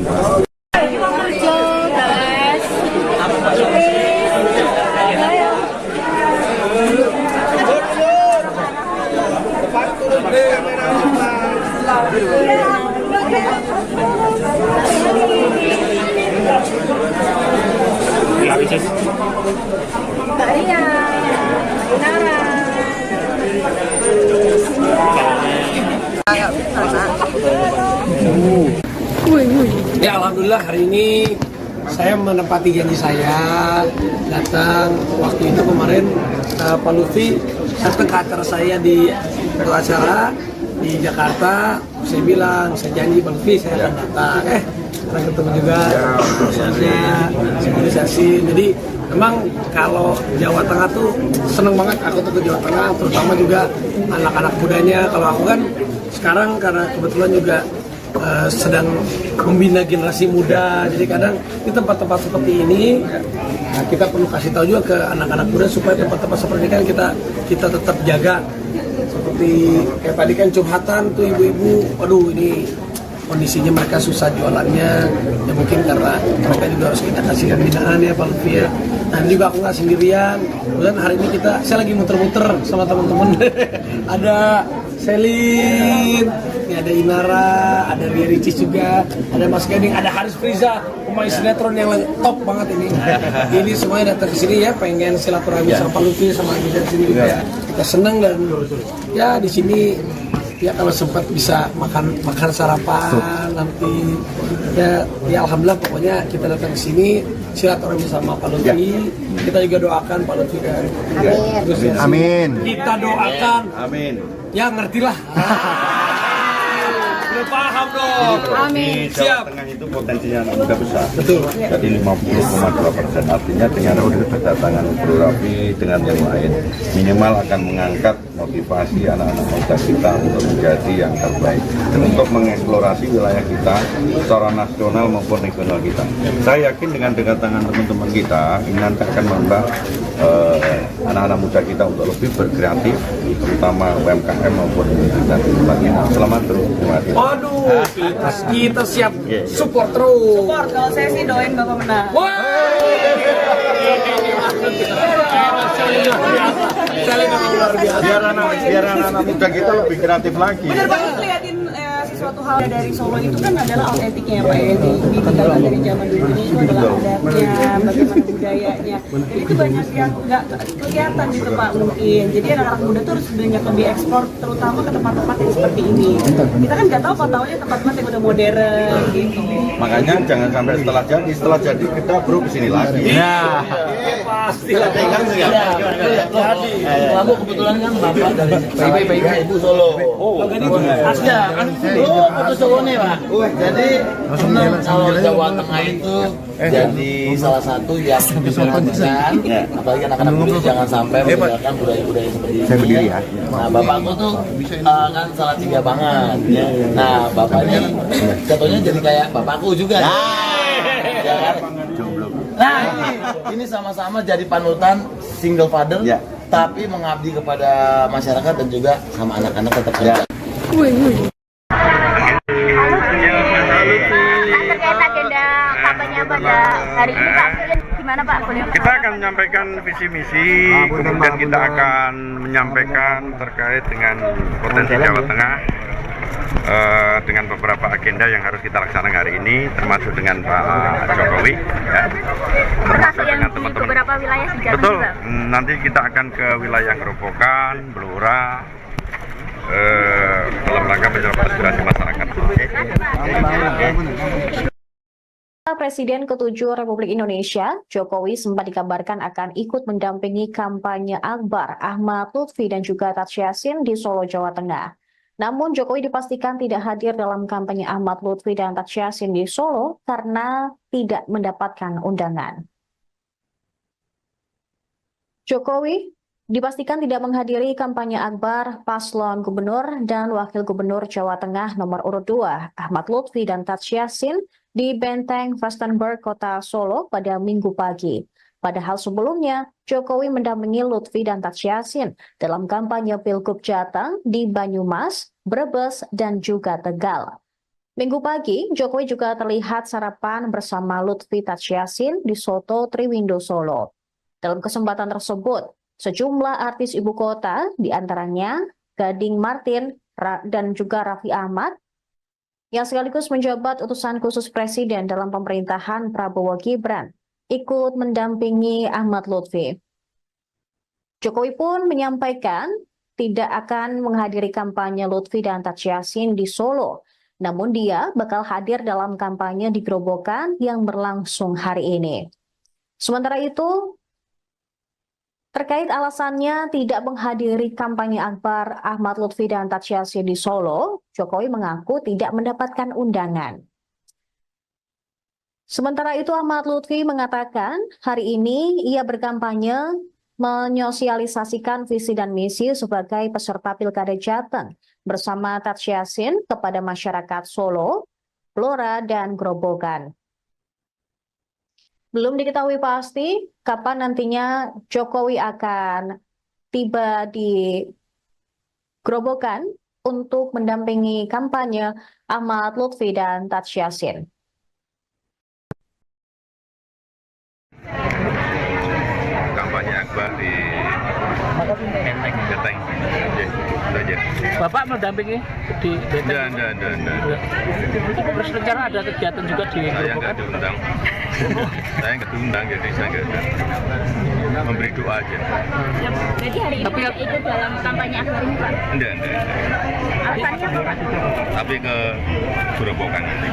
Ya, alhamdulillah hari ini saya menepati janji saya datang waktu itu kemarin Pak Lutfi datang ke acara saya di acara di Jakarta. Saya bilang, saya janji Pak Lutfi saya akan datang. Kita ketemu juga sosialisasi. Jadi memang kalau Jawa Tengah tuh seneng banget aku tuh ke Jawa Tengah, terutama juga anak-anak mudanya. Kalau aku kan sekarang karena kebetulan juga sedang membina generasi muda, jadi kadang di tempat-tempat seperti ini kita perlu kasih tahu juga ke anak-anak muda supaya tempat-tempat seperti ini kan kita tetap jaga. Seperti kayak tadi kan curhatan tuh ibu-ibu, waduh ini kondisinya mereka susah jualannya, ya mungkin karena mereka juga harus kita kasih pembinaan ya Pak Lutfi ya. Dan juga aku nggak sendirian, kemudian hari ini saya lagi muter-muter sama teman-teman. Ada Selin, ini ada Inara, ada Ria Ricis juga, ada Mas Gading, ada Haris Friza, pemain sinetron yang top banget ini. Ini semuanya datang ke sini ya, pengen silaturahmi sama Pak Lutfi sama kita di sini juga. Kita senang dan ya di sini ya kalau sempat bisa makan sarapan nanti ya alhamdulillah pokoknya kita datang ke sini silaturahmi sama Pak Lutfi. Kita juga doakan Pak Lutfi kan. Amin. Kita doakan. Amin. Ya ngertilah. Udah paham dong. Amin. Jawa Tengah itu potensinya anak muda besar. Betul. Jadi 50,2%. Artinya dengan kedatangan Bro Raffi dengan yang lain, minimal akan mengangkat motivasi anak-anak muda kita untuk menjadi yang terbaik dan untuk mengeksplorasi wilayah kita secara nasional maupun regional kita. Saya yakin dengan kedatangan teman-teman kita ini nanti akan membuat anak-anak muda kita untuk lebih berkreatif, terutama UMKM maupun dan sebagainya. Selamat terus. Terima kasih. Waduh, kita siap support terus. Support, kalau saya sih doain Bapak menang. Biar anak-anak muda kita lebih kreatif lagi. Bener banget liatin sesuatu hal dari Solo itu kan adalah autentiknya Pak ya, ditinggalkan dari zaman dulu ini itu adalah adatnya, bagaimana budayanya. Jadi itu banyak yang nggak kelihatan gitu Pak mungkin. Jadi anak-anak muda tuh harus banyak lebih eksplor, terutama ke tempat-tempat yang seperti ini. Kita kan nggak tahu taunya tempat-tempat yang udah modern gitu. Makanya jangan sampai setelah jadi kita bro kesini lagi. Nah, pasti lah kan ya. Jadi, kamu kebetulan kan bapak dari PIB Ibu Solo. Oh, Asya kan foto Solo nih Pak. Jadi senang kalau Jawa Tengah itu jadi salah satu yang diperhatikan. Apalagi anak-anak muda jangan sampai meninggalkan budaya-budaya seperti ini. Nah, bapakku tuh kan salah tiga banget. Nah, bapaknya contohnya jadi kayak bapakku juga. Ya kan? Nah, ini sama-sama jadi panutan single father, tapi mengabdi kepada masyarakat dan juga sama anak-anak tetap ada. Terkait agenda kampanye pada hari ini Pak, gimana Pak? Kita akan menyampaikan visi misi, kemudian kita akan menyampaikan terkait dengan potensi Jawa Tengah dengan beberapa agenda yang harus kita laksanakan hari ini, termasuk dengan Pak Jokowi, ya. Termasuk dengan teman-teman. Beberapa wilayah di Jawa Betul. juga. Nanti kita akan ke wilayah Gerobokan, Blora, dalam rangka menjawab aspirasi masyarakat. Presiden ke-7 Republik Indonesia, Jokowi sempat dikabarkan akan ikut mendampingi kampanye Akbar Ahmad Lutfi dan juga Taj Yassin di Solo, Jawa Tengah. Namun Jokowi dipastikan tidak hadir dalam kampanye Ahmad Lutfi dan Taj Yassin di Solo karena tidak mendapatkan undangan. Jokowi dipastikan tidak menghadiri kampanye Akbar paslon gubernur dan wakil gubernur Jawa Tengah nomor urut 2 Ahmad Lutfi dan Taj Yassin di Benteng Vastenburg, Kota Solo pada Minggu pagi. Padahal sebelumnya, Jokowi mendampingi Lutfi dan Taj Yassin dalam kampanye Pilgub Jateng di Banyumas, Brebes, dan juga Tegal. Minggu pagi, Jokowi juga terlihat sarapan bersama Lutfi Taj Yassin di Soto Triwindo Solo. Dalam kesempatan tersebut, sejumlah artis ibu kota, diantaranya Gading Martin dan juga Raffi Ahmad, yang sekaligus menjabat utusan khusus Presiden dalam pemerintahan Prabowo Gibran, ikut mendampingi Ahmad Lutfi. Jokowi pun menyampaikan tidak akan menghadiri kampanye Lutfi dan Taj Yassin di Solo, namun dia bakal hadir dalam kampanye di Gerobokan yang berlangsung hari ini. Sementara itu, terkait alasannya tidak menghadiri kampanye Akbar Ahmad Lutfi dan Taj Yassin di Solo, Jokowi mengaku tidak mendapatkan undangan. Sementara itu Ahmad Lutfi mengatakan hari ini ia berkampanye menyosialisasikan visi dan misi sebagai peserta Pilkada Jateng bersama Taj Yassin kepada masyarakat Solo, Blora, dan Gerobokan. Belum diketahui pasti kapan nantinya Jokowi akan tiba di Gerobokan untuk mendampingi kampanye Ahmad Lutfi dan Taj Yassin. Kampanye akbar di Beteng. Itu aja. Bapak mendampingi di Beteng? Enggak. Terus rencana ada kegiatan juga di Saya nggak diundang. Saya nggak diundang, jadi saya nggak ada. Memberi doa aja. Jadi hari ini tidak ikut dalam kampanye akbar ini, Pak? Enggak. Alasannya apa, Pak? Tapi ke Gerobokan nanti.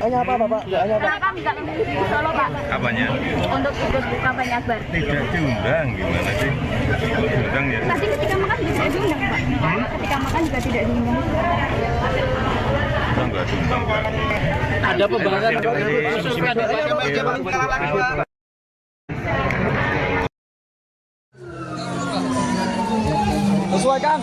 Hanya apa, Bapak? Kenapa nggak memilih di Solo, Pak? Apanya? Untuk ikut kampanye akbar? Tidak diundang, gimana sih? Kalau diundang ya. Tadi ketika makan juga tidak diundang, Pak? Ketika makan juga tidak diundang. Enggak diundang, Pak. Ada pembahasan khusus nggak di Pak? Sesuaikan.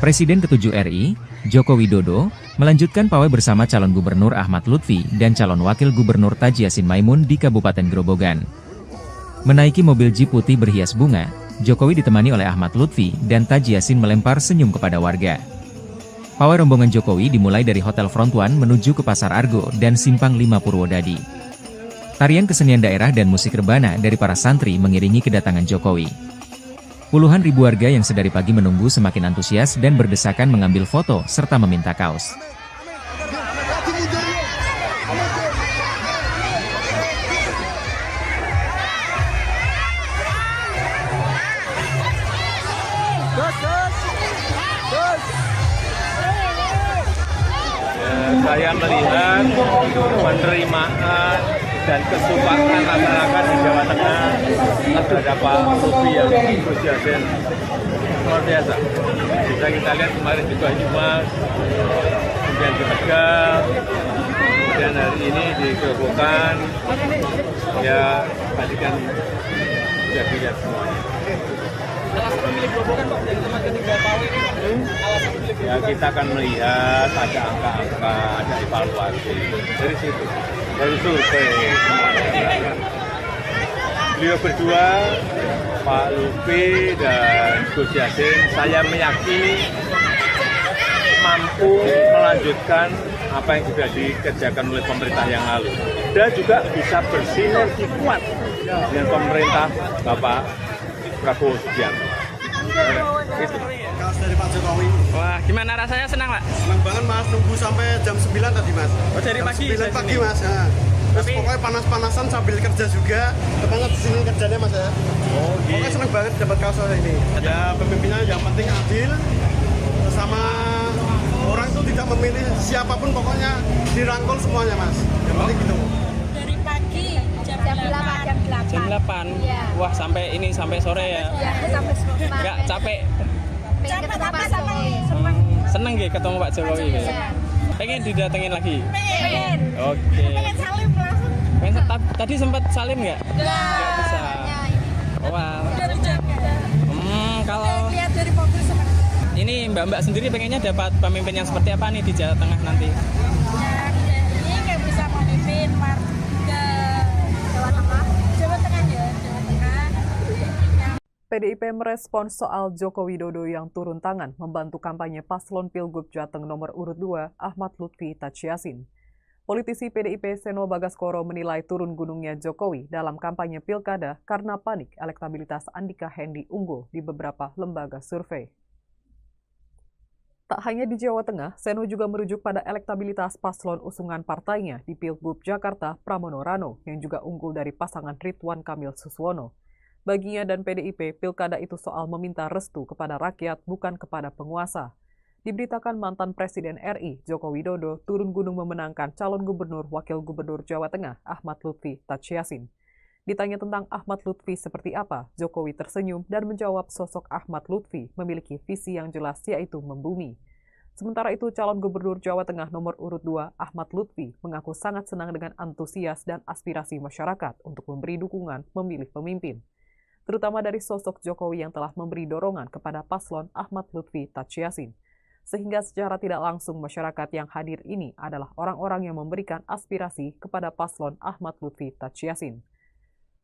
Presiden ke-7 RI, Joko Widodo, melanjutkan pawai bersama calon gubernur Ahmad Lutfi dan calon wakil gubernur Taj Yassin Maimun di Kabupaten Grobogan. Menaiki mobil Jeep putih berhias bunga, Jokowi ditemani oleh Ahmad Lutfi dan Taj Yassin melempar senyum kepada warga. Pawai rombongan Jokowi dimulai dari Hotel Front One menuju ke Pasar Argo dan Simpang 5 Purwodadi. Tarian kesenian daerah dan musik rebana dari para santri mengiringi kedatangan Jokowi. Puluhan ribu warga yang sedari pagi menunggu semakin antusias dan berdesakan mengambil foto serta meminta kaos. Saya melihat penerimaan dan kesukaan masyarakat di Jawa Tengah terhadap Pak Lutfi yang Gus Yassin luar biasa. Bisa kita lihat kemarin di Banyumas, kemudian di Tegal, kemudian hari ini di Grobogan. Ya, tadi kan sudah dilihat semuanya. Alasan memilih Grobogan, Pak, dari tempat ketiga pawai ini, Pak? Alasan memilih Ya, kita akan melihat ada angka-angka, ada evaluasi dari situ, dari survei. Beliau berdua, Pak Lutfi dan Gus Yassin, saya meyakini mampu melanjutkan apa yang sudah dikerjakan oleh pemerintah yang lalu dan juga bisa bersinergi kuat dengan pemerintah Bapak Prabowo Subianto. Itu. Kaos dari Pak Jokowi. Wah, gimana rasanya? Senang, Pak? Senang banget, Mas. Nunggu sampai jam 9 tadi, Mas. Oh, dari jam pagi? 9 pagi, Mas. Nah. Terus pokoknya panas-panasan sambil kerja juga. Semangat di sini kerjanya, Mas ya. Oh, gitu. Pokoknya senang banget dapat kaos ini. Ya, pemimpinnya yang penting adil. Sama orang itu tidak memilih siapapun, pokoknya dirangkul semuanya, Mas. Yang penting gitu. Dari pagi jam 8. Jam 8? Iya. Wah, sampai ini, sampai sore ya? Iya, sampai sore. Nggak capek? Capek tapi seneng. Seneng ya ketemu Pak Jokowi? Iya. Pengen didatengin lagi? Pengen. Oke. Pengen salim langsung. Tadi sempat salim nggak? Nggak bisa. Wah. Dari Jakarta. Kalau Lihat dari mobil seneng. ini Mbak-mbak sendiri pengennya dapat pemimpin yang seperti apa nih di Jawa Tengah nanti? Ya, ini kayak bisa memimpin warga Jawa Tengah. Jawa Tengah ya, Jawa Tengah. PDIP merespons soal Joko Widodo yang turun tangan membantu kampanye paslon Pilgub Jateng nomor urut 2 Ahmad Lutfi Taj Yassin. Politisi PDIP Seno Bagaskoro menilai turun gunungnya Jokowi dalam kampanye pilkada karena panik elektabilitas Andika Hendi unggul di beberapa lembaga survei. Tak hanya di Jawa Tengah, Seno juga merujuk pada elektabilitas paslon usungan partainya di Pilgub Jakarta Pramono Rano yang juga unggul dari pasangan Ridwan Kamil Suswono. Baginya dan PDIP, pilkada itu soal meminta restu kepada rakyat bukan kepada penguasa. Diberitakan mantan Presiden RI, Joko Widodo, turun gunung memenangkan calon gubernur wakil gubernur Jawa Tengah, Ahmad Lutfi Taj Yassin. Ditanya tentang Ahmad Lutfi seperti apa, Jokowi tersenyum dan menjawab sosok Ahmad Lutfi memiliki visi yang jelas yaitu membumi. Sementara itu, calon gubernur Jawa Tengah nomor urut 2, Ahmad Lutfi, mengaku sangat senang dengan antusias dan aspirasi masyarakat untuk memberi dukungan memilih pemimpin. Terutama dari sosok Jokowi yang telah memberi dorongan kepada paslon Ahmad Lutfi Taj Yassin. Sehingga secara tidak langsung masyarakat yang hadir ini adalah orang-orang yang memberikan aspirasi kepada paslon Ahmad Lutfi Taj Yassin.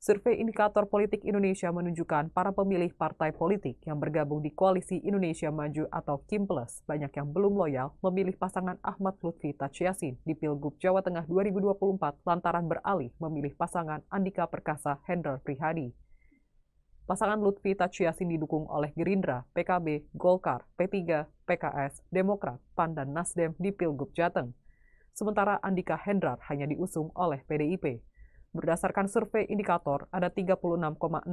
Survei Indikator Politik Indonesia menunjukkan para pemilih partai politik yang bergabung di Koalisi Indonesia Maju atau KIM+, banyak yang belum loyal memilih pasangan Ahmad Lutfi Tachiasin di Pilgub Jawa Tengah 2024 lantaran beralih memilih pasangan Andika Perkasa Hendrar Prihadi. Pasangan Lutfi Tachiasin didukung oleh Gerindra, PKB, Golkar, P3, PKS, Demokrat, PAN, dan Nasdem di Pilgub Jateng. Sementara Andika Hendrar hanya diusung oleh PDIP. Berdasarkan survei indikator, ada 36,6%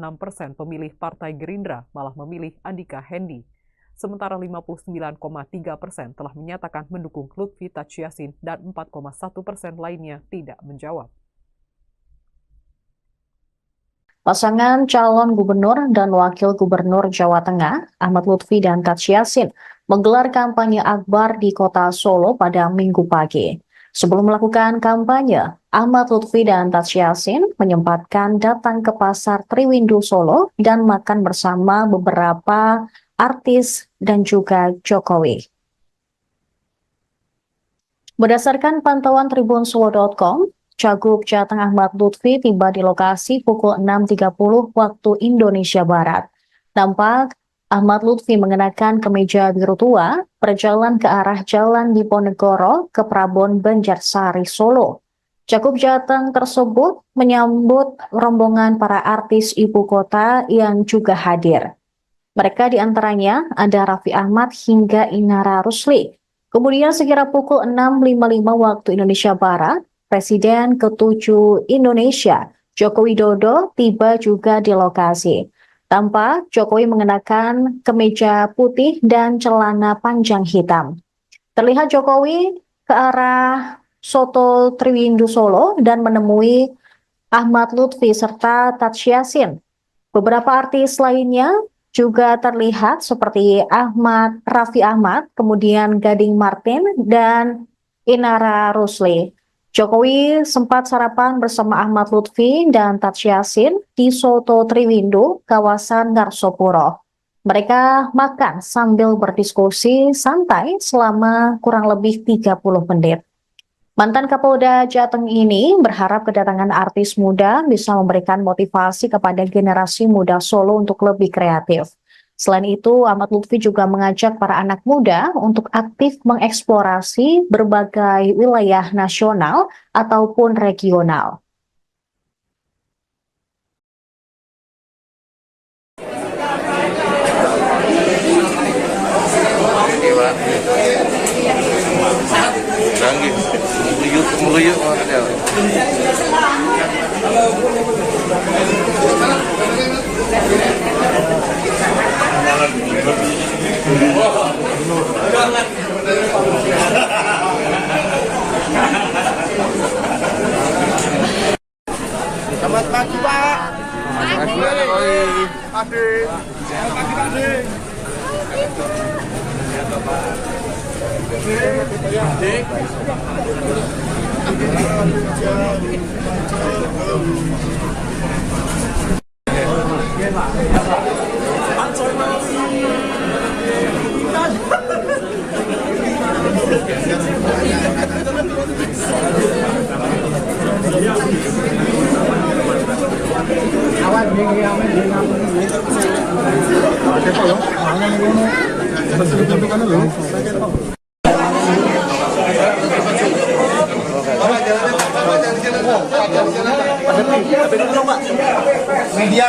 pemilih Partai Gerindra malah memilih Andika Hendi. Sementara 59,3% telah menyatakan mendukung Lutfi Tachiasin dan 4,1% lainnya tidak menjawab. Pasangan calon gubernur dan wakil gubernur Jawa Tengah, Ahmad Lutfi dan Tachiasin, menggelar kampanye akbar di kota Solo pada Minggu pagi. Sebelum melakukan kampanye, Ahmad Lutfi dan Tachiasin menyempatkan datang ke Pasar Triwindu Solo dan makan bersama beberapa artis dan juga Jokowi. Berdasarkan pantauan tribunsuwo.com, Cagup Jateng Ahmad Lutfi tiba di lokasi pukul 6.30 waktu Indonesia Barat. Nampak Ahmad Lutfi mengenakan kemeja biru tua, berjalan ke arah Jalan Diponegoro ke Prabon Banjarsari, Solo. Cagup Jateng tersebut menyambut rombongan para artis ibu kota yang juga hadir. Mereka diantaranya ada Raffi Ahmad hingga Inara Rusli. Kemudian sekira pukul 6.55 waktu Indonesia Barat, Presiden ke-7 Indonesia, Joko Widodo, tiba juga di lokasi. Tampak Jokowi mengenakan kemeja putih dan celana panjang hitam. Terlihat Jokowi ke arah Soto Triwindu Solo dan menemui Ahmad Lutfi serta Tachiasin. Beberapa artis lainnya juga terlihat seperti Raffi Ahmad, kemudian Gading Martin, dan Inara Rusli. Jokowi sempat sarapan bersama Ahmad Lutfi dan Tachiasin di Soto Triwindu, kawasan Ngarsopuro. Mereka makan sambil berdiskusi santai selama kurang lebih 30 menit. Mantan Kapolda Jateng ini berharap kedatangan artis muda bisa memberikan motivasi kepada generasi muda Solo untuk lebih kreatif. Selain itu, Ahmad Lutfi juga mengajak para anak muda untuk aktif mengeksplorasi berbagai wilayah nasional ataupun regional. Selamat pagi, Pak. Selamat pagi, Pak.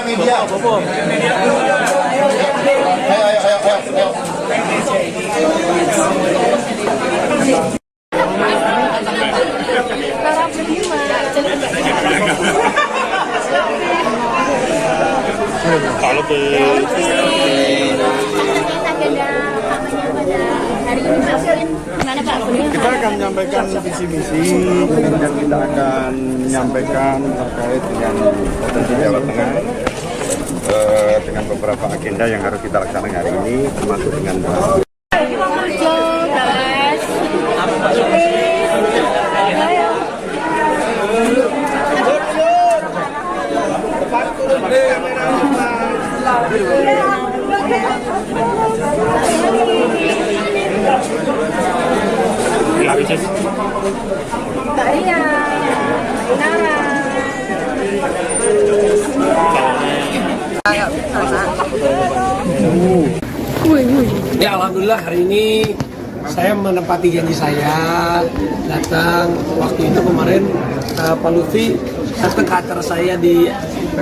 Media. Kita akan menyampaikan visi misi dan kita akan menyampaikan terkait dengan potensi Jawa Tengah dengan beberapa agenda yang harus kita laksanakan hari ini, termasuk dengan Ya alhamdulillah hari ini saya menepati janji saya datang waktu itu kemarin Pak Lutfi datang ke acara saya di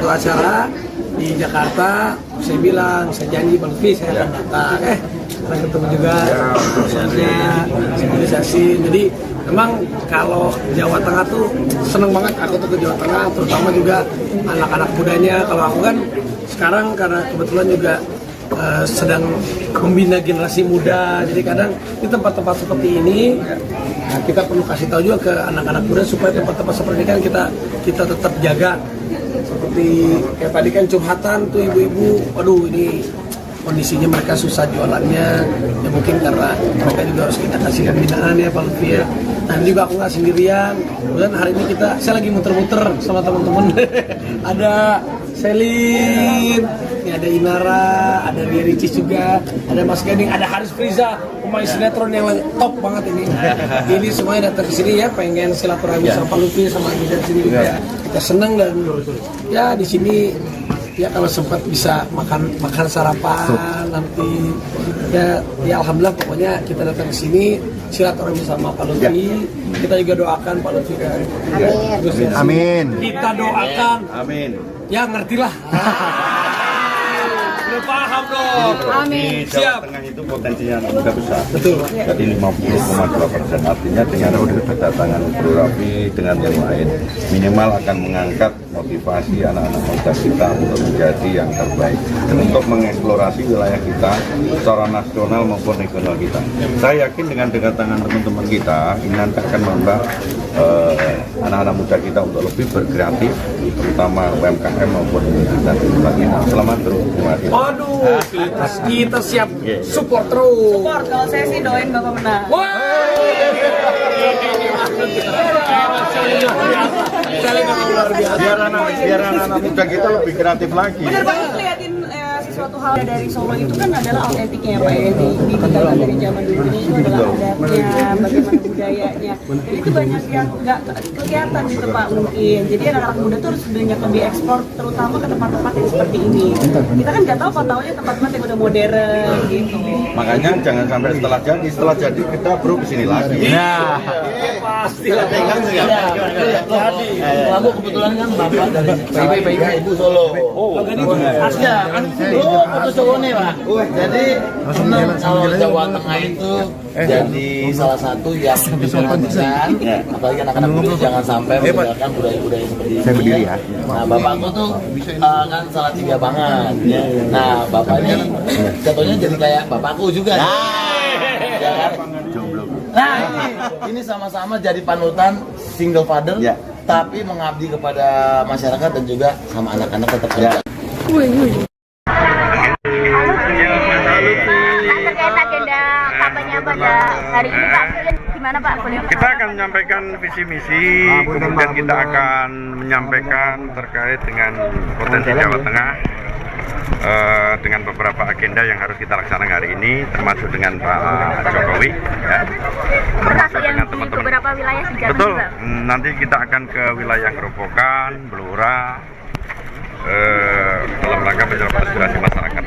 acara di Jakarta. Saya bilang, saya janji Pak Lutfi saya akan datang. Kita ketemu juga organisasi. Jadi memang kalau Jawa Tengah tuh seneng banget aku tuh ke Jawa Tengah, terutama juga anak-anak mudanya. Kalau aku kan sekarang karena kebetulan juga sedang membina generasi muda, jadi kadang di tempat-tempat seperti ini kita perlu kasih tahu juga ke anak-anak muda supaya tempat-tempat seperti ini kan kita tetap jaga. Seperti kayak tadi kan curhatan tuh ibu-ibu, waduh ini kondisinya mereka susah jualannya, ya mungkin karena mereka juga harus kita kasih pembinaan ya Pak Lutfi ya. Nah ini juga aku nggak sendirian, kemudian hari ini saya lagi muter-muter sama teman-teman. Ada Selin, ini ada Inara, ada Ria Ricis juga, ada Mas Gading, ada Haris Friza, pemain sinetron yang top banget ini. Ini semuanya datang ke sini ya, pengen silaturahmi sama Pak Lutfi sama Giza sini juga. Kita senang dan ya di sini ya kalau sempat bisa makan sarapan nanti ya alhamdulillah pokoknya kita datang ke sini silaturahmi sama Pak Lutfi. Kita juga doakan Pak Lutfi kan. Amin. Kita doakan. Amin. Ya ngertilah. Udah paham dong. Amin. Jawa Tengah itu potensinya juga besar. Betul. Jadi 50,2%. Artinya dengan kedatangan Bro Raffi dengan yang lain minimal akan mengangkat motivasi anak-anak muda kita untuk menjadi yang terbaik dan untuk mengeksplorasi wilayah kita secara nasional maupun regional kita. Saya yakin dengan kedatangan teman-teman kita ini nanti akan menambah anak-anak muda kita untuk lebih berkreatif, terutama UMKM maupun dan sebagainya. Selamat terus. Terima kasih. Waduh, kita siap support terus. Support, kalau saya sih doain Bapak menang. Biar anak-anak muda kita lebih kreatif lagi. Bener banget liatin sesuatu hal dari Solo itu kan adalah autentiknya Pak ya, ditinggalkan dari zaman dulu ini itu adalah adatnya, bagaimana budayanya. Jadi itu banyak yang nggak kelihatan gitu Pak mungkin. Jadi anak-anak muda tuh harus banyak lebih ekspor, terutama ke tempat-tempat yang seperti ini. Kita kan nggak tahu pataunya tempat-tempat yang udah modern gitu. Makanya jangan sampai setelah jadi kita bro kesini lagi. Nah, pasti lah pegang ya. Jadi, aku kebetulan kan bapak dari Ibu Solo. Asnya kan foto Solo nih Pak. Jadi senang kalau Jawa Tengah itu jadi salah satu yang diperhatikan, apalagi anak-anak muda jangan sampai meninggalkan budaya-budaya seperti ini. Saya berdiri ya. Nah, bapakku tuh kan salah tiga banget. Nah, bapaknya jatuhnya jadi kayak bapakku juga. Ya kan? Nah, ini sama-sama jadi panutan single father, tapi mengabdi kepada masyarakat dan juga sama anak-anak tetap kerja. Terkait agenda kampanye pada hari ini Pak, gimana Pak? Kita akan menyampaikan visi misi, kemudian kita akan menyampaikan terkait dengan potensi Jawa Tengah dengan beberapa agenda yang harus kita laksanakan hari ini, termasuk dengan Pak Jokowi, ya. Termasuk dengan teman-teman. Beberapa wilayah di Jawa Betul. juga. Nanti kita akan ke wilayah Gerobokan, Blora, dalam rangka penyerapan aspirasi masyarakat.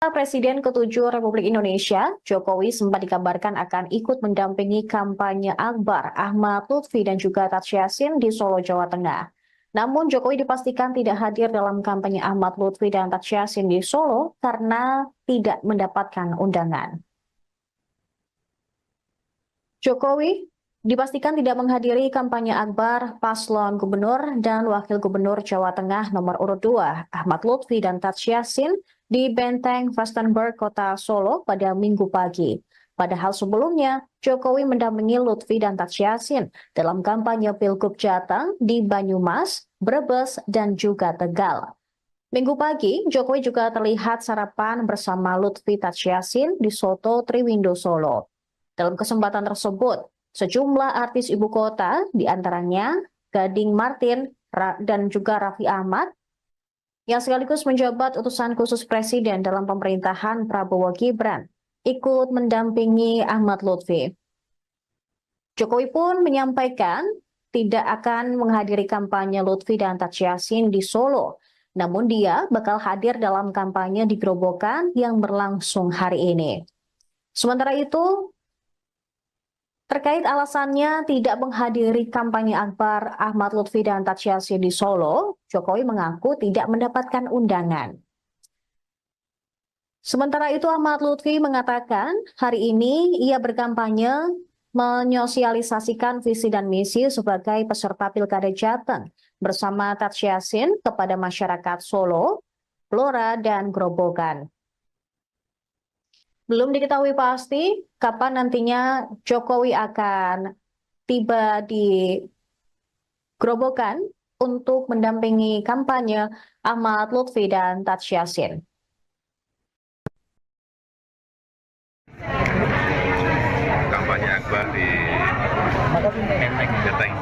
Presiden ke-7 Republik Indonesia, Jokowi sempat dikabarkan akan ikut mendampingi kampanye Akbar Ahmad Lutfi dan juga Taj Yassin di Solo, Jawa Tengah. Namun Jokowi dipastikan tidak hadir dalam kampanye Ahmad Lutfi dan Taj Yassin di Solo karena tidak mendapatkan undangan. Jokowi dipastikan tidak menghadiri kampanye Akbar paslon gubernur dan wakil gubernur Jawa Tengah nomor urut 2 Ahmad Lutfi dan Taj Yassin di Benteng Vastenburg, Kota Solo pada Minggu pagi. Padahal sebelumnya, Jokowi mendampingi Lutfi dan Taj Yassin dalam kampanye Pilgub Jateng di Banyumas, Brebes, dan juga Tegal. Minggu pagi, Jokowi juga terlihat sarapan bersama Lutfi Taj Yassin di Soto Triwindo Solo. Dalam kesempatan tersebut, sejumlah artis ibu kota, diantaranya Gading Martin dan juga Raffi Ahmad, yang sekaligus menjabat utusan khusus Presiden dalam pemerintahan Prabowo Gibran, ikut mendampingi Ahmad Lutfi. Jokowi pun menyampaikan tidak akan menghadiri kampanye Lutfi dan Taj Yassin di Solo. Namun dia bakal hadir dalam kampanye di Grobogan yang berlangsung hari ini. Sementara itu, terkait alasannya tidak menghadiri kampanye akbar Ahmad Lutfi dan Taj Yassin di Solo, Jokowi mengaku tidak mendapatkan undangan. Sementara itu, Ahmad Lutfi mengatakan hari ini ia berkampanye menyosialisasikan visi dan misi sebagai peserta Pilkada Jateng bersama Taj Yassin kepada masyarakat Solo, Blora, dan Grobogan. Belum diketahui pasti kapan nantinya Jokowi akan tiba di Grobogan untuk mendampingi kampanye Ahmad Lutfi dan Taj Yassin. Kampanye akbar di Jateng.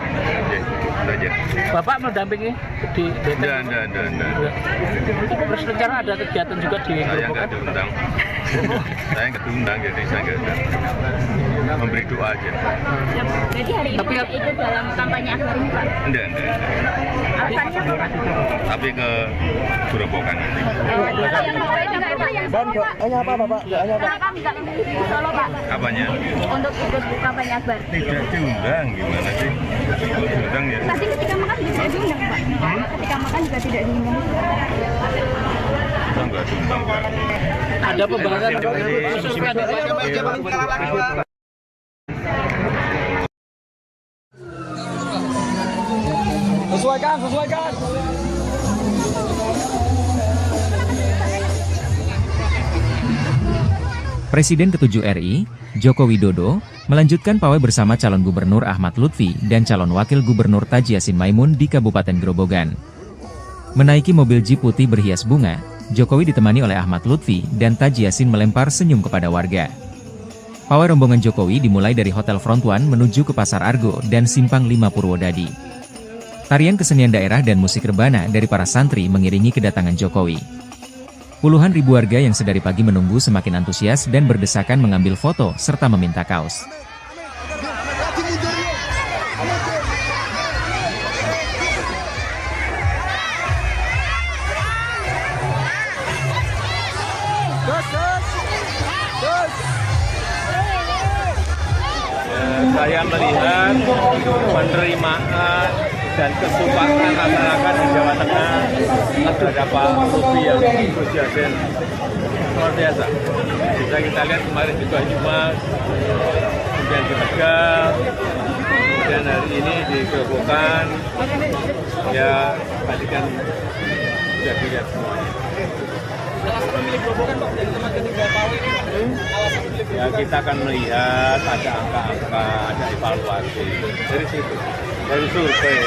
Saja. Bapak mendampingi di Jateng? Enggak. Terus rencana ada kegiatan juga di Saya Grobogan? nggak diundang. Saya nggak diundang, jadi saya nggak ada. Memberi doa aja. Jadi hari ini tidak ikut dalam kampanye akbar ini, Pak? Enggak. Alasannya apa, Pak? Tapi ke Grobogan nanti. Kenapa nggak memilih di Solo, Pak? Apanya? Untuk ikut kampanye akbar? Tidak diundang, gimana sih? Kalau diundang ya. Tadi ketika makan juga tidak diundang, Pak? Ketika makan juga tidak diundang. Kita nggak diundang, Pak. Ada pembahasan khusus Sesuaikan. Presiden ke-7 RI, Joko Widodo, melanjutkan pawai bersama calon Gubernur Ahmad Lutfi dan calon Wakil Gubernur Taji Yassin Maimun di Kabupaten Grobogan. Menaiki mobil jeep putih berhias bunga, Jokowi ditemani oleh Ahmad Lutfi dan Taji Yassin melempar senyum kepada warga. Pawai rombongan Jokowi dimulai dari Hotel Front One menuju ke Pasar Argo dan Simpang 5 Purwodadi. Tarian kesenian daerah dan musik rebana dari para santri mengiringi kedatangan Jokowi. Puluhan ribu warga yang sedari pagi menunggu semakin antusias dan berdesakan mengambil foto serta meminta kaos. Saya melihat penerimaan dan kesukaan masyarakat di Jawa Tengah terhadap Pak Lutfi yang Gus Yassin luar biasa. Bisa kita lihat kemarin juga Jumat, kemudian di Tegal, dan hari ini di Grobogan. Ya, tadi kan sudah dilihat semuanya. Ya, kita akan melihat ada angka-angka, ada evaluasi dari situ, dari survei.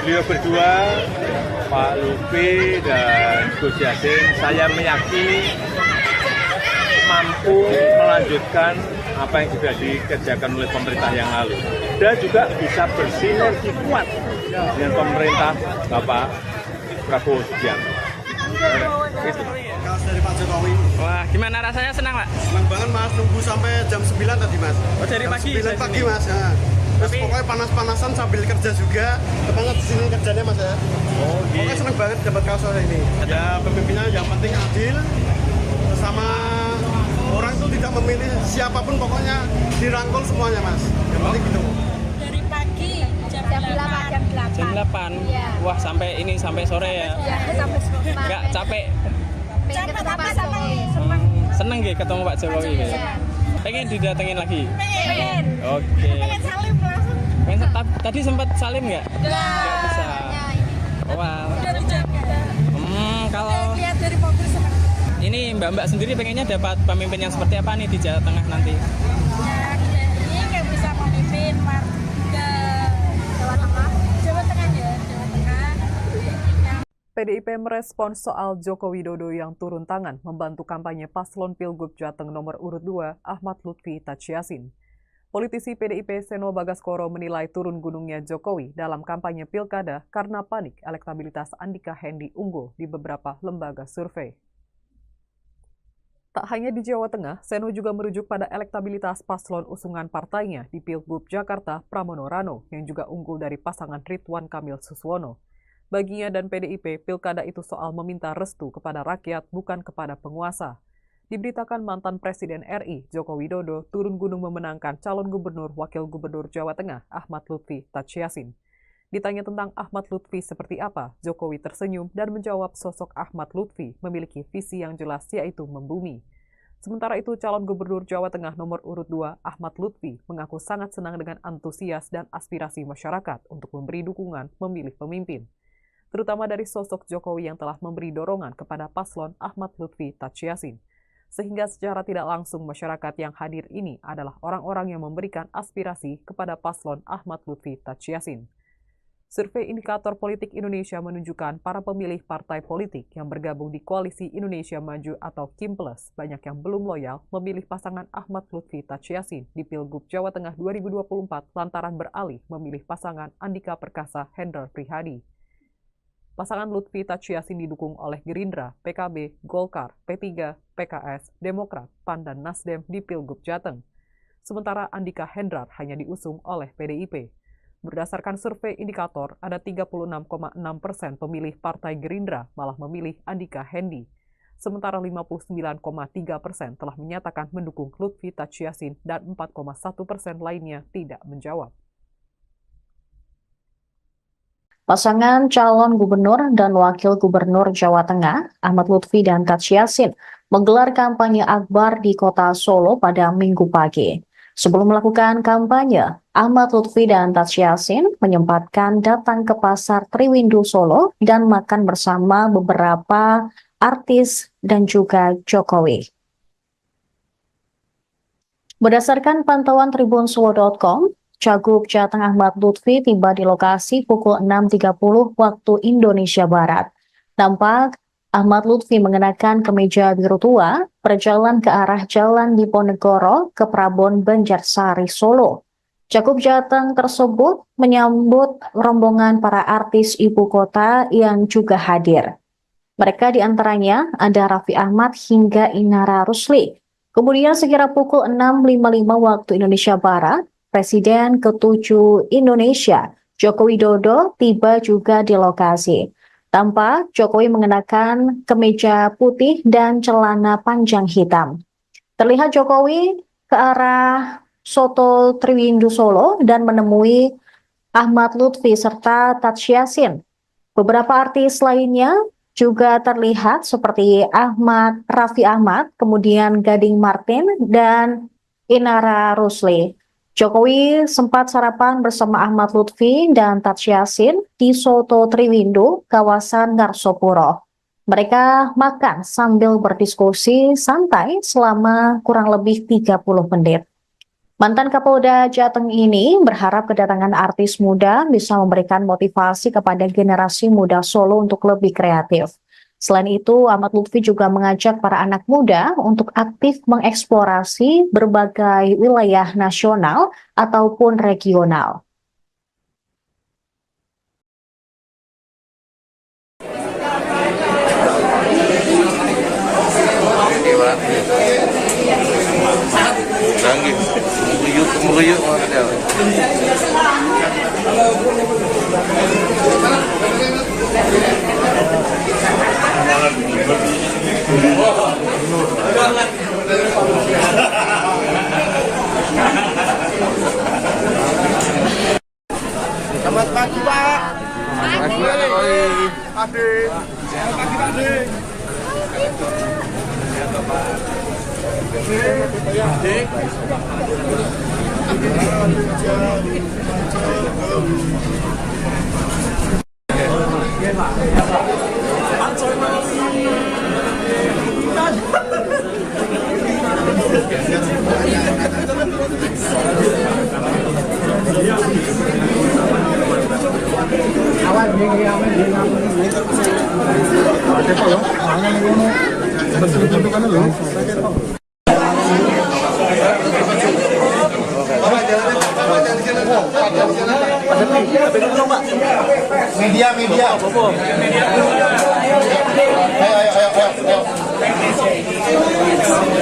Beliau berdua, Pak Lutfi dan Gus Yassin, saya meyakini mampu melanjutkan apa yang sudah dikerjakan oleh pemerintah yang lalu, dan juga bisa bersinergi kuat dengan pemerintah Bapak Prabowo Subianto. Kaos dari Pak Jokowi. Wah, gimana rasanya? Senang, Pak? Senang banget, Mas. Nunggu sampai jam 9 tadi, Mas. Oh, dari pagi? Jam 9 pagi, Mas. Ya. Terus pokoknya panas-panasan sambil kerja juga. Semangat di sini kerjanya, Mas, ya. Oh, pokoknya senang banget dapat kaos ini. Ya, pemimpinnya yang penting adil. Sama orang itu tidak memilih siapapun, pokoknya dirangkul semuanya, Mas. Yang penting gitu. Dari pagi jam 8. Jam 8? Iya. Wah, sampai sore ya? Iya, sampai sore. Nggak capek? Capek tapi senang. Seneng gak ketemu Pak Jokowi? Pengen didatengin lagi? Pengen. Oke. Pengen salim langsung. Tadi sempat salim nggak? Nggak bisa. Wah. Dari Jakarta. Kalau Lihat dari mobil senang. ini Mbak sendiri pengennya dapat pemimpin yang seperti apa nih di Jawa Tengah nanti? Ya, ini kayak bisa memimpin warga Jawa Tengah. Jawa Tengah ya, Jawa Tengah. PDIP merespons soal Joko Widodo yang turun tangan membantu kampanye paslon Pilgub Jateng nomor urut 2 Ahmad Lutfi Taj Yassin. Politisi PDIP Seno Bagaskoro menilai turun gunungnya Jokowi dalam kampanye Pilkada karena panik elektabilitas Andika Hendi unggul di beberapa lembaga survei. Tak hanya di Jawa Tengah, Seno juga merujuk pada elektabilitas paslon usungan partainya di Pilgub Jakarta Pramono Rano yang juga unggul dari pasangan Ridwan Kamil Suswono. Baginya dan PDIP, pilkada itu soal meminta restu kepada rakyat bukan kepada penguasa. Diberitakan mantan Presiden RI Joko Widodo turun gunung memenangkan calon gubernur wakil gubernur Jawa Tengah Ahmad Lutfi Tachiasin. Ditanya tentang Ahmad Lutfi seperti apa, Jokowi tersenyum dan menjawab sosok Ahmad Lutfi memiliki visi yang jelas yaitu membumi. Sementara itu, calon gubernur Jawa Tengah nomor urut 2, Ahmad Lutfi, mengaku sangat senang dengan antusias dan aspirasi masyarakat untuk memberi dukungan memilih pemimpin. Terutama dari sosok Jokowi yang telah memberi dorongan kepada paslon Ahmad Lutfi Tachiasin. Sehingga secara tidak langsung masyarakat yang hadir ini adalah orang-orang yang memberikan aspirasi kepada paslon Ahmad Lutfi Tachiasin. Survei Indikator Politik Indonesia menunjukkan para pemilih partai politik yang bergabung di Koalisi Indonesia Maju atau KIM+, banyak yang belum loyal memilih pasangan Ahmad Lutfi Tachiasin di Pilgub Jawa Tengah 2024 lantaran beralih memilih pasangan Andika Perkasa Hendrar Prihadi. Pasangan Lutfi Tachiasin didukung oleh Gerindra, PKB, Golkar, P3, PKS, Demokrat, PAN, dan Nasdem di Pilgub Jateng. Sementara Andika Hendrar hanya diusung oleh PDIP. Berdasarkan survei indikator, ada 36,6% pemilih Partai Gerindra malah memilih Andika Hendi. Sementara 59,3% telah menyatakan mendukung Lutfi Tachiasin dan 4,1% lainnya tidak menjawab. Pasangan calon gubernur dan wakil gubernur Jawa Tengah, Ahmad Lutfi dan Tachiasin, menggelar kampanye akbar di kota Solo pada Minggu pagi. Sebelum melakukan kampanye, Ahmad Lutfi dan Tachiasin menyempatkan datang ke Pasar Triwindu Solo dan makan bersama beberapa artis dan juga Jokowi. Berdasarkan pantauan tribunsuwo.com, Cagup Jateng Ahmad Lutfi tiba di lokasi pukul 6.30 waktu Indonesia Barat. Nampak Ahmad Lutfi mengenakan kemeja biru tua, berjalan ke arah Jalan Diponegoro ke Prabon Banjarsari, Solo. Cagup Jateng tersebut menyambut rombongan para artis ibu kota yang juga hadir. Mereka diantaranya ada Raffi Ahmad hingga Inara Rusli. Kemudian sekira pukul 6.55 waktu Indonesia Barat, Presiden ke-7 Indonesia, Joko Widodo, tiba juga di lokasi. Tampak Jokowi mengenakan kemeja putih dan celana panjang hitam. Terlihat Jokowi ke arah Soto Triwindu Solo dan menemui Ahmad Lutfi serta Tachiasin. Beberapa artis lainnya juga terlihat seperti Raffi Ahmad, kemudian Gading Martin, dan Inara Rusli. Jokowi sempat sarapan bersama Ahmad Lutfi dan Tachiasin di Soto Triwindu, kawasan Ngarsopuro. Mereka makan sambil berdiskusi santai selama kurang lebih 30 menit. Mantan Kapolda Jateng ini berharap kedatangan artis muda bisa memberikan motivasi kepada generasi muda Solo untuk lebih kreatif. Selain itu, Ahmad Lutfi juga mengajak para anak muda untuk aktif mengeksplorasi berbagai wilayah nasional ataupun regional. Selamat pagi, Pak. Pagi, Adik. Selamat pagi, Adik. Media. Ayo.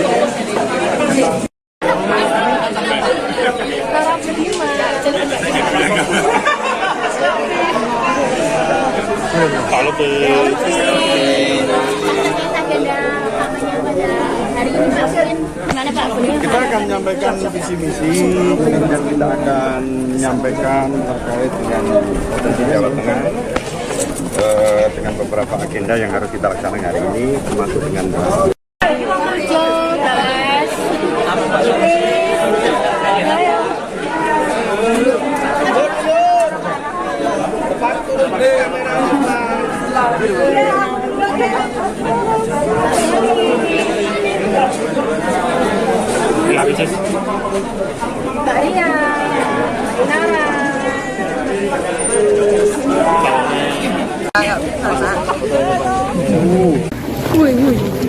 akan menyampaikan visi misi dan kita akan menyampaikan terkait dengan potensi Jawa Tengah dengan beberapa agenda yang harus kita laksanakan hari ini, termasuk dengan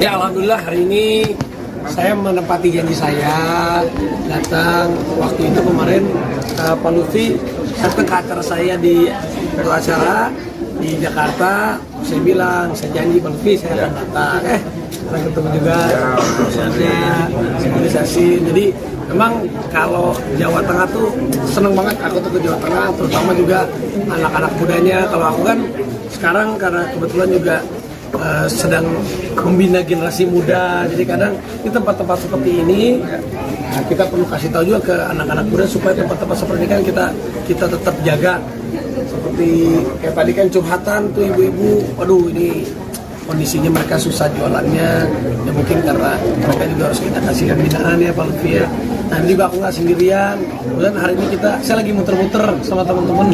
Ya, alhamdulillah hari ini saya menepati janji saya datang waktu itu kemarin Pak Lutfi datang ke acara saya di acara di Jakarta. Saya bilang, saya janji Pak Lutfi saya akan datang. Saya ketemu juga organisasi. Jadi memang kalau Jawa Tengah tuh seneng banget aku tuh ke Jawa Tengah, terutama juga anak-anak mudanya. Kalau aku kan sekarang karena kebetulan juga sedang membina generasi muda, jadi kadang di tempat-tempat seperti ini kita perlu kasih tahu juga ke anak-anak muda supaya tempat-tempat seperti ini kan kita tetap jaga. Seperti kayak tadi kan curhatan tuh ibu-ibu, waduh ini kondisinya mereka susah jualannya, ya mungkin karena mereka juga harus kita kasih pembinaan ya Pak Lutfi ya. Nah ini juga aku nggak sendirian, kemudian hari ini saya lagi muter-muter sama teman-teman.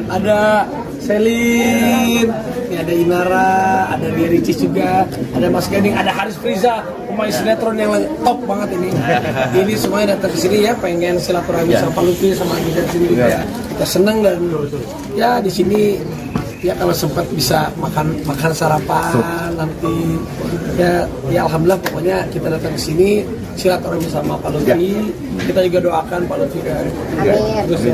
Ada Selin, ini ada Inara, ada Ria Ricis juga, ada Mas Gading, ada Haris Friza, pemain sinetron yang top banget ini. Ini semuanya datang ke sini ya, pengen silaturahmi sama Pak Lutfi sama Andi sini juga. Kita senang dan ya di sini ya kalau sempat bisa makan sarapan nanti ya alhamdulillah pokoknya kita datang ke sini silaturahmi sama Pak Lutfi. Kita juga doakan Pak Lutfi kan.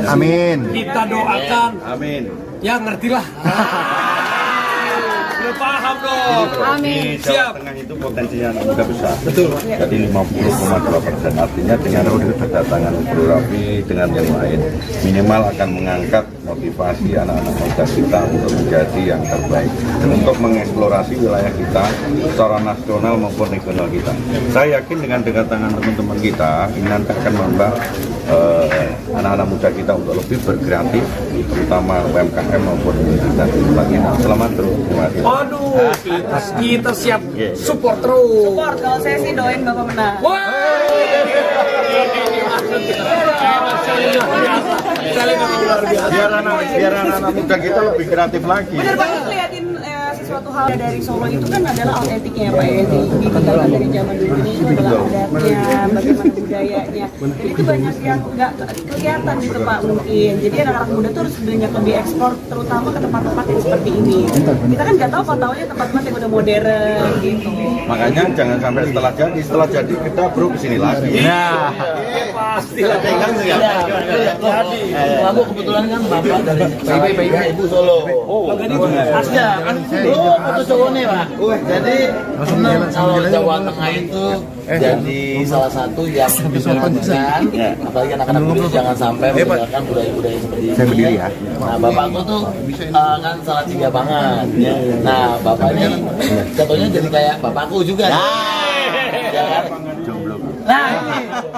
Amin. Kita doakan. Amin. Ya ngertilah. Udah paham dong. Amin. Jawa Tengah itu potensinya juga besar. Betul. Jadi 50,2%. Artinya dengan kedatangan Bro Raffi dengan yang lain minimal akan mengangkat motivasi anak-anak muda kita untuk menjadi yang terbaik dan untuk mengeksplorasi wilayah kita secara nasional maupun regional kita. Saya yakin dengan kedatangan teman-teman kita ini nanti akan membuat anak-anak muda kita untuk lebih berkreatif, terutama UMKM maupun dan sebagainya. Selamat terus. Terima kasih. Aduh, kita siap support terus. Support, kalau saya sih doain Bapak menang. Biar anak-anak muda kita lebih kreatif lagi. Bener banget liatin sesuatu hal dari Solo itu kan adalah autentiknya Pak ya, ditinggalkan dari zaman dulu ini adalah adatnya, bagaimana budayanya. Itu banyak yang nggak kelihatan gitu Pak mungkin. Jadi anak-anak muda tuh harus banyak lebih ekspor, terutama ke tempat-tempat yang seperti ini. Kita kan nggak tahu taunya tempat-tempat yang udah modern gitu. Makanya jangan sampai setelah jadi kita bro kesini lagi. Nah, pasti lah pegang ya. Jadi, kamu kebetulan kan bapak dari Ibu Solo. Oh, asli kan. Oh, foto Solo nih Pak. Jadi senang kalau Jawa Tengah itu jadi salah satu yang diperhatikan. Apalagi anak-anak muda jangan sampai meninggalkan budaya-budaya seperti ini. Saya berdiri ya. Nah, bapakku tuh kan salah tiga banget. Nah, bapaknya contohnya jadi kayak bapakku juga. Ya kan? Nah,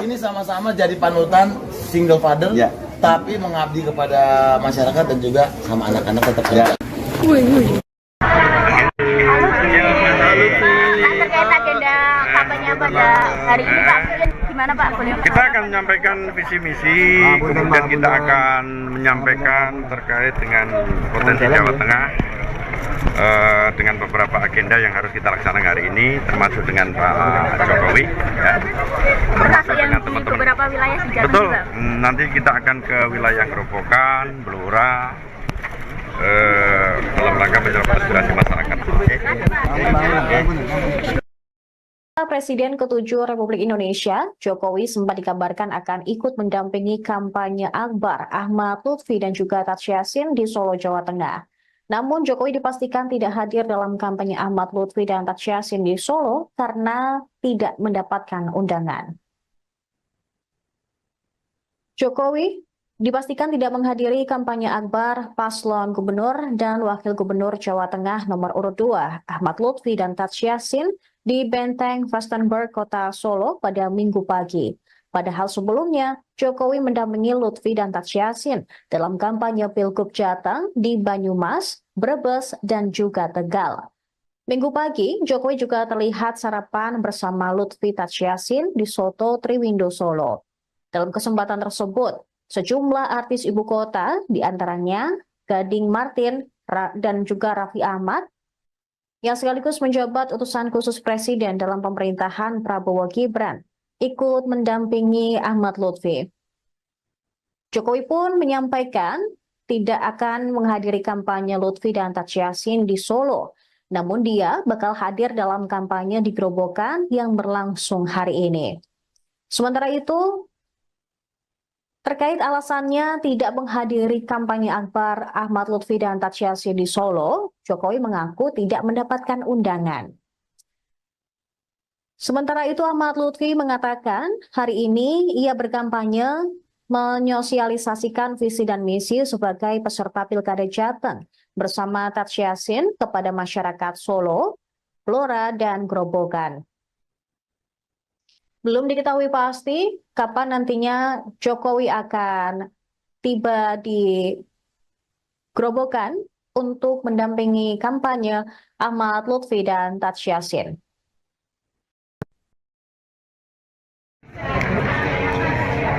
ini sama-sama jadi panutan single father, tapi mengabdi kepada masyarakat dan juga sama anak-anak tetap kerja. Terkait agenda kampanye pada hari ini Pak, gimana Pak? Kita akan menyampaikan visi misi, kemudian kita akan menyampaikan terkait dengan potensi Jawa Tengah dengan beberapa agenda yang harus kita laksanakan hari ini, termasuk dengan Pak Jokowi, ya. Termasuk dengan teman-teman. Beberapa wilayah di Jawa Betul. juga. Nanti kita akan ke wilayah Gerobokan, Blora, dalam rangka menyerap aspirasi masyarakat. Presiden ke-7 Republik Indonesia, Jokowi sempat dikabarkan akan ikut mendampingi kampanye Akbar Ahmad Lutfi dan juga Taj Yassin di Solo, Jawa Tengah. Namun Jokowi dipastikan tidak hadir dalam kampanye Ahmad Lutfi dan Taj Yassin di Solo karena tidak mendapatkan undangan. Jokowi dipastikan tidak menghadiri kampanye Akbar paslon Gubernur dan Wakil Gubernur Jawa Tengah nomor urut 2 Ahmad Lutfi dan Taj Yassin di Benteng Vastenburg, Kota Solo pada Minggu pagi. Padahal sebelumnya, Jokowi mendampingi Lutfi dan Taj Yassin dalam kampanye Pilgub Jateng di Banyumas, Brebes, dan juga Tegal. Minggu pagi, Jokowi juga terlihat sarapan bersama Lutfi Taj Yassin di Soto Triwindo Solo. Dalam kesempatan tersebut, sejumlah artis ibu kota, diantaranya Gading Martin dan juga Raffi Ahmad, yang sekaligus menjabat utusan khusus Presiden dalam pemerintahan Prabowo Gibran, ikut mendampingi Ahmad Lutfi. Jokowi pun menyampaikan tidak akan menghadiri kampanye Lutfi dan Taj Yassin di Solo, namun dia bakal hadir dalam kampanye di Grobogan yang berlangsung hari ini. Sementara itu, terkait alasannya tidak menghadiri kampanye akbar Ahmad Lutfi dan Taj Yassin di Solo, Jokowi mengaku tidak mendapatkan undangan. Sementara itu, Ahmad Lutfi mengatakan hari ini ia berkampanye menyosialisasikan visi dan misi sebagai peserta Pilkada Jateng bersama Taj Yassin kepada masyarakat Solo, Blora, dan Grobogan. Belum diketahui pasti kapan nantinya Jokowi akan tiba di Grobogan untuk mendampingi kampanye Ahmad Lutfi dan Taj Yassin.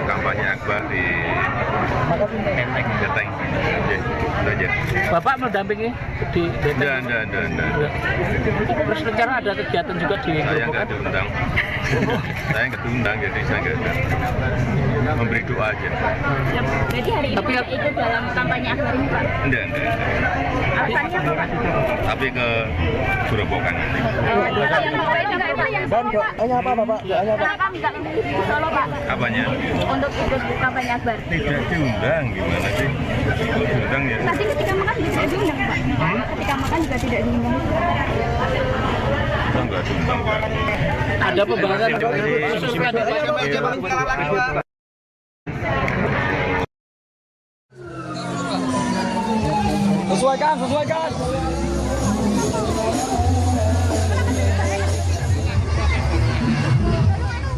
Kampanye akbar di Menteng Jateng. Aja. Bapak mendampingi di Enggak. Terus rencana ada kegiatan juga di Saya nggak diundang. Saya nggak diundang, jadi saya nggak memberi doa aja. Jadi hari ini tidak ikut dalam kampanye akbar ini, Pak? Enggak. Alasannya apa, Pak? Tapi ke Grobogan nanti. Kenapa nggak di Solo, Pak? Apanya? Untuk ikut kampanye akbar? Tidak diundang, gimana sih? Diundang ya. Tadi ketika makan juga tidak diundang, Pak? Ketika makan juga tidak diundang. Enggak diundang. ada pembahasan Sesuaikan.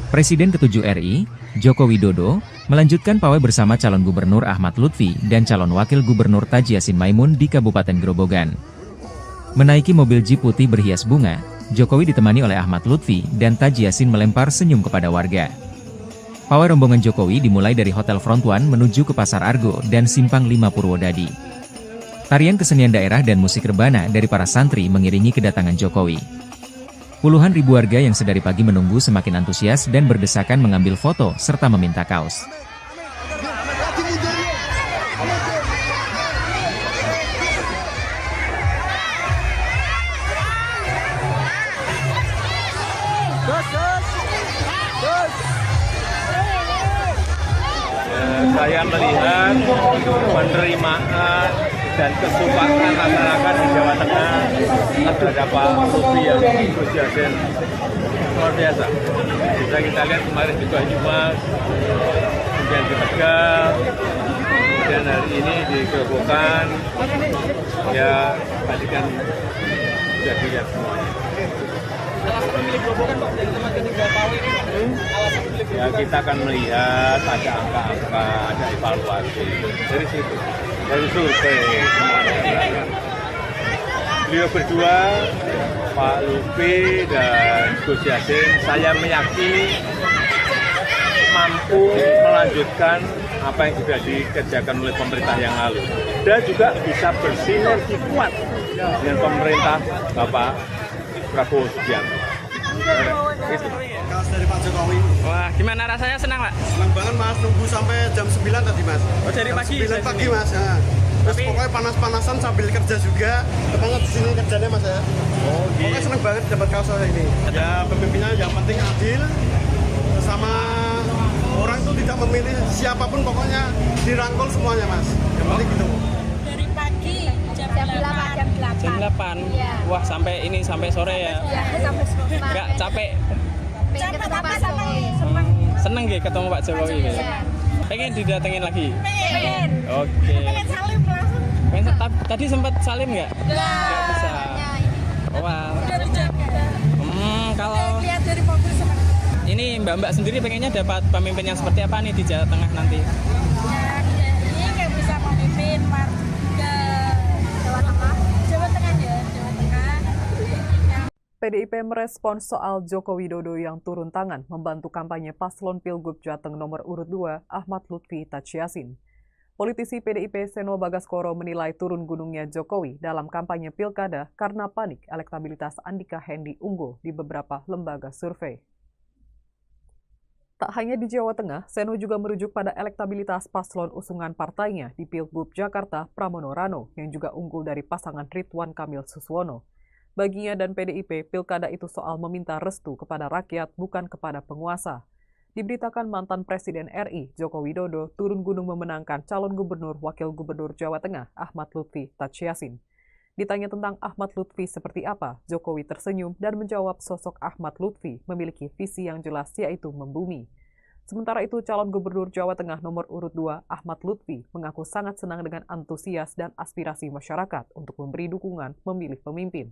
Presiden ke-7 RI, Joko Widodo, melanjutkan pawai bersama calon gubernur Ahmad Lutfi dan calon wakil gubernur Taj Yassin Maimun di Kabupaten Grobogan. Menaiki mobil jeep putih berhias bunga, Jokowi ditemani oleh Ahmad Lutfi dan Taj Yassin melempar senyum kepada warga. Pawai rombongan Jokowi dimulai dari Hotel Front One menuju ke Pasar Argo dan Simpang 5 Purwodadi. Tarian kesenian daerah dan musik rebana dari para santri mengiringi kedatangan Jokowi. Puluhan ribu warga yang sedari pagi menunggu semakin antusias dan berdesakan mengambil foto serta meminta kaos. Saya melihat penerimaan dan kesukaan masyarakat di Jawa Tengah terhadap Pak Lutfi yang Gus Yassin luar biasa. Bisa kita lihat kemarin di Banyumas, kemudian di Tegal, dan hari ini di Grobogan. Ya, tadi kan sudah dilihat semuanya. Ya, kita akan melihat ada angka-angka, ada evaluasi dari situ, dari survei. Beliau berdua, Pak Lutfi dan Gus Yassin, saya meyakini mampu melanjutkan apa yang sudah dikerjakan oleh pemerintah yang lalu, dan juga bisa bersinergi kuat dengan pemerintah Bapak Prabowo Subianto. Itu dari Pak Jokowi. Wah, gimana rasanya? Senang, Pak? Senang banget, Mas. Nunggu sampai jam 9 tadi, Mas. Oh, dari jam pagi? 9 pagi, Mas. Ya. Terus pokoknya panas-panasan sambil kerja juga. Ketanya di sini kerjanya, Mas, ya. Oh, pokoknya senang banget dapat kaos ini. Ya, pemimpinnya yang penting adil. Sama orang itu tidak memilih siapapun, pokoknya dirangkul semuanya, Mas. Yang penting gitu. Dari pagi jam 8. Jam 8? Ya. Wah, sampai ini sampai sore ya? Ya, sampai sore. Nggak capek? Capek tapi Seneng ya ketemu Pak Jokowi? Ya. Pengen didatengin lagi? Pengen. Oke. Pengen salim langsung. Tadi sempat salim nggak? Nggak bisa. Wah. Dari jam. Kalau Lihat dari mobil senang. ini ini Mbak sendiri pengennya dapat pemimpin yang seperti apa nih di Jawa Tengah nanti? Ini nggak bisa memimpin warga Jawa Tengah. Jawa Tengah ya, Jawa Tengah. PDIP merespons soal Joko Widodo yang turun tangan membantu kampanye paslon Pilgub Jateng nomor urut 2 Ahmad Lutfi Tachiasin. Politisi PDIP Seno Bagaskoro menilai turun gunungnya Jokowi dalam kampanye pilkada karena panik elektabilitas Andika Hendi unggul di beberapa lembaga survei. Tak hanya di Jawa Tengah, Seno juga merujuk pada elektabilitas paslon usungan partainya di Pilgub Jakarta Pramono Rano yang juga unggul dari pasangan Ridwan Kamil Suswono. Baginya dan PDIP, pilkada itu soal meminta restu kepada rakyat bukan kepada penguasa. Diberitakan mantan Presiden RI Joko Widodo turun gunung memenangkan calon gubernur wakil gubernur Jawa Tengah Ahmad Lutfi Tachiasin. Ditanya tentang Ahmad Lutfi seperti apa, Jokowi tersenyum dan menjawab sosok Ahmad Lutfi memiliki visi yang jelas yaitu membumi. Sementara itu calon gubernur Jawa Tengah nomor urut 2 Ahmad Lutfi mengaku sangat senang dengan antusias dan aspirasi masyarakat untuk memberi dukungan memilih pemimpin,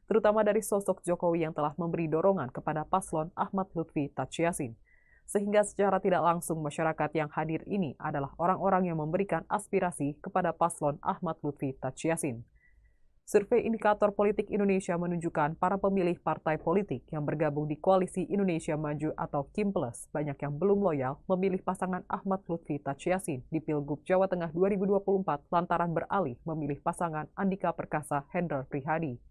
terutama dari sosok Jokowi yang telah memberi dorongan kepada paslon Ahmad Lutfi Tachiasin. Sehingga secara tidak langsung masyarakat yang hadir ini adalah orang-orang yang memberikan aspirasi kepada paslon Ahmad Lutfi Tachiasin. Survei Indikator Politik Indonesia menunjukkan para pemilih partai politik yang bergabung di Koalisi Indonesia Maju atau KIM+, banyak yang belum loyal memilih pasangan Ahmad Lutfi Tachiasin di Pilgub Jawa Tengah 2024 lantaran beralih memilih pasangan Andika Perkasa Hendrar Prihadi.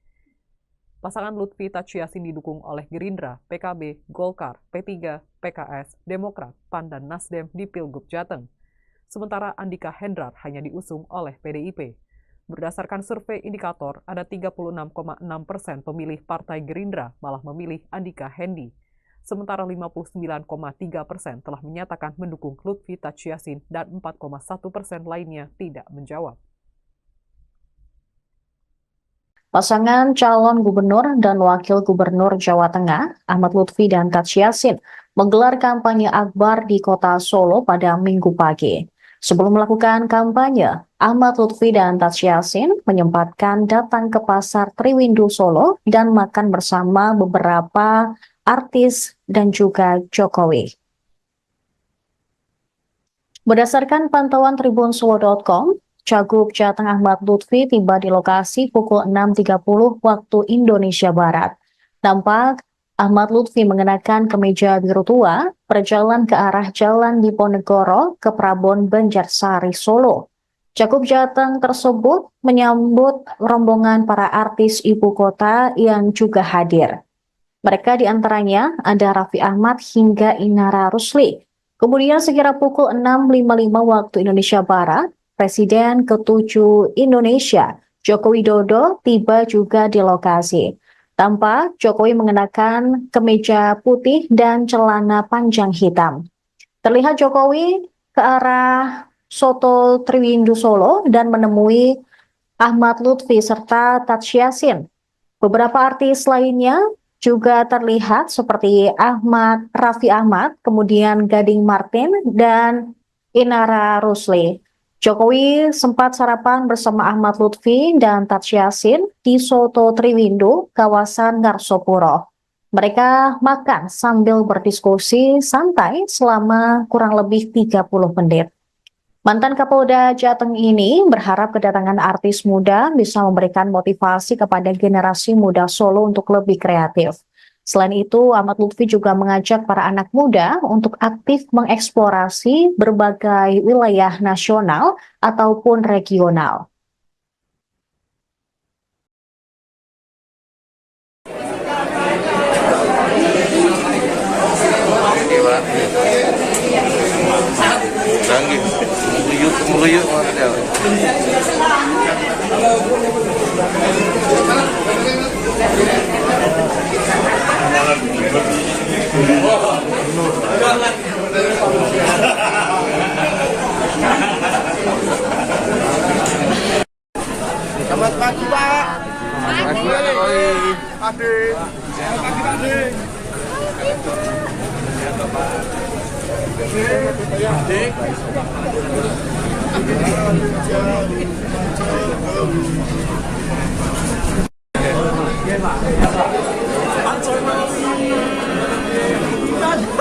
Pasangan Lutfi Tachiasin didukung oleh Gerindra, PKB, Golkar, P3, PKS, Demokrat, PAN, dan Nasdem di Pilgub Jateng. Sementara Andika Hendrar hanya diusung oleh PDIP. Berdasarkan survei indikator, ada 36,6% pemilih Partai Gerindra malah memilih Andika Hendi. Sementara 59,3% telah menyatakan mendukung Lutfi Tachiasin dan 4,1% lainnya tidak menjawab. Pasangan calon gubernur dan wakil gubernur Jawa Tengah, Ahmad Lutfi dan Tachiasin, menggelar kampanye akbar di kota Solo pada Minggu pagi. Sebelum melakukan kampanye, Ahmad Lutfi dan Tachiasin menyempatkan datang ke Pasar Triwindu Solo dan makan bersama beberapa artis dan juga Jokowi. Berdasarkan pantauan tribunsulo.com, Cagup Jateng Ahmad Lutfi tiba di lokasi pukul 6.30 waktu Indonesia Barat. Tampak Ahmad Lutfi mengenakan kemeja biru tua berjalan ke arah Jalan Diponegoro ke Prabon Banjarsari Solo. Cagup Jateng tersebut menyambut rombongan para artis ibu kota yang juga hadir. Mereka diantaranya ada Raffi Ahmad hingga Inara Rusli. Kemudian sekira pukul 6.55 waktu Indonesia Barat, Presiden ke-7 Indonesia, Joko Widodo, tiba juga di lokasi. Tampak Jokowi mengenakan kemeja putih dan celana panjang hitam. Terlihat Jokowi ke arah Soto Triwindu Solo dan menemui Ahmad Lutfi serta Tachiasin. Beberapa artis lainnya juga terlihat seperti Raffi Ahmad, kemudian Gading Martin, dan Inara Rusli. Jokowi sempat sarapan bersama Ahmad Lutfi dan Tachiasin di Soto Triwindu, kawasan Ngarsopuro. Mereka makan sambil berdiskusi santai selama kurang lebih 30 menit. Mantan Kapolda Jateng ini berharap kedatangan artis muda bisa memberikan motivasi kepada generasi muda Solo untuk lebih kreatif. Selain itu, Ahmad Lutfi juga mengajak para anak muda untuk aktif mengeksplorasi berbagai wilayah nasional ataupun regional. Selamat pagi, Pak. Pagi, Adik. Selamat pagi, Adik. Adik.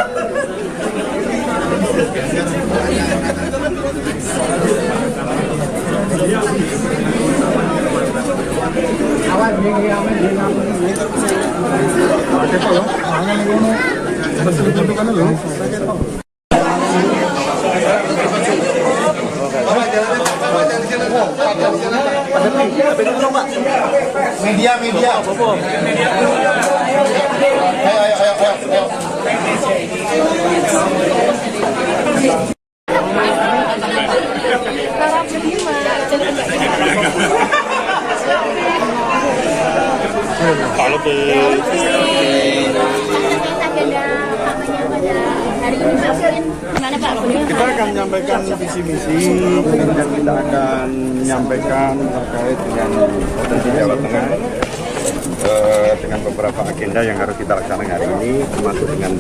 Media. Ayo. Kalau ke agenda kampanye pada hari ini Pak, gimana Pak? Kita akan menyampaikan visi misi dan kita akan menyampaikan terkait dengan potensi Jawa Tengah dengan beberapa agenda yang harus kita laksanakan hari ini, termasuk dengan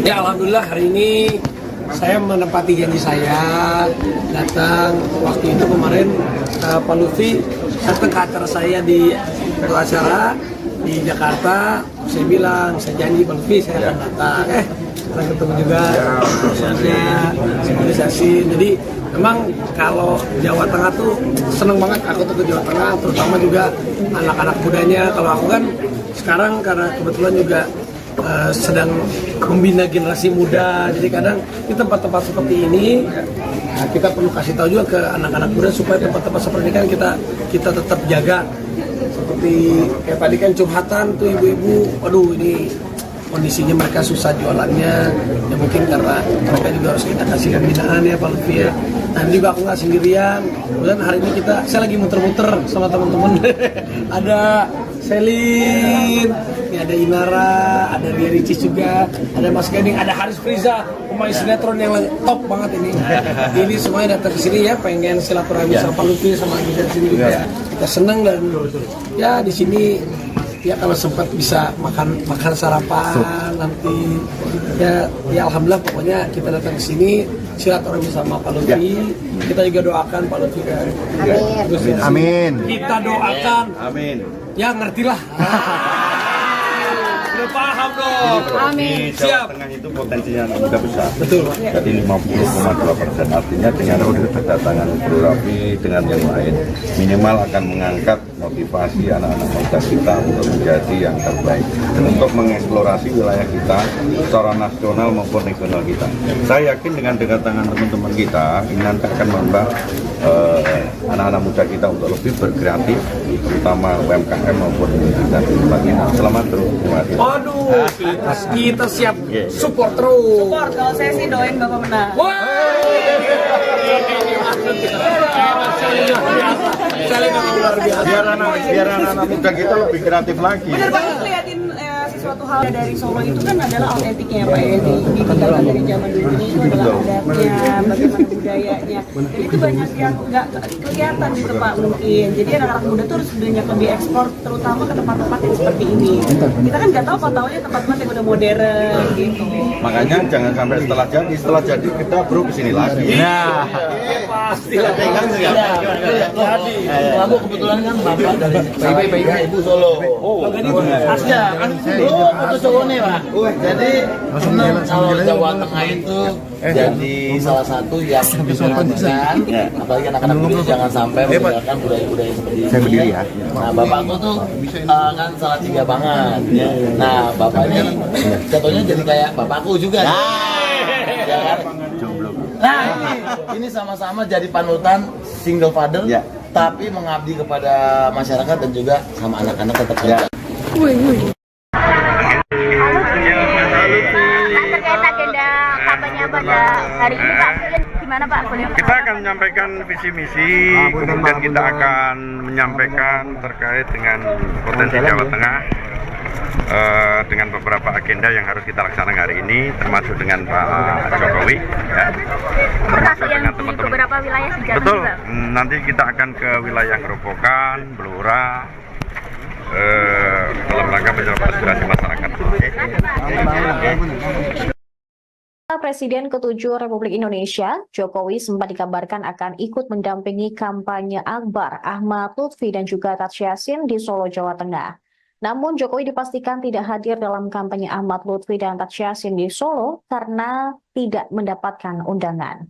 Ya, alhamdulillah hari ini saya menepati janji saya datang waktu itu kemarin Pak Lutfi datang ke acara saya di acara di Jakarta. Saya bilang, saya janji Pak Lutfi saya akan datang. Kita ketemu juga sinkronisasi. Jadi memang kalau Jawa Tengah tuh seneng banget aku tuh ke Jawa Tengah, terutama juga anak-anak mudanya. Kalau aku kan sekarang karena kebetulan juga sedang membina generasi muda, jadi kadang di tempat-tempat seperti ini kita perlu kasih tahu juga ke anak-anak muda supaya tempat-tempat seperti ini kan kita tetap jaga. Seperti kayak tadi kan curhatan tuh ibu-ibu, waduh ini kondisinya mereka susah jualannya, ya mungkin karena mereka juga harus kita kasih pembinaan ya Pak Lutfi ya. Dan juga aku nggak sendirian, kemudian hari ini saya lagi muter-muter sama teman-teman. Ada Selin, ini ada Inara, ada Ria Ricis juga, ada Mas Gading, ada Haris Friza, pemain sinetron yang top banget ini. Ini semuanya datang ke sini ya, pengen silaturahmi sama Pak Lutfi sama di sini juga. Kita senang dan ya di sini ya kalau sempat bisa makan sarapan nanti ya alhamdulillah pokoknya kita datang ke sini silaturahmi sama Pak Lutfi. Kita juga doakan Pak Lutfi kan. Amin. Kita doakan. Amin. Ya ngertilah. Udah paham dong. Amin. Jawa Tengah itu potensinya anak muda besar. Betul. Jadi 50,2%. Artinya dengan kedatangan Bro Raffi dengan yang lain, minimal akan mengangkat motivasi anak-anak muda kita untuk menjadi yang terbaik dan untuk mengeksplorasi wilayah kita secara nasional maupun regional kita. Saya yakin dengan kedatangan teman-teman kita ini nanti akan membuat anak-anak muda kita untuk lebih berkreatif, terutama UMKM maupun dan sebagainya. Selamat terus. Terima kasih. Aduh, kita siap support terus. Support, kalau saya sih doain Bapak menang. Biar anak-anak muda kita lebih kreatif lagi. Bener banget liatin sesuatu hal dari Solo itu kan adalah autentiknya Pak ya, ditinggalkan dari zaman dulu itu adalah adatnya, bagaimana budayanya. Itu banyak yang nggak kelihatan gitu Pak mungkin. Jadi anak-anak muda tuh harus banyak lebih ekspor, terutama ke tempat-tempat yang seperti ini. Kita kan nggak tahu apa taunya tempat-tempat yang udah modern gitu. Makanya jangan sampai setelah jadi kita bro kesini lagi. Nah, Pasti lah pegang sih ya. Jadi, kamu kebetulan kan bapak dari Ibu Solo. Oh, aslinya kan foto Solo nih Pak. Jadi senang kalau Jawa Tengah itu jadi salah satu yang diperhatikan, apalagi anak-anak muda jangan sampai meninggalkan budaya-budaya seperti ini. Saya berdiri ya. Nah, bapakku tuh kan salah tiga banget. Nah, bapaknya jatuhnya jadi kayak bapakku juga. Ya kan? Nah, ini sama-sama jadi panutan single father, tapi mengabdi kepada masyarakat dan juga sama anak-anak tetap kerja. Terkait agenda kampanye pada hari ini Pak, gimana Pak? Kita akan menyampaikan visi misi, kemudian kita akan menyampaikan terkait dengan potensi Jawa Tengah dengan beberapa agenda yang harus kita laksanakan hari ini, termasuk dengan Pak Jokowi, termasuk dengan teman-teman. Beberapa wilayah di Jawa Betul. juga. Nanti kita akan ke wilayah Gerobokan, Blora, dalam rangka menjawab aspirasi masyarakat. Presiden ke-7 Republik Indonesia, Jokowi sempat dikabarkan akan ikut mendampingi kampanye Akbar Ahmad Lutfi dan juga Taj Yassin di Solo, Jawa Tengah. Namun Jokowi dipastikan tidak hadir dalam kampanye Ahmad Lutfi dan Taj Yassin di Solo karena tidak mendapatkan undangan.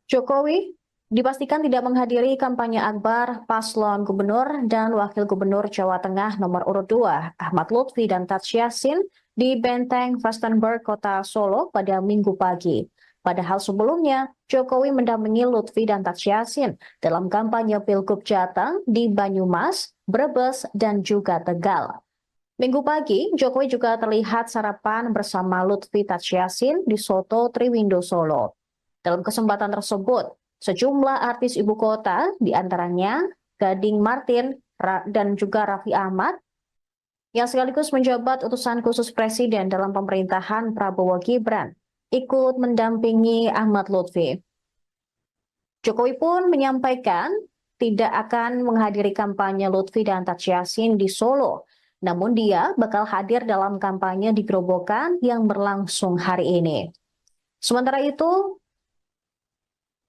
Jokowi dipastikan tidak menghadiri kampanye Akbar paslon Gubernur dan Wakil Gubernur Jawa Tengah nomor urut 2 Ahmad Lutfi dan Taj Yassin di Benteng Vastenburg, Kota Solo pada Minggu pagi. Padahal sebelumnya, Jokowi mendampingi Lutfi dan Taj Yassin dalam kampanye Pilgub Jateng di Banyumas, Brebes, dan juga Tegal. Minggu pagi, Jokowi juga terlihat sarapan bersama Lutfi Taj Yassin di Soto Triwindo, Solo. Dalam kesempatan tersebut, sejumlah artis ibu kota, diantaranya Gading Martin dan juga Raffi Ahmad, yang sekaligus menjabat utusan khusus Presiden dalam pemerintahan Prabowo Gibran, ikut mendampingi Ahmad Lutfi. Jokowi pun menyampaikan tidak akan menghadiri kampanye Lutfi dan Taj Yassin di Solo, namun dia bakal hadir dalam kampanye di Grobogan yang berlangsung hari ini. Sementara itu,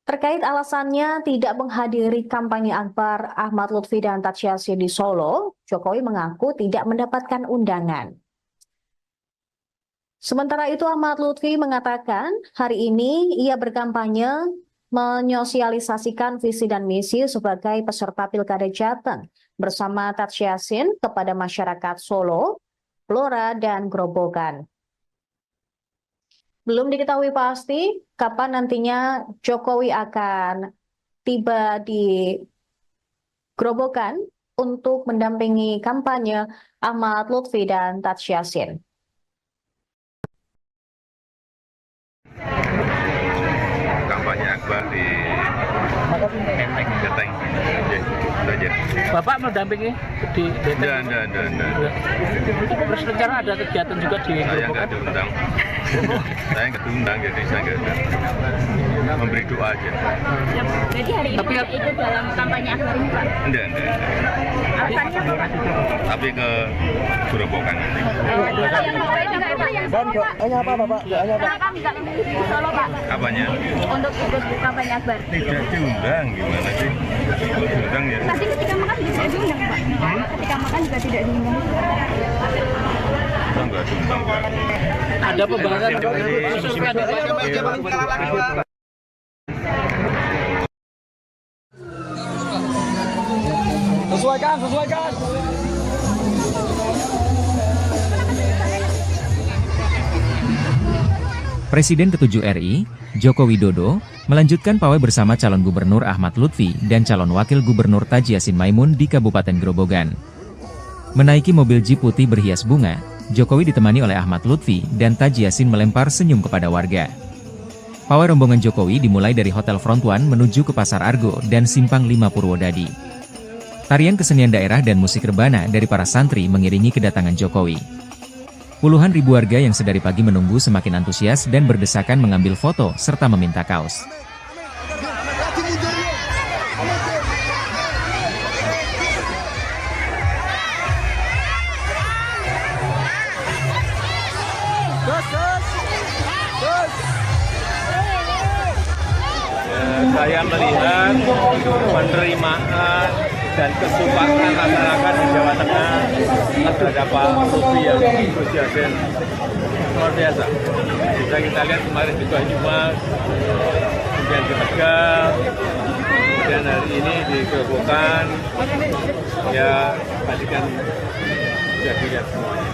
terkait alasannya tidak menghadiri kampanye Akbar Ahmad Lutfi dan Taj Yassin di Solo, Jokowi mengaku tidak mendapatkan undangan. Sementara itu Ahmad Lutfi mengatakan hari ini ia berkampanye menyosialisasikan visi dan misi sebagai peserta Pilkada Jateng bersama Taj Yassin kepada masyarakat Solo, Blora, dan Grobogan. Belum diketahui pasti kapan nantinya Jokowi akan tiba di Grobogan untuk mendampingi kampanye Ahmad Lutfi dan Taj Yassin. Kampanye Akbar di Jateng. Aja. Bapak mendampingi di Jateng? Enggak. Terus rencana ada kegiatan juga di Saya nggak diundang. Saya nggak diundang, jadi saya nggak ada. Memberi doa aja. Jadi hari ini tidak ikut dalam kampanye Akbar ini, Pak? Enggak. Alasannya apa, Pak? Tapi ke Grobogan nanti. Kenapa nggak memilih di Solo, Pak? Apanya? Untuk ikut kampanye Akbar? Tidak diundang, gimana sih? Kalau diundang ya. Tadi ketika makan juga tidak diundang, Pak? Ketika makan juga tidak diundang. Enggak diundang. Ada pembahasan Sesuaikan. Presiden ke-7 RI, Joko Widodo, melanjutkan pawai bersama calon Gubernur Ahmad Lutfi dan calon Wakil Gubernur Taj Yassin Maimun di Kabupaten Grobogan. Menaiki mobil jeep putih berhias bunga, Jokowi ditemani oleh Ahmad Lutfi dan Taj Yassin melempar senyum kepada warga. Pawai rombongan Jokowi dimulai dari Hotel Front One menuju ke Pasar Argo dan Simpang 5 Purwodadi. Tarian kesenian daerah dan musik rebana dari para santri mengiringi kedatangan Jokowi. Puluhan ribu warga yang sedari pagi menunggu semakin antusias dan berdesakan mengambil foto serta meminta kaos. Saya melihat penerimaan dan kesukaan masyarakat di Jawa Tengah terhadap Pak Lutfi yang Gus Yassin luar biasa. Bisa kita lihat kemarin di Banyumas, kemudian di Tegal, dan hari ini di Grobogan. Ya, tadi kan sudah dilihat semuanya.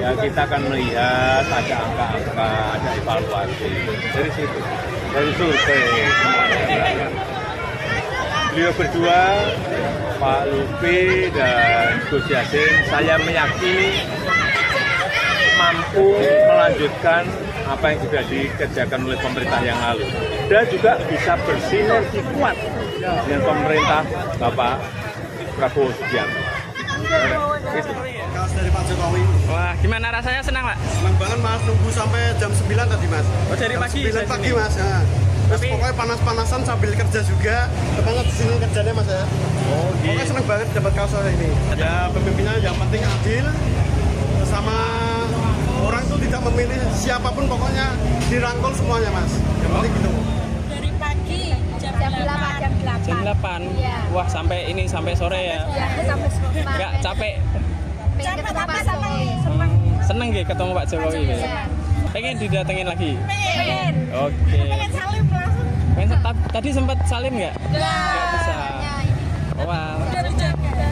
Ya, kita akan melihat ada angka-angka, ada evaluasi dari situ, dari survei. Beliau berdua, Pak Lutfi dan Gus Yassin, saya meyakini mampu melanjutkan apa yang sudah dikerjakan oleh pemerintah yang lalu, dan juga bisa bersinergi kuat dengan pemerintah Bapak Prabowo Subianto. Kaos dari Pak Jokowi. Wah, gimana rasanya? Senang, Pak? Senang banget, Mas. Nunggu sampai jam 9 tadi, Mas. Oh, dari pagi? 9 pagi, Mas. Nah. Terus pokoknya panas-panasan sambil kerja juga. Banget di sini kerjanya Mas ya. Pokoknya seneng banget dapat kaos ini. Ya pemimpinnya yang penting adil, sama orang tuh tidak memilih siapapun, pokoknya dirangkul semuanya Mas. Yang penting gitu. Dari pagi jam 8. Jam 8. Iya. Wah, sampai sore ya. Ya, sampai sore. Enggak capek. Capek tapi seneng. Seneng nggih ketemu Pak Jokowi. Iya. Pengen didatengin lagi. Pengen. Oke. Pengen salim langsung. Tadi sempat salim nggak? Nggak bisa. Wah. Udah dijaga.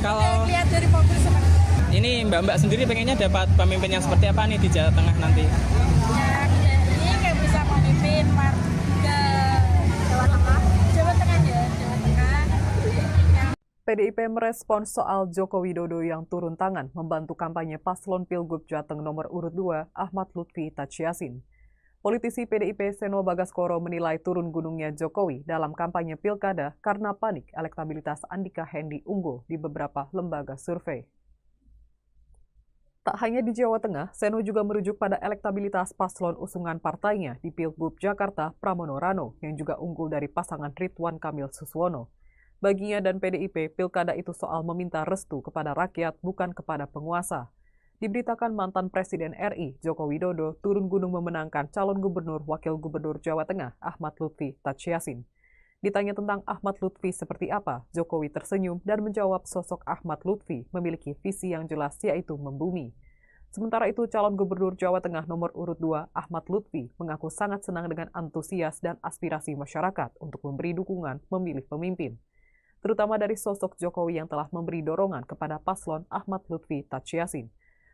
Kalau Lihat dari mobil sekarang. ini Mbak sendiri pengennya dapat pemimpin yang seperti apa nih di Jawa Tengah nanti? Ya, ini kayak bisa memimpin warga Jawa Tengah. Jawa Tengah ya, Jawa Tengah. PDIP merespons soal Joko Widodo yang turun tangan membantu kampanye paslon Pilgub Jateng nomor urut 2 Ahmad Lutfi Tachiasin. Politisi PDIP Seno Bagaskoro menilai turun gunungnya Jokowi dalam kampanye pilkada karena panik elektabilitas Andika Hendi unggul di beberapa lembaga survei. Tak hanya di Jawa Tengah, Seno juga merujuk pada elektabilitas paslon usungan partainya di Pilgub Jakarta Pramono Rano yang juga unggul dari pasangan Ridwan Kamil Suswono. Baginya dan PDIP, pilkada itu soal meminta restu kepada rakyat bukan kepada penguasa. Diberitakan mantan Presiden RI Joko Widodo turun gunung memenangkan calon gubernur wakil gubernur Jawa Tengah Ahmad Lutfi Tachiasin. Ditanya tentang Ahmad Lutfi seperti apa, Jokowi tersenyum dan menjawab sosok Ahmad Lutfi memiliki visi yang jelas yaitu membumi. Sementara itu, calon gubernur Jawa Tengah nomor urut 2 Ahmad Lutfi mengaku sangat senang dengan antusias dan aspirasi masyarakat untuk memberi dukungan memilih pemimpin, terutama dari sosok Jokowi yang telah memberi dorongan kepada paslon Ahmad Lutfi Tachiasin.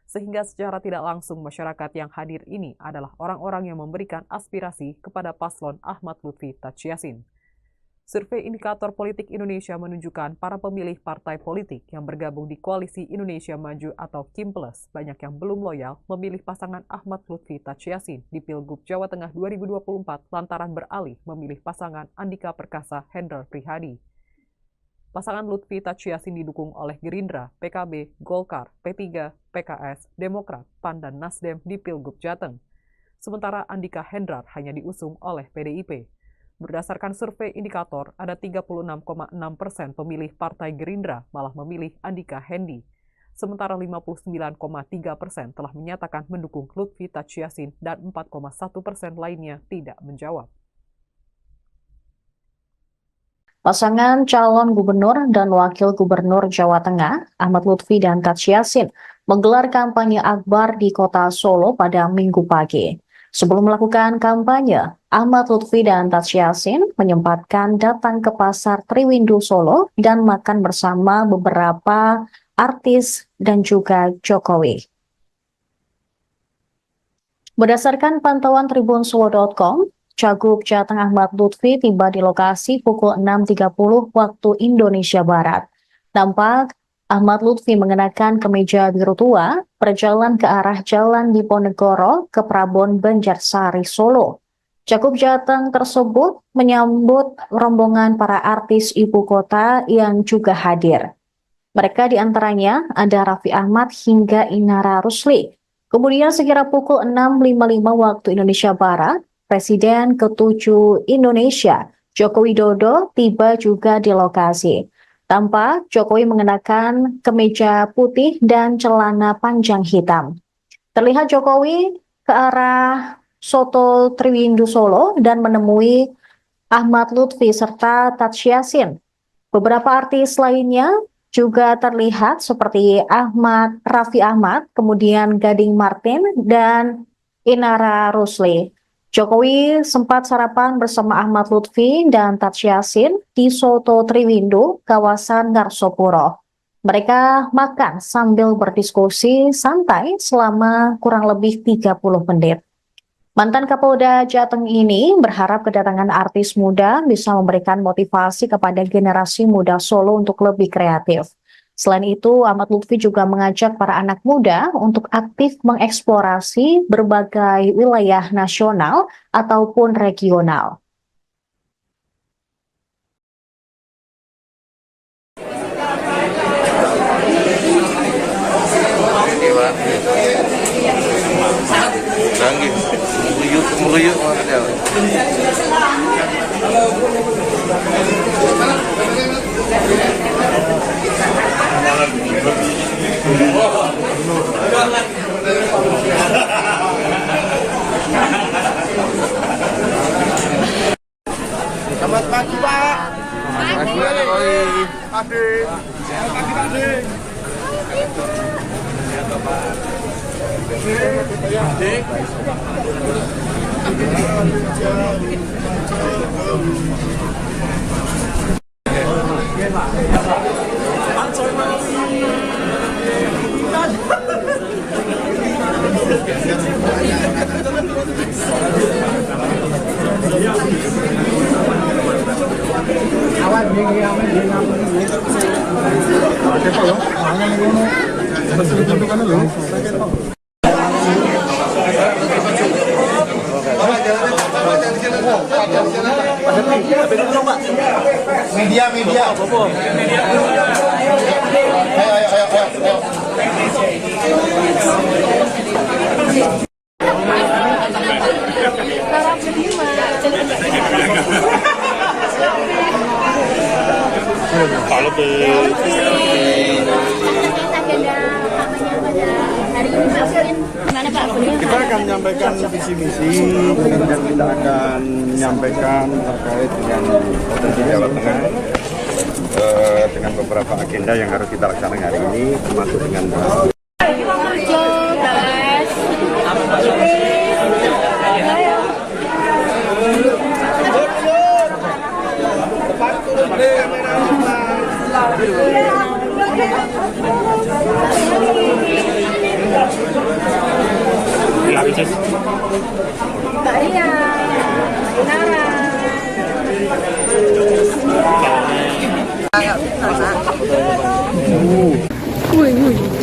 Sehingga secara tidak langsung masyarakat yang hadir ini adalah orang-orang yang memberikan aspirasi kepada paslon Ahmad Lutfi Tachiasin. Survei Indikator Politik Indonesia menunjukkan para pemilih partai politik yang bergabung di Koalisi Indonesia Maju atau KIM+, banyak yang belum loyal memilih pasangan Ahmad Lutfi Tachiasin di Pilgub Jawa Tengah 2024 lantaran beralih memilih pasangan Andika Perkasa Hendrar Prihadi. Pasangan Lutfi Tachiasin didukung oleh Gerindra, PKB, Golkar, P3, PKS, Demokrat, PAN, dan Nasdem di Pilgub Jateng. Sementara Andika Hendrar hanya diusung oleh PDIP. Berdasarkan survei indikator, ada 36,6% pemilih Partai Gerindra malah memilih Andika Hendi. Sementara 59,3% telah menyatakan mendukung Lutfi Tachiasin dan 4,1% lainnya tidak menjawab. Pasangan calon gubernur dan wakil gubernur Jawa Tengah, Ahmad Lutfi dan Tachiasin, menggelar kampanye akbar di kota Solo pada Minggu pagi. Sebelum melakukan kampanye, Ahmad Lutfi dan Tachiasin menyempatkan datang ke Pasar Triwindu Solo dan makan bersama beberapa artis dan juga Jokowi. Berdasarkan pantauan tribunsuwo.com, Cagup Jateng Ahmad Lutfi tiba di lokasi pukul 6.30 waktu Indonesia Barat. Nampak Ahmad Lutfi mengenakan kemeja biru tua, berjalan ke arah Jalan Diponegoro ke Prabon Banjarsari, Solo. Cagup Jateng tersebut menyambut rombongan para artis ibu kota yang juga hadir. Mereka diantaranya ada Raffi Ahmad hingga Inara Rusli. Kemudian sekira pukul 6.55 waktu Indonesia Barat, Presiden ke-7 Indonesia, Joko Widodo, tiba juga di lokasi. Tampak Jokowi mengenakan kemeja putih dan celana panjang hitam. Terlihat Jokowi ke arah Soto Triwindu Solo dan menemui Ahmad Lutfi serta Tachiasin. Beberapa artis lainnya juga terlihat seperti Raffi Ahmad, kemudian Gading Martin, dan Inara Rusli. Jokowi sempat sarapan bersama Ahmad Lutfi dan Tachiasin di Soto Triwindu, kawasan Ngarsopuro. Mereka makan sambil berdiskusi santai selama kurang lebih 30 menit. Mantan Kapolda Jateng ini berharap kedatangan artis muda bisa memberikan motivasi kepada generasi muda Solo untuk lebih kreatif. Selain itu, Ahmad Lutfi juga mengajak para anak muda untuk aktif mengeksplorasi berbagai wilayah nasional ataupun regional. Canggih. meruyuk makanya. Selamat pagi, Pak. Pagi. Pagi. Media. Kalau kita akan menyampaikan visi misi, kemudian kita akan menyampaikan terkait dengan potensi Jawa Tengah dengan beberapa agenda yang harus kita laksanakan hari ini, termasuk dengan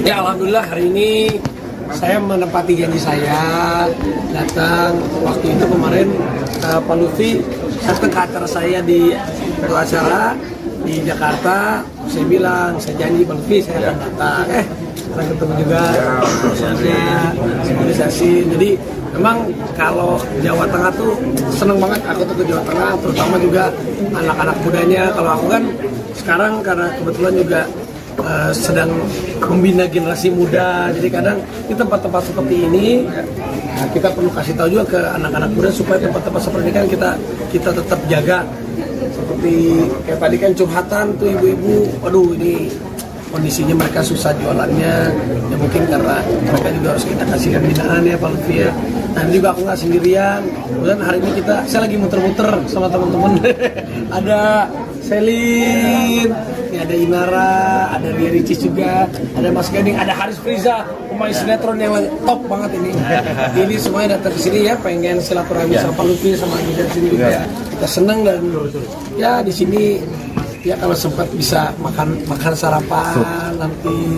Ya, alhamdulillah hari ini saya menepati janji saya datang waktu itu kemarin Pak Lutfi datang ke acara saya di acara di Jakarta. Saya bilang, saya janji Pak Lutfi saya akan datang. Sekarang ketemu juga organisasi. Jadi memang kalau Jawa Tengah tuh seneng banget aku tuh ke Jawa Tengah, terutama juga anak-anak mudanya. Kalau aku kan sekarang karena kebetulan juga sedang membina generasi muda, jadi kadang di tempat-tempat seperti ini kita perlu kasih tahu juga ke anak-anak muda supaya tempat-tempat seperti ini kan kita tetap jaga. Seperti kayak tadi kan curhatan tuh ibu-ibu, aduh ini kondisinya mereka susah jualannya, ya mungkin karena mereka juga harus kita kasih pembinaan ya Pak Lutfi ya. Dan juga aku nggak sendirian, kemudian hari ini saya lagi muter-muter sama teman-teman. Ada Selin, ada Inara, ada Ria Ricis juga, ada Mas Gading, ada Haris Friza, pemain sinetron yang top banget ini. Ini semuanya datang ke sini ya, pengen silaturahmi sama Pak Lutfi sama Ida sini juga. Kita senang dan ya di sini ya kalau sempat bisa makan sarapan nanti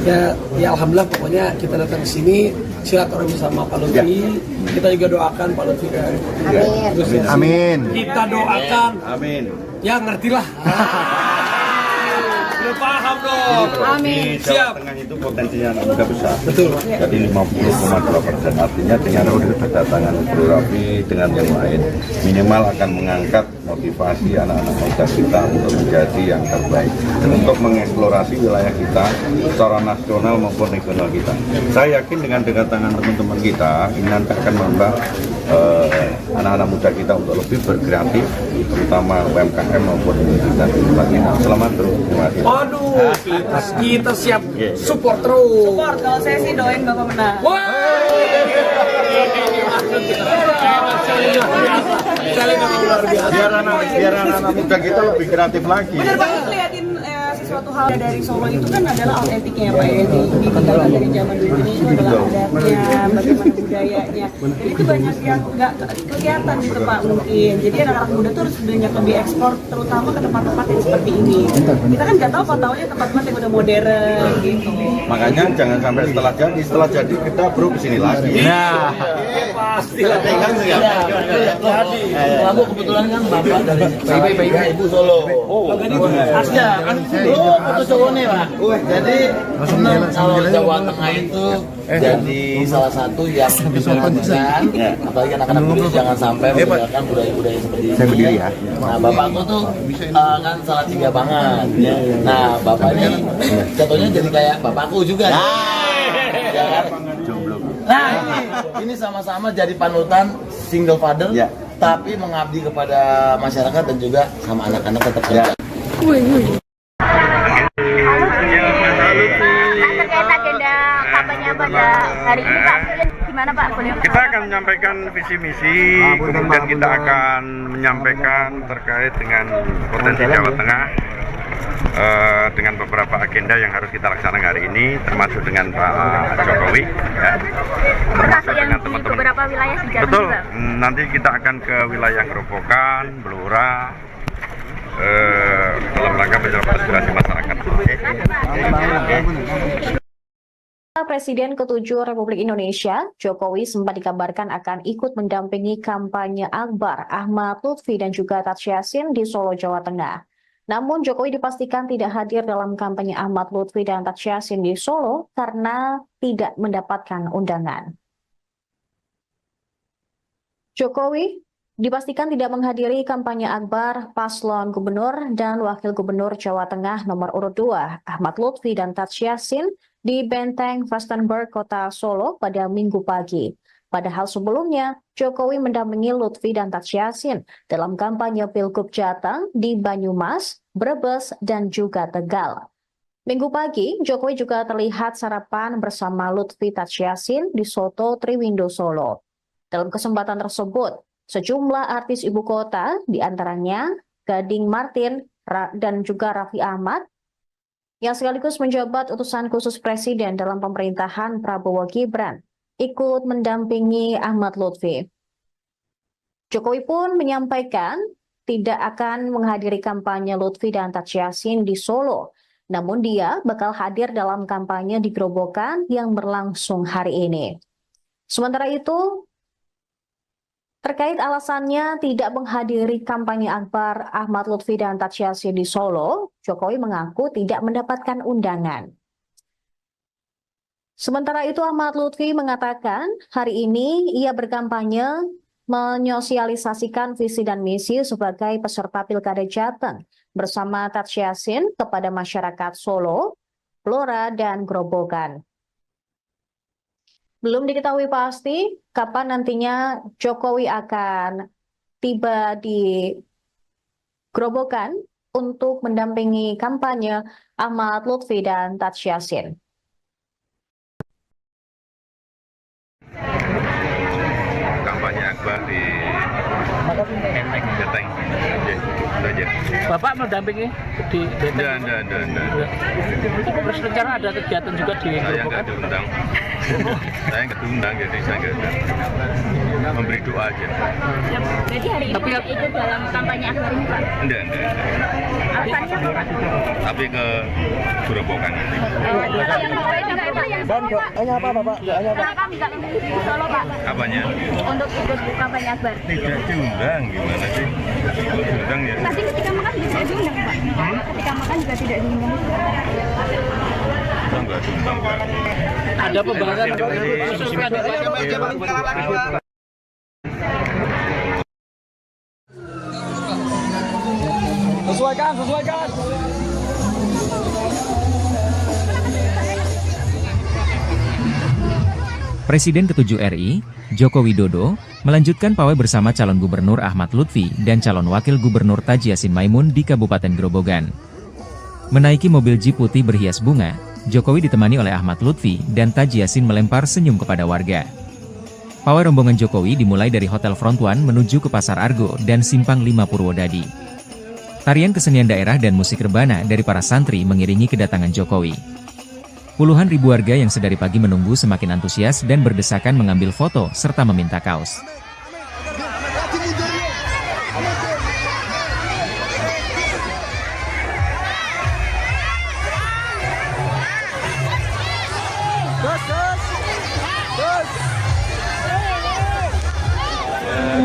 ya alhamdulillah pokoknya kita datang ke sini silaturahmi sama Pak Lutfi. Kita juga doakan Pak Lutfi kan. Amin. Kita doakan. Amin. Ya ngertilah. Udah paham dong. Amin. Jawa Tengah itu potensinya anak muda besar. Betul. Jadi 50,2%. Artinya dengan kedatangan Bro Raffi dengan yang lain minimal akan mengangkat motivasi anak-anak muda kita untuk menjadi yang terbaik dan untuk mengeksplorasi wilayah kita secara nasional maupun regional kita. Saya yakin dengan kedatangan teman-teman kita ini nanti akan menambah anak-anak muda kita untuk lebih berkreatif, terutama UMKM maupun kita. Selamat terus. Terima kasih. Aduh, kita siap support terus. Support, kalau saya sih doain Bapak menang. Biar anak-anak muda kita lebih kreatif lagi. Benar banget, liatin sesuatu hal dari Solo itu kan adalah autentiknya Pak ya, ditinggalkan dari zaman dulu ini itu adalah adatnya, bagaimana budayanya. Jadi itu banyak yang nggak kelihatan gitu Pak mungkin. Jadi anak-anak muda tuh harus banyak lebih ekspor, terutama ke tempat-tempat yang seperti ini. Kita kan nggak tahu taunya tempat-tempat yang udah modern gitu. Makanya jangan sampai setelah jadi kita bro kesini lagi. Nah, Pasti lah. Aku kebetulan kan bapak dari Ibu Solo. Asnya kan foto cowoknya Pak. Jadi senang kalau Jawa Tengah itu jadi salah satu yang bisa menunjukkan, apalagi anak-anak muda jangan sampai meninggalkan budaya-budaya seperti ini. Saya berdiri ya. Nah bapakku tuh kan salah tiga banget. Nah bapak ini jatuhnya jadi kayak bapakku juga. Ya kan? Nah ini sama-sama jadi panutan single father, tapi mengabdi kepada masyarakat dan juga sama anak-anak tetap kerja. Terkait agenda kampanye pada hari ini Pak, gimana Pak? Kita akan menyampaikan visi misi, kemudian kita akan menyampaikan terkait dengan potensi Jawa Tengah, dengan beberapa agenda yang harus kita laksanakan hari ini, termasuk dengan Pak Jokowi, ya. Termasuk dengan teman-teman. Beberapa wilayah di Jawa Betul. juga. Nanti kita akan ke wilayah Gerobokan, Blora, dalam rangka menjawab aspirasi masyarakat. Presiden ke-7 Republik Indonesia, Jokowi sempat dikabarkan akan ikut mendampingi kampanye Akbar Ahmad Lutfi dan juga Taj Yassin di Solo, Jawa Tengah. Namun Jokowi dipastikan tidak hadir dalam kampanye Ahmad Lutfi dan Taj Yassin di Solo karena tidak mendapatkan undangan. Jokowi dipastikan tidak menghadiri kampanye Akbar paslon gubernur dan wakil gubernur Jawa Tengah nomor urut 2 Ahmad Lutfi dan Taj Yassin di Benteng Vastenburg, Kota Solo pada Minggu pagi. Padahal sebelumnya, Jokowi mendampingi Lutfi dan Taj Yassin dalam kampanye Pilgub Jateng di Banyumas, Brebes, dan juga Tegal. Minggu pagi, Jokowi juga terlihat sarapan bersama Lutfi Taj Yassin di Soto Triwindo Solo. Dalam kesempatan tersebut, sejumlah artis ibu kota, diantaranya Gading Martin dan juga Raffi Ahmad, yang sekaligus menjabat utusan khusus Presiden dalam pemerintahan Prabowo Gibran, ikut mendampingi Ahmad Lutfi. Jokowi pun menyampaikan tidak akan menghadiri kampanye Lutfi dan Taj Yassin di Solo, namun dia bakal hadir dalam kampanye di Gerobokan yang berlangsung hari ini. Sementara itu, terkait alasannya tidak menghadiri kampanye Akbar Ahmad Lutfi dan Taj Yassin di Solo, Jokowi mengaku tidak mendapatkan undangan. Sementara itu Ahmad Lutfi mengatakan hari ini ia berkampanye menyosialisasikan visi dan misi sebagai peserta Pilkada Jateng bersama Taj Yassin kepada masyarakat Solo, Blora, dan Gerobokan. Belum diketahui pasti kapan nantinya Jokowi akan tiba di Gerobokan untuk mendampingi kampanye Ahmad Lutfi dan Taj Yassin. Kampanye Akbar di Benteng. Bapak mendampingi di Benteng? Enggak. Terus rencana ada kegiatan juga di Saya nggak diundang. Saya nggak diundang, jadi saya nggak memberi doa aja. Jadi hari ini ikut dalam kampanye Akbar ini Pak? Enggak. Alasannya apa Pak? Tapi ke Gerobokan nanti. Yang Solo juga itu yang Solo Pak? Hanya apa Pak? Kenapa nggak memilih di Solo Pak? Apanya? Untuk ikut kampanye Akbar? Tidak diundang, gimana sih? Kalau diundang ya. Tadi ketika makan juga tidak diundang Pak? Ketika makan juga tidak diundang? Enggak diundang, Pak. Ada pembahasan Sesuaikan. Presiden ke-7 RI, Joko Widodo, melanjutkan pawai bersama calon gubernur Ahmad Lutfi dan calon wakil gubernur Taj Yassin Maimun di Kabupaten Grobogan. Menaiki mobil jeep putih berhias bunga, Jokowi ditemani oleh Ahmad Lutfi dan Taj Yassin melempar senyum kepada warga. Pawai rombongan Jokowi dimulai dari Hotel Front One menuju ke Pasar Argo dan Simpang 5 Purwodadi. Tarian kesenian daerah dan musik rebana dari para santri mengiringi kedatangan Jokowi. Puluhan ribu warga yang sedari pagi menunggu semakin antusias dan berdesakan mengambil foto serta meminta kaos.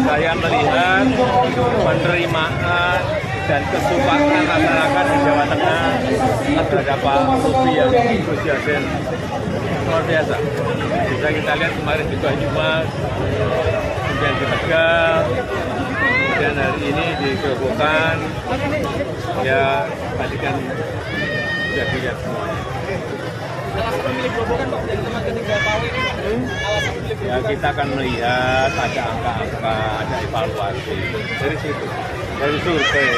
Saya melihat penerimaan dan kesukaan masyarakat di Jawa Tengah terhadap Pak Lutfi yang Gus Yassin luar biasa. Bisa kita lihat kemarin di Banyumas, kemudian di Tegal, kemudian hari ini di Gerobokan, ya tadi kan sudah dilihat semuanya. Alasan memilih Gerobokan Pak dari teman ketiga Pak ini, alasan memilih Ya kita akan melihat ada angka-angka, ada evaluasi dari situ, dari survei.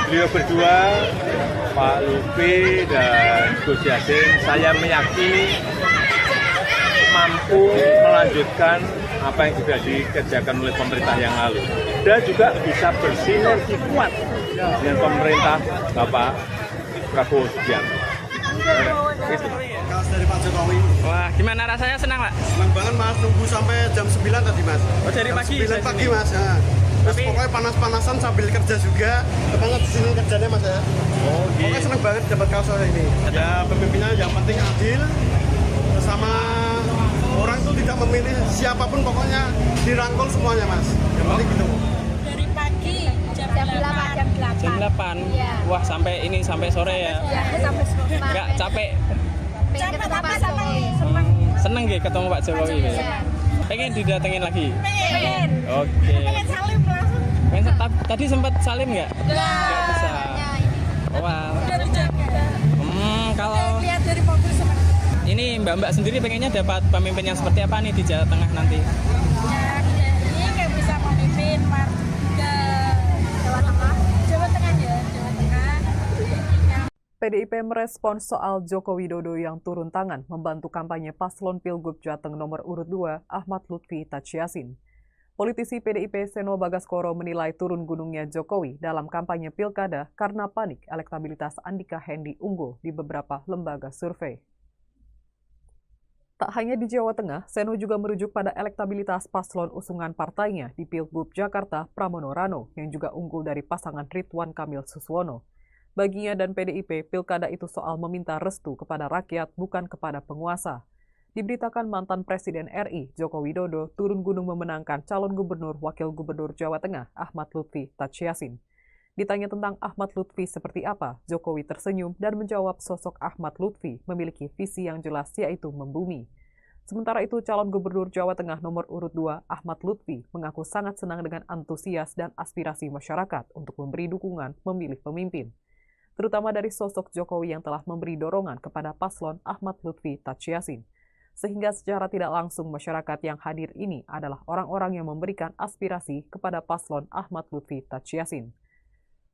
Beliau berdua, Pak Lutfi dan Gus Yassin, saya meyakini mampu melanjutkan apa yang sudah dikerjakan oleh pemerintah yang lalu dan juga bisa bersinergi kuat dengan pemerintah Bapak Prabowo Subianto. Itu. Dari Pak Jokowi. Wah, gimana rasanya, senang Pak? Senang banget Mas, nunggu sampai jam 9 tadi Mas. Oh, dari jam pagi? 9 pagi Mas. Ya. Terus pokoknya panas-panasan sambil kerja juga. Semangat di sini kerjanya Mas ya. Oh, Pokoknya senang banget dapat kaos sore ini. Ya pemimpinnya yang penting adil, sama orang itu tidak memilih siapapun, pokoknya dirangkul semuanya Mas. Yang penting gitu. Dari pagi jam 8. Jam 8? Iya. Wah, sampai ini, sampai sore ya? Iya, sampai sore. Nggak capek? Capek tapi seneng. Seneng ya ketemu Pak Jokowi? Iya. Pengen didatengin lagi? Pengen. Oke. Pengen salim langsung. Tadi sempat salim nggak? Nggak bisa. Wah. Dari Jakarta. Kalau Lihat dari mobil seperti ini Mbak-mbak sendiri pengennya dapat pemimpin yang seperti apa nih di Jawa Tengah nanti? ya, ini kayak bisa memimpin ke Jawa Tengah. Jawa Tengah ya, Jawa Tengah. PDIP merespons soal Joko Widodo yang turun tangan membantu kampanye paslon Pilgub Jateng nomor urut 2 Ahmad Lutfi Tachiasin. Politisi PDIP Seno Bagaskoro menilai turun gunungnya Jokowi dalam kampanye pilkada karena panik elektabilitas Andika Hendi unggul di beberapa lembaga survei. Tak hanya di Jawa Tengah, Seno juga merujuk pada elektabilitas paslon usungan partainya di Pilgub Jakarta Pramono Rano yang juga unggul dari pasangan Ridwan Kamil Suswono. Baginya dan PDIP, pilkada itu soal meminta restu kepada rakyat bukan kepada penguasa. Diberitakan mantan Presiden RI Joko Widodo turun gunung memenangkan calon gubernur wakil gubernur Jawa Tengah Ahmad Lutfi Tachiasin. Ditanya tentang Ahmad Lutfi seperti apa, Jokowi tersenyum dan menjawab sosok Ahmad Lutfi memiliki visi yang jelas yaitu membumi. Sementara itu, calon gubernur Jawa Tengah nomor urut 2 Ahmad Lutfi mengaku sangat senang dengan antusias dan aspirasi masyarakat untuk memberi dukungan memilih pemimpin, terutama dari sosok Jokowi yang telah memberi dorongan kepada paslon Ahmad Lutfi Tachiasin. Sehingga secara tidak langsung masyarakat yang hadir ini adalah orang-orang yang memberikan aspirasi kepada paslon Ahmad Lutfi Tachiasin.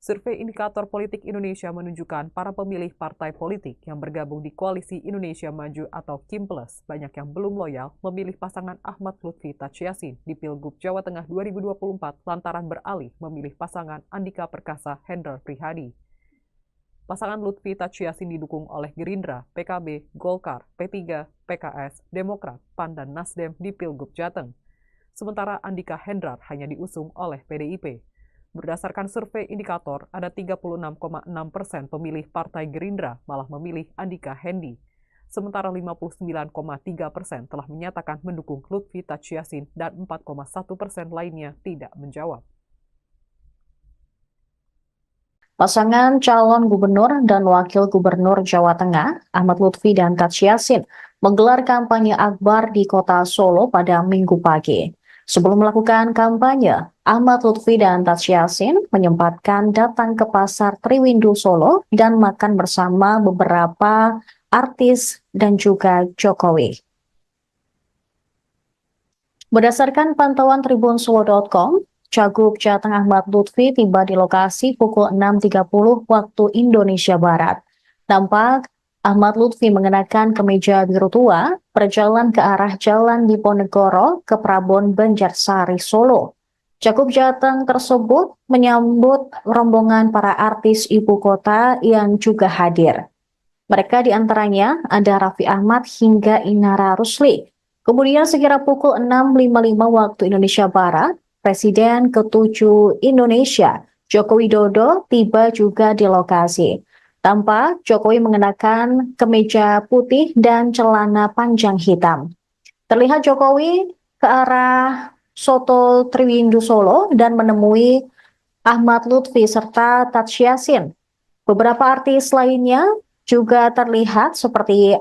Survei Indikator Politik Indonesia menunjukkan para pemilih partai politik yang bergabung di Koalisi Indonesia Maju atau KIMPLUS banyak yang belum loyal memilih pasangan Ahmad Lutfi Tachiasin di Pilgub Jawa Tengah 2024 lantaran beralih memilih pasangan Andika Perkasa Hendrar Prihadi. Pasangan Lutfi Tachiasin didukung oleh Gerindra, PKB, Golkar, P3, PKS, Demokrat, PAN, dan Nasdem di Pilgub Jateng. Sementara Andika Hendrar hanya diusung oleh PDIP. Berdasarkan survei indikator, ada 36,6% pemilih Partai Gerindra malah memilih Andika Hendi. Sementara 59,3% telah menyatakan mendukung Lutfi Tachiasin dan 4,1% lainnya tidak menjawab. Pasangan calon gubernur dan wakil gubernur Jawa Tengah, Ahmad Lutfi dan Tachiasin, menggelar kampanye akbar di kota Solo pada Minggu pagi. Sebelum melakukan kampanye, Ahmad Lutfi dan Tachiasin menyempatkan datang ke Pasar Triwindu Solo dan makan bersama beberapa artis dan juga Jokowi. Berdasarkan pantauan tribunsulo.com, Cagup Jateng Ahmad Lutfi tiba di lokasi pukul 6.30 waktu Indonesia Barat. Nampak Ahmad Lutfi mengenakan kemeja biru tua berjalan ke arah Jalan Diponegoro ke Prabon Banjarsari Solo. Cagup Jateng tersebut menyambut rombongan para artis ibu kota yang juga hadir. Mereka diantaranya ada Raffi Ahmad hingga Inara Rusli. Kemudian sekira pukul 6.55 waktu Indonesia Barat, Presiden ke-7 Indonesia, Joko Widodo, tiba juga di lokasi. Tampak Jokowi mengenakan kemeja putih dan celana panjang hitam. Terlihat Jokowi ke arah Soto Triwindu Solo dan menemui Ahmad Lutfi, serta Tatsya Yassin. Beberapa artis lainnya juga terlihat seperti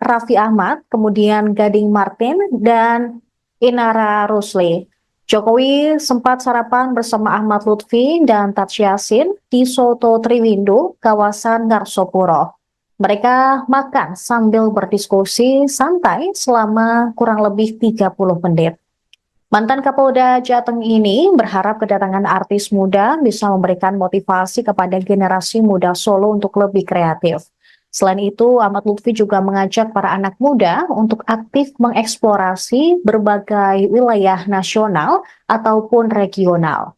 Raffi Ahmad, kemudian Gading Martin, dan Inara Rusli. Jokowi sempat sarapan bersama Ahmad Lutfi dan Tatsya Yassin di Soto Triwindo, kawasan Ngarsopuro. Mereka makan sambil berdiskusi santai selama kurang lebih 30 menit. Mantan Kapolda Jateng ini berharap kedatangan artis muda bisa memberikan motivasi kepada generasi muda Solo untuk lebih kreatif. Selain itu, Ahmad Lutfi juga mengajak para anak muda untuk aktif mengeksplorasi berbagai wilayah nasional ataupun regional.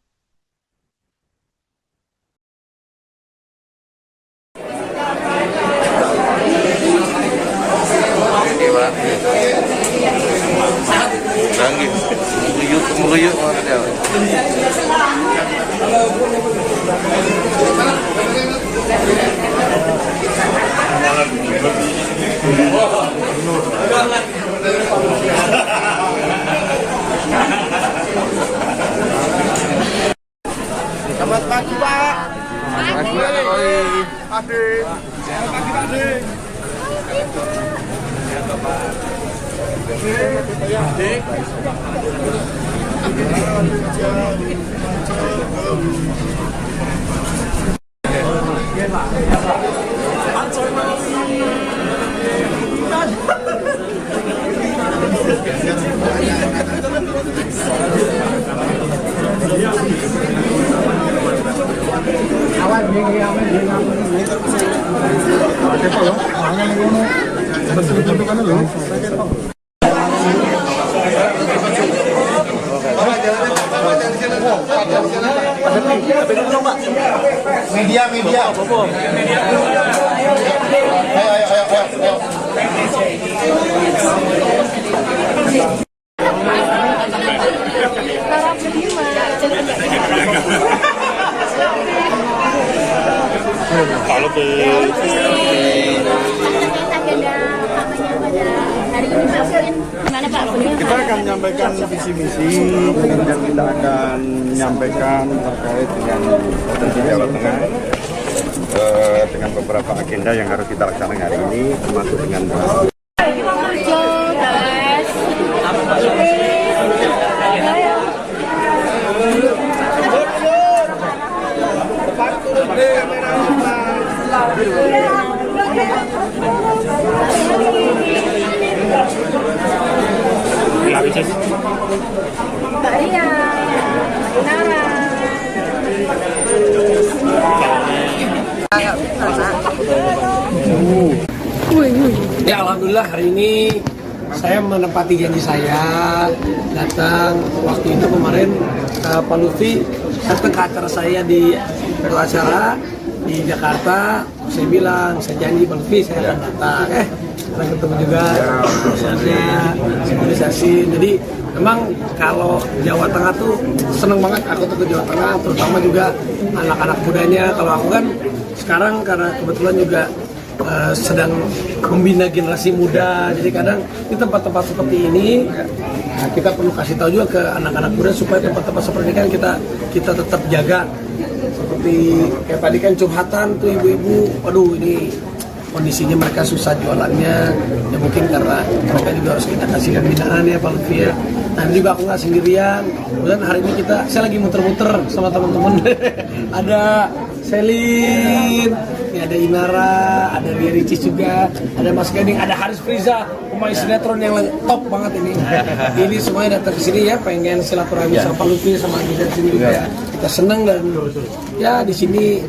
Selamat pagi, Pak. Pagi, Adik. Selamat pagi, Pak Adik. Media. Kalau kita akan menyampaikan visi misi, kemudian kita akan menyampaikan terkait dengan provinsi Jawa Tengah dengan beberapa agenda yang harus kita laksanakan hari ini, termasuk dengan Mbak Ria, Nara. Ya, alhamdulillah hari ini saya menepati janji saya datang waktu itu kemarin Pak Lutfi datang ke acara saya di acara di Jakarta. Saya bilang, saya janji Pak Lutfi saya akan datang. Kita ketemu juga sinkronisasi. Jadi memang kalau Jawa Tengah tuh seneng banget aku tuh ke Jawa Tengah, terutama juga anak-anak mudanya. Kalau aku kan sekarang karena kebetulan juga sedang membina generasi muda, jadi kadang di tempat-tempat seperti ini kita perlu kasih tahu juga ke anak-anak muda supaya tempat-tempat seperti ini kan kita tetap jaga. Seperti kayak tadi kan curhatan tuh ibu-ibu, waduh ini kondisinya mereka susah jualannya, ya mungkin karena mereka juga harus kita kasih pembinaan ya Pak Lutfi ya. Nah juga aku nggak sendirian, kemudian hari ini saya lagi muter-muter sama teman-teman. Ada Selin, ini ada Inara, ada Ria Ricis juga, ada Mas Gading, ada Haris Friza, pemain sinetron yang top banget ini. Ini semuanya datang ke sini ya, pengen silaturahmi sama Pak Lutfi sama kita sini juga. Kita seneng dan ya di sini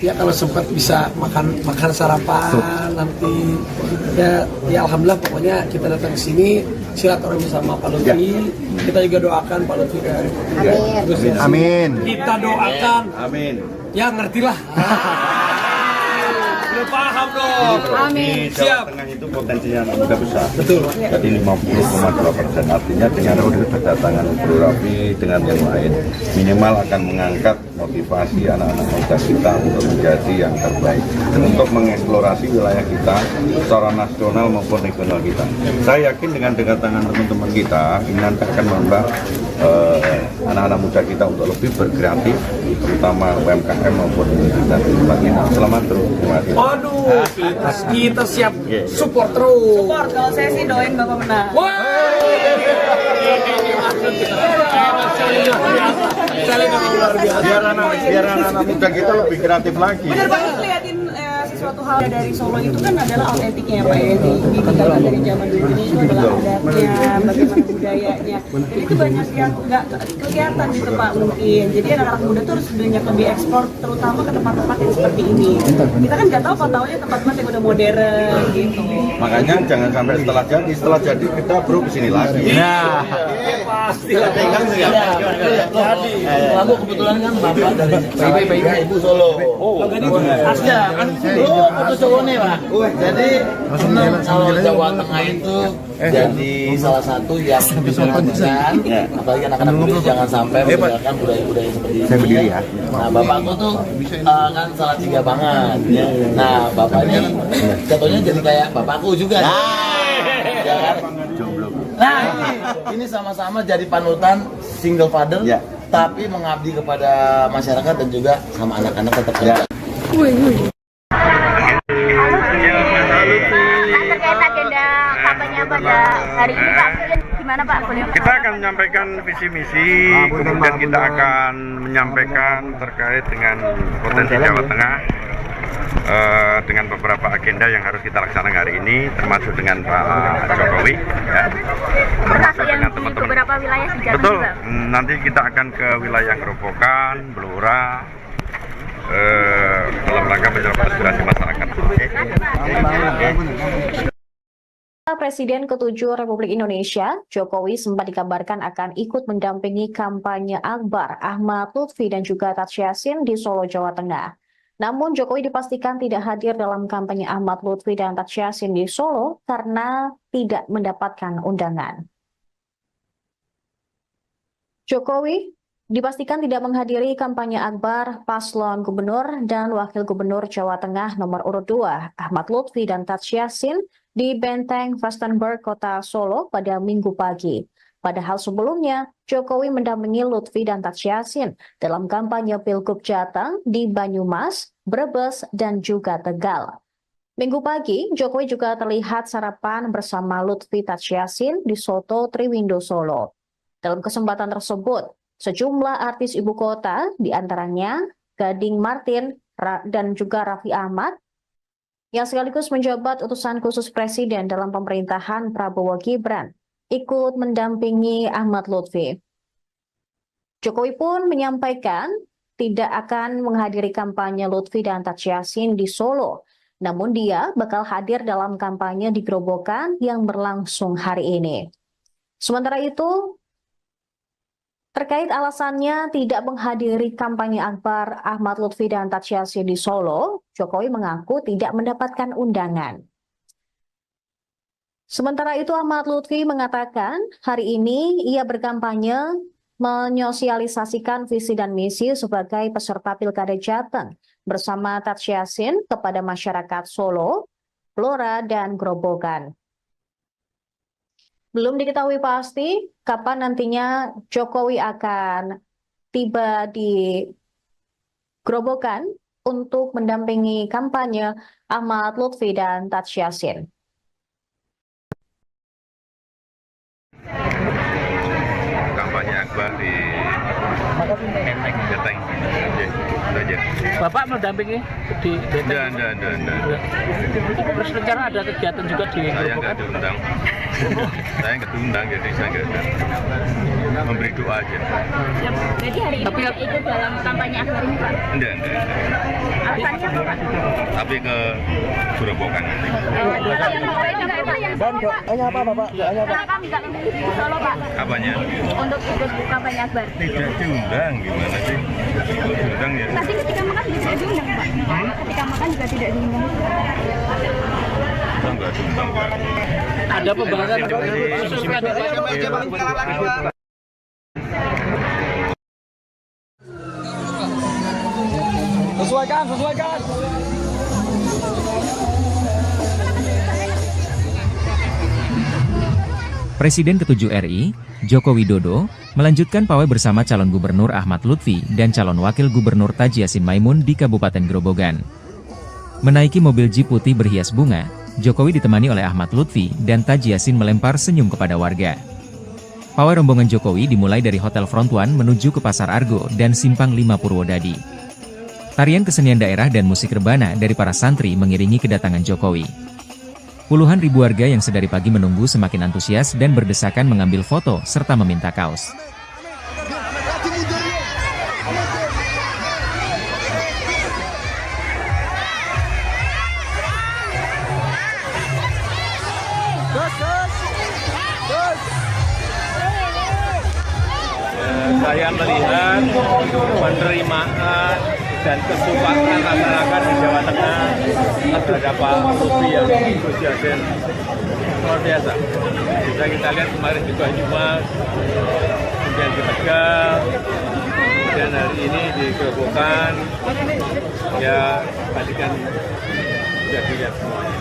ya kalau sempat bisa makan sarapan nanti ya alhamdulillah pokoknya kita datang ke sini silaturahmi sama Pak Lutfi. Kita juga doakan Pak Lutfi kan. Amin. Kita doakan. Amin. Ya ngertilah. paham dong. Di Jawa Tengah itu potensinya anak muda besar. Betul. Jadi 50,2%. Artinya dengan kedatangan Bro Raffi dengan yang lain, minimal akan mengangkat motivasi anak-anak muda kita untuk menjadi yang terbaik dan untuk mengeksplorasi wilayah kita secara nasional maupun regional kita. Saya yakin dengan kedatangan teman-teman kita ini nanti akan membawa anak-anak muda kita untuk lebih berkreatif, terutama UMKM maupun dan sebagainya. Selamat terus. Terima kasih. Aduh, kita siap support terus. Support, kalau saya sih doain Bapak menang. Biar anak-anak muda kita lebih kreatif lagi. Bener banget, liatin sesuatu hal dari Solo itu kan adalah autentiknya Pak ya, ditinggalkan dari zaman dulu ini itu adalah adatnya, bagaimana budayanya. Jadi itu banyak yang nggak kelihatan gitu Pak mungkin. Jadi anak-anak muda tuh harus banyak lebih ekspor, terutama ke tempat-tempat yang seperti ini. Kita kan nggak tahu kok taunya tempat-tempat yang udah modern gitu. Makanya jangan sampai setelah jadi kita bro kesini lagi. Nah, pasti lah pegang ya. Jadi, aku kebetulan kan bapak dari Ibu Solo. Oh, aslinya kan aku Solo nih Pak. Jadi senang kalau Jawa Tengah itu jadi salah satu yang bisa menggunakan, apalagi anak-anak muda jangan sampai meninggalkan budaya-budaya seperti ini. Saya berdiri ya. Nah, bapakku tuh kan salah tiga banget. Nah, bapaknya contohnya jadi kayak bapakku juga. Nah, ini sama-sama jadi panutan single father, tapi mengabdi kepada masyarakat dan juga sama anak-anak tetap kerja. Terkait agenda kampanye pada hari ini Pak, gimana Pak? Kita akan menyampaikan visi misi, kemudian kita akan menyampaikan terkait dengan potensi Jawa Tengah. Dengan beberapa agenda yang harus kita laksanakan hari ini, termasuk dengan Pak Jokowi, ya, termasuk dengan teman-teman. Beberapa wilayah di Jawa Betul. juga. Nanti kita akan ke wilayah Gerobokan, Blora, dalam rangka menjawab aspirasi masyarakat. Presiden ke-7 Republik Indonesia, Jokowi sempat dikabarkan akan ikut mendampingi kampanye Akbar Ahmad Lutfi dan juga Taj Yassin di Solo, Jawa Tengah. Namun Jokowi dipastikan tidak hadir dalam kampanye Ahmad Lutfi dan Taj Yassin di Solo karena tidak mendapatkan undangan. Jokowi dipastikan tidak menghadiri kampanye Akbar paslon gubernur dan wakil gubernur Jawa Tengah nomor urut 2 Ahmad Lutfi dan Taj Yassin di Benteng Vastenburg, Kota Solo pada Minggu pagi. Padahal sebelumnya, Jokowi mendampingi Lutfi dan Taj Yassin dalam kampanye Pilgub Jateng di Banyumas, Brebes, dan juga Tegal. Minggu pagi, Jokowi juga terlihat sarapan bersama Lutfi Taj Yassin di Soto Triwindo Solo. Dalam kesempatan tersebut, sejumlah artis ibu kota, diantaranya Gading Martin dan juga Raffi Ahmad, yang sekaligus menjabat utusan khusus Presiden dalam pemerintahan Prabowo Gibran, ikut mendampingi Ahmad Lutfi. Jokowi pun menyampaikan tidak akan menghadiri kampanye Lutfi dan Taj Yassin di Solo, namun dia bakal hadir dalam kampanye di Gerobokan yang berlangsung hari ini. Sementara itu, terkait alasannya tidak menghadiri kampanye Akbar Ahmad Lutfi dan Taj Yassin di Solo, Jokowi mengaku tidak mendapatkan undangan. Sementara itu, Ahmad Lutfi mengatakan hari ini ia berkampanye menyosialisasikan visi dan misi sebagai peserta Pilkada Jateng bersama Taj Yassin kepada masyarakat Solo, Blora, dan Gerobokan. Belum diketahui pasti kapan nantinya Jokowi akan tiba di Gerobokan untuk mendampingi kampanye Ahmad Lutfi dan Taj Yassin. Kampanye Akbar di Benteng Jateng. Aja. Bapak mendampingi di Benteng? Enggak. Terus rencana ada kegiatan juga di Saya nggak diundang. Saya nggak diundang, jadi saya nggak ada. Memberi doa aja. Jadi hari ini tidak ikut dalam kampanye Akbar ini Pak? Enggak. Alasannya apa Pak? Tapi ke Gerobokan. Hanya apa Bapak? Karena kami nggak memilih di Solo Pak. Apanya? Untuk ikut kampanye Akbar. Tidak diundang, gimana sih? Diundang ya. Tadi ketika makan bisa diundang Pak. Ketika makan juga tidak diundang. Enggak diundang. Ada pembahasan khusus sesuaikan. Presiden ke-7 RI, Joko Widodo, melanjutkan pawai bersama calon gubernur Ahmad Lutfi dan calon wakil gubernur Taji Yassin Maimun di Kabupaten Grobogan. Menaiki mobil jeep putih berhias bunga, Jokowi ditemani oleh Ahmad Lutfi dan Taji Yassin melempar senyum kepada warga. Pawai rombongan Jokowi dimulai dari Hotel Front One menuju ke Pasar Argo dan Simpang 5 Purwodadi. Tarian kesenian daerah dan musik rebana dari para santri mengiringi kedatangan Jokowi. Puluhan ribu warga yang sedari pagi menunggu semakin antusias dan berdesakan mengambil foto serta meminta kaos. Saya melihat penerimaan dan kesukaan masyarakat di Jawa Tengah terhadap Pak Lutfi yang Gus Yassin luar biasa. Bisa kita lihat kemarin di Banyumas, kemudian di Tegal, dan hari ini di Grobogan. Ya, tadi kan sudah dilihat semuanya.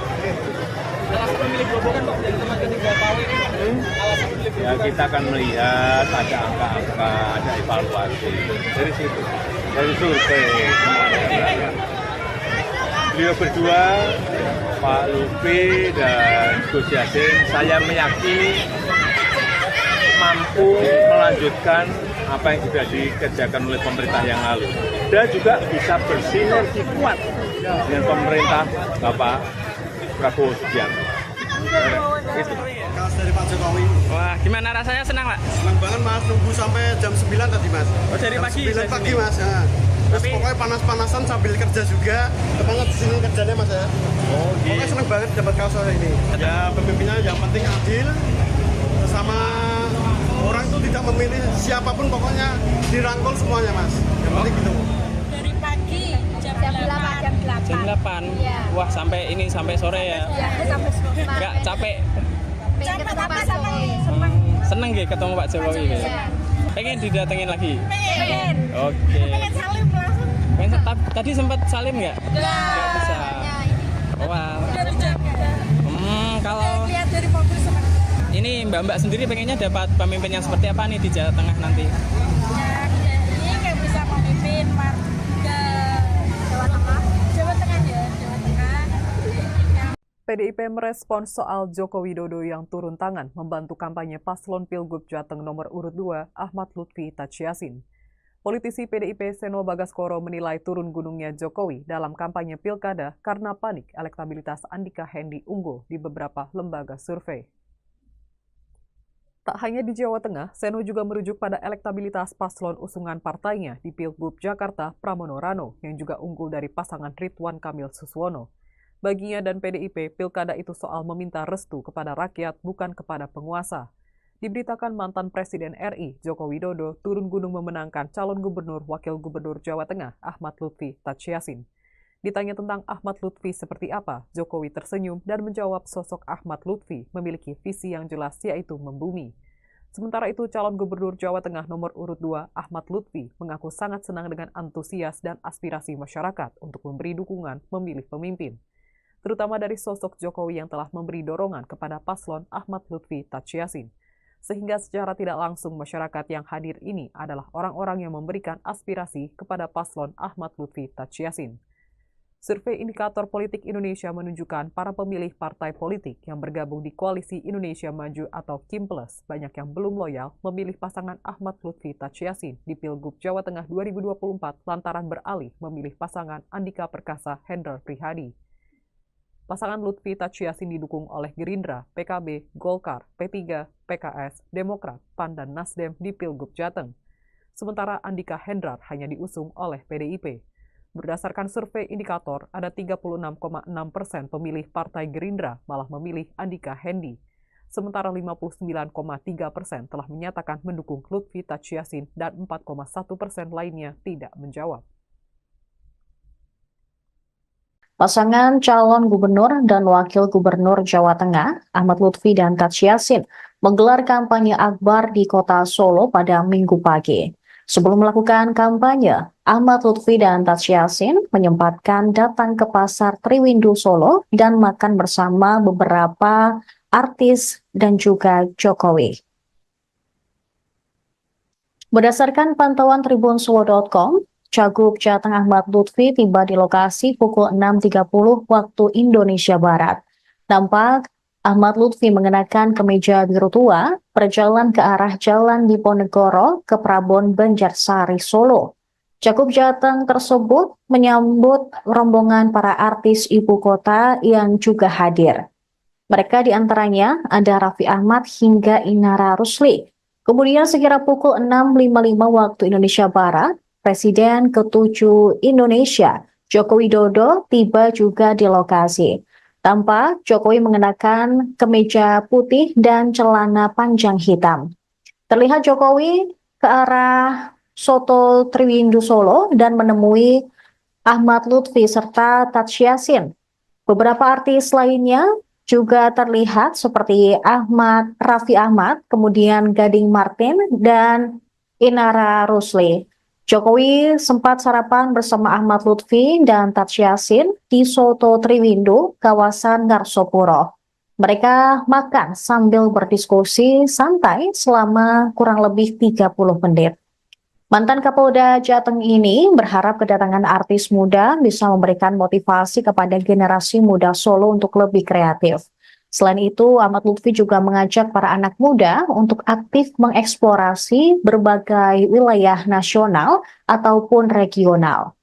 Alasan memilih Grobogan kok dari tempat ketiga pawai ini? Alasan memilih Ya, kita akan melihat ada angka-angka, ada evaluasi dari situ, dari survei. Beliau berdua, Pak Lutfi dan Gus Yassin, saya meyakini mampu melanjutkan apa yang sudah dikerjakan oleh pemerintah yang lalu, dan juga bisa bersinergi kuat dengan pemerintah Bapak Prabowo Subianto. Itu. Kaos dari Pak Jokowi. Wah, gimana rasanya? Senang, Pak? Senang banget Mas, nunggu sampai jam 9 tadi Mas. Oh, dari jam pagi? 9 pagi Mas. Ya. Terus pokoknya panas-panasan sambil kerja juga. Semangat di sini kerjanya Mas ya. Oh, gitu. Pokoknya senang banget dapat kaos hari ini. Ya pemimpinnya yang penting adil, sama orang itu tidak memilih siapapun, pokoknya dirangkul semuanya Mas. Yang penting gitu. Dari pagi jam 8. Jam 8? Iya. Wah, sampai sore ya? Iya, sampai sore. Nggak capek? Capek tapi seneng. Seneng ya ketemu Pak Jokowi? Iya. Pengen didatengin lagi? Pengen. Oke. Pengen salim langsung. Tadi sempat salim nggak? Nggak bisa. Wah. Udah dijaga. Kalau Lihat dari mobil seneng. ini Mbak-mbak sendiri pengennya dapat pemimpin yang seperti apa nih di Jawa Tengah nanti? Ya, ini kayak bisa memimpin warga Jawa Tengah. Jawa Tengah ya, Jawa Tengah. PDIP merespons soal Joko Widodo yang turun tangan membantu kampanye paslon Pilgub Jateng nomor urut 2 Ahmad Lutfi Taji Yassin. Politisi PDIP Seno Bagaskoro menilai turun gunungnya Jokowi dalam kampanye pilkada karena panik elektabilitas Andika Hendi unggul di beberapa lembaga survei. Tak hanya di Jawa Tengah, Seno juga merujuk pada elektabilitas paslon usungan partainya di Pilgub Jakarta Pramono Rano yang juga unggul dari pasangan Ridwan Kamil Suswono. Baginya dan PDIP, pilkada itu soal meminta restu kepada rakyat bukan kepada penguasa. Diberitakan mantan Presiden RI, Joko Widodo, turun gunung memenangkan calon gubernur wakil gubernur Jawa Tengah, Ahmad Lutfi Taji Yassin. Ditanya tentang Ahmad Lutfi seperti apa, Jokowi tersenyum dan menjawab sosok Ahmad Lutfi memiliki visi yang jelas yaitu membumi. Sementara itu, calon gubernur Jawa Tengah nomor urut 2, Ahmad Lutfi, mengaku sangat senang dengan antusias dan aspirasi masyarakat untuk memberi dukungan memilih pemimpin, terutama dari sosok Jokowi yang telah memberi dorongan kepada paslon Ahmad Lutfi Taji Yassin. Sehingga secara tidak langsung masyarakat yang hadir ini adalah orang-orang yang memberikan aspirasi kepada paslon Ahmad Lutfi Taji Yassin. Survei Indikator Politik Indonesia menunjukkan para pemilih partai politik yang bergabung di Koalisi Indonesia Maju atau KIM+, banyak yang belum loyal memilih pasangan Ahmad Lutfi Taji Yassin di Pilgub Jawa Tengah 2024 lantaran beralih memilih pasangan Andika Perkasa Hendrar Prihadi. Pasangan Lutfi Taji Yassin didukung oleh Gerindra, PKB, Golkar, P3, PKS, Demokrat, PAN, dan Nasdem di Pilgub Jateng. Sementara Andika Hendrar hanya diusung oleh PDIP. Berdasarkan survei indikator, ada 36,6% pemilih Partai Gerindra malah memilih Andika Hendi. Sementara 59,3% telah menyatakan mendukung Lutfi Taji Yassin dan 4,1% lainnya tidak menjawab. Pasangan calon gubernur dan wakil gubernur Jawa Tengah, Ahmad Lutfi dan Taj Yassin, menggelar kampanye akbar di kota Solo pada Minggu pagi. Sebelum melakukan kampanye, Ahmad Lutfi dan Taj Yassin menyempatkan datang ke Pasar Triwindu Solo dan makan bersama beberapa artis dan juga Jokowi. Berdasarkan pantauan tribunsuwo.com, Cagup Jateng Ahmad Lutfi tiba di lokasi pukul 6.30 waktu Indonesia Barat. Tampak Ahmad Lutfi mengenakan kemeja biru tua berjalan ke arah Jalan Diponegoro ke Prabon Banjarsari Solo. Cagup Jateng tersebut menyambut rombongan para artis ibu kota yang juga hadir. Mereka diantaranya ada Raffi Ahmad hingga Inara Rusli. Kemudian sekira pukul 6.55 waktu Indonesia Barat, Presiden ke-7 Indonesia, Joko Widodo, tiba juga di lokasi. Tampak Jokowi mengenakan kemeja putih dan celana panjang hitam. Terlihat Jokowi ke arah Soto Triwindu Solo dan menemui Ahmad Lutfi serta Taj Yassin. Beberapa artis lainnya juga terlihat seperti Raffi Ahmad, kemudian Gading Martin, dan Inara Rusli. Jokowi sempat sarapan bersama Ahmad Lutfi dan Taj Yassin di Soto Triwindu, kawasan Ngarsopuro. Mereka makan sambil berdiskusi santai selama kurang lebih 30 menit. Mantan Kapolda Jateng ini berharap kedatangan artis muda bisa memberikan motivasi kepada generasi muda Solo untuk lebih kreatif. Selain itu, Ahmad Lutfi juga mengajak para anak muda untuk aktif mengeksplorasi berbagai wilayah nasional ataupun regional.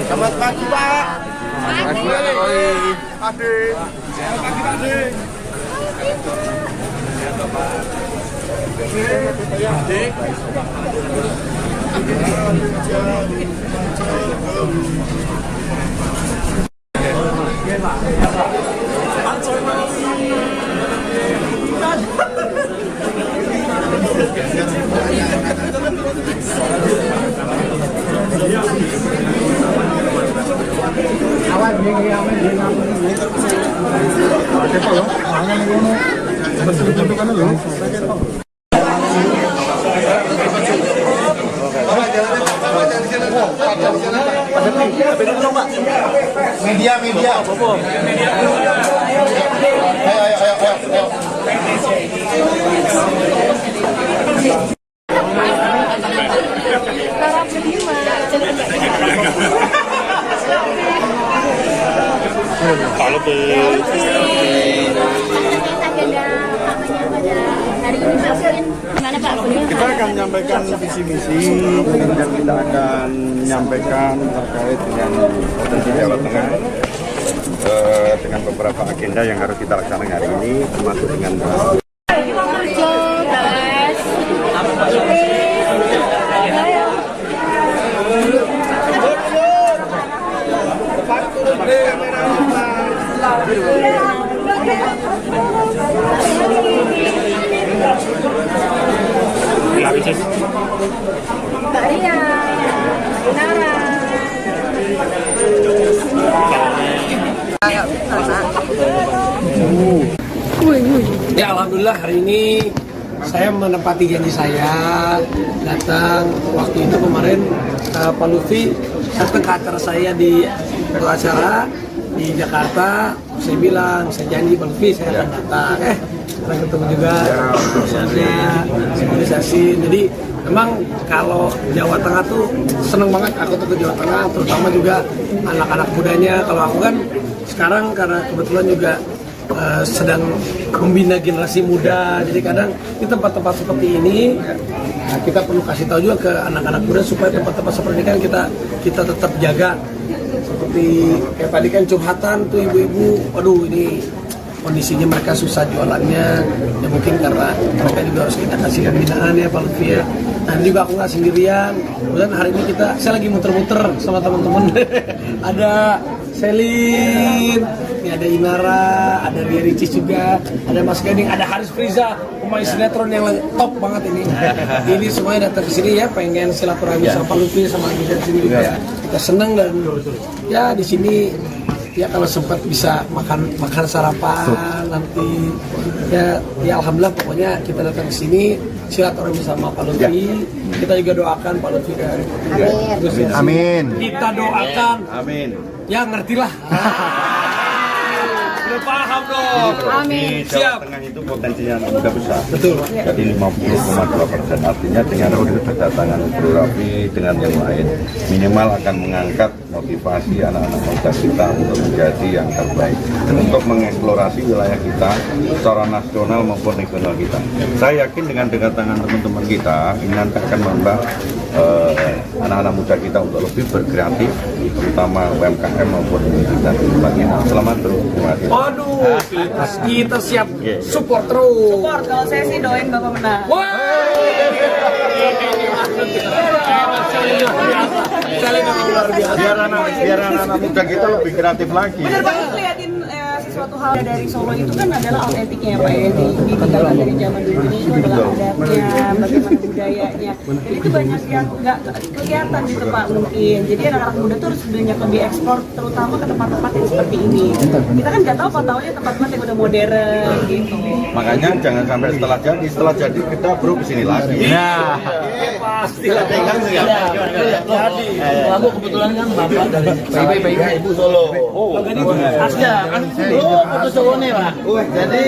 Selamat pagi, Pak. Selamat pagi, Media. Ayo. Kita akan menyampaikan visi misi dan kita akan menyampaikan terkait dengan potensi Jawa Tengah dengan beberapa agenda yang harus kita laksanakan hari ini, termasuk dengan Mbak Ria, Nara. Ya, alhamdulillah hari ini saya menepati janji saya datang waktu itu kemarin Pak Lutfi datang ke acara saya di acara di Jakarta. Saya bilang, saya janji Pak Lutfi saya akan datang. Kita ketemu juga organisasi. Jadi memang kalau Jawa Tengah tuh seneng banget aku tuh ke Jawa Tengah, terutama juga anak-anak mudanya. Kalau aku kan sekarang karena kebetulan juga sedang membina generasi muda, jadi kadang di tempat-tempat seperti ini kita perlu kasih tahu juga ke anak-anak muda supaya tempat-tempat seperti ini kan kita tetap jaga seperti seperti kayak tadi kan curhatan tuh ibu-ibu, aduh ini kondisinya mereka susah jualannya, ya mungkin karena mereka juga harus kita kasih pembinaan ya Pak Lutfi ya. Nah juga aku nggak sendirian, kemudian hari ini saya lagi muter-muter sama teman-teman. Ada Selin, ini ada Inara, ada Ria Ricis juga, ada Mas Gading, ada Haris Friza, pemain sinetron yang top banget ini. Ini semuanya datang ke sini ya, pengen silaturahmi sama Pak Lutfi sama kita sini juga. Kita senang dan ya di sini ya kalau sempat bisa makan sarapan nanti ya alhamdulillah pokoknya kita datang ke sini silaturahmi sama Pak Lutfi. Kita juga doakan Pak Lutfi dan Amin. Kita doakan. Amin. Ya ngertilah. Udah paham dong. Amin. Di Jawa Tengah itu potensinya anak muda besar. Betul. Jadi 50,2%. Artinya dengan kedatangan Bro Raffi dengan yang lain, minimal akan mengangkat motivasi anak-anak muda kita untuk menjadi yang terbaik dan untuk mengeksplorasi wilayah kita secara nasional maupun regional kita. Saya yakin dengan kedatangan teman-teman kita ini nanti akan menambah anak-anak muda kita untuk lebih berkreatif, terutama UMKM maupun dan sebagainya. Selamat terus. Terima kasih. Waduh, kita siap support terus. Support, kalau saya sih doain Bapak menang. Biar anak-anak muda kita lebih kreatif lagi. Benar banget liatin sesuatu hal dari Solo itu kan adalah autentiknya Pak ya, ditinggalkan dari zaman dulu ini itu adalah adatnya, bagaimana budayanya. Jadi itu banyak yang nggak kelihatan gitu Pak mungkin. Jadi anak-anak muda tuh harus banyak lebih ekspor, terutama ke tempat-tempat yang seperti ini. Kita kan nggak tahu taunya tempat-tempat yang udah modern gitu. Makanya jangan sampai setelah jadi kita bro kesini lagi. Nah, pasti lah kan jadi. Aku kebetulan kan bapak dari Ibu Solo. Oh, asnya kan foto Solo nih Pak. Jadi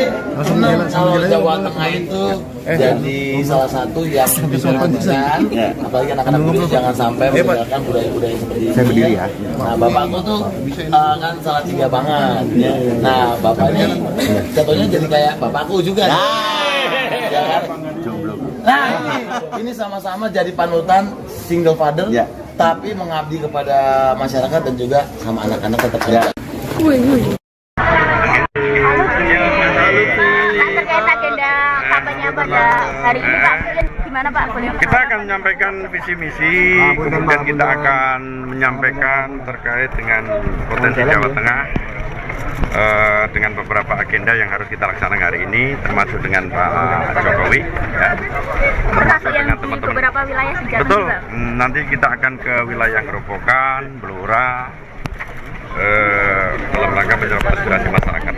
senang kalau Jawa Tengah itu jadi salah satu yang mengenalkan, apalagi anak-anak muda jangan sampai meninggalkan budaya-budaya seperti ini. Saya berdiri ya. Nah, bapakku tuh kan salah tiga banget. Nah, bapaknya contohnya jadi kayak bapakku juga. Ya kan? Nah, ini sama-sama jadi panutan single father, tapi mengabdi kepada masyarakat dan juga sama anak-anak tetap kerja. Terkait agenda kampanye pada hari ini Pak, gimana Pak? Kita akan menyampaikan visi misi, kemudian kita akan menyampaikan terkait dengan potensi Jawa Tengah dengan beberapa agenda yang harus kita laksanakan hari ini, termasuk dengan Pak Jokowi, ya. Termasuk dengan teman-teman. Beberapa wilayah di Jawa Betul. juga. Nanti kita akan ke wilayah Gerobokan, Blora, dalam rangka menjawab aspirasi masyarakat.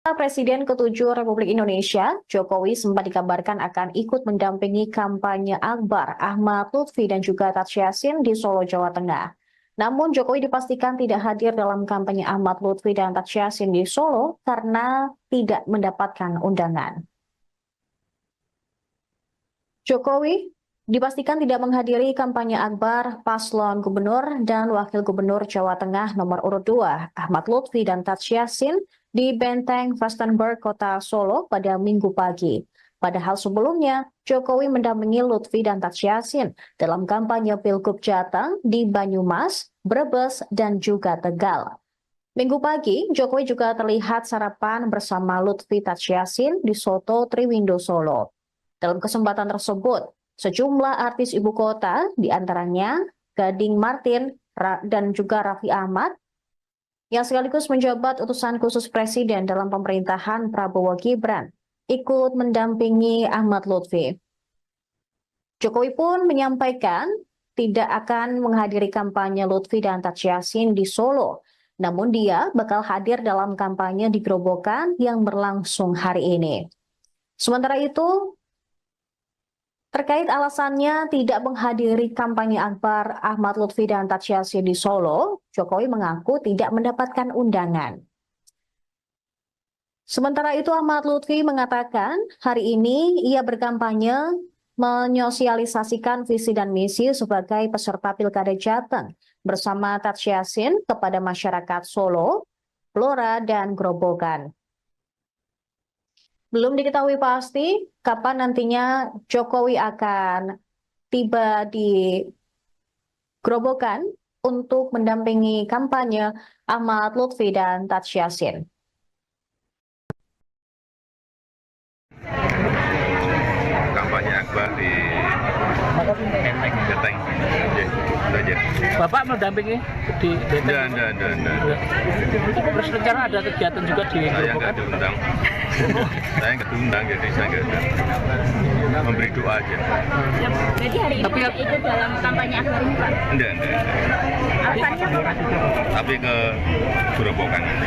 Presiden ke-7 Republik Indonesia, Jokowi sempat dikabarkan akan ikut mendampingi kampanye Akbar Ahmad Lutfi dan juga Taj Yassin di Solo, Jawa Tengah. Namun Jokowi dipastikan tidak hadir dalam kampanye Ahmad Lutfi dan Taj Yassin di Solo karena tidak mendapatkan undangan. Jokowi dipastikan tidak menghadiri kampanye Akbar paslon gubernur dan wakil gubernur Jawa Tengah nomor urut 2 Ahmad Lutfi dan Taj Yassin di Benteng Vastenburg, Kota Solo pada Minggu pagi. Padahal sebelumnya, Jokowi mendampingi Lutfi dan Taj Yassin dalam kampanye Pilgub Jateng di Banyumas, Brebes, dan juga Tegal. Minggu pagi, Jokowi juga terlihat sarapan bersama Lutfi Taj Yassin di Soto Triwindo Solo. Dalam kesempatan tersebut, sejumlah artis ibu kota, diantaranya Gading Martin dan juga Raffi Ahmad, yang sekaligus menjabat utusan khusus Presiden dalam pemerintahan Prabowo Gibran, ikut mendampingi Ahmad Lutfi. Jokowi pun menyampaikan tidak akan menghadiri kampanye Lutfi dan Taj Yassin di Solo, namun dia bakal hadir dalam kampanye di Gerobokan yang berlangsung hari ini. Sementara itu, terkait alasannya tidak menghadiri kampanye Akbar Ahmad Lutfi dan Taj Yassin di Solo, Jokowi mengaku tidak mendapatkan undangan. Sementara itu Ahmad Lutfi mengatakan hari ini ia berkampanye menyosialisasikan visi dan misi sebagai peserta Pilkada Jateng bersama Taj Yassin kepada masyarakat Solo, Blora, dan Grobogan. Belum diketahui pasti kapan nantinya Jokowi akan tiba di Grobogan untuk mendampingi kampanye Ahmad Lutfi dan Taj Yassin. Kampanye akbar di Menteng, Jateng. Aja. Bapak mendampingi di Benteng? Enggak. Terus rencana ada kegiatan juga di Saya Grobogan? nggak diundang. Saya nggak diundang, jadi saya nggak ada. Memberi doa aja. Jadi hari ini tidak ikut dalam kampanye akbar ini, Pak? Enggak. Alasannya apa, Pak? Tapi ke Grobogan nanti.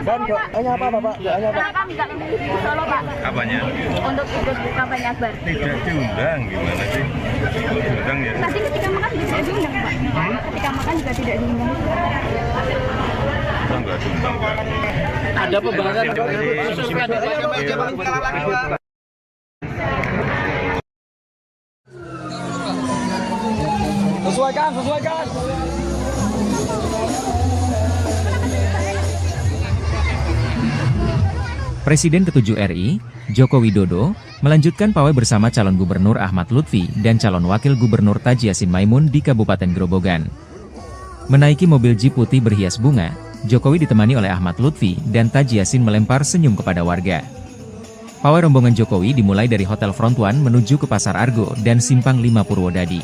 Kenapa nggak memilih di Solo, Pak? Apanya? Untuk ikut kampanye akbar? Tidak diundang, gimana sih? Kalau diundang ya. Tadi ketika makan juga tidak diundang, Pak? Ketika makan juga tidak diundang. Nggak diundang, Pak. Ada pembahasan khusus Pak? Sesuaikan. Presiden ke-7 RI, Joko Widodo, melanjutkan pawai bersama calon gubernur Ahmad Lutfi dan calon wakil gubernur Taj Yassin Maimun di Kabupaten Grobogan. Menaiki mobil jeep putih berhias bunga, Jokowi ditemani oleh Ahmad Lutfi dan Taj Yassin melempar senyum kepada warga. Pawai rombongan Jokowi dimulai dari Hotel Front One menuju ke Pasar Argo dan Simpang 5 Purwodadi.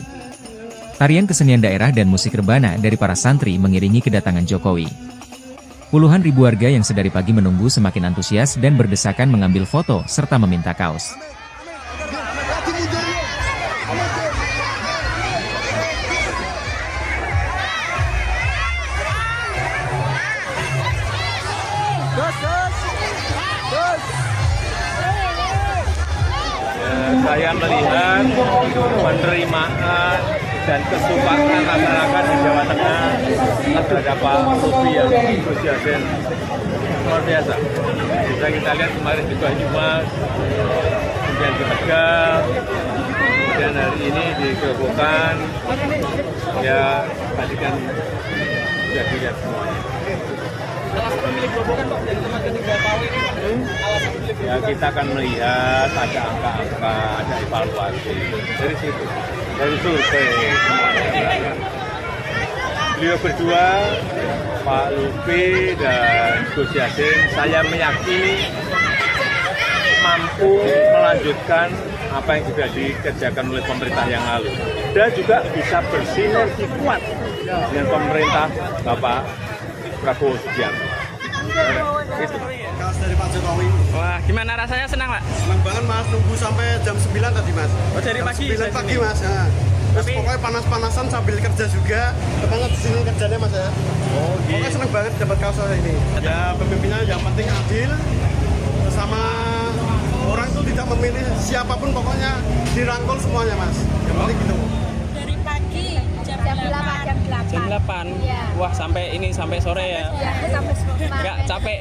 Tarian kesenian daerah dan musik rebana dari para santri mengiringi kedatangan Jokowi. Puluhan ribu warga yang sedari pagi menunggu semakin antusias dan berdesakan mengambil foto serta meminta kaos. Saya melihat penerimaan dan kesukaan masyarakat di Jawa Tengah terhadap Pak Lutfi yang Gus Yassin luar biasa. Bisa kita lihat kemarin di Banyumas, kemudian di Tegal, kemudian hari ini di Grobogan. Ya, tadi kan sudah dilihat semuanya. Alasan memilih Grobogan, Pak, dari tempat ketiga pawai ini, Pak? Alasan memilih Ya, kita akan melihat ada angka-angka, ada evaluasi dari situ, dari survei semuanya. Beliau berdua, Pak Lutfi dan Gus Yassin, saya meyakini mampu melanjutkan apa yang sudah dikerjakan oleh pemerintah yang lalu dan juga bisa bersinergi kuat dengan pemerintah Bapak Prabowo Subianto. Itu dari Pak Jokowi. Wah, gimana rasanya? Senang, Pak? Senang banget Mas, nunggu sampai jam 9 tadi Mas. Oh, dari jam pagi? 9 pagi Mas. Ya. Terus pokoknya panas-panasan sambil kerja juga. Banget di sini kerjanya Mas ya. Oh, gitu. Pokoknya senang banget dapat kaos ini. Ya pemimpinnya yang penting adil, sama orang itu tidak memilih siapapun, pokoknya dirangkul semuanya Mas. Yang penting gitu. Dari pagi jam 8. Jam 8? Iya. Wah, sampai ini, sampai sore ya? Ya, sampai sore. Nggak capek?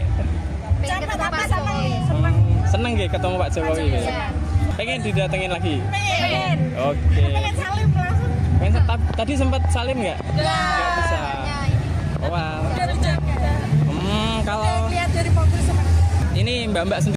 Capek tapi senang. Seneng ya ketemu Pak Jokowi? Iya. Pengen didatengin lagi? Pengen. Oke. Pengen salim langsung. Tadi sempat salim nggak? Nggak bisa. Wah. Udah dijaga. Kalau lihat dari fokus ini mbak-mbak sendiri.